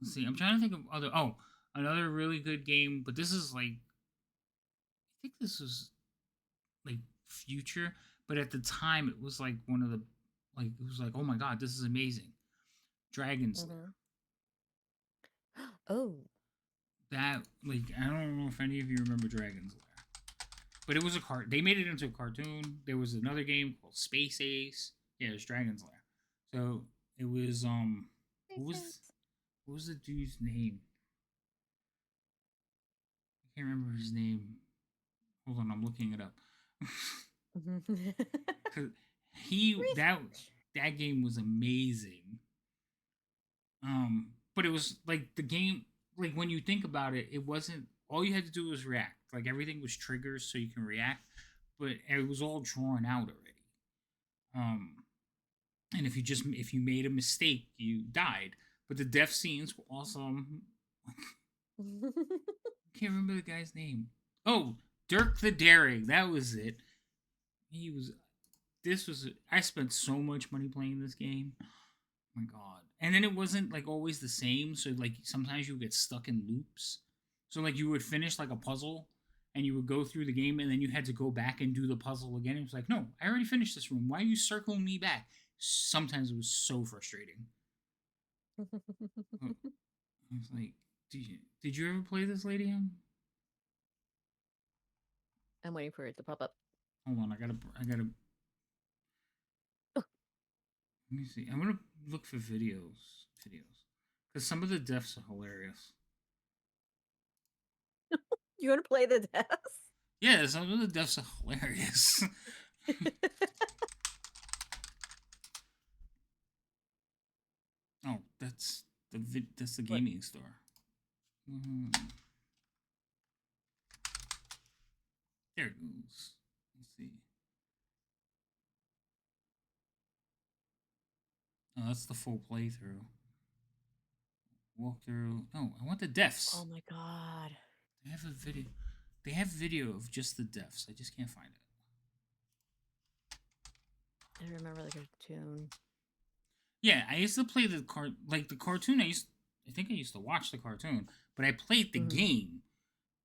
Let's see, I'm trying to think of other. Oh, another really good game, but this is like, I think this was like future, but at the time it was like one of the, like, it was like, oh my god, this is amazing. Dragon's Lair. Oh, That, like, I don't know if any of you remember Dragon's Lair, but it was a cart. They made it into a cartoon. There was another game called Space Ace. Yeah, it was Dragon's Lair. So it was what was the dude's name? I can't remember his name. Hold on, I'm looking it up. 'Cause that game was amazing. But it was like the game, like when you think about it, it wasn't, all you had to do was react. Like everything was triggers so you can react, but it was all drawn out already. And if you made a mistake, you died. But the death scenes were awesome. Can't remember the guy's name. Oh, Dirk the Daring. That was it. He was. This was. I spent so much money playing this game. Oh my god. And then it wasn't like always the same. So like sometimes you would get stuck in loops. So like you would finish like a puzzle, and you would go through the game, and then you had to go back and do the puzzle again. It was like, no, I already finished this room. Why are you circling me back? Sometimes it was so frustrating. I was like, did you ever play this, Lady M? I'm waiting for it to pop up. Hold on, I gotta. Let me see. I'm gonna look for videos, because some of the deaths are hilarious. You want to play the deaths? Yeah, some of the deaths are hilarious. Oh, that's the gaming store. There it goes. Let's see. Oh, that's the full playthrough. Walkthrough. No, I want the deaths. Oh my god. They have a video. They have video of just the deaths. I just can't find it. I remember the cartoon. Yeah, I used to play the cartoon. I think I used to watch the cartoon, but I played the game.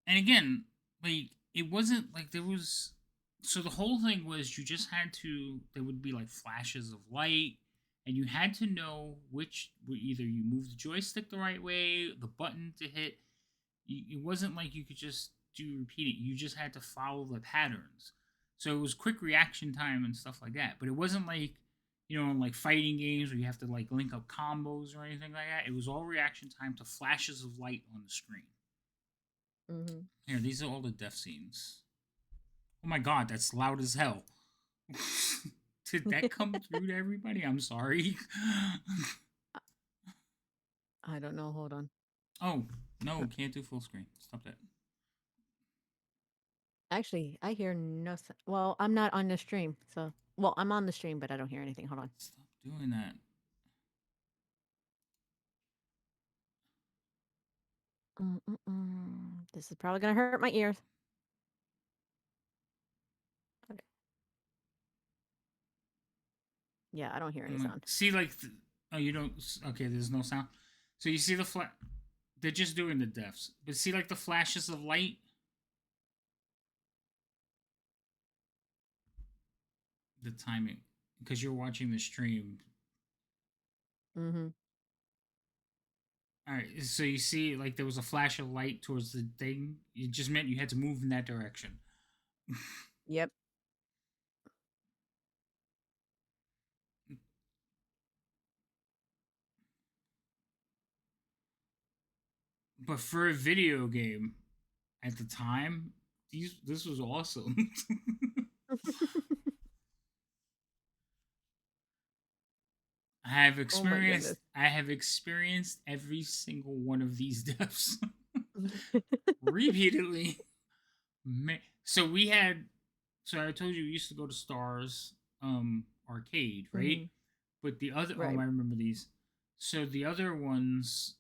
And again, like, it wasn't like there was. So the whole thing was you just had to. There would be like flashes of light, and you had to know which. Either you moved the joystick the right way, the button to hit. It wasn't like you could just repeat it. You just had to follow the patterns. So it was quick reaction time and stuff like that. But it wasn't like, like fighting games where you have to like link up combos or anything like that. It was all reaction time to flashes of light on the screen. Here, these are all the death scenes. Oh my god, that's loud as hell. Did that come through to everybody? I'm sorry. I don't know. Hold on. Oh, no, can't do full screen. Stop that. Actually, I hear no. Well, I'm not on the stream, so. Well, I'm on the stream, but I don't hear anything. Hold on. Stop doing that. This is probably gonna hurt my ears. Okay. Yeah, I don't hear any sound. See, like, oh, you don't. Okay, there's no sound. So you see the They're just doing the deaths, but see, like the flashes of light. The timing, because you're watching the stream. All right, so you see, like, there was a flash of light towards the thing. It just meant you had to move in that direction. Yep. but for a video game at the time, this was awesome. Oh my goodness. I have experienced every single one of these deaths repeatedly. So we had, so I told you we used to go to Stars arcade, right? Mhm. But the other, Right. oh, I remember these. So the other ones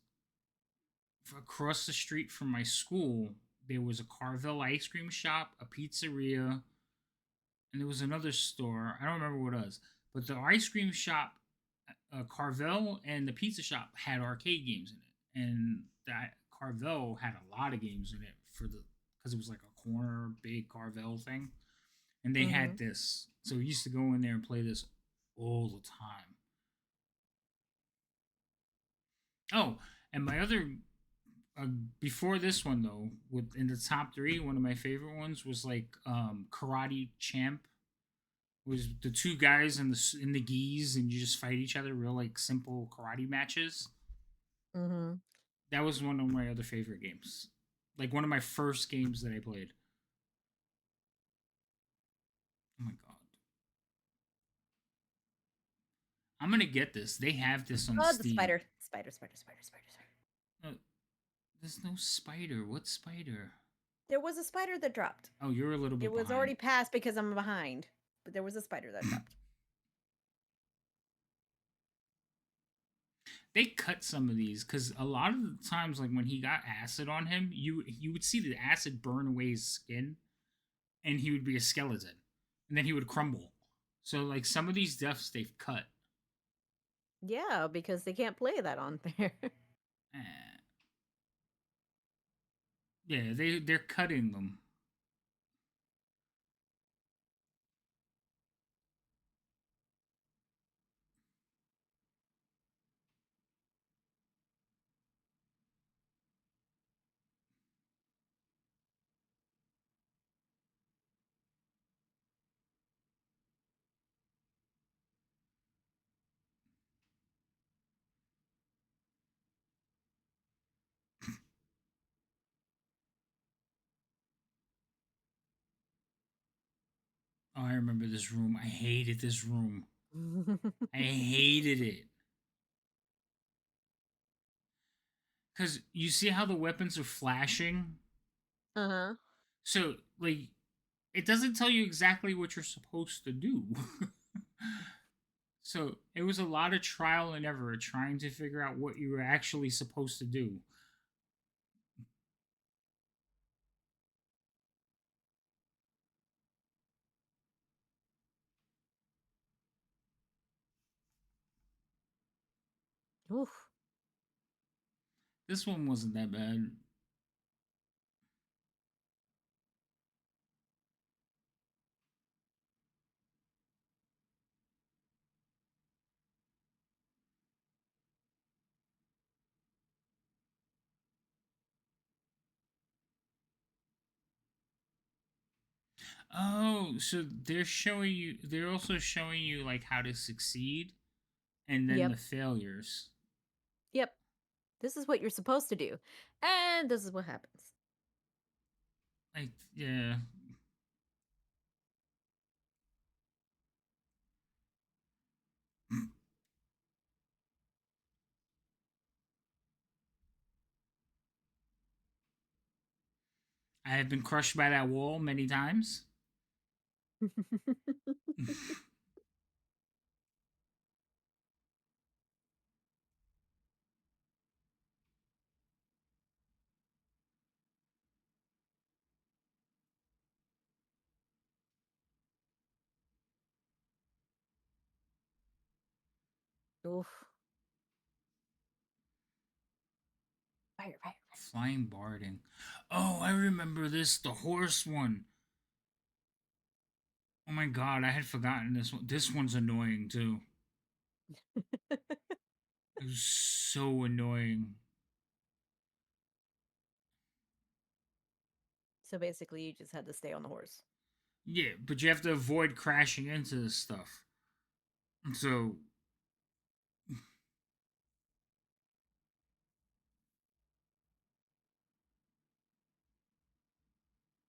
across the street from my school, there was a Carvel ice cream shop, a pizzeria, and there was another store. I don't remember what it was, but the ice cream shop, Carvel, and the pizza shop had arcade games in it, and that Carvel had a lot of games in it for the because it was like a corner big Carvel thing, and they had Mhm. this. So we used to go in there and play this all the time. Oh, and my other uh, before this one though, with in the top three, one of my favorite ones was like Karate Champ. Was the two guys in the gis and you just fight each other, real like simple karate matches. Mhm. That was one of my other favorite games. Like one of my first games that I played. Oh my god. I'm gonna get this. They have this on Oh, the Steam. spider. Spider, spider, spider, spider, spider. Uh, there's no spider. What spider? There was a spider that dropped. Oh, you're a little It bit was behind. already past because I'm behind. But there was a spider that dropped. They cut some of these because a lot of the times, like when he got acid on him, you would see the acid burn away his skin, and he would be a skeleton, and then he would crumble. So like some of these deaths they've cut. Yeah, because they can't play that on there. Eh. Yeah, they're cutting them. Oh, I remember this room. I hated this room. I hated it. Because you see how the weapons are flashing? Uh-huh. So, like, it doesn't tell you exactly what you're supposed to do. So, it was a lot of trial and error trying to figure out what you were actually supposed to do. Oof. This one wasn't that bad. Oh, so they're also showing you like how to succeed and then Yep. the failures. Yep. This is what you're supposed to do. And this is what happens. Like, yeah. I have been crushed by that wall many times. Oof. Fire, fire, fire. Flying barding. Oh, I remember this. The horse one. Oh my god, I had forgotten this one. This one's annoying too. It was so annoying. So basically, you just had to stay on the horse. Yeah, but you have to avoid crashing into this stuff. So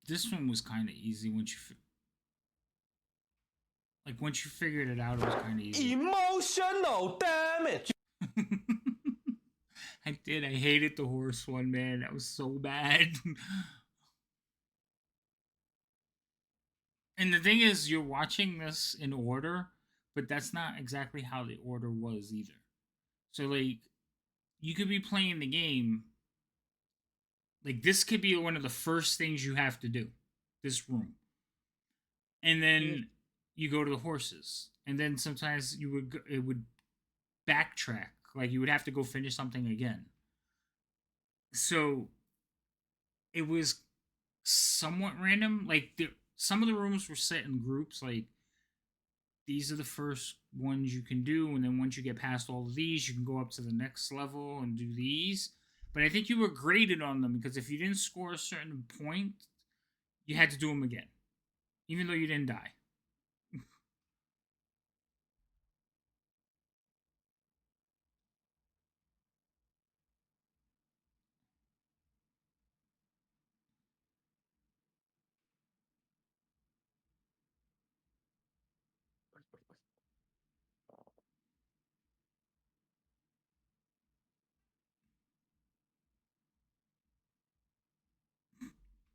This one was kind of easy once once you figured it out, it was kind of easy. Emotional damage. I did. I hated the horse one, man. That was so bad. And the thing is, you're watching this in order, but that's not exactly how the order was either. So, like, you could be playing the game. Like, this could be one of the first things you have to do. This room. And then you go to the horses. And then sometimes it would backtrack. Like, you would have to go finish something again. So, it was somewhat random. Like, some of the rooms were set in groups. Like, these are the first ones you can do, and then once you get past all of these, you can go up to the next level and do these. But I think you were graded on them because if you didn't score a certain point, you had to do them again, even though you didn't die.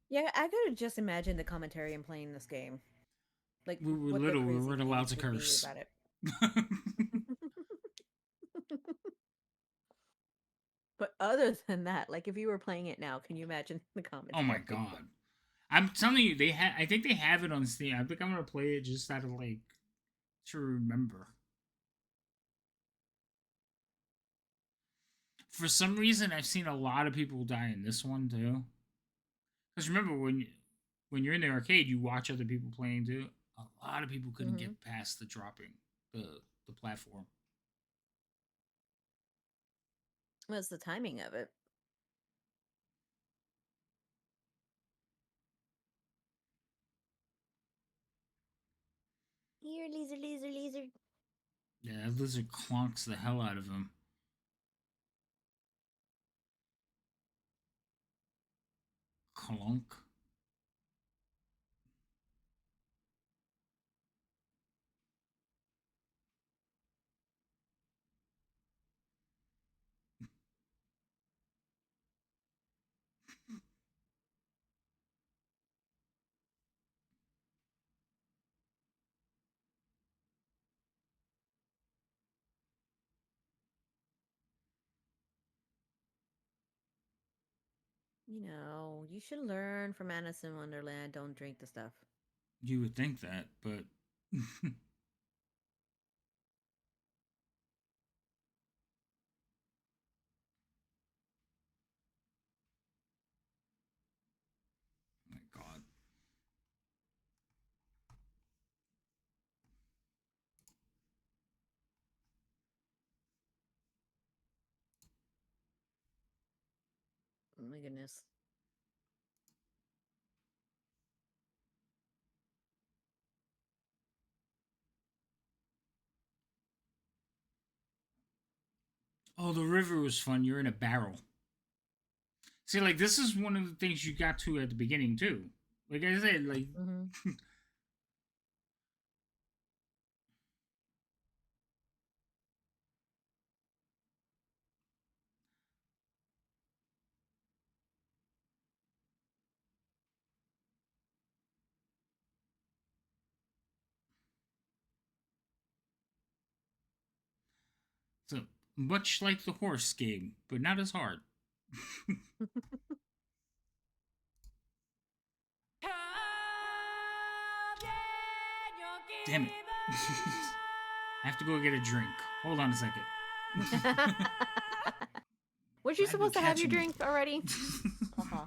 Yeah, I could just imagine the commentary in playing this game. Like We were what little, the we crazy weren't allowed things to would be curse. about it. But other than that, like if you were playing it now, can you imagine the commentary? Oh my god. I'm telling you, I think they have it on Steam. I think I'm gonna play it just out of like to remember. For some reason, I've seen a lot of people die in this one too. Because remember, when you're in the arcade, you watch other people playing too. A lot of people couldn't get past the dropping the platform. What's the timing of it? Here, lizard, lizard, lizard. Yeah, that lizard clonks the hell out of him. Clunk. You know, you should learn from Alice in Wonderland. Don't drink the stuff. You would think that, but my god. Oh my goodness. Oh, the river was fun. You're in a barrel. See, like this is one of the things you got to at the beginning too. Like I said, like so much like the horse game, but not as hard. Damn it. I have to go get a drink. Hold on a second. Weren't you Glad supposed to have your catching me. drink already? Uh-huh.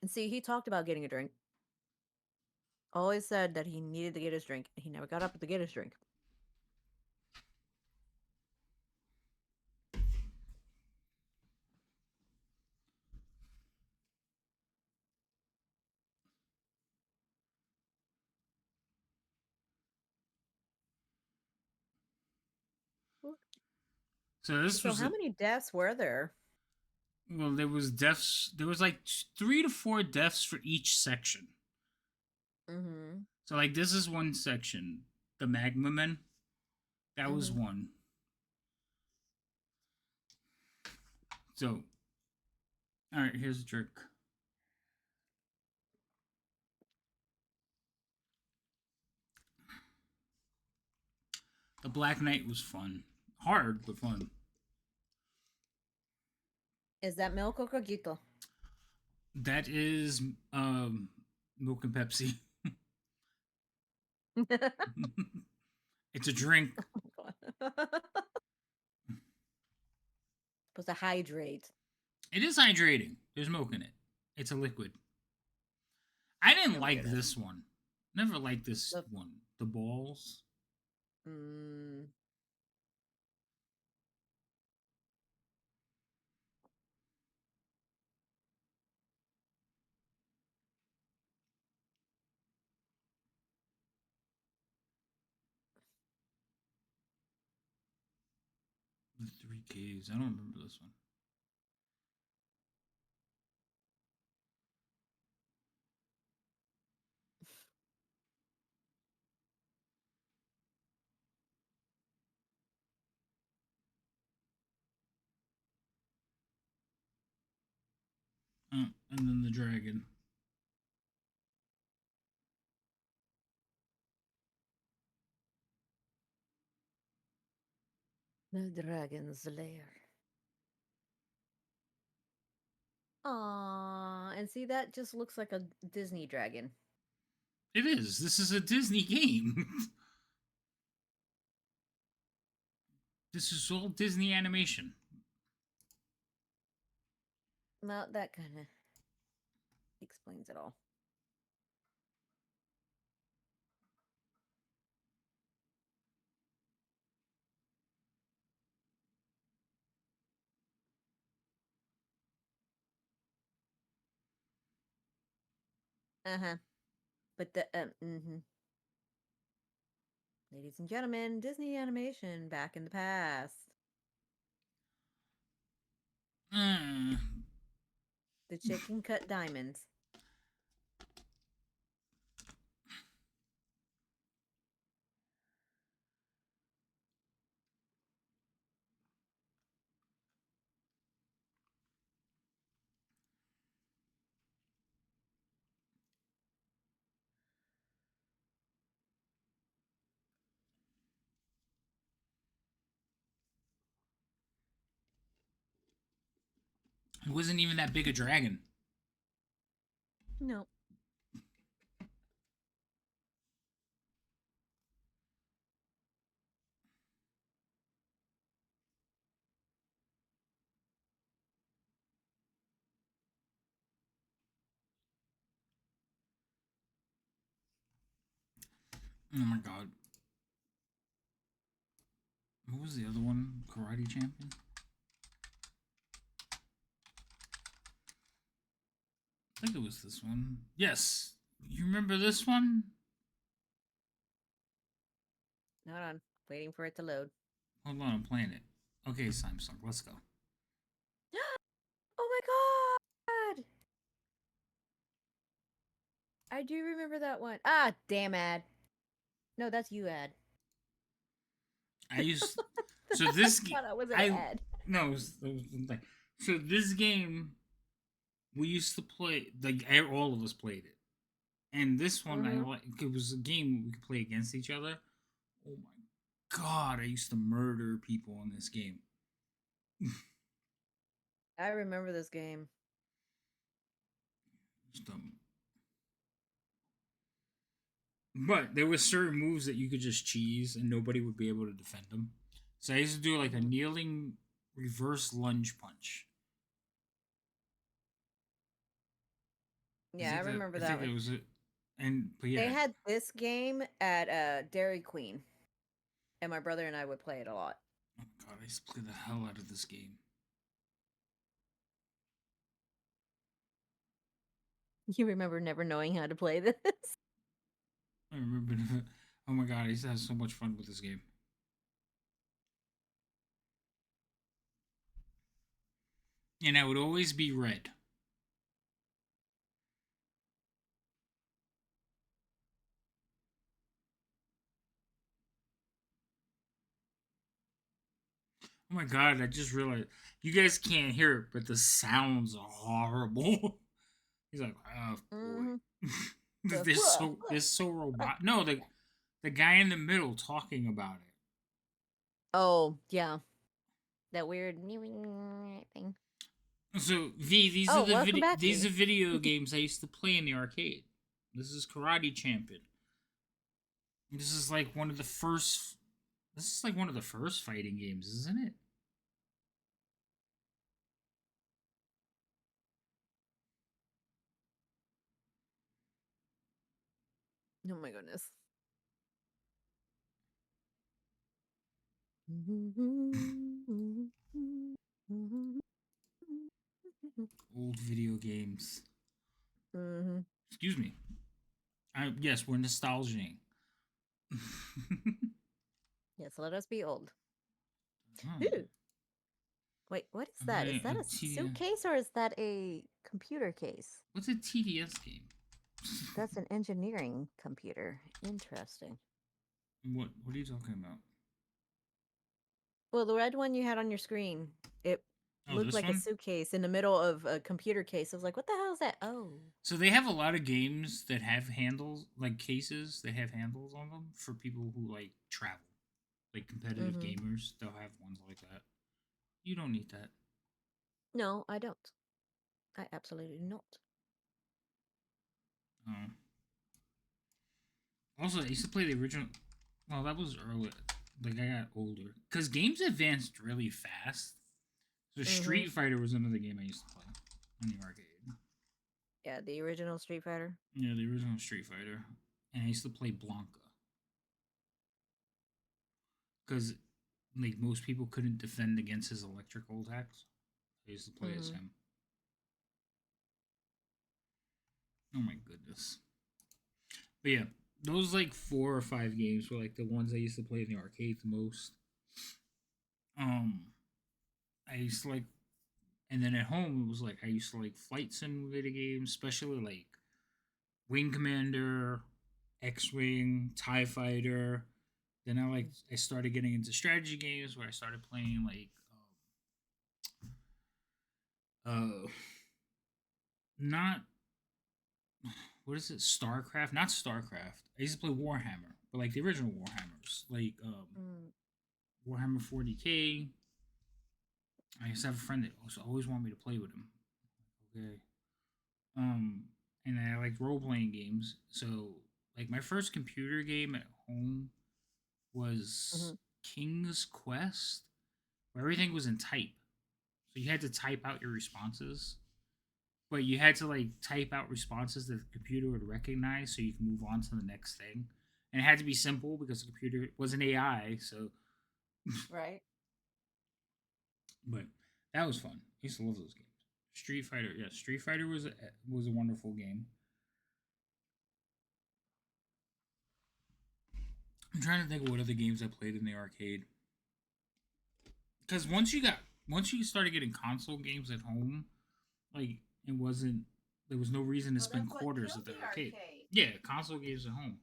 And see, he talked about getting a drink. Always said that he needed to get his drink. He never got up to get his drink. So this So was how many deaths were there? well, there was deaths. There was like 3 to 4 deaths for each section. Mm-hmm. So like this is one section, the Magma Men. That was Mhm. one. So, all right, here's a trick. The Black Knight was fun, hard but fun. Is that milk or coquito? That is milk and Pepsi. It's a drink. Supposed to hydrate. It is hydrating. There's milk in it. It's a liquid. I didn't Never like get it. this one. Never liked this The- one. The balls. Mm. The 3Ks. I don't remember this one. And then the dragon. The dragon's lair. Aww, and see that just looks like a Disney dragon. It is. This is a Disney game. This is all Disney animation. Well, that kind of explains it all. Uh-huh. But the ladies and gentlemen, Disney animation back in the past. The chicken cut diamonds. It wasn't even that big a dragon. No. Oh my god. What was the other one? Karate Champion? I think it was this one. Yes. You remember this one? Hold on. Waiting for it to load. Hold on, I'm playing it. Okay, Samsung, let's go. Oh my god! I do remember that one. Ah, damn ad. No, that's you ad. I used so this I game. thought that was an ad. No, it was like so this game we used to play. Like all of us played it, and this one I Mhm. like. It was a game we could play against each other. Oh my god! I used to murder people in this game. I remember this game. Just, but there were certain moves that you could just cheese and nobody would be able to defend them. So I used to do like a kneeling reverse lunge punch. Yeah, I remember I that think one. that was it. And but yeah, They had this game at Dairy Queen, and my brother and I would play it a lot. oh my god, I used to play the hell out of this game. You remember never knowing how to play this? I remember. Oh my god, I used to have so much fun with this game. And I would always be red. Oh my god, I just realized you guys can't hear it, but the sounds are horrible. He's like, oh boy. Mhm. This so robot. No, the guy in the middle talking about it. Oh, yeah. That weird thing. So V, Oh, welcome back, these V. are video games I used to play in the arcade. This is Karate Champion. This is like one of the first. This is like one of the first fighting games, isn't it? Oh my goodness. Old video games. Mm-hmm. Excuse me. Yes, we're nostalgic. Yes, let us be old. Oh, Ooh. Wait, what is that? Is that a suitcase or is that a computer case? what's a TDS game? That's an engineering computer. Interesting. What are you talking about? Well, the red one you had on your screen, it Oh, looked this like one? a suitcase in the middle of a computer case. I was like, what the hell is that? Oh. So they have a lot of games that have handles, like cases that have handles on them for people who like travel, like competitive Mhm. gamers. They'll have ones like that. You don't need that. No, I don't. I absolutely do not. Also, I used to play the original. Well, that was early. Like I got older because games advanced really fast. So Street Fighter was another game I used to play in the arcade. Yeah, the original Street Fighter. Yeah, the original Street Fighter, and I used to play Blanca because like most people couldn't defend against his electrical attacks. I used to play as him. Oh my goodness. But yeah, those like 4 or 5 games were like the ones I used to play in the arcade the most. I used to like, and then at home it was like I used to like flight simulator games, especially like Wing Commander, X-Wing, Tie Fighter. Then I started getting into strategy games where I started playing like not what is it, StarCraft? Not StarCraft. I used to play Warhammer, but like the original Warhammers, like Warhammer 40K. I used to have a friend that always wanted me to play with him. Okay. And I like role playing games. So like my first computer game at home was King's Quest, where everything was in type. So you had to type out your responses, but you had to like type out responses that the computer would recognize, so you can move on to the next thing. And it had to be simple because the computer was an AI. So, right. But that was fun. I used to love those games. Street Fighter, yeah, Street Fighter was a wonderful game. I'm trying to think of what other games I played in the arcade. Because once you started getting console games at home, like there was no reason to spend quarters at the arcade. Yeah, console games at home.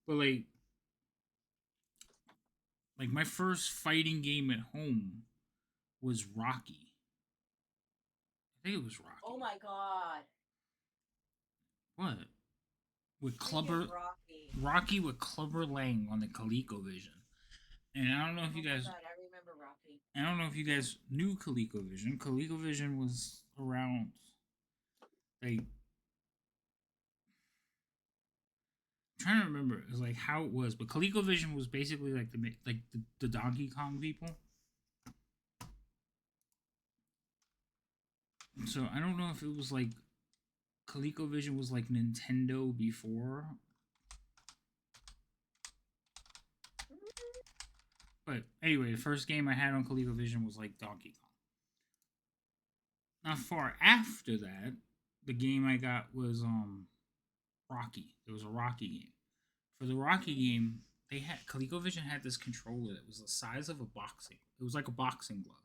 But like my first fighting game at home was Rocky. I think it was Rocky. Oh my god. What? With Clubber Rocky with Clubber Lang on the ColecoVision. And I don't know if you guys I remember Rocky. I don't know if you guys knew ColecoVision. ColecoVision was around like I'm trying to remember it was like how it was, but ColecoVision was basically like the Donkey Kong people. So I don't know if it was like ColecoVision was like Nintendo before. But anyway, the first game I had on ColecoVision was like Donkey Kong. Not far after that, the game I got was Rocky. There was a Rocky game. For the Rocky game, ColecoVision had this controller that was the size of a boxing. It was like a boxing glove,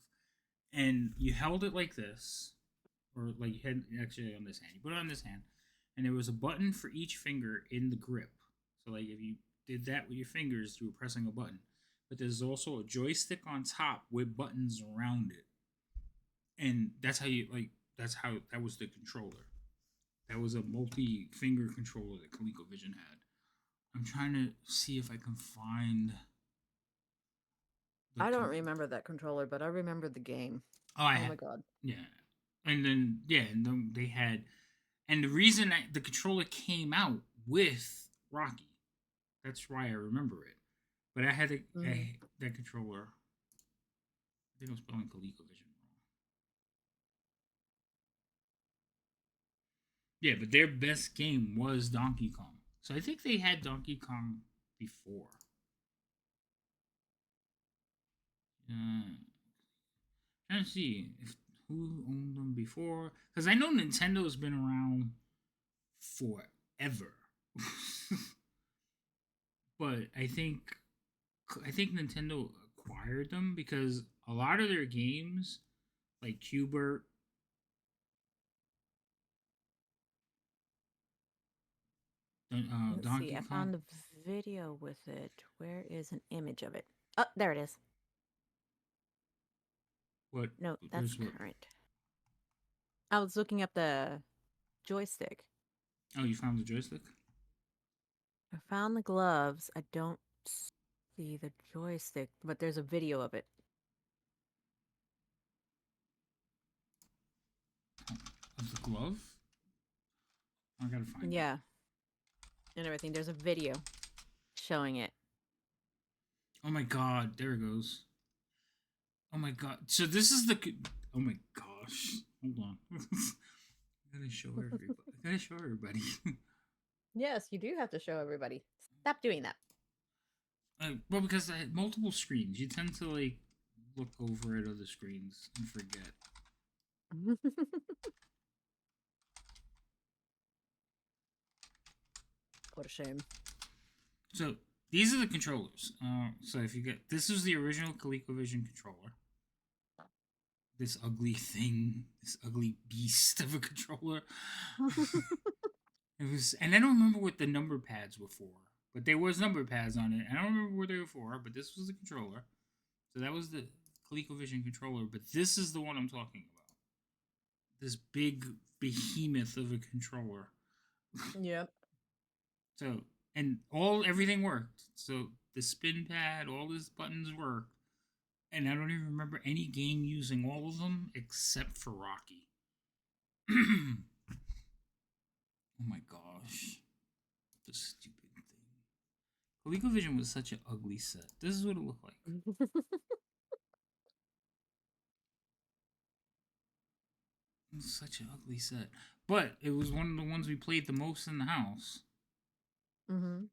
and you held it like this, or like you had actually on this hand. You put it on this hand, and there was a button for each finger in the grip. So like if you did that with your fingers, you were pressing a button. But there's also a joystick on top with buttons around it, and that's how you like. That's how that was the controller. That was a multi-finger controller that ColecoVision had. I'm trying to see if I can find. I don't remember that controller, but I remember the game. Oh, I Oh had, my god. yeah, and then they had, and the reason the controller came out with Rocky, that's why I remember it. But I had that controller. I think I was spelling ColecoVision wrong. Yeah, but their best game was Donkey Kong. So I think they had Donkey Kong before. Trying to see if who owned them before, because I know Nintendo's been around forever. But I think Nintendo acquired them because a lot of their games, like Q*bert, Let's Donkey see. I Kong. found the video with it. Where is an image of it? Oh, there it is. What? No, that's What? current. I was looking up the joystick. Oh, you found the joystick? I found the gloves. I don't see the joystick, but there's a video of it. Of the glove? I gotta find it. Yeah. And everything. There's a video showing it. Oh my god, there it goes. Oh my god. So this is the. Oh my gosh. Hold on. I gotta show everybody. Yes, you do have to show everybody. Stop doing that. Well, because I had multiple screens, you tend to like look over at other screens and forget. What a shame. So these are the controllers. So if you get this is the original ColecoVision controller. This ugly thing, this ugly beast of a controller. It was, and I don't remember what the number pads were for, but there was number pads on it. I don't remember what they were for, but this was the controller. So that was the ColecoVision controller, but this is the one I'm talking about. This big behemoth of a controller. Yep. So, and everything worked. So the spin pad, all these buttons worked. And I don't even remember any game using all of them except for Rocky. Oh my gosh. The stupid thing. ColecoVision was such an ugly set. This is what it looked like. It was such an ugly set. But it was one of the ones we played the most in the house. Mm-hmm.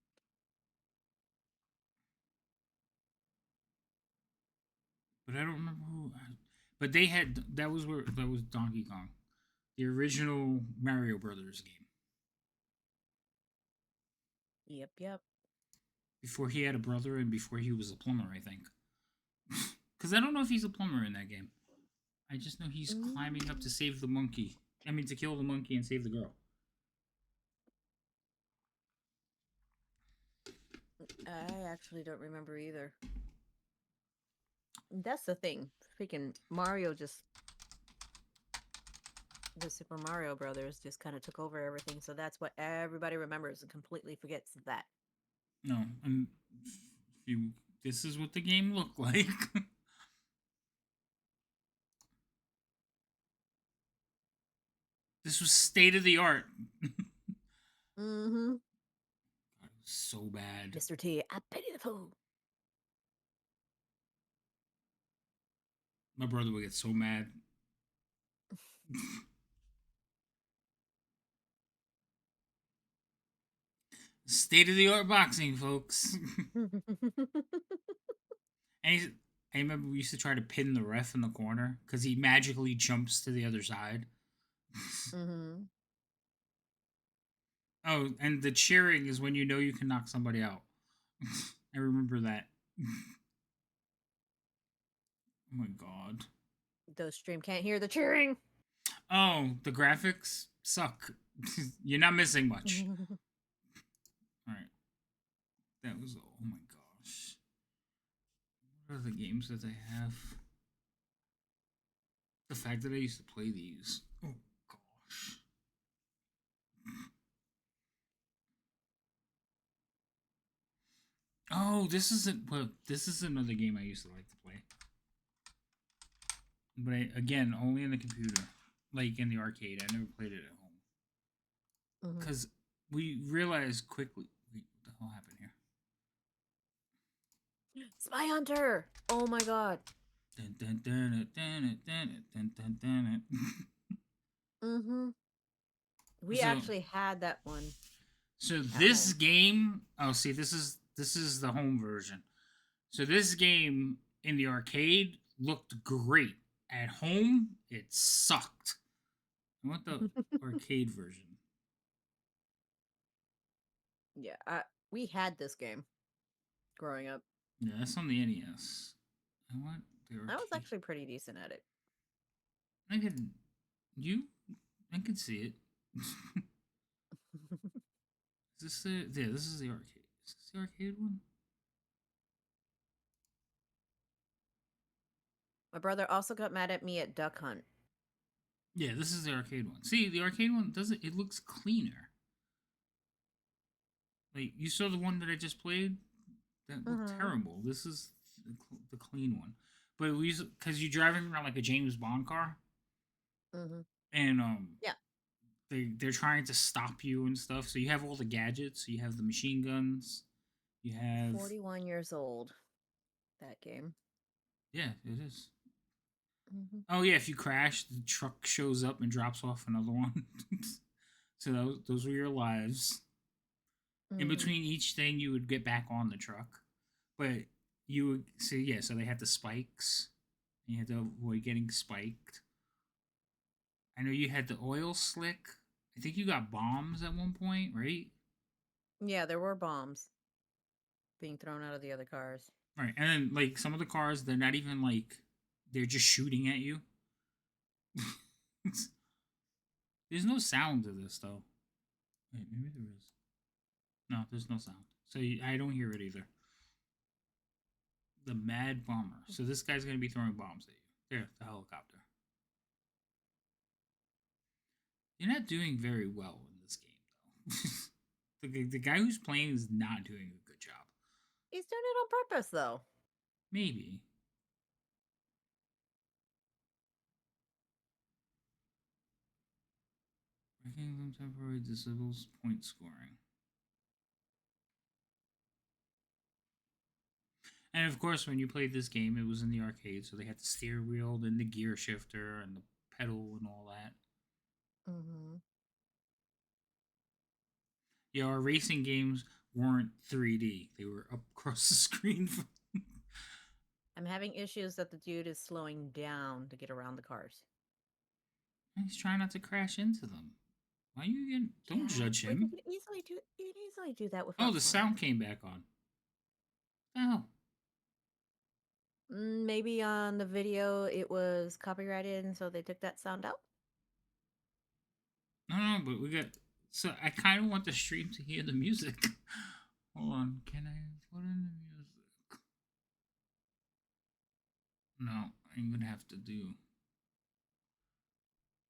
But I don't remember who. But they had that was Donkey Kong, the original Mario Brothers game. Yep. Before he had a brother and before he was a plumber, I think. Because I don't know if he's a plumber in that game. I just know he's climbing up to save the monkey. I mean, to kill the monkey and save the girl. I actually don't remember either. That's the thing. Freaking Mario the Super Mario Brothers just kind of took over everything. So that's what everybody remembers and completely forgets that. No, and this is what the game looked like. This was state of the art. Mm-hmm. God, it was so bad. Mr. T, I pity the fool. My brother would get so mad. State of the art boxing, folks. And I remember we used to try to pin the ref in the corner because he magically jumps to the other side. Mm-hmm. Oh, and the cheering is when you know you can knock somebody out. I remember that. Oh my god. The stream can't hear the cheering. Oh, the graphics suck. You're not missing much. All right. That was, oh my gosh. What are the games that they have? The fact that I used to play these. Oh gosh. Oh, this isn't. Well, this is another game I used to like to play. But again, only in the computer, like in the arcade. I never played it at home because we realized quickly. Wait, what the hell happened here? Spy Hunter! Oh my god. Dun, dun, dun, dun, dun, dun, dun, dun, dun. We So- actually had that one. So this game, oh, see, this is the home version. So this game in the arcade looked great. At home, it sucked. I want the arcade version. Yeah, we had this game growing up. Yeah, that's on the NES. I want the arcade. I was actually pretty decent at it. I could see it. Is this the? Yeah, this is the arcade. Is this the arcade one? My brother also got mad at me at Duck Hunt. Yeah, this is the arcade one. See, the arcade one doesn't. It looks cleaner. Like, you saw the one that I just played? That looked terrible. This is the clean one. But we because you're driving around like a James Bond car, and yeah, they're trying to stop you and stuff. So you have all the gadgets. You have the machine guns. You have 41 years old. That game. Yeah, it is. Oh yeah, if you crash, the truck shows up and drops off another one. So those were your lives. In between each thing, you would get back on the truck, but you would so they had the spikes. You had to avoid getting spiked. I know you had the oil slick. I think you got bombs at one point, right? Yeah, there were bombs being thrown out of the other cars. Right, and then like some of the cars, they're not even like they're just shooting at you. There's no sound to this though. Wait, maybe there is. No, there's no sound. So I don't hear it either. The Mad Bomber. So this guy's going to be throwing bombs at you. There, the helicopter. You're not doing very well in this game, though. the guy who's playing is not doing a good job. He's doing it on purpose, though. Maybe. Breaking them temporarily disables point scoring. And of course, when you played this game, it was in the arcade, so they had the steering wheel, then the gear shifter, and the pedal, and all that. Yeah, our racing games weren't 3D; they were up across the screen. I'm having issues that the dude is slowing down to get around the cars. He's trying not to crash into them. Why are you getting? Don't judge him. You can easily do that with. Oh, the sound came back on. Oh. Maybe on the video it was copyrighted, and so they took that sound out. No, but we got. So I kind of want the stream to hear the music. Hold on, can I put in the music? No, I'm gonna have to do.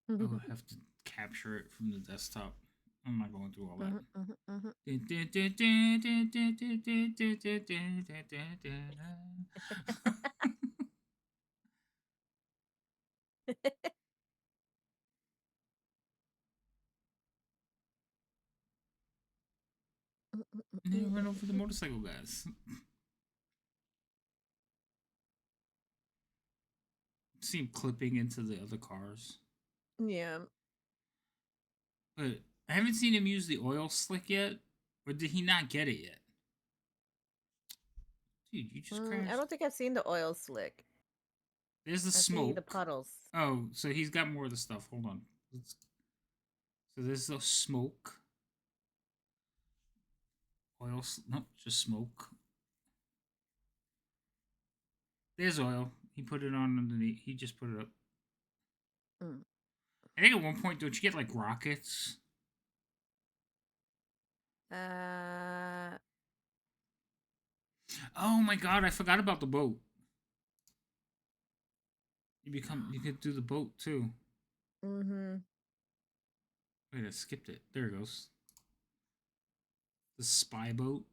I would have to capture it from the desktop. I'm not going through all that. And then run over the motorcycle guys. See him clipping into the other cars. Yeah. But I haven't seen him use the oil slick yet. Or did he not get it yet? Dude, you just crashed. I don't think I've seen the oil slick. There's the smoke. The puddles. Oh, so he's got more of the stuff. Hold on. So there's the smoke. Oil. Nope, just smoke. There's oil. He put it on underneath. He just put it up. Mm. I think at one point, don't you get like rockets? Uh, Oh my god, I forgot about the boat. You could do the boat too. mm-hmm. Wait, I skipped it. There it goes. The spy boat.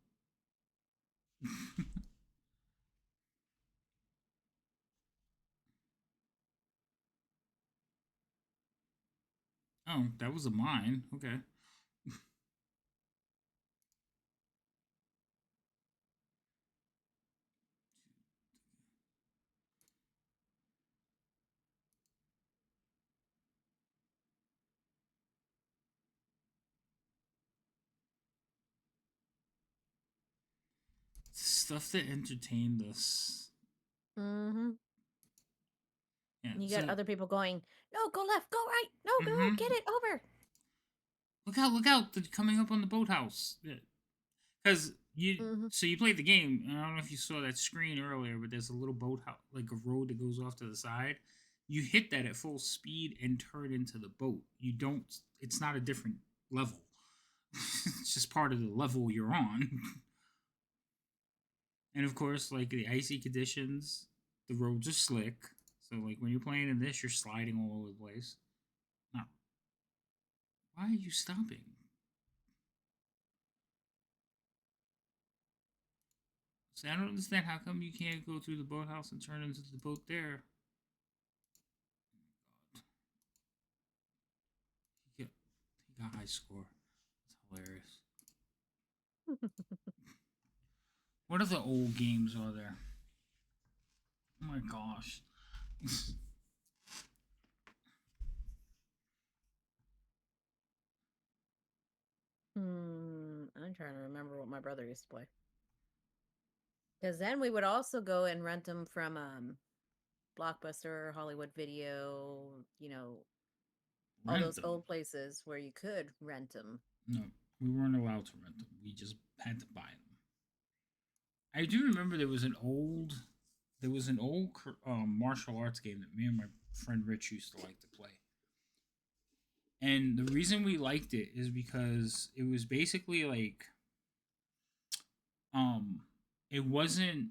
Oh, that was a mine. Okay. Stuff that entertained us. Mm-hmm. Yeah. You So got other people going, no, go left, go right, no, go, Mhm. get it over. Look out! Look out! They're coming up on the boathouse. Because Mm-hmm. so you played the game. And I don't know if you saw that screen earlier, but there's a little boathouse, like a road that goes off to the side. You hit that at full speed and turn into the boat. You don't. It's not a different level. It's just part of the level you're on. And of course, like the icy conditions, the roads are slick. So like when you're playing in this, you're sliding all over the place. Now, why are you stopping? See, I don't understand how come you can't go through the boathouse and turn into the boat there. He got high score. That's hilarious. What other old games are there? Oh my gosh. I'm trying to remember what my brother used to play. Because then we would also go and rent them from Blockbuster, Hollywood Video, all Rent those them? old places where you could rent them. No, we weren't allowed to rent them. We just had to buy them. I do remember there was an old martial arts game that me and my friend Rich used to like to play. And the reason we liked it is because it was basically like um it wasn't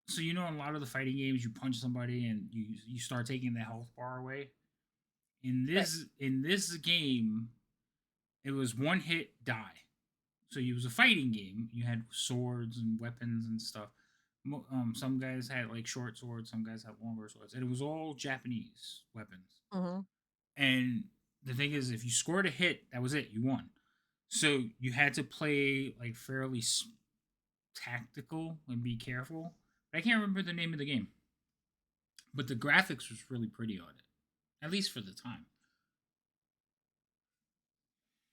so in a lot of the fighting games you punch somebody and you start taking the health bar away. Right. In this game, it was one hit die. So it was a fighting game. You had swords and weapons and stuff. Some guys had like short swords, some guys had longer swords, and it was all Japanese weapons. Mm-hmm. And the thing is, if you scored a hit, that was it. You won. So you had to play like fairly tactical and be careful. But I can't remember the name of the game. But the graphics was really pretty on it, at least for the time.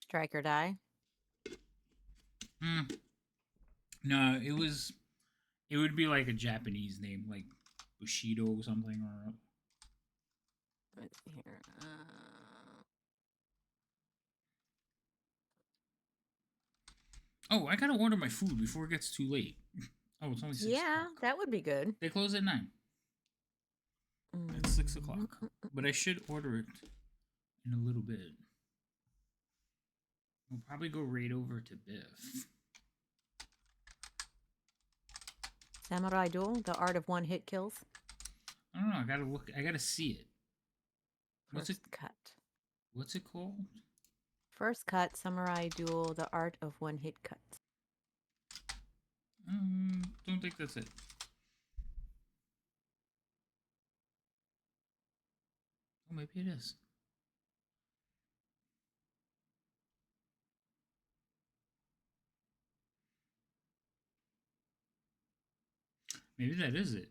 Strike or Die. No, it was. It would be like a Japanese name, like Bushido or something, or. Let's see here. Oh, I gotta order my food before it gets too late. Oh, it's only 6 Yeah, o'clock. that would be good. They close at 9. It's 6 o'clock. But I should order it in a little bit. We'll probably go right over to Biff. Samurai Duel, The Art of One Hit Kills. I don't know. I gotta look. I gotta see it. First Cut. What's it called? First Cut, Samurai Duel, The Art of One Hit Cuts. Don't think that's it. Oh, maybe it is. Maybe that is it.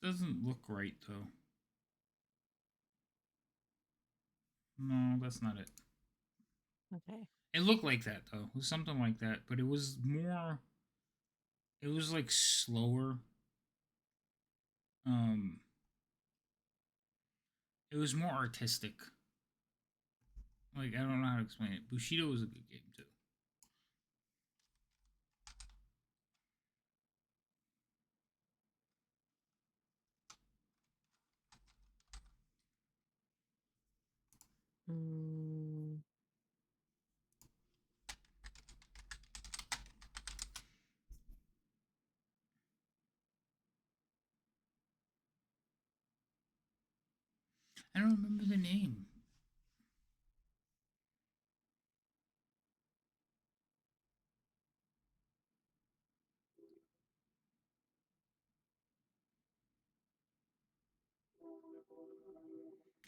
Doesn't look right though. No, that's not it. Okay. It looked like that though. It was something like that, but it was more. It was like slower. It was more artistic. Like I don't know how to explain it. Bushido was a good game too. Mm, I don't remember the name.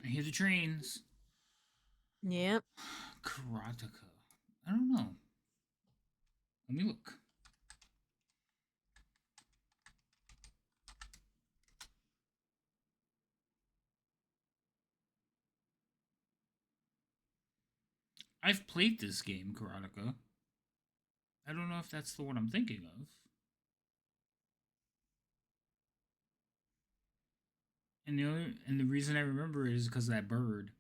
I hear the trains. yep. Karateka. I don't know. Let me look. I've played this game, Karateka. I don't know if that's the one I'm thinking of. And the reason I remember it is because of that bird.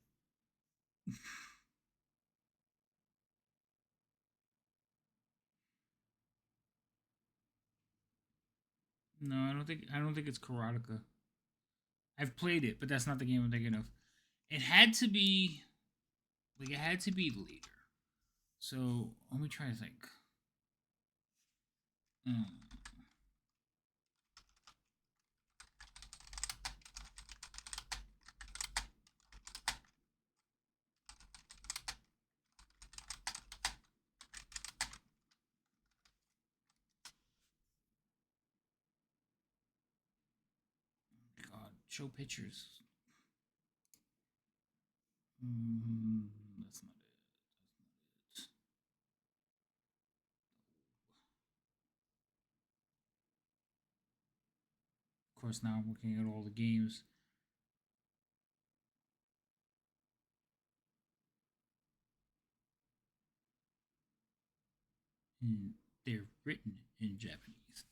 No, I don't think it's Karateka. I've played it, but that's not the game I'm thinking of. It had to be later. So let me try to think. Mm. God, show pictures. That's not it. That's not it. Of course, now I'm looking at all the games. And they're written in Japanese.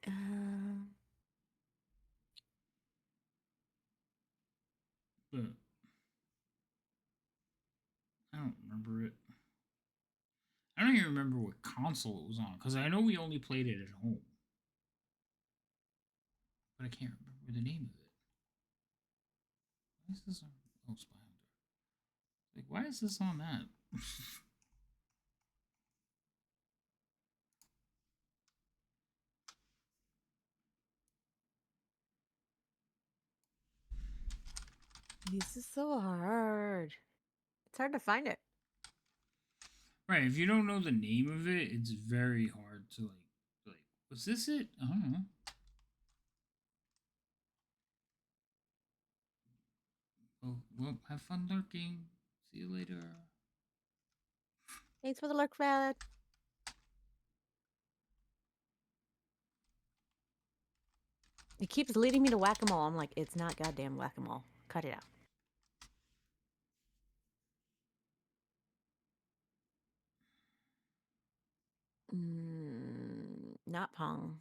Uh, But I don't remember it. I don't even remember what console it was on because I know we only played it at home, but I can't remember the name of it. Why is this on? Oh, Spy Hunter. Like, why is this on that? this is so hard. It's hard to find it. Right, if you don't know the name of it, it's very hard to like. Was this it? I don't know. Oh, well, have fun lurking. See you later. Thanks for the lurk, Valid. It keeps leading me to whack-a-mole. I'm like, it's not goddamn whack-a-mole. Cut it out. Not Pong.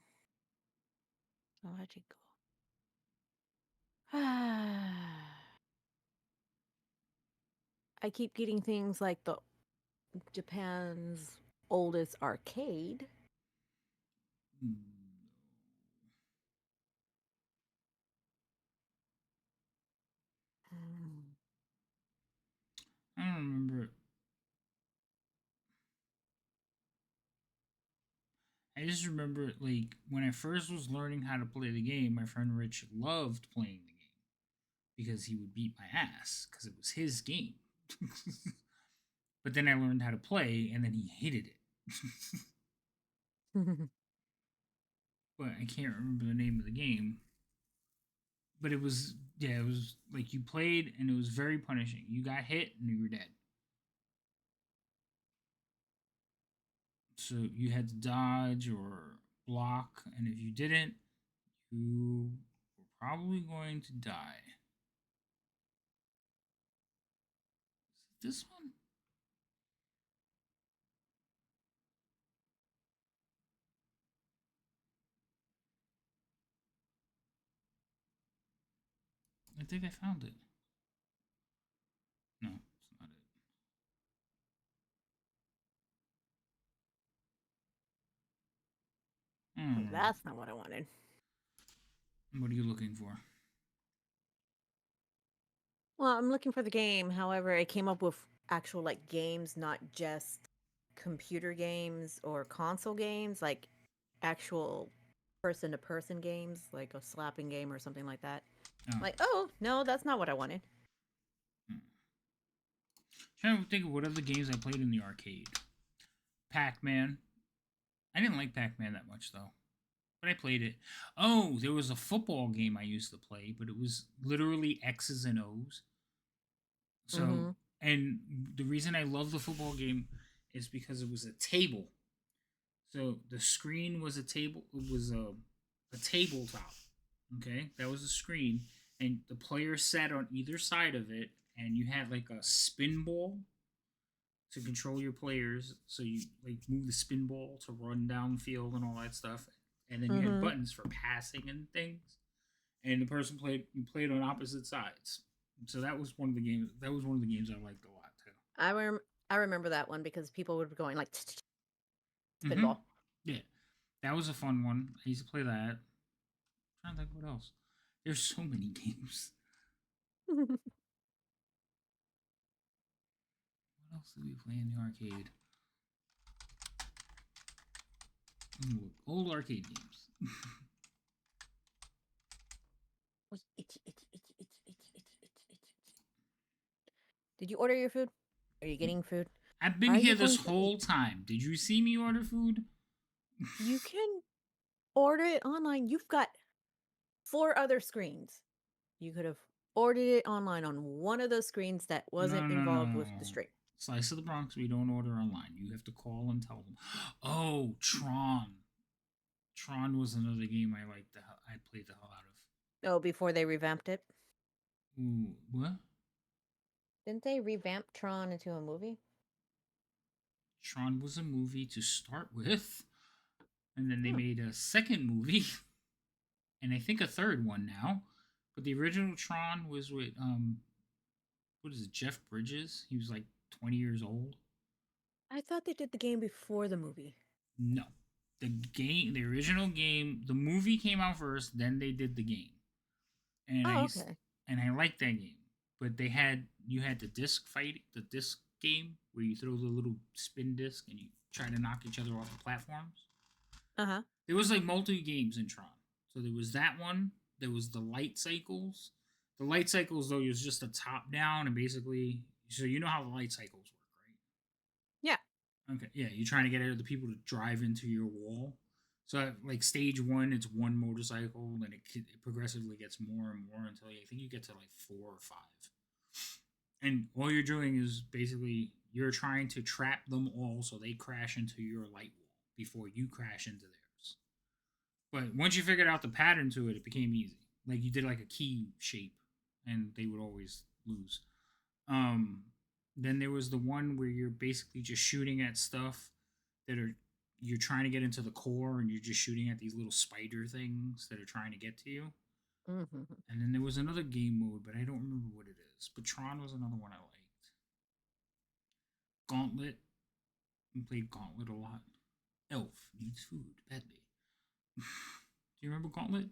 Oh, where'd you go? I keep getting things like the Japan's oldest arcade. I don't remember it. I just remember like when I first was learning how to play the game, my friend Rich loved playing the game because he would beat my ass because it was his game. But then I learned how to play and then he hated it. But I can't remember the name of the game. But it was it was like you played and it was very punishing. You got hit and you were dead. So you had to dodge or block, and if you didn't, you were probably going to die. Is it this one? I think I found it. No, it's That's not what I wanted. What are you looking for? Well, I'm looking for the game. However, I came up with actual like games, not just computer games or console games, like actual person to person games, like a slapping game or something like that. Oh. Like, oh, no, that's not what I wanted. Trying to think of what other games I played in the arcade. Pac-Man. I didn't like Pac-Man that much though, but I played it. Oh, there was a football game I used to play, but it was literally X's and O's. So, and the reason I love the football game is because it was a table. So the screen was a table. It was a tabletop. Okay, that was the screen, and the players sat on either side of it, and you had like a spin ball to control your players. So you like move the spin ball to run down the field and all that stuff, and then you had buttons for passing and things. And the person played on opposite sides. So that was one of the games. That was one of the games I liked a lot too. I remember that one because people would be going like spinball. Yeah, that was a fun one. I used to play that. I'm trying to think what else. There's so many games. What else did we play in the arcade? Ooh, old arcade games. Did you order your food? Are you getting food? I've been here this whole time. Did you see me order food? You can order it online. You've got 4 other screens. You could have ordered it online on one of those screens that wasn't involved with the stream. Slice of the Bronx, we don't order online. You have to call and tell them. Oh, Tron. Tron was another game I liked. I played the hell out of. Oh, before they revamped it? Ooh, what? Didn't they revamp Tron into a movie? Tron was a movie to start with, and then they made a second movie, and I think a third one now. But the original Tron was with what is it, Jeff Bridges? He was like 20 years old. I thought they did the game before the movie. No, the original game, the movie came out first, then they did the game. And I liked that game, but you had the disc game where you throw the little spin disc and you try to knock each other off the platforms. There was like multi games in Tron, so there was that one. There was the light cycles. The light cycles though was just a top down and basically, so you know how the light cycles work, right? Yeah. Okay. Yeah, you're trying to get other people to drive into your wall. So like stage 1, it's one motorcycle, then it progressively gets more and more until I think you get to like 4 or 5. And all you're doing is basically you're trying to trap them all so they crash into your light wall before you crash into theirs. But once you figured out the pattern to it, it became easy. Like you did like a key shape, and they would always lose. Then there was the one where you're basically just shooting at stuff that you're trying to get into the core, and you're just shooting at these little spider things that are trying to get to you. And then there was another game mode, but I don't remember what it is. But Tron was another one I liked. Gauntlet. We played Gauntlet a lot. Elf needs food badly. Do you remember Gauntlet?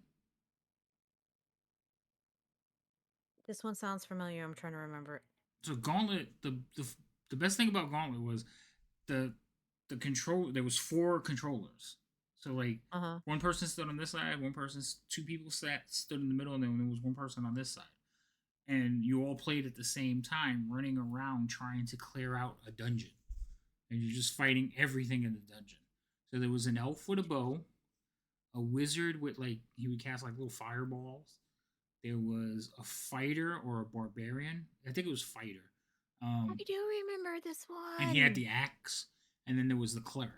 This one sounds familiar. I'm trying to remember it. So Gauntlet, the best thing about Gauntlet was the control. There was 4 controllers. So like one person stood on this side, 2 people stood in the middle, and then there was one person on this side. And you all played at the same time, running around trying to clear out a dungeon. And you're just fighting everything in the dungeon. So there was an elf with a bow, a wizard with like he would cast like little fireballs. There was a fighter or a barbarian. I think it was fighter. I do remember this one. And he had the axe. And then there was the cleric.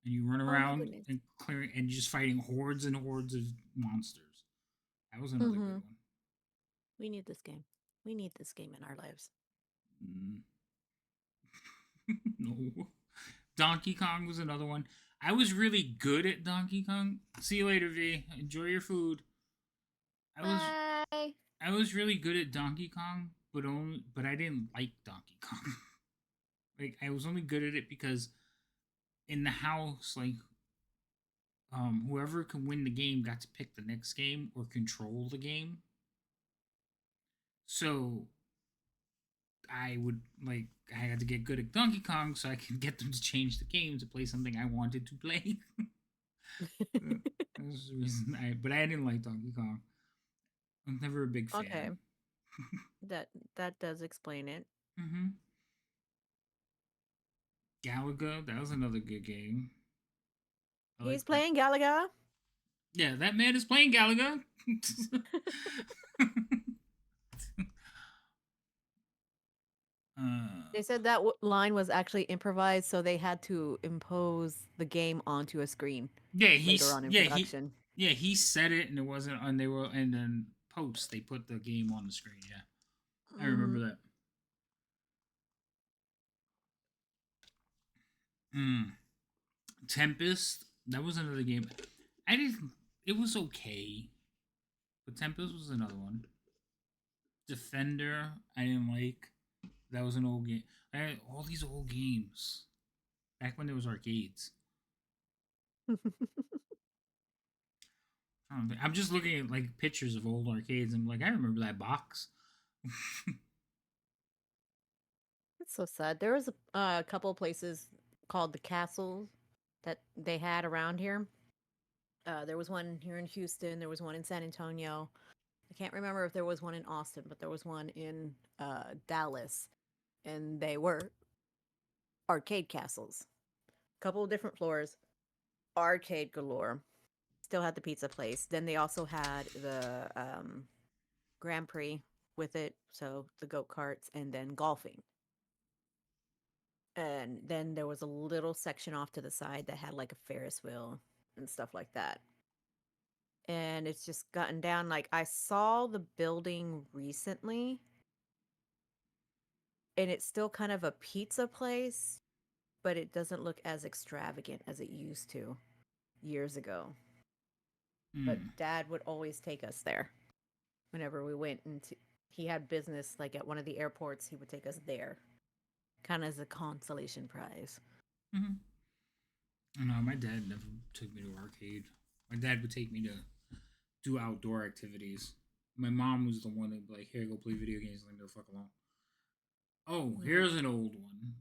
And you run around and clearing and just fighting hordes and hordes of monsters. That was another good one. We need this game. We need this game in our lives. No. Donkey Kong was another one. I was really good at Donkey Kong. See you later, V. Enjoy your food. Bye. I was really good at Donkey Kong, but I didn't like Donkey Kong. Like I was only good at it because in the house, like whoever could win the game got to pick the next game or control the game. So I had to get good at Donkey Kong so I could get them to change the game to play something I wanted to play. That was the reason but I didn't like Donkey Kong. I'm never a big fan. Okay. That does explain it. Mm-hmm. Galaga, that was another good game. He's playing Galaga. Yeah, that man is playing Galaga. They said that line was actually improvised, so they had to impose the game onto a screen. Yeah, later on in production. He said it, and it wasn't. And then post they put the game on the screen. Yeah, I remember that. Tempest, that was another game. I didn't. It was okay, but Tempest was another one. Defender, I didn't like. That was an old game. I had all these old games back when there was arcades. I'm just looking at like pictures of old arcades. And I'm like, I remember that box. It's so sad. There was a couple of places called the Castles that they had around here. There was one here in Houston. There was one in San Antonio. I can't remember if there was one in Austin, but there was one in Dallas. And they were arcade castles. Couple of different floors. Arcade galore. Still had the pizza place. Then they also had the Grand Prix with it. So the go-karts and then golfing. And then there was a little section off to the side that had like a Ferris wheel and stuff like that. And it's just gotten down. Like I saw the building recently, and it's still kind of a pizza place, but it doesn't look as extravagant as it used to years ago. But Dad would always take us there whenever we went into. He had business like at one of the airports. He would take us there, kind of as a consolation prize. No, my dad never took me to arcade. My dad would take me to do outdoor activities. My mom was the one that would be like, "Here, go play video games." Like, no, fuck alone. Oh, here's an old one.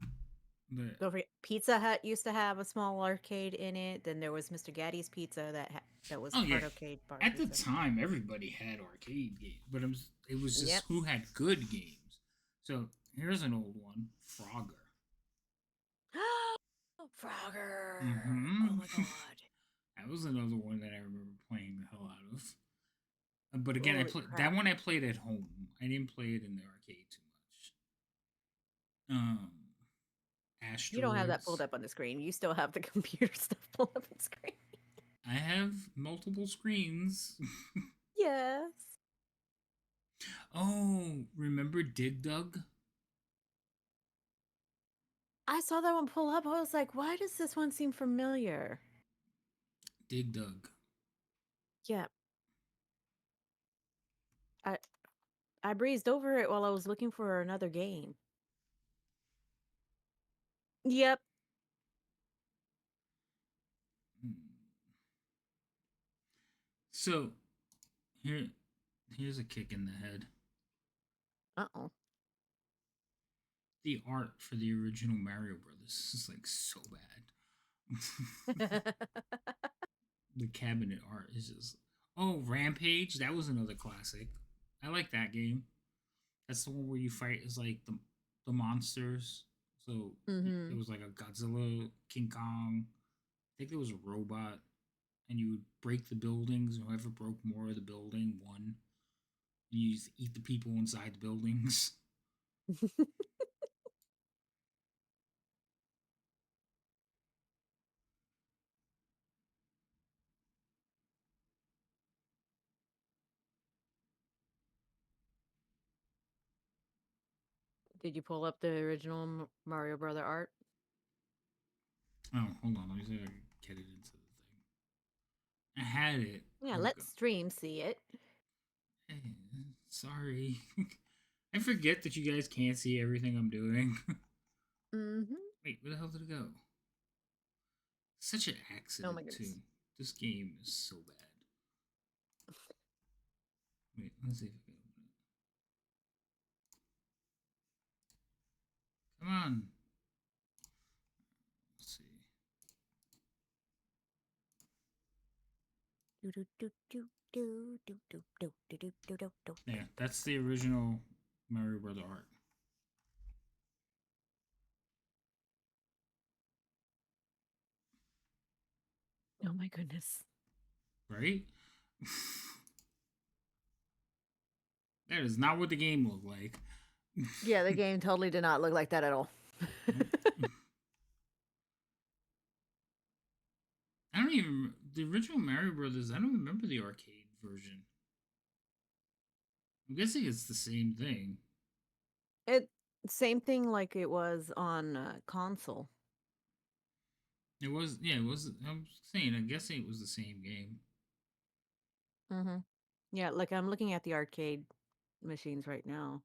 Don't forget, Pizza Hut used to have a small arcade in it. Then there was Mr. Gaddy's Pizza that was part arcade. Part At pizza. the time, everybody had arcade games, but it was just who had good games. So here's an old one, Frogger. Frogger! Mm-hmm. Oh my god! That was another one that I remember playing the hell out of. But again, that one I played at home. I didn't play it in the arcade too much. Asteroids. You don't have that pulled up on the screen. You still have the computer stuff pulled up on the screen. I have multiple screens. Yes. Oh, remember Dig Dug? I saw that one pull up. I was like, why does this one seem familiar? Dig Dug. Yeah. I breezed over it while I was looking for another game. Yep. So, here's a kick in the head. Uh-oh. The art for the original Mario Brothers is like so bad. The cabinet art is just... Oh, Rampage, that was another classic. I like that game. That's the one where you fight as like the monsters. So it was like a Godzilla, King Kong. I think there was a robot, and you would break the buildings. Whoever broke more of the building won. You just eat the people inside the buildings. Did you pull up the original Mario Brother art? Oh, hold on. Let me see if I can get it into the thing. I had it. Yeah, let's stream see it. Hey, sorry. I forget that you guys can't see everything I'm doing. Wait, where the hell did it go? Such an accident, too. This game is so bad. Wait, let's see if I can open it. Come on. Let's see. Yeah, that's the original Mario Brother art. Oh my goodness. Right? That is not what the game looked like. Yeah, the game totally did not look like that at all. I don't even the original Mario Brothers. I don't remember the arcade version. I'm guessing it's the same thing. It same thing like it was on console. It was, yeah, it was. I'm saying, I'm guessing it was the same game. Mm-hmm. Yeah, like I'm looking at the arcade machines right now.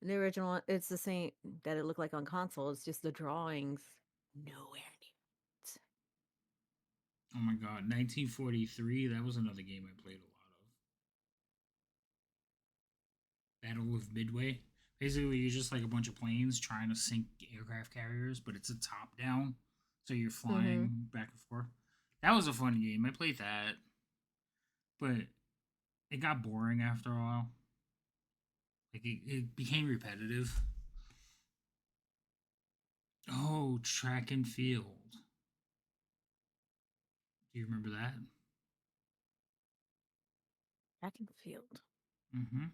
The original one, it's the same that it looked like on console. It's just the drawings nowhere near it. Oh my god, 1943. That was another game I played a lot of. Battle of Midway. Basically, you're just like a bunch of planes trying to sink aircraft carriers, but it's a top down, so you're flying back and forth. That was a fun game. I played that, but it got boring after a while. Like it became repetitive. Oh, track and field. Do you remember that? Track and field. Mm-hmm.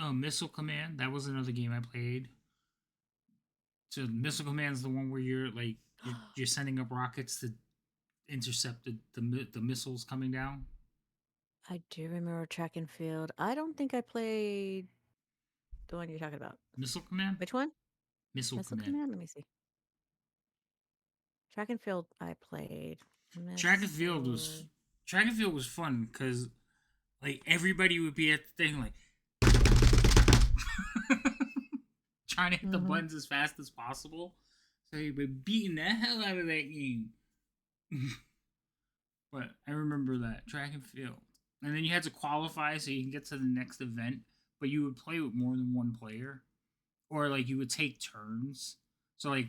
Oh, Missile Command. That was another game I played. So Missile Command is the one where you're like you're sending up rockets to intercept the missiles coming down. I do remember track and field. I don't think I played the one you're talking about. Missile Command. Which one? Missile Missile Command. Command? Let me see. Track and field I played. Track and field was fun because like everybody would be at the thing like trying to hit the buttons as fast as possible. So you've been beating the hell out of that game. But I remember that track and field, and then you had to qualify so you can get to the next event. But you would play with more than one player, or like you would take turns. So like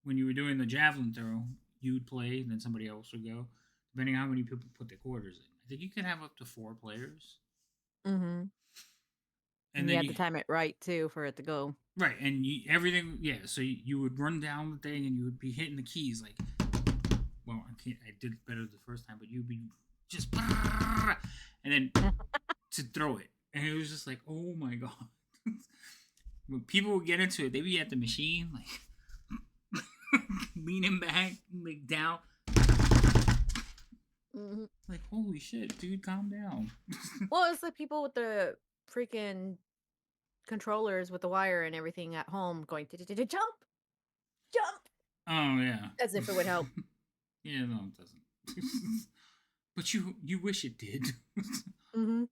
when you were doing the javelin throw, you would play, and then somebody else would go, depending on how many people put their quarters in. I think you could have up to 4 players. Mm-hmm. And then you had to time it right too for it to go. Right, and everything, yeah. So you would run down the thing, and you would be hitting the keys like. Well, I did better the first time, but you'd be just and then to throw it, and it was just like, oh my god. When people would get into it, they'd be at the machine like leaning back, like down, like holy shit, dude, calm down. Well, it's like people with the freaking controllers with the wire and everything at home going jump. Oh yeah, As if it would help. Yeah, no, it doesn't. But you wish it did. Mm-hmm.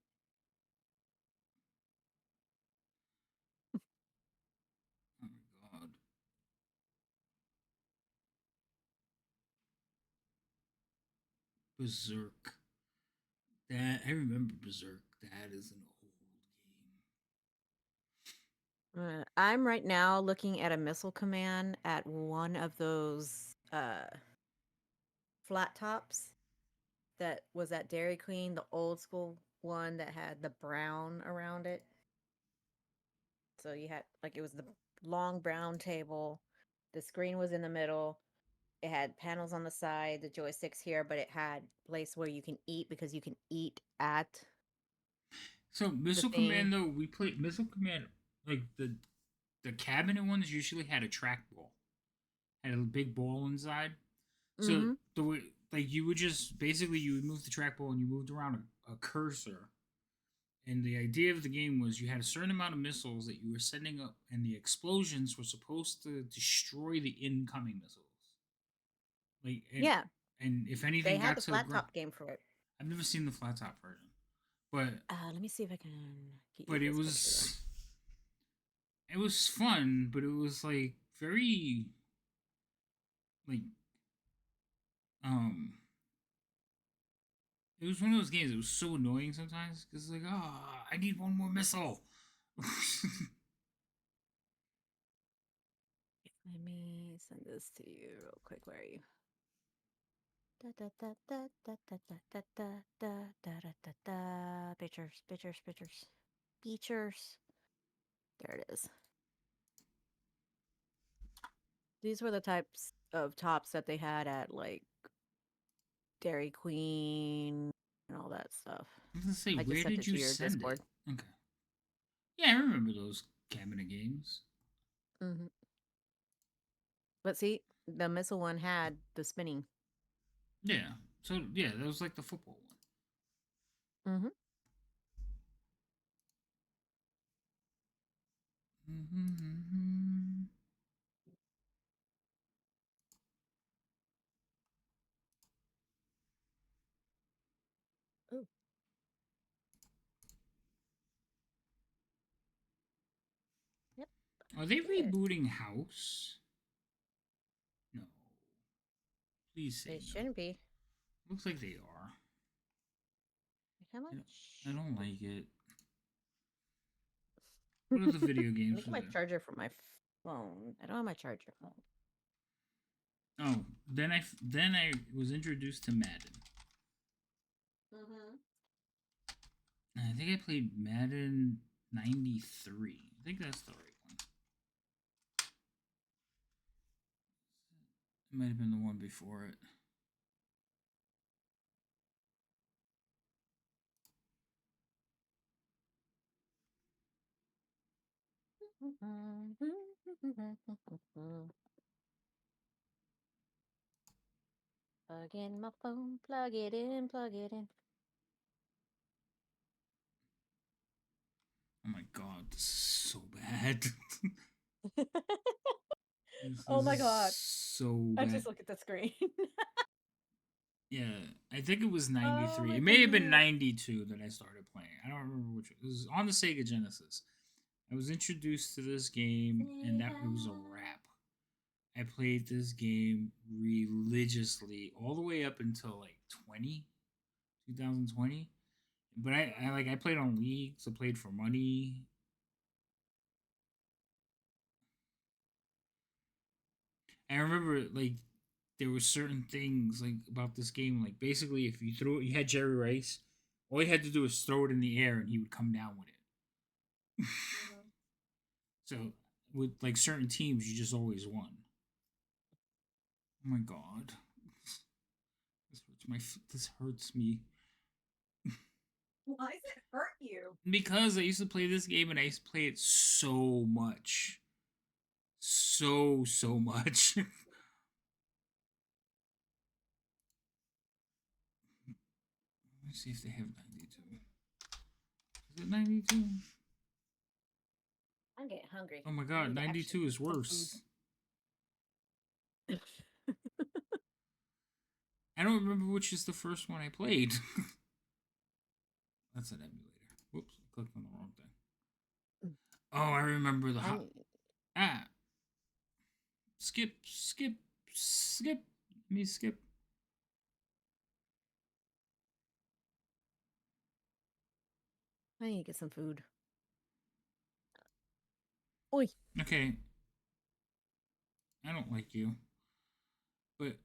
Oh my god. Berserk. That I remember Berserk. That is an old game. I'm right now looking at a Missile Command at one of those flat tops that was at Dairy Queen, the old school one that had the brown around it. So you had like it was the long brown table. The screen was in the middle. It had panels on the side, the joysticks here, but it had place where you can eat because you can eat at. So Missile Command though, we played Missile Command like the cabinet ones usually had a trackball, had a big ball inside. So the way like you would just basically you would move the trackball and you moved around a cursor. And the idea of the game was you had a certain amount of missiles that you were sending up, and the explosions were supposed to destroy the incoming missiles. Like yeah, and if anything, they had got the to flat top game for it. I've never seen the flat top version, but let me see if I can. But it was fun, but it was like very like um, it was one of those games. It was so annoying sometimes because like, oh, I need one more missile. Let me send this to you real quick. Where are you? Da da da da da da da da da da da da da. Pictures, pictures, pictures, pictures. There it is. These were the types of tops that they had at like Dairy Queen and all that stuff. I was gonna say, I just where sent did it to you your send Discord. it? Okay. Yeah, I remember those cabinet games. Mm-hmm. But see, the missile one had the spinning. Yeah. So yeah, that was like the football one. Mm-hmm. Mm-hmm. Ooh. Yep. Are they Did it. rebooting House? No. Please say They no. shouldn't be. Looks like they are. How much? I don't like it. What are the video Let games me for get my that? charger for my phone. I don't have my charger phone. Oh, then I was introduced to Madden. Mm-hmm. I think I played Madden 93. I think that's the right one. It might have been the one before it. Plug in my phone, plug it in, plug it in. Oh my god, this is so bad. This Oh my is god. so I bad. just look at the screen. Yeah, I think it was Oh 93. my It may have been goodness. 92 that I started playing. I don't remember which. It was on the Sega Genesis. I was introduced to this game, and that it was a wrap. I played this game religiously all the way up until like 2020. But I played on leagues. I played for money. I remember like there were certain things like about this game. Like basically, if you threw it, you had Jerry Rice. All you had to do was throw it in the air, and he would come down with it. So with like certain teams, you just always won. Oh my god, this hurts me Why does it hurt you? because I used to play this game and I used to play it so much, so much. Let me see if they have 92. Is it 92? I'm getting hungry. Oh my I god, need to 92 actually is eat some worse. food. I don't remember which is the first one I played. That's an emulator. Whoops, I clicked on the wrong thing. Oh, I remember the hot. Ah. Skip. Let me skip. I need to get some food. Oi. Okay. I don't like you. But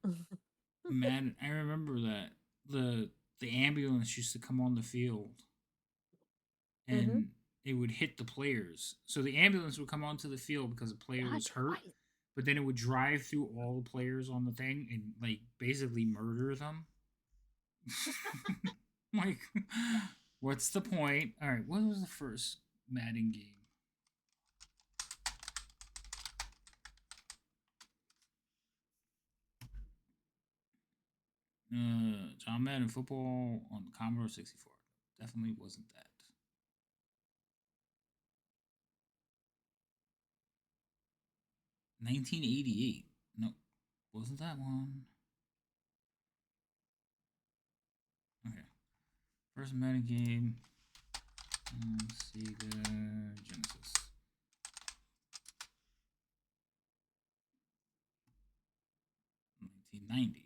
man, I remember that the ambulance used to come on the field and it would hit the players. So the ambulance would come onto the field because a player was hurt, but then it would drive through all the players on the thing and like basically murder them. Like, what's the point? All right, what was the first Madden game? John Madden football on the Commodore 64. Definitely wasn't that. $1988. No, wasn't that one. Okay. First Madden game on Sega Genesis. 1990.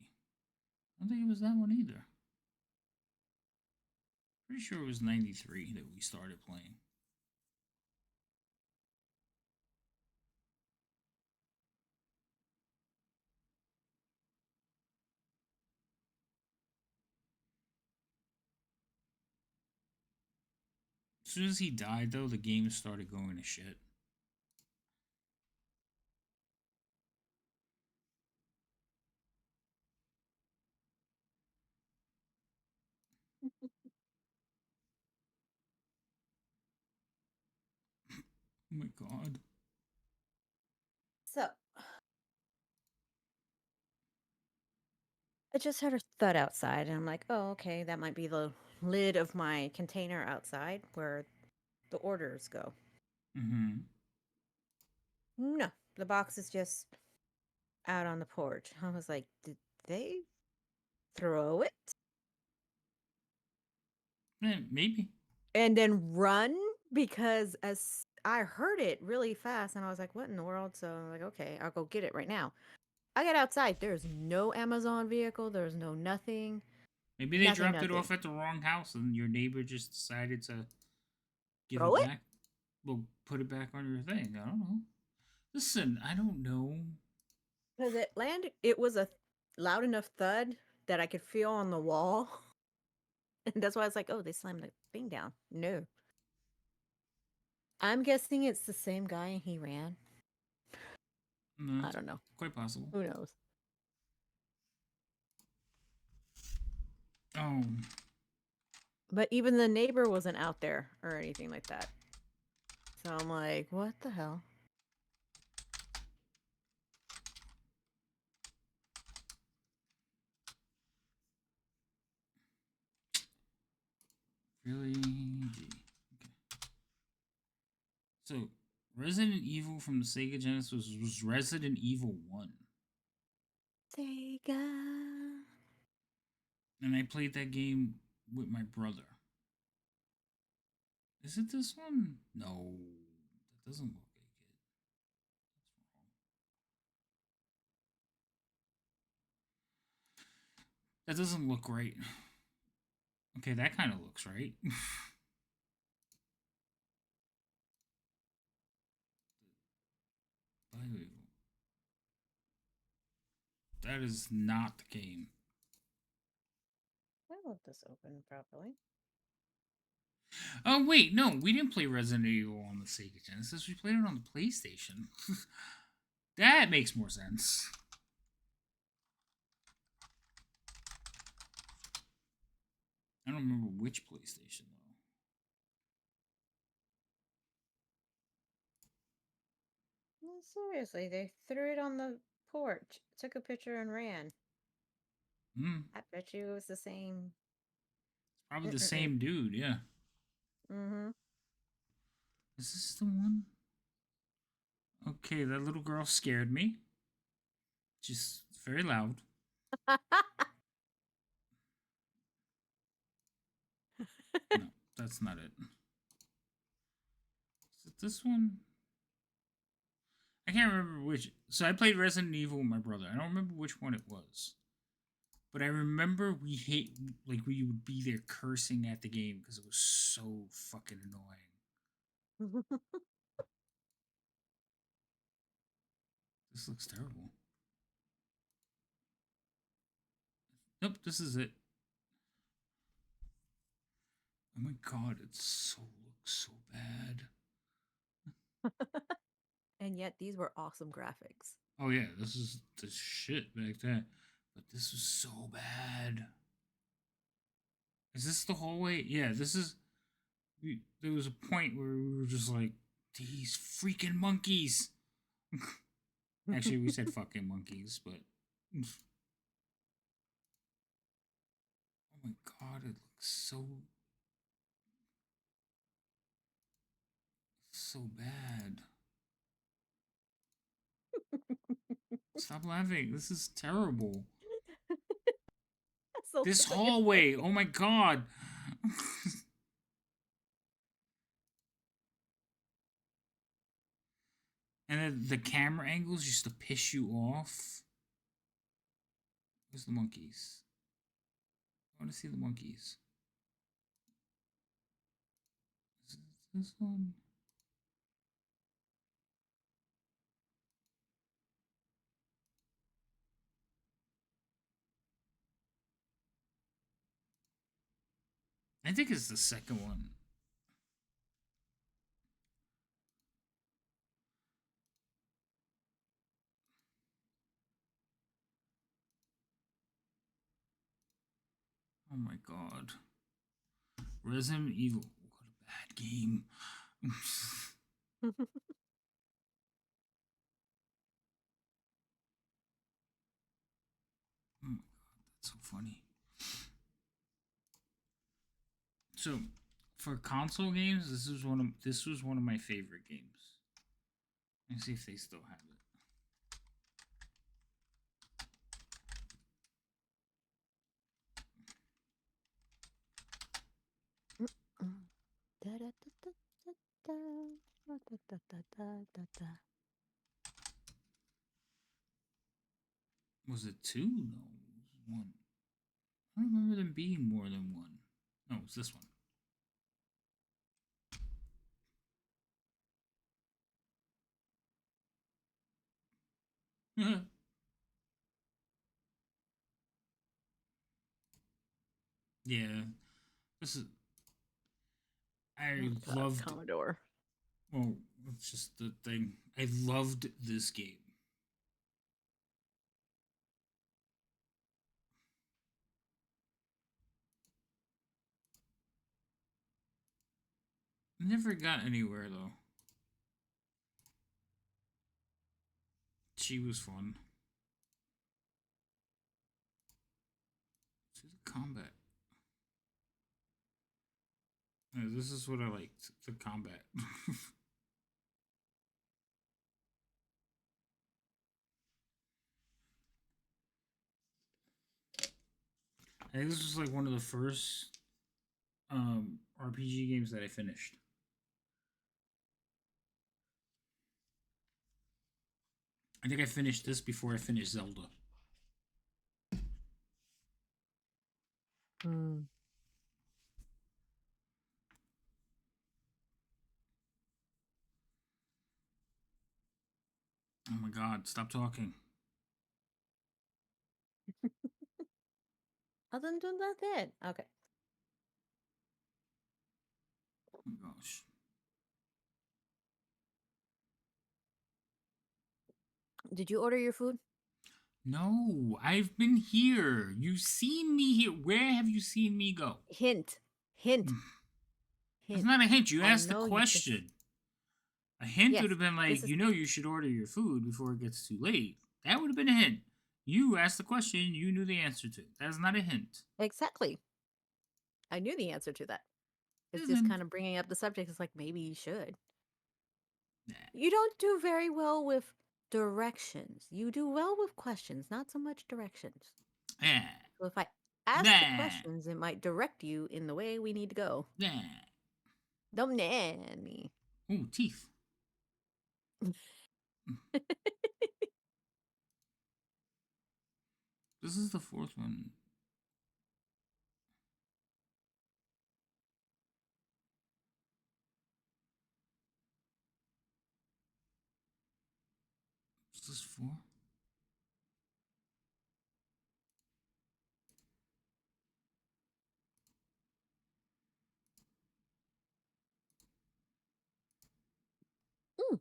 I don't think it was that one either. Pretty sure it was 93 that we started playing. As soon as he died, though, the game started going to shit. Oh my god. So I just heard a thud outside, and I'm like, oh, okay, that might be the lid of my container outside where the orders go. Mm-hmm. No, the box is just out on the porch. I was like, did they throw it Maybe. and then run? Because as I heard it really fast, and I was like, what in the world? So I'm like, okay, I'll go get it right now. I get outside. There's no Amazon vehicle. There's no nothing. Maybe they Nothing, dropped it off nothing. at the wrong house and your neighbor just decided to give Throw it it? back. Well, put it back on your thing. I don't know. Listen, I don't know. Because it landed, it was a loud enough thud that I could feel on the wall. And that's why I was like, oh, they slammed the thing down. No. I'm guessing it's the same guy and he ran. No, I it's don't know. quite possible. Who knows? Oh, But even the neighbor wasn't out there or anything like that. So I'm like, what the hell? really? Gee. Okay. So, Resident Evil from the Sega Genesis was Resident Evil 1. Sega. And I played that game with my brother. Is it this one? No, that doesn't look like it. That's wrong. That doesn't look right. Okay, that kind of looks right. That is not the game. I want this open properly. Oh wait, no, we didn't play Resident Evil on the Sega Genesis. We played it on the PlayStation. That makes more sense. I don't remember which PlayStation though. No, seriously, they threw it on the porch, took a picture, and ran. Hmm. I bet you it was the same. Probably the same dude, yeah. Mm-hmm. Is this the one? Okay, that little girl scared me. Just very loud. No, that's not it. Is it this one? I can't remember which. So I played Resident Evil with my brother. I don't remember which one it was. But I remember we would be there cursing at the game because it was so fucking annoying. This looks terrible. Nope, this is it. Oh my god, it looks so bad. And yet these were awesome graphics. Oh yeah, this is the shit back then. But this was so bad. Is this the hallway? Yeah, this is. There was a point where we were just like, these freaking monkeys. Actually, we said fucking monkeys, but. Oh my god, it looks so bad. Stop laughing. This is terrible. So This hallway. Oh my god. And then the camera angles used to piss you off. Where's the monkeys? I want to see the monkeys. Is it this one? I think it's the second one. Oh my god. Resident Evil. What a bad game. Oh my god, that's so funny. So, for console games, this was one of my favorite games. Let me see if they still have it. Was it 2? No, it was 1. I don't remember them being more than 1. No, it was this one. Yeah, this is. I loved. Commodore. Well, it's just the thing. I loved this game. Never got anywhere though. She was fun. See the combat. Yeah, this is what I liked. The combat. I think this was like one of the first RPG games that I finished. I think I finished this before I finished Zelda. Hmm. Oh my god, stop talking. Other than that, okay. Oh my gosh. Did you order your food? No, I've been here. You've seen me here. Where have you seen me go? Hint. It's Hint. not a hint. You I asked the know you question. A hint Yes, would have been like, this is- you should order your food before it gets too late. That would have been a hint. You asked the question, you knew the answer to it. That's not a hint. Exactly. I knew the answer to that. It's Mhm. just kind of bringing up the subject. It's like, maybe you should. Nah. You don't do very well with directions. You do well with questions, not so much directions. Yeah. So if I ask the Nah. questions, it might direct you in the way we need to go. Nah. Don't nanny. Ooh, teeth. This is the fourth one. Is this 4? Mm.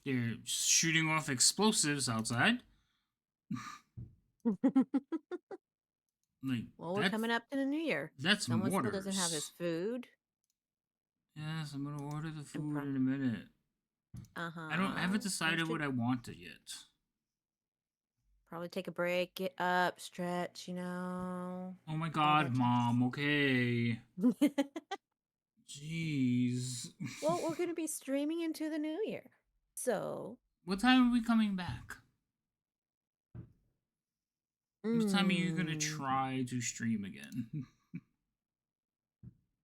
They're shooting off explosives outside. Like, Well, we're coming up to the new year. That's Someone mortars. still doesn't have his food. Yes, I'm gonna order the food pro- in a minute. Uh-huh. I haven't decided what I wanted yet. Probably take a break, get up, stretch, you know. Oh my that god, jazz. Mom, okay. Jeez. Well, we're going to be streaming into the new year. So, What time are we coming back? What time are you gonna Mm, try to stream again?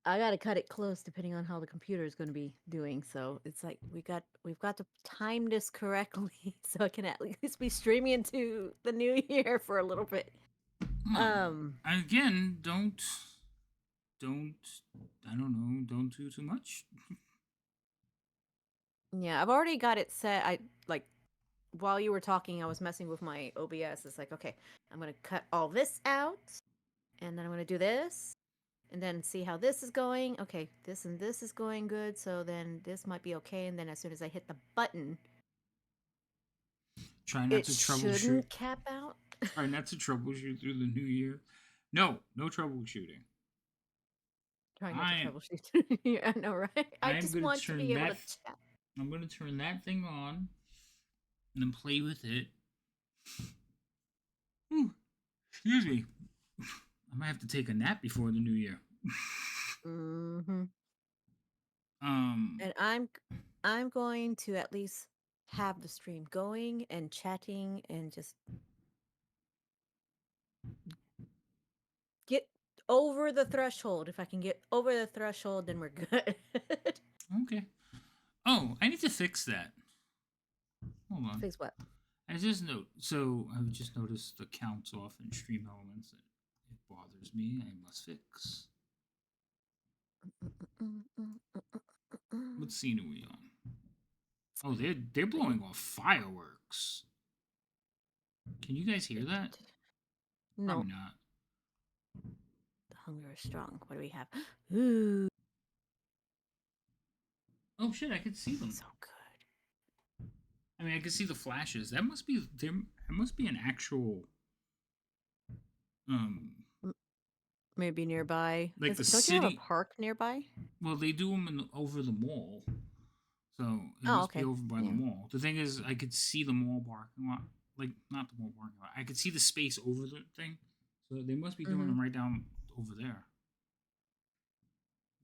I gotta cut it close depending on how the computer is gonna be doing. So it's like we've got to time this correctly so I can at least be streaming into the new year for a little bit. Um, Again, don't. I don't know. Don't do too much. yeah, I've already got it set. I like while you were talking, I was messing with my OBS. It's like, okay, I'm gonna cut all this out, and then I'm gonna do this, and then see how this is going. Okay, this and this is going good, so then this might be okay. And then as soon as I hit the button, Try not it to troubleshoot. shouldn't cap out. Try not to troubleshoot through the new year. No troubleshooting. Trying not to I am. troubleshoot. Yeah, I know, right? I I'm just gonna want to turn be able that. to chat. I'm gonna turn that thing on, and then play with it. Ooh, excuse me. I might have to take a nap before the new year. Hmm. Um. And I'm going to at least have the stream going and chatting and just get over the threshold. If I can get over the threshold, then we're good. Okay. Oh, I need to fix that. Hold on. Fix what? I just note. So I've just noticed the counts off in Stream Elements. It bothers me. I must fix. What scene are we on? Oh, they're blowing off fireworks. Can you guys hear that? No, Probably not. the hunger is strong. What do we have? Ooh, Oh shit! I can see them. so good. I mean, I can see the flashes. That must be there. That must be an actual. Maybe nearby. Like the Don't you have a city. park nearby? Well, they do them over the mall, so it Oh, must be okay. over by Yeah. the mall. The thing is, I could see the mall parking lot. Like not the mall parking lot. I could see the space over the thing. So they must be doing them right down over there.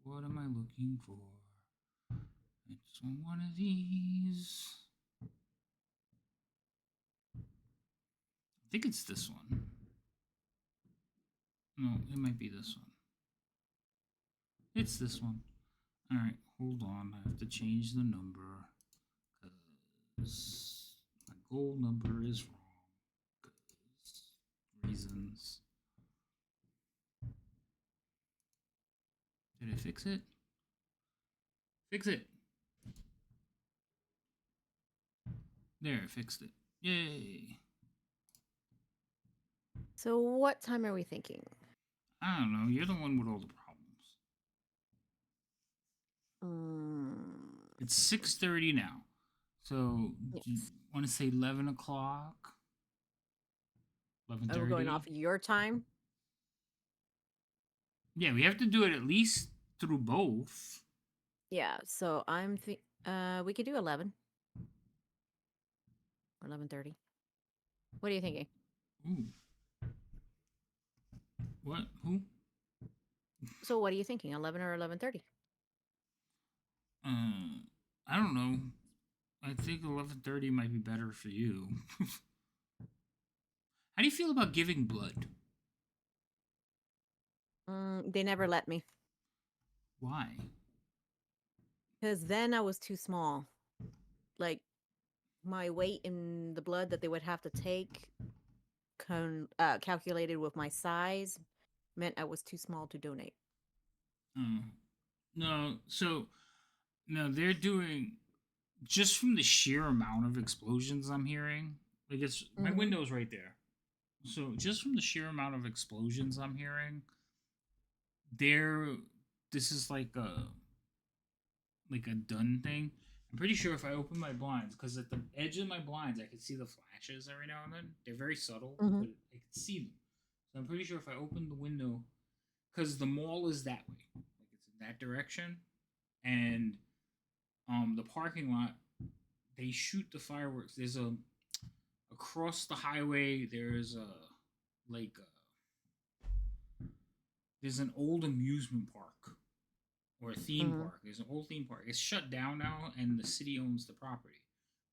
What am I looking for? It's on one of these. I think it's this one. No, it might be this one. It's this one. Alright, hold on. I have to change the number. Because my goal number is wrong. Because reasons. Did I fix it? Fix it! There, I fixed it. Yay! So what time are we thinking? I don't know. You're the one with all the problems. It's 6:30 now. So, do you Yes. want to say 11 o'clock? Are 11:30? we going off your time? Yeah, we have to do it at least through both. Yeah, so we could do 11 or 11:30. What are you thinking? Ooh. What? Who? So what are you thinking? 11 or 11:30? I don't know. I think 11:30 might be better for you. How do you feel about giving blood? They never let me Why? because then I was too small. Like my weight in the blood that they would have to take calculated with my size meant I was too small to donate. No. So, no, they're doing just from the sheer amount of explosions I'm hearing. Like it's my window's right there. So just from the sheer amount of explosions I'm hearing, this is like a done thing. I'm pretty sure if I open my blinds, because at the edge of my blinds I can see the flashes every now and then. They're very subtle, but I can see them. So I'm pretty sure if I open the window, because the mall is that way, like it's in that direction, and the parking lot, they shoot the fireworks. There's across the highway. There's there's an old amusement park or a theme park. There's an old theme park. It's shut down now, and the city owns the property,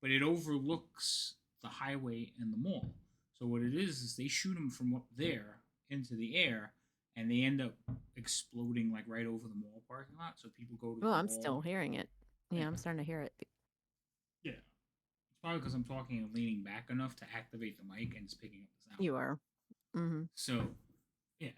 but it overlooks the highway and the mall. So what it is they shoot them from up there into the air, and they end up exploding like right over the mall parking lot. So people go to Oh, the I'm mall. still hearing it. Yeah, Yeah. I'm starting to hear it. Yeah, it's probably because I'm talking and leaning back enough to activate the mic, and it's picking up the sound. You are. Mm-hmm. So yeah,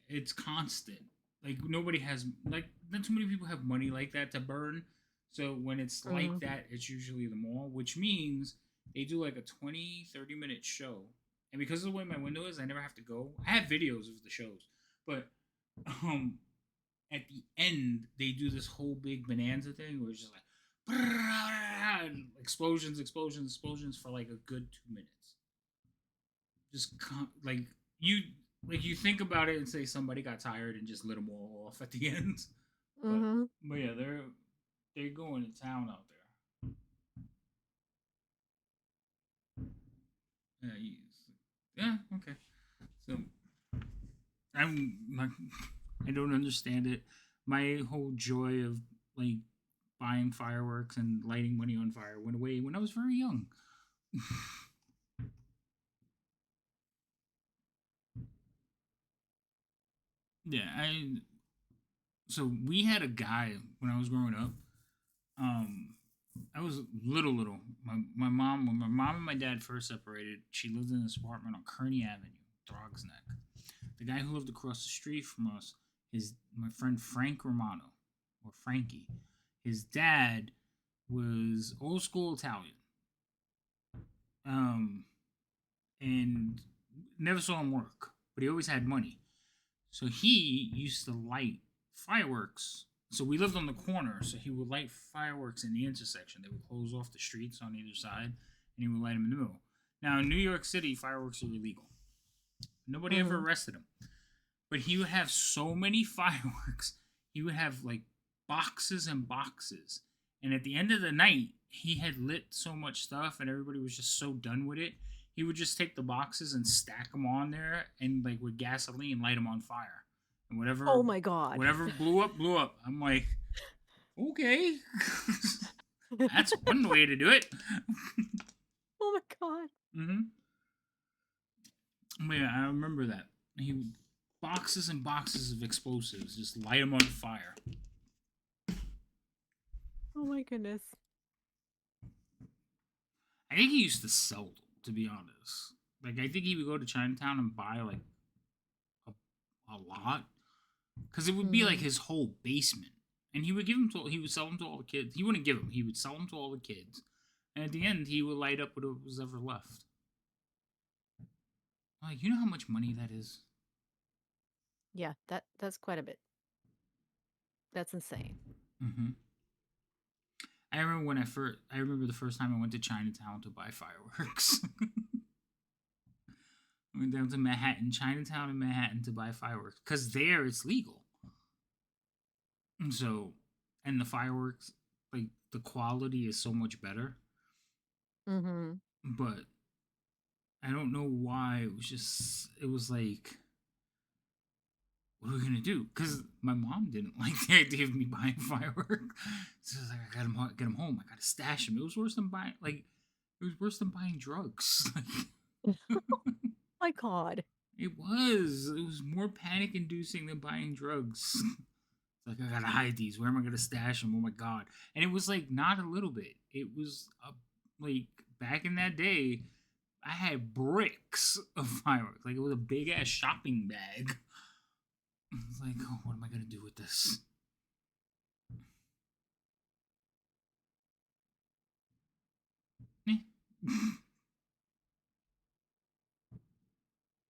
it's constant. Like nobody has like not too many people have money like that to burn. So when it's Mhm. like that, it's usually the mall, which means they do like a 20, 30-minute show. And because of the way my window is, I never have to go. I have videos of the shows. But at the end, they do this whole big bonanza thing where it's just like explosions, explosions, explosions for like a good 2 minutes. Just like you think about it and say somebody got tired and just lit them all off at the end. Mm-hmm. But yeah, they're going to town out there. Yeah, okay. So I don't understand it. My whole joy of like buying fireworks and lighting money on fire went away when I was very young. Yeah, so we had a guy when I was growing up. I was little. My mom, when my mom and my dad first separated, she lived in this apartment on Kearney Avenue, Throgs Neck. The guy who lived across the street from us is my friend Frank Romano, or Frankie. His dad was old school Italian. And never saw him work, but he always had money. So he used to light fireworks. So we lived on the corner, so he would light fireworks in the intersection. They would close off the streets on either side, and he would light them in the middle. Now in New York City, fireworks are illegal. Nobody ever arrested him. But he would have so many fireworks. He would have like boxes and boxes. And at the end of the night, he had lit so much stuff and everybody was just so done with it. He would just take the boxes and stack them on there and like with gasoline light them on fire. And whatever Oh my God. whatever blew up. I'm like, okay. That's one way to do it. Oh my God. But yeah, I remember that. He would boxes and boxes of explosives, just light them on fire. Oh my goodness. I think he used to sell them, to be honest. Like, I think he would go to Chinatown and buy, like, a lot. Because it would be, like, his whole basement. And he would he would sell them to all the kids. He wouldn't give them. He would sell them to all the kids. And at the end, he would light up what was ever left. Like, you know how much money that is? Yeah, that's quite a bit. That's insane. Mm-hmm. I remember the first time I went to Chinatown to buy fireworks. I went down to Chinatown in Manhattan to buy fireworks. Because there it's legal. And so, and the fireworks, like, the quality is so much better. Mm-hmm. But I don't know why. It was like, what are we going to do? Because my mom didn't like the idea of me buying fireworks. So I was like, I gotta get them home. I gotta stash them. It was worse than buying drugs. Oh my God. It was more panic inducing than buying drugs. It's like, I gotta hide these. Where am I gonna stash them? Oh my God. And it was like not a little bit. It was like back in that day, I had bricks of fireworks. Like it was a big ass shopping bag. I was like, oh, what am I gonna do with this?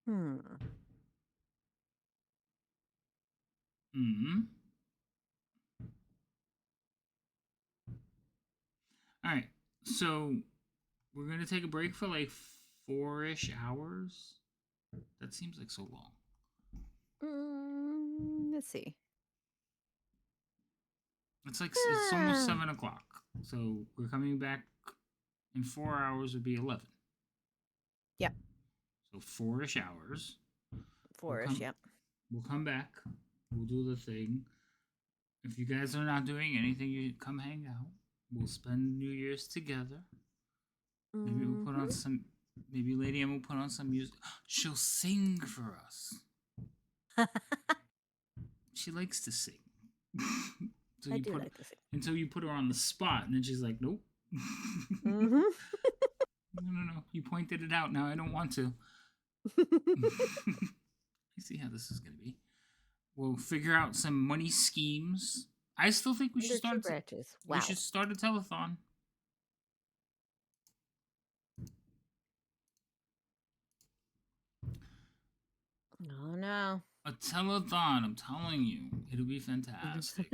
All right, so we're gonna take a break for like 4-ish hours. That seems like so long. Let's see. It's almost 7 o'clock. So we're coming back in 4 hours would be 11. Yep. So 4-ish hours. 4-ish, yep. We'll come back. We'll do the thing. If you guys are not doing anything, you come hang out. We'll spend New Year's together. Maybe we'll put on Mhm. some. Maybe Lady M will put on some music. She'll sing for us. She likes to sing. So I you do put like to sing. until you put her on the spot, and then she's like, "Nope." Mhm. No. You pointed it out. Now I don't want to. I see how this is gonna be. We'll figure out some money schemes. I still think we should Under two start. branches. We Wow. should start a telethon. Oh no. A telethon. I'm telling you, it'll be fantastic.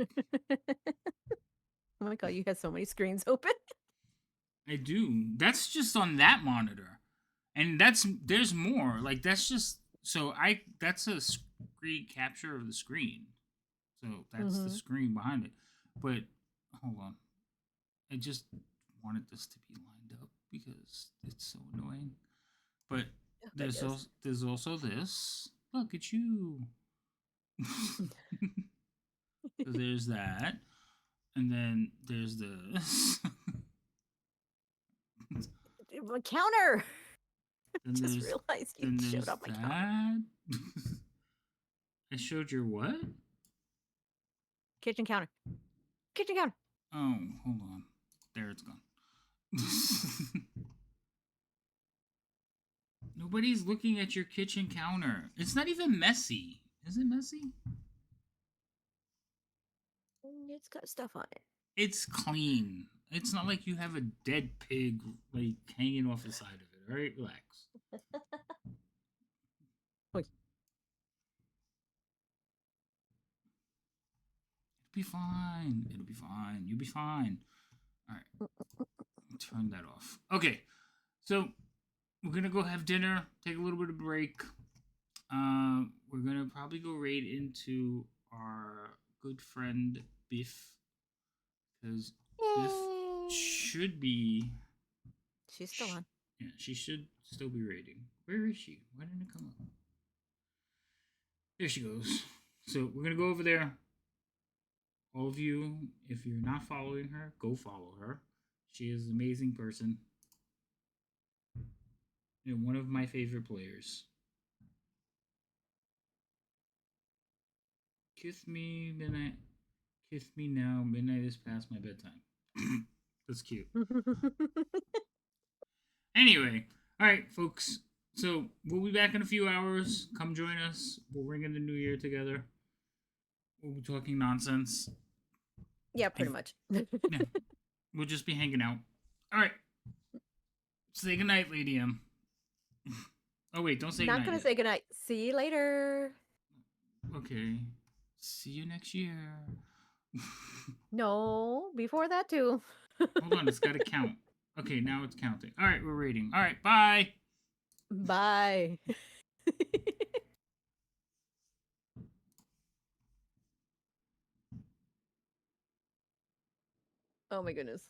Oh my god, you have so many screens open. I do. That's just on that monitor, and there's more. Like that's just that's a screen capture of the screen. So that's the Mhm. screen behind it. But hold on, I just wanted this to be lined up because it's so annoying. But Oh, I guess. there's also this. Look at you. So there's that, and then there's this. My counter. Then Just there's realized you then showed there's off my counter. that. I showed your what? Kitchen counter. Kitchen counter. Oh, hold on. There it's gone. Nobody's looking at your kitchen counter. It's not even messy. Is it messy? It's got stuff on it. It's clean. It's not like you have a dead pig like hanging off the side of it. All right, relax. Oi. It'll be fine. It'll be fine. You'll be fine. All right. Turn that off. Okay. So we're gonna go have dinner. Take a little bit of break. We're gonna probably go right into our good friend Biff because Biff Yay. should be. She's still on. Yeah, she should still be rating. Where is she? Why didn't it come up? There she goes. So we're gonna go over there. All of you, if you're not following her, go follow her. She is an amazing person and one of my favorite players. Kiss me midnight. Kiss me now. Midnight is past my bedtime. That's cute. Anyway, all right, folks. So we'll be back in a few hours. Come join us. We'll ring in the new year together. We'll be talking nonsense. Yeah, pretty much. Yeah, we'll just be hanging out. All right. Say goodnight, Lady M. Oh wait, don't say Not goodnight gonna yet. say goodnight. See you later. Okay. See you next year. No, before that too. Hold on, it's got to count. Okay, now it's counting. All right, we're rating. All right, bye. Bye. Oh my goodness.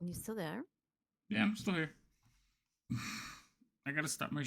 You still there? Yeah, I'm still here. I gotta stop my